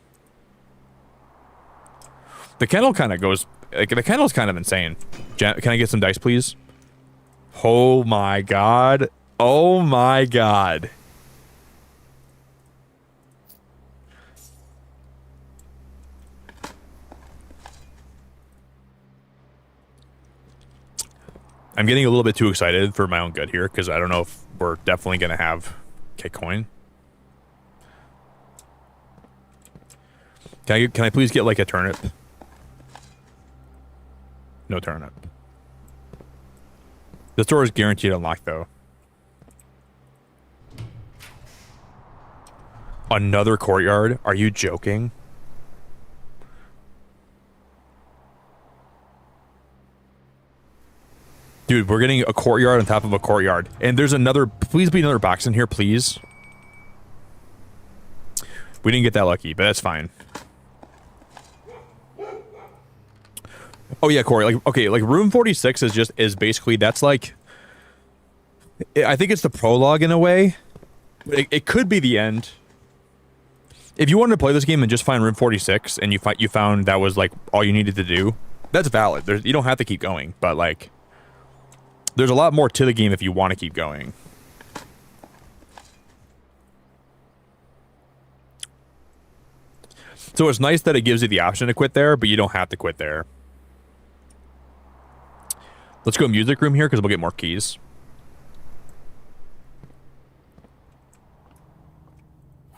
The kennel kind of goes... Like, the kennel's kind of insane. Can I get some dice, please? Oh my god. Oh my god. I'm getting a little bit too excited for my own good here, because I don't know if we're definitely going to have K-Coin. Can I please get, like, a turnip? No turnip. This door is guaranteed unlocked, though. Another courtyard? Are you joking? Dude, we're getting a courtyard on top of a courtyard. And there's another... Please be another box in here, please. We didn't get that lucky, but that's fine. Oh yeah, Corey. Like, okay, like room 46 is basically... That's like... I think it's the prologue in a way. It could be the end. If you wanted to play this game and just find room 46 and you found that was like all you needed to do, that's valid. You don't have to keep going, but like... There's a lot more to the game if you want to keep going. So it's nice that it gives you the option to quit there, but you don't have to quit there. Let's go music room here because we'll get more keys.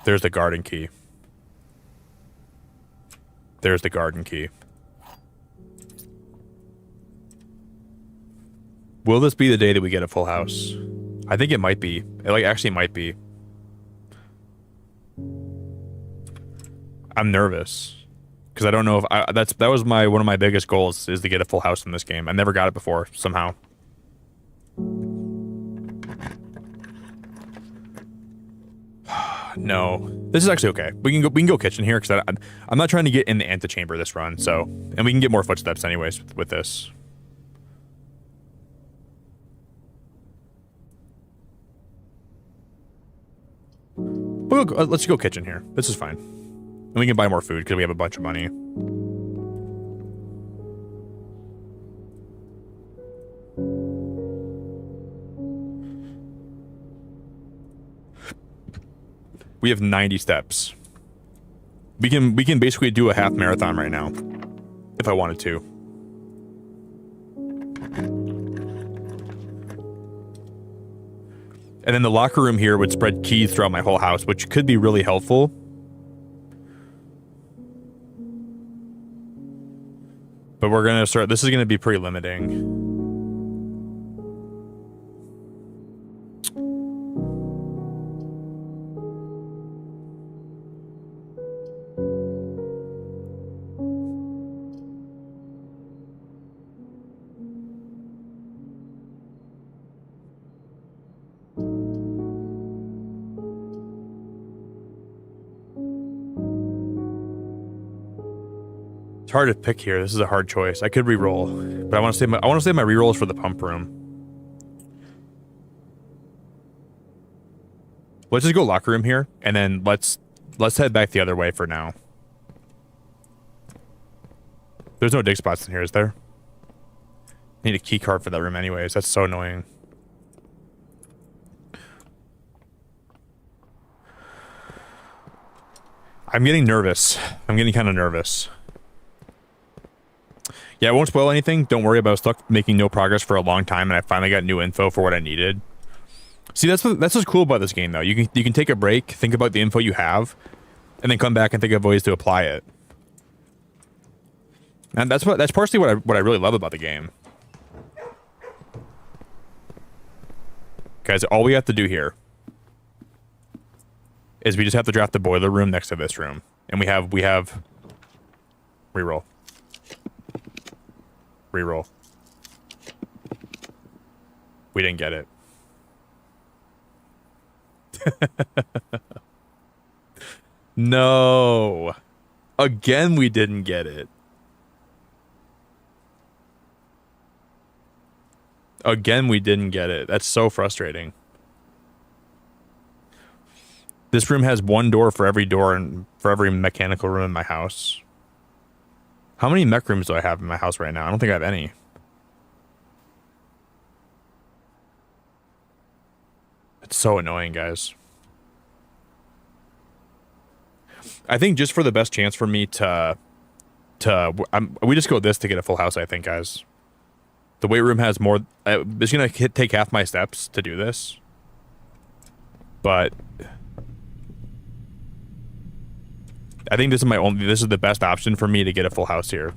There's the garden key. There's the garden key. Will this be the day that we get a full house? I think it might be. It like actually might be. I'm nervous because I don't know if that was one of my biggest goals is to get a full house in this game. I never got it before somehow. No, this is actually okay. We can go kitchen here because I'm not trying to get in the antechamber this run. So, and we can get more footsteps anyways with this. Let's go kitchen here. This is fine. And we can buy more food because we have a bunch of money. We have 90 steps. We can basically do a half marathon right now. If I wanted to. And then the locker room here would spread keys throughout my whole house, which could be really helpful. But we're going to start... This is going to be pretty limiting. It's hard to pick here. This is a hard choice. I could re-roll, but I want to save my re-rolls for the pump room. Let's just go locker room here, and then let's head back the other way for now. There's no dig spots in here, is there? Need a key card for that room anyways. That's so annoying. I'm getting nervous. I'm getting kind of nervous. Yeah, I won't spoil anything. Don't worry about stuck making no progress for a long time, and I finally got new info for what I needed. See, that's what's cool about this game, though. You can take a break, think about the info you have, and then come back and think of ways to apply it. And that's partially what I really love about the game. Guys, all we have to do here is we just have to draft the boiler room next to this room, and we have reroll. Reroll. We didn't get it. No. Again, we didn't get it. Again, we didn't get it. That's so frustrating. This room has one door for every door and for every mechanical room in my house. How many mech rooms do I have in my house right now? I don't think I have any. It's so annoying, guys. I think just for the best chance for me we just go this to get a full house, I think, guys. The weight room has more. It's going to take half my steps to do this. But I think this is the best option for me to get a full house here.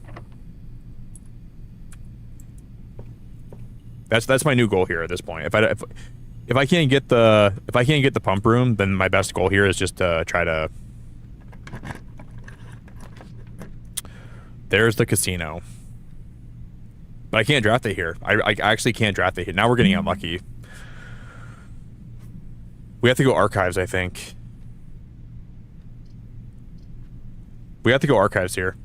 That's my new goal here at this point. If I can't get the pump room, then my best goal here is just to try to. There's the casino. But I can't draft it here. I actually can't draft it here. Now we're getting unlucky. We have to go archives, I think. We have to go archives here.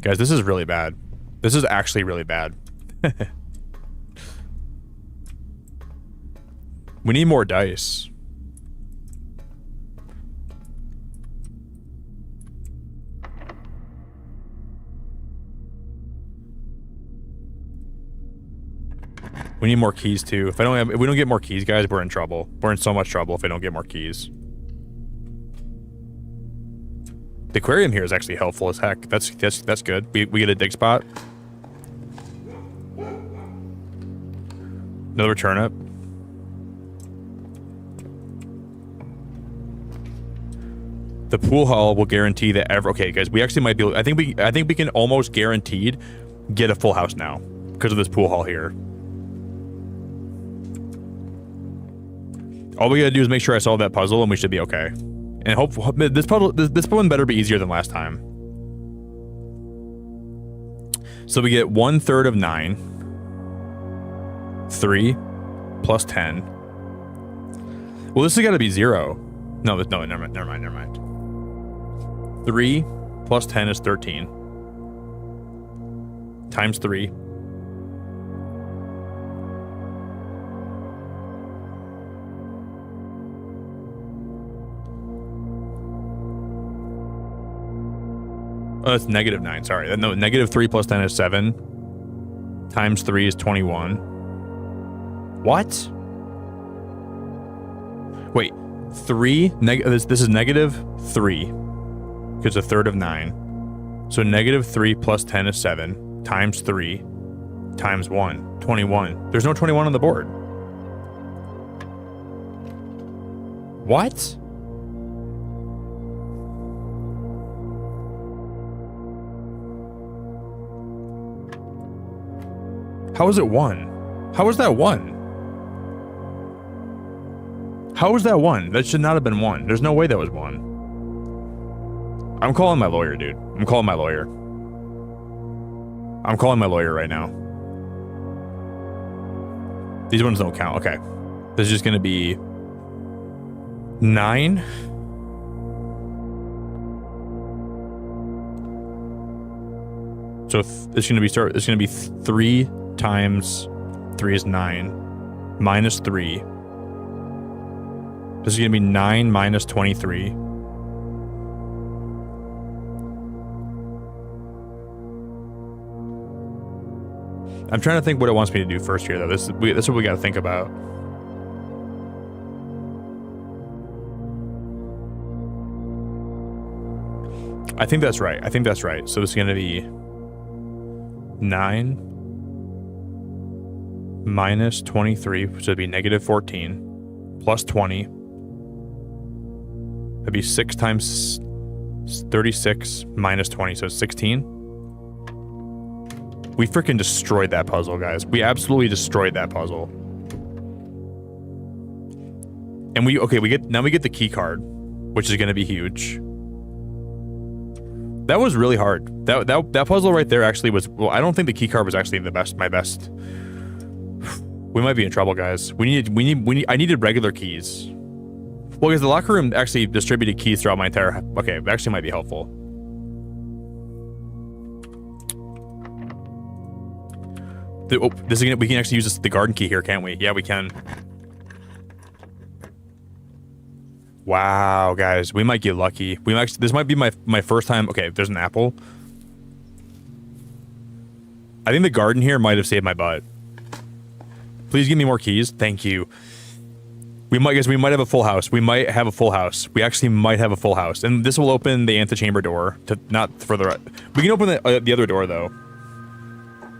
Guys, this is really bad. This is actually really bad. We need more dice. We need more keys too. If we don't get more keys, guys, we're in trouble. We're in so much trouble if we don't get more keys. The aquarium here is actually helpful as heck. That's good. We get a dig spot. Another turnip. The pool hall will guarantee that okay, guys, we actually might be able, I think we can almost guaranteed get a full house now because of this pool hall here. All we gotta do is make sure I solve that puzzle and we should be okay. And hope this one better be easier than last time. So we get 1/3 of 9. 3 plus 10. Well, this has got to be 0. No, never mind. 3 plus 10 is 13. Times 3. Oh, that's -9, sorry. No, -3 plus 10 is 7. Times 3 is 21. What? Wait, 3, this is -3. Because 1/3 of 9. So -3 plus 10 is 7. Times 3. Times 1. 21. There's no 21 on the board. What? How is it 1? How is that 1? How is that 1? That should not have been 1. There's no way that was 1. I'm calling my lawyer, dude. I'm calling my lawyer. I'm calling my lawyer right now. These ones don't count. Okay. This is just going to be 9 So it's gonna be 3 times 3 is 9 minus 3. This is gonna be 9 minus 23. I'm trying to think what it wants me to do first here, though. This is what we got to think about. I think that's right. So this is going to be 9 minus 23, so it'd be negative 14, plus 20. That'd be 6 times 36 minus 20, so 16. We freaking destroyed that puzzle, guys. We absolutely destroyed that puzzle. And we get the key card, which is going to be huge. That was really hard. That puzzle right there actually was, well, I don't think the key card was actually my best. We might be in trouble, guys. I needed regular keys. Well, because the locker room actually distributed keys throughout my entire, okay, it actually might be helpful. We can actually use the garden key here, can't we? Yeah, we can. Wow, guys, we might get lucky. This might be my first time. Okay, there's an apple. I think the garden here might have saved my butt. Please give me more keys. Thank you. We might have a full house. We actually might have a full house. And this will open the antechamber door to not further. We can open the other door though.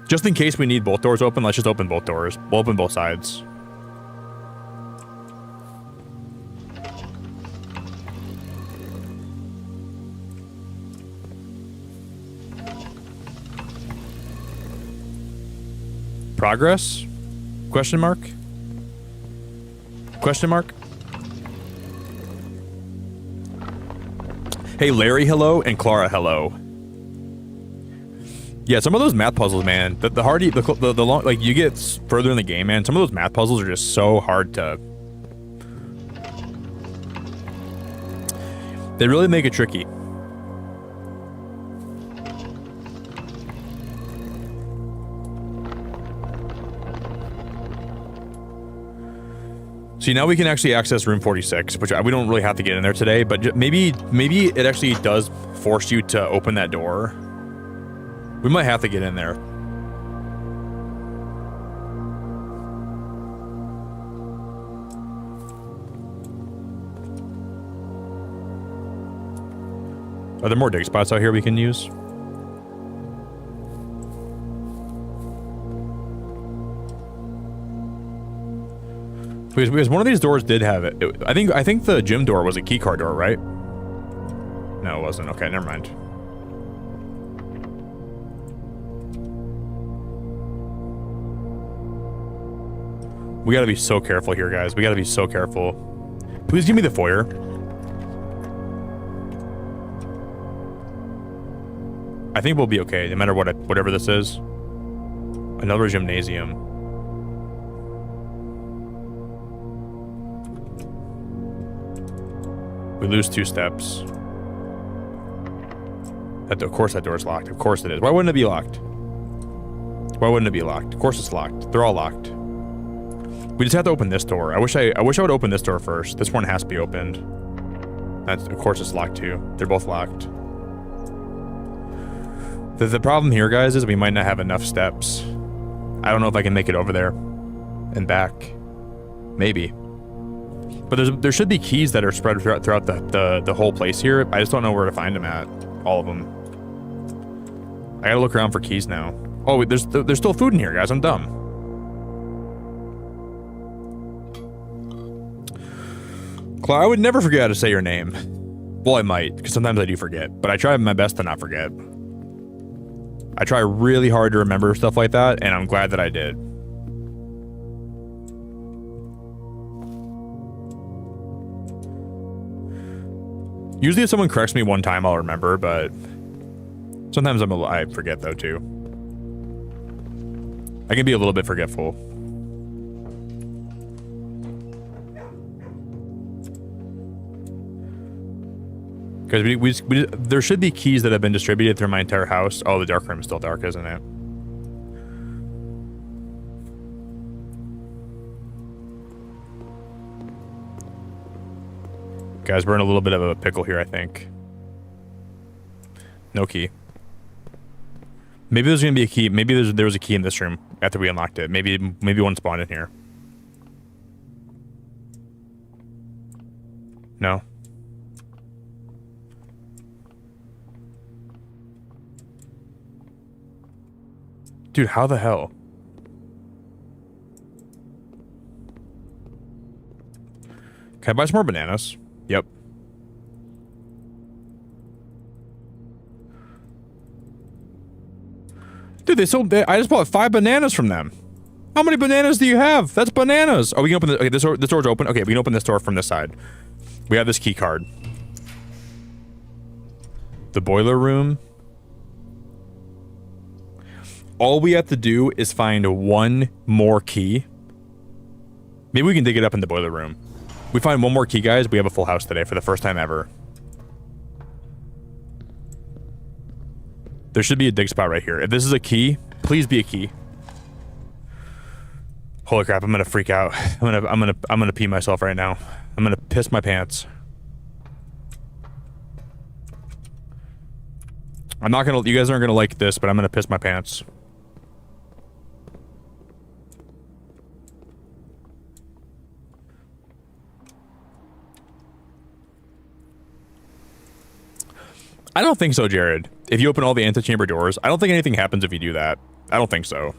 Just in case we need both doors open, let's just open both doors. We'll open both sides. Progress? Question mark? Question mark? Hey, Larry, hello, and Clara, hello. Yeah, some of those math puzzles, man. The long, like, you get further in the game, man. Some of those math puzzles are just so hard to. They really make it tricky. See, now we can actually access room 46, which we don't really have to get in there today, but maybe it actually does force you to open that door. We might have to get in there. Are there more dig spots out here we can use? Because one of these doors did have it. I think the gym door was a key card door, right? No, it wasn't. Okay, never mind. We gotta be so careful here, guys. We gotta be so careful. Please give me the foyer. I think we'll be okay, no matter whatever this is. Another gymnasium. We lose 2 steps. Of course that door's locked. Of course it is. Why wouldn't it be locked? Why wouldn't it be locked? Of course it's locked. They're all locked. We just have to open this door. I wish I would open this door first. This one has to be opened. Of course it's locked too. They're both locked. The problem here, guys, is we might not have enough steps. I don't know if I can make it over there and back. Maybe. But there should be keys that are spread throughout the whole place here. I just don't know where to find them at. All of them. I gotta look around for keys now. Oh, wait, there's still food in here, guys. I'm dumb. Clara, I would never forget how to say your name. Well, I might, because sometimes I do forget. But I try my best to not forget. I try really hard to remember stuff like that, and I'm glad that I did. Usually if someone corrects me one time, I'll remember, but sometimes I forget though too. I can be a little bit forgetful. Because there should be keys that have been distributed through my entire house. Oh, the dark room is still dark, isn't it? Guys, we're in a little bit of a pickle here, I think. No key. Maybe there's gonna be a key. Maybe there was a key in this room after we unlocked it. Maybe one spawned in here. No. Dude, how the hell? Can I buy some more bananas? Yep. Dude, I just bought 5 bananas from them. How many bananas do you have? That's bananas. Oh, we can open okay, this door's open. Okay, we can open this door from this side. We have this key card. The boiler room. All we have to do is find one more key. Maybe we can dig it up in the boiler room. We find one more key, guys. We have a full house today for the first time ever. There should be a dig spot right here. If this is a key, please be a key. Holy crap, I'm gonna freak out. I'm gonna pee myself right now. I'm gonna piss my pants. I'm not gonna, you guys aren't gonna like this, but I'm gonna piss my pants. I don't think so, Jared. If you open all the antechamber doors, I don't think anything happens if you do that. I don't think so.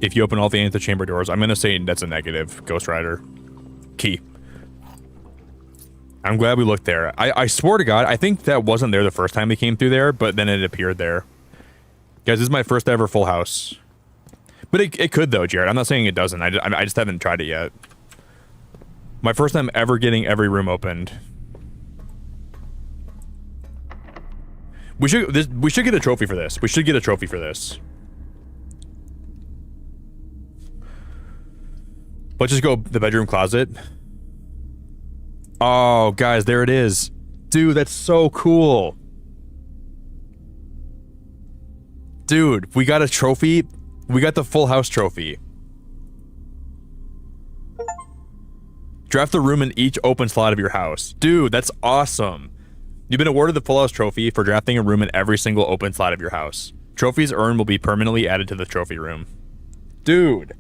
If you open all the antechamber doors, I'm gonna say that's a negative, Ghost Rider. Key. I'm glad we looked there. I swear to God, I think that wasn't there the first time we came through there, but then it appeared there. Guys, this is my first ever full house. But it could though, Jared. I'm not saying it doesn't. I just haven't tried it yet. My first time ever getting every room opened. We should get a trophy for this. We should get a trophy for this. Let's just go the bedroom closet. Oh, guys, there it is. Dude, that's so cool. Dude, we got a trophy. We got the full house trophy. Draft a room in each open slot of your house. Dude, that's awesome. You've been awarded the full house trophy for drafting a room in every single open slot of your house. Trophies earned will be permanently added to the trophy room. Dude.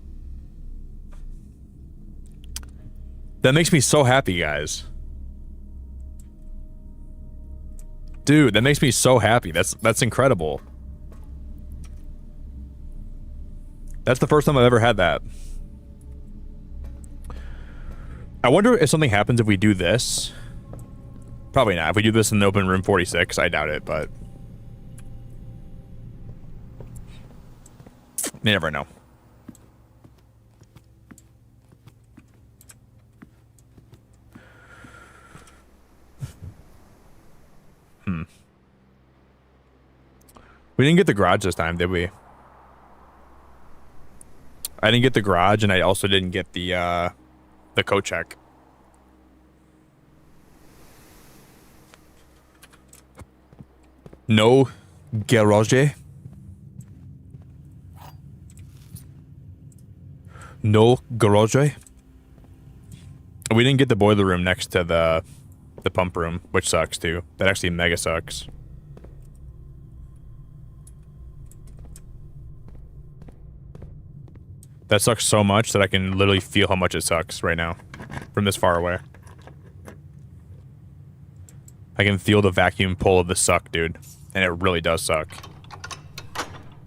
That makes me so happy, guys. Dude, that makes me so happy. That's incredible. That's the first time I've ever had that. I wonder if something happens if we do this. Probably not. If we do this in the open room 46, I doubt it, but... you never know. We didn't get the garage this time, did we? I didn't get the garage, and I also didn't get the code check. No garage. No garage. We didn't get the boiler room next to the pump room, which sucks too. That actually mega sucks. That sucks so much that I can literally feel how much it sucks right now from this far away. I can feel the vacuum pull of the suck, dude. And it really does suck.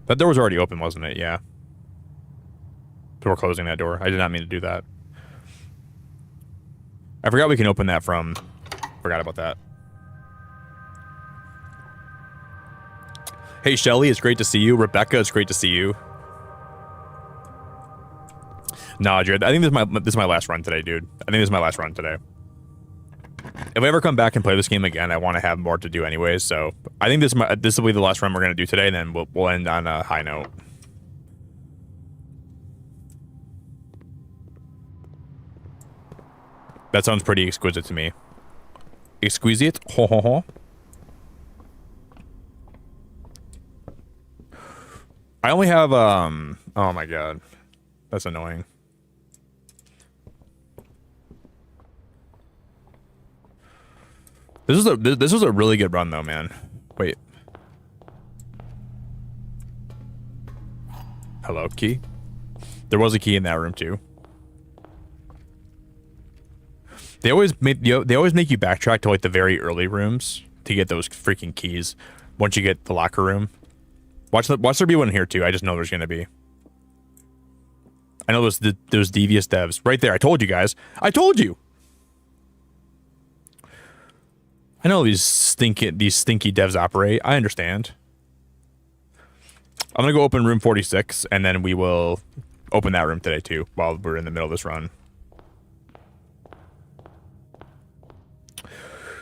That door was already open, wasn't it? Yeah. So we're closing that door. I did not mean to do that. I forgot we can open that from... Forgot about that. Hey, Shelly, it's great to see you. Rebecca, it's great to see you. Nah, Jared, I think this is my last run today, dude. I think this is my last run today. If I ever come back and play this game again, I want to have more to do anyways, so I think this will be the last run we're going to do today, and then we'll end on a high note. That sounds pretty exquisite to me. Exquisite? Ho ho ho. I only have, oh my god. That's annoying. This was a really good run though, man. Wait. Hello, key. There was a key in that room too. They always make you backtrack to like the very early rooms to get those freaking keys. Once you get the locker room, watch there be one here too. I just know there's gonna be. I know those devious devs right there. I told you guys. I told you. I know these stinky devs operate. I understand. I'm gonna go open room 46, and then we will open that room today too, while we're in the middle of this run.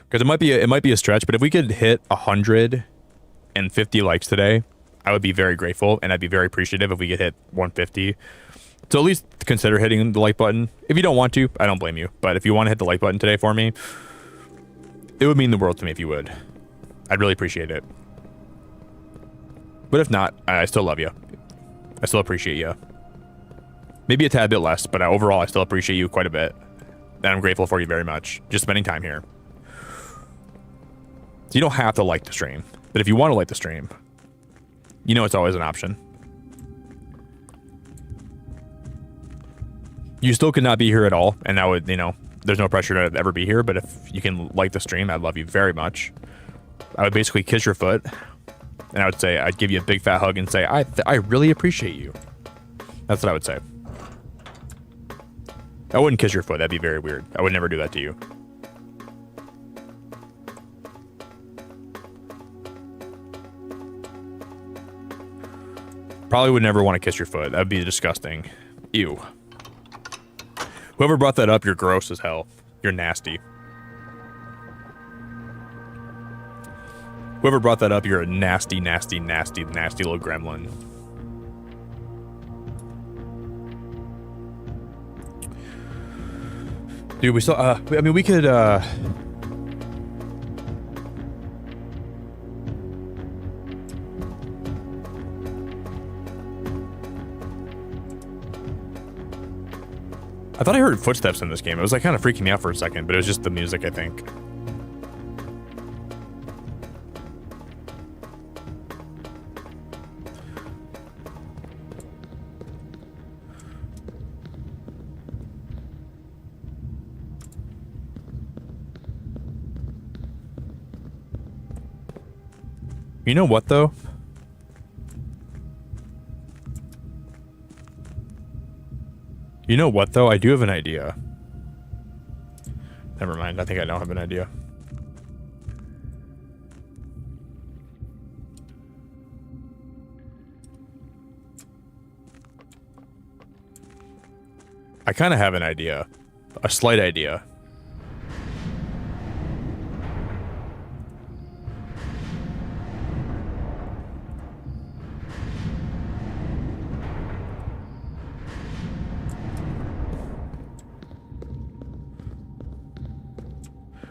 Because it might be a stretch, but if we could hit 150 likes today, I would be very grateful, and I'd be very appreciative if we could hit 150. So at least consider hitting the like button. If you don't want to, I don't blame you. But if you want to hit the like button today for me, it would mean the world to me if you would. I'd really appreciate it. But if not, I still love you. I still appreciate you. Maybe a tad bit less, but overall, I still appreciate you quite a bit. And I'm grateful for you very much. Just spending time here. So you don't have to like the stream. But if you want to like the stream, you know it's always an option. You still could not be here at all, and I would, there's no pressure to ever be here, but if you can like the stream, I'd love you very much. I would basically kiss your foot, and I'd give you a big fat hug and say, I really appreciate you. That's what I would say. I wouldn't kiss your foot, that'd be very weird. I would never do that to you. Probably would never want to kiss your foot. That'd be disgusting. Ew. Whoever brought that up, you're gross as hell. You're nasty. Whoever brought that up, you're a nasty, nasty, nasty, nasty little gremlin. Dude, we still, I mean, we could, I thought I heard footsteps in this game. It was like kind of freaking me out for a second, but it was just the music, I think. You know what, though? You know what, though? I do have an idea. Never mind. I think I don't have an idea. I kind of have an idea. A slight idea.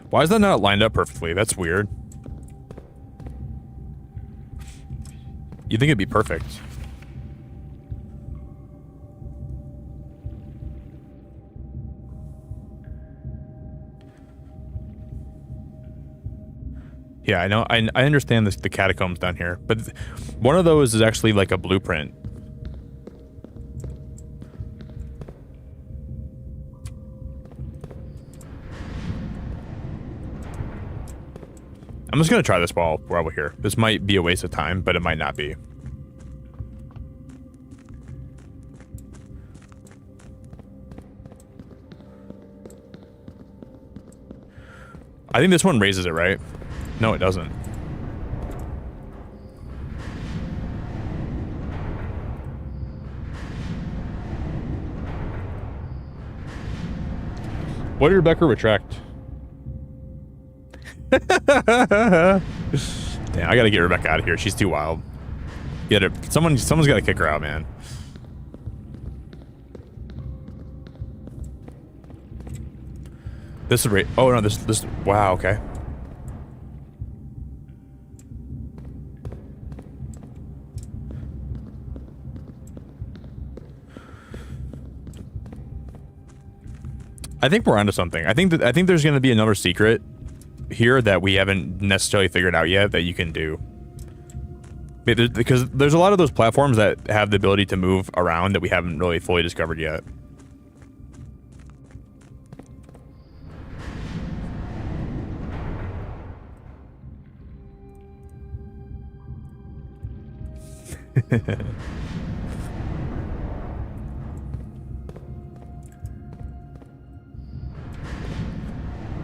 Why is that not lined up perfectly? That's weird. You think it'd be perfect. Yeah, I know. I understand the catacombs down here, but one of those is actually like a blueprint. I'm just gonna try this while we're here. This might be a waste of time, but it might not be. I think this one raises it, right? No, it doesn't. What did Rebecca retract? Damn, I gotta get Rebecca out of here. She's too wild. Get her. Someone's gotta kick her out, man. This is right. Oh no, this. Wow. Okay. I think we're onto something. I think there's going to be another secret here that we haven't necessarily figured out yet that you can do. Because there's a lot of those platforms that have the ability to move around that we haven't really fully discovered yet.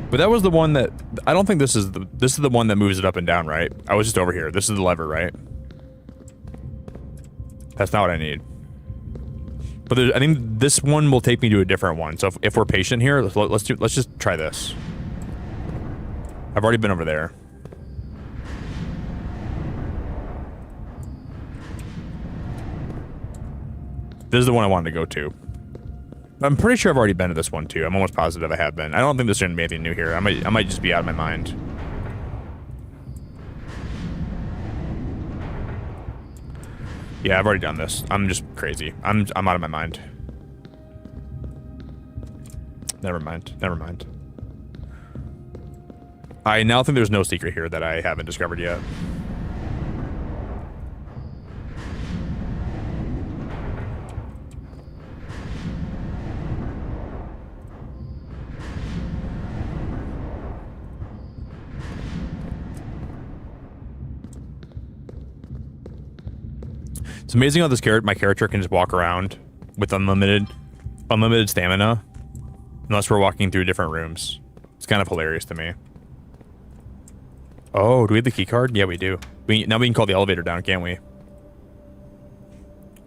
But that was the one that I don't think this is the one that moves it up and down, right? I was just over here. This is the lever, right? That's not what I need. But I think this one will take me to a different one. So if we're patient here, let's just try this. I've already been over there. This is the one I wanted to go to. I'm pretty sure I've already been to this one too. I'm almost positive I have been. I don't think there's gonna be anything new here. I might just be out of my mind. Yeah, I've already done this. I'm just crazy. I'm out of my mind. Never mind. Never mind. I now think there's no secret here that I haven't discovered yet. It's amazing how my character can just walk around with unlimited stamina, unless we're walking through different rooms. It's kind of hilarious to me. Oh, do we have the key card? Yeah, we do. Now we can call the elevator down, can't we?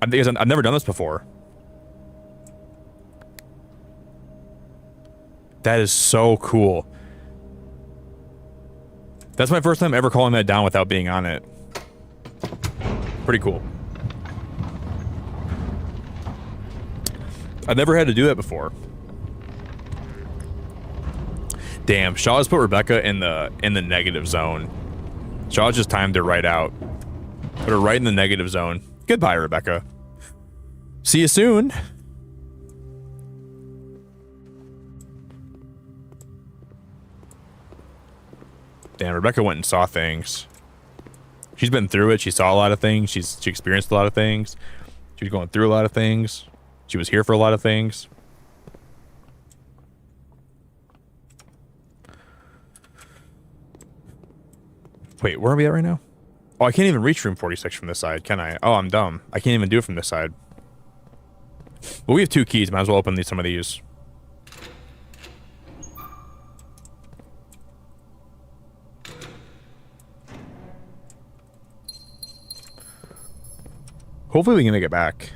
I've never done this before. That is so cool. That's my first time ever calling that down without being on it. Pretty cool. I've never had to do that before. Damn, Shaw's put Rebecca in the negative zone. Shaw just timed her right out. Put her right in the negative zone. Goodbye, Rebecca. See you soon. Damn, Rebecca went and saw things. She's been through it. She saw a lot of things. She experienced a lot of things. She was going through a lot of things. She was here for a lot of things. Wait, where are we at right now? Oh, I can't even reach room 46 from this side, can I? Oh, I'm dumb. I can't even do it from this side. Well, we have 2 keys. Might as well open some of these. Hopefully we can make it back.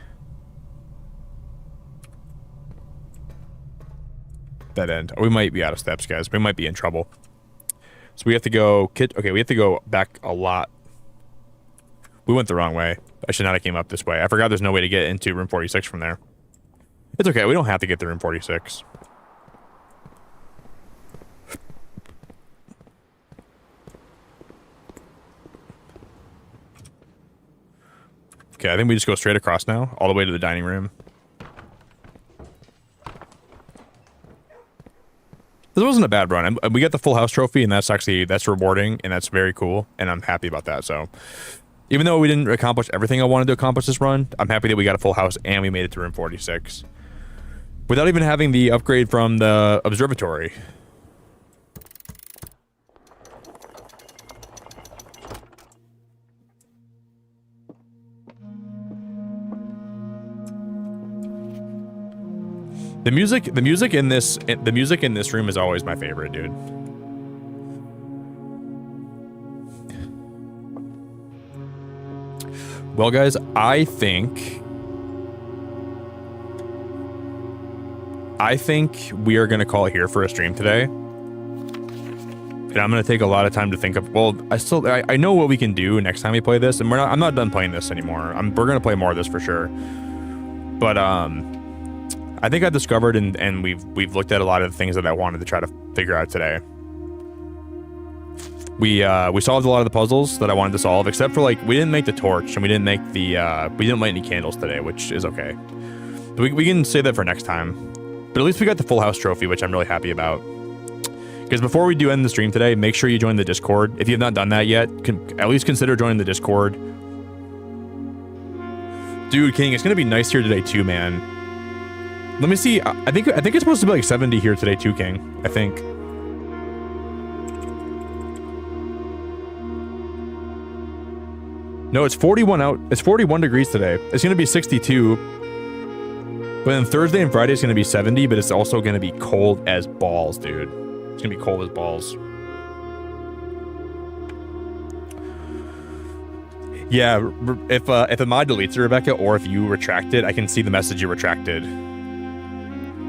Dead end. Oh, we might be out of steps, guys. We might be in trouble. So we have to go... Okay, we have to go back a lot. We went the wrong way. I should not have came up this way. I forgot there's no way to get into room 46 from there. It's okay. We don't have to get to room 46. Okay, I think we just go straight across now, all the way to the dining room. This wasn't a bad run. We got the full house trophy, and that's rewarding, and that's very cool, and I'm happy about that. So, even though we didn't accomplish everything I wanted to accomplish this run, I'm happy that we got a full house and we made it to room 46 without even having the upgrade from the observatory. The music in this room is always my favorite, dude. Well, guys, I think we are gonna call it here for a stream today, and I'm gonna take a lot of time to think of. Well, I know what we can do next time we play this, and I'm not done playing this anymore. We're gonna play more of this for sure, but I I think I discovered and we've looked at a lot of the things that I wanted to try to figure out today. We solved a lot of the puzzles that I wanted to solve, except for like we didn't make the torch and we didn't make the we didn't light any candles today, which is okay. We can save that for next time. But at least we got the full house trophy, which I'm really happy about. Because before we do end the stream today, make sure you join the Discord. If you have not done that yet, at least consider joining the Discord. Dude, King, it's gonna be nice here today too, man. Let me see. I think it's supposed to be like 70 here today too, King. I think. No, it's 41 out. It's 41 degrees today. It's gonna be 62. But then Thursday and Friday is gonna be 70, but it's also gonna be cold as balls, dude. It's gonna be cold as balls. Yeah, if a mod deletes it, Rebecca, or if you retract it, I can see the message you retracted.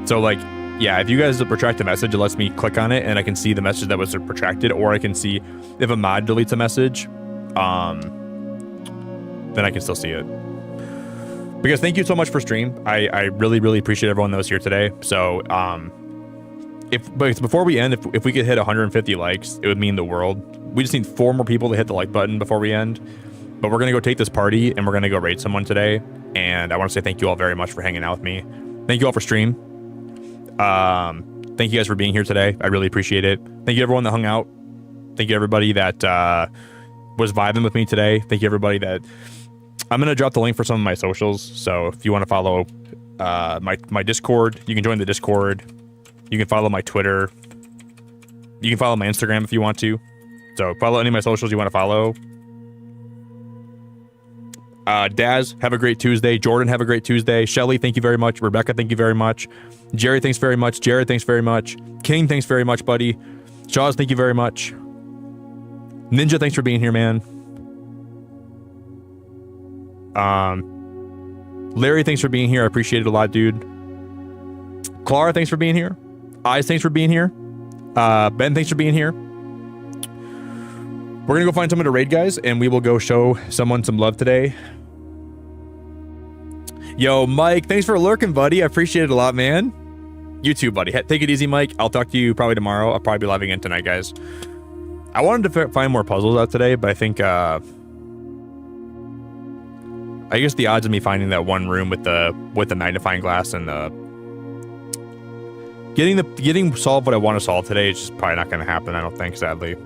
So like, yeah, if you guys retract a message, it lets me click on it and I can see the message that was retracted, or I can see if a mod deletes a message, then I can still see it. Because thank you so much for stream. I really, really appreciate everyone that was here today. So but before we end, if we could hit 150 likes, it would mean the world. We just need 4 more people to hit the like button before we end. But we're gonna go take this party and we're gonna go raid someone today. And I want to say thank you all very much for hanging out with me. Thank you all for stream. Thank you guys for being here today. I really appreciate it. Thank you everyone that hung out. Thank you everybody that was vibing with me today. Thank you everybody that... I'm gonna drop the link for some of my socials. So if you want to follow my Discord, you can join the Discord. You can follow my Twitter. You can follow my Instagram if you want to. So follow any of my socials you want to follow. Daz, have a great Tuesday. Jordan, have a great Tuesday. Shelly, thank you very much. Rebecca, thank you very much. Jerry, thanks very much. Jared, thanks very much. King, thanks very much, buddy. Shaws, thank you very much. Ninja, thanks for being here, man. Larry, thanks for being here. I appreciate it a lot, dude. Clara, thanks for being here. Eyes, thanks for being here. Ben, thanks for being here. We're gonna go find someone to raid, guys, and we will go show someone some love today. Yo, Mike, thanks for lurking, buddy. I appreciate it a lot, man. You too, buddy. Take it easy, Mike. I'll talk to you probably tomorrow. I'll probably be live again tonight, guys. I wanted to find more puzzles out today, but I think I guess the odds of me finding that one room with the magnifying glass and the getting solved what I want to solve today is just probably not going to happen. I don't think, sadly.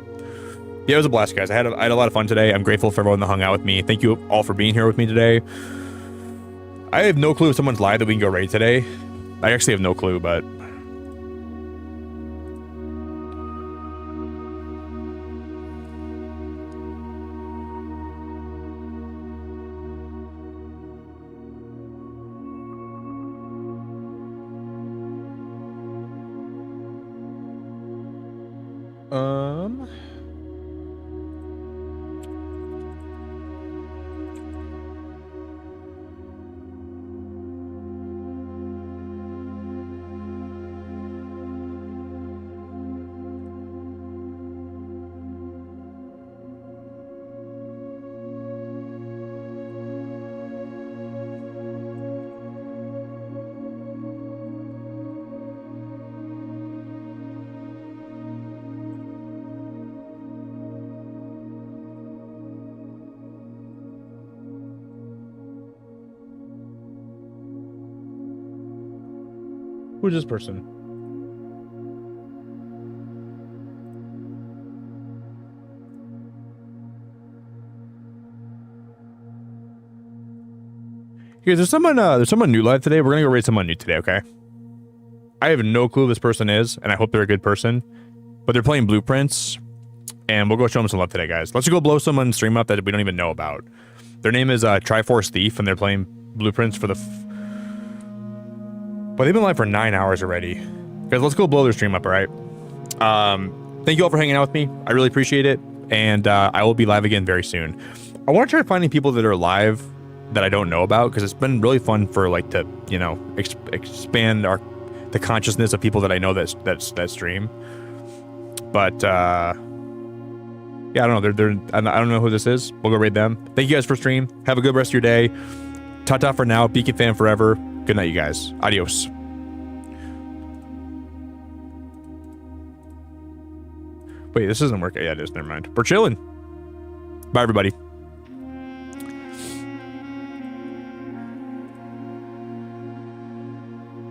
Yeah, it was a blast, guys. I had a lot of fun today. I'm grateful for everyone that hung out with me. Thank you all for being here with me today. I have no clue if someone's live that we can go raid today. I actually have no clue, but who's this person? Guys, there's someone new live today. We're gonna go raid someone new today, okay? I have no clue who this person is, and I hope they're a good person. But they're playing Blueprints, and we'll go show them some love today, guys. Let's go blow someone's stream up that we don't even know about. Their name is Triforce Thief, and they're playing Blueprints for the... But they've been live for 9 hours already. Guys, let's go blow their stream up, all right? Thank you all for hanging out with me. I really appreciate it. And I will be live again very soon. I want to try finding people that are live that I don't know about, because it's been really fun for, like, to, you know, expand the consciousness of people that I know that stream. But, yeah, I don't know. I don't know who this is. We'll go raid them. Thank you guys for stream. Have a good rest of your day. Ta-ta for now. Beacon fan forever. Good night, you guys. Adios. Wait, this isn't working. Yeah, it is. Never mind. We're chilling. Bye, everybody.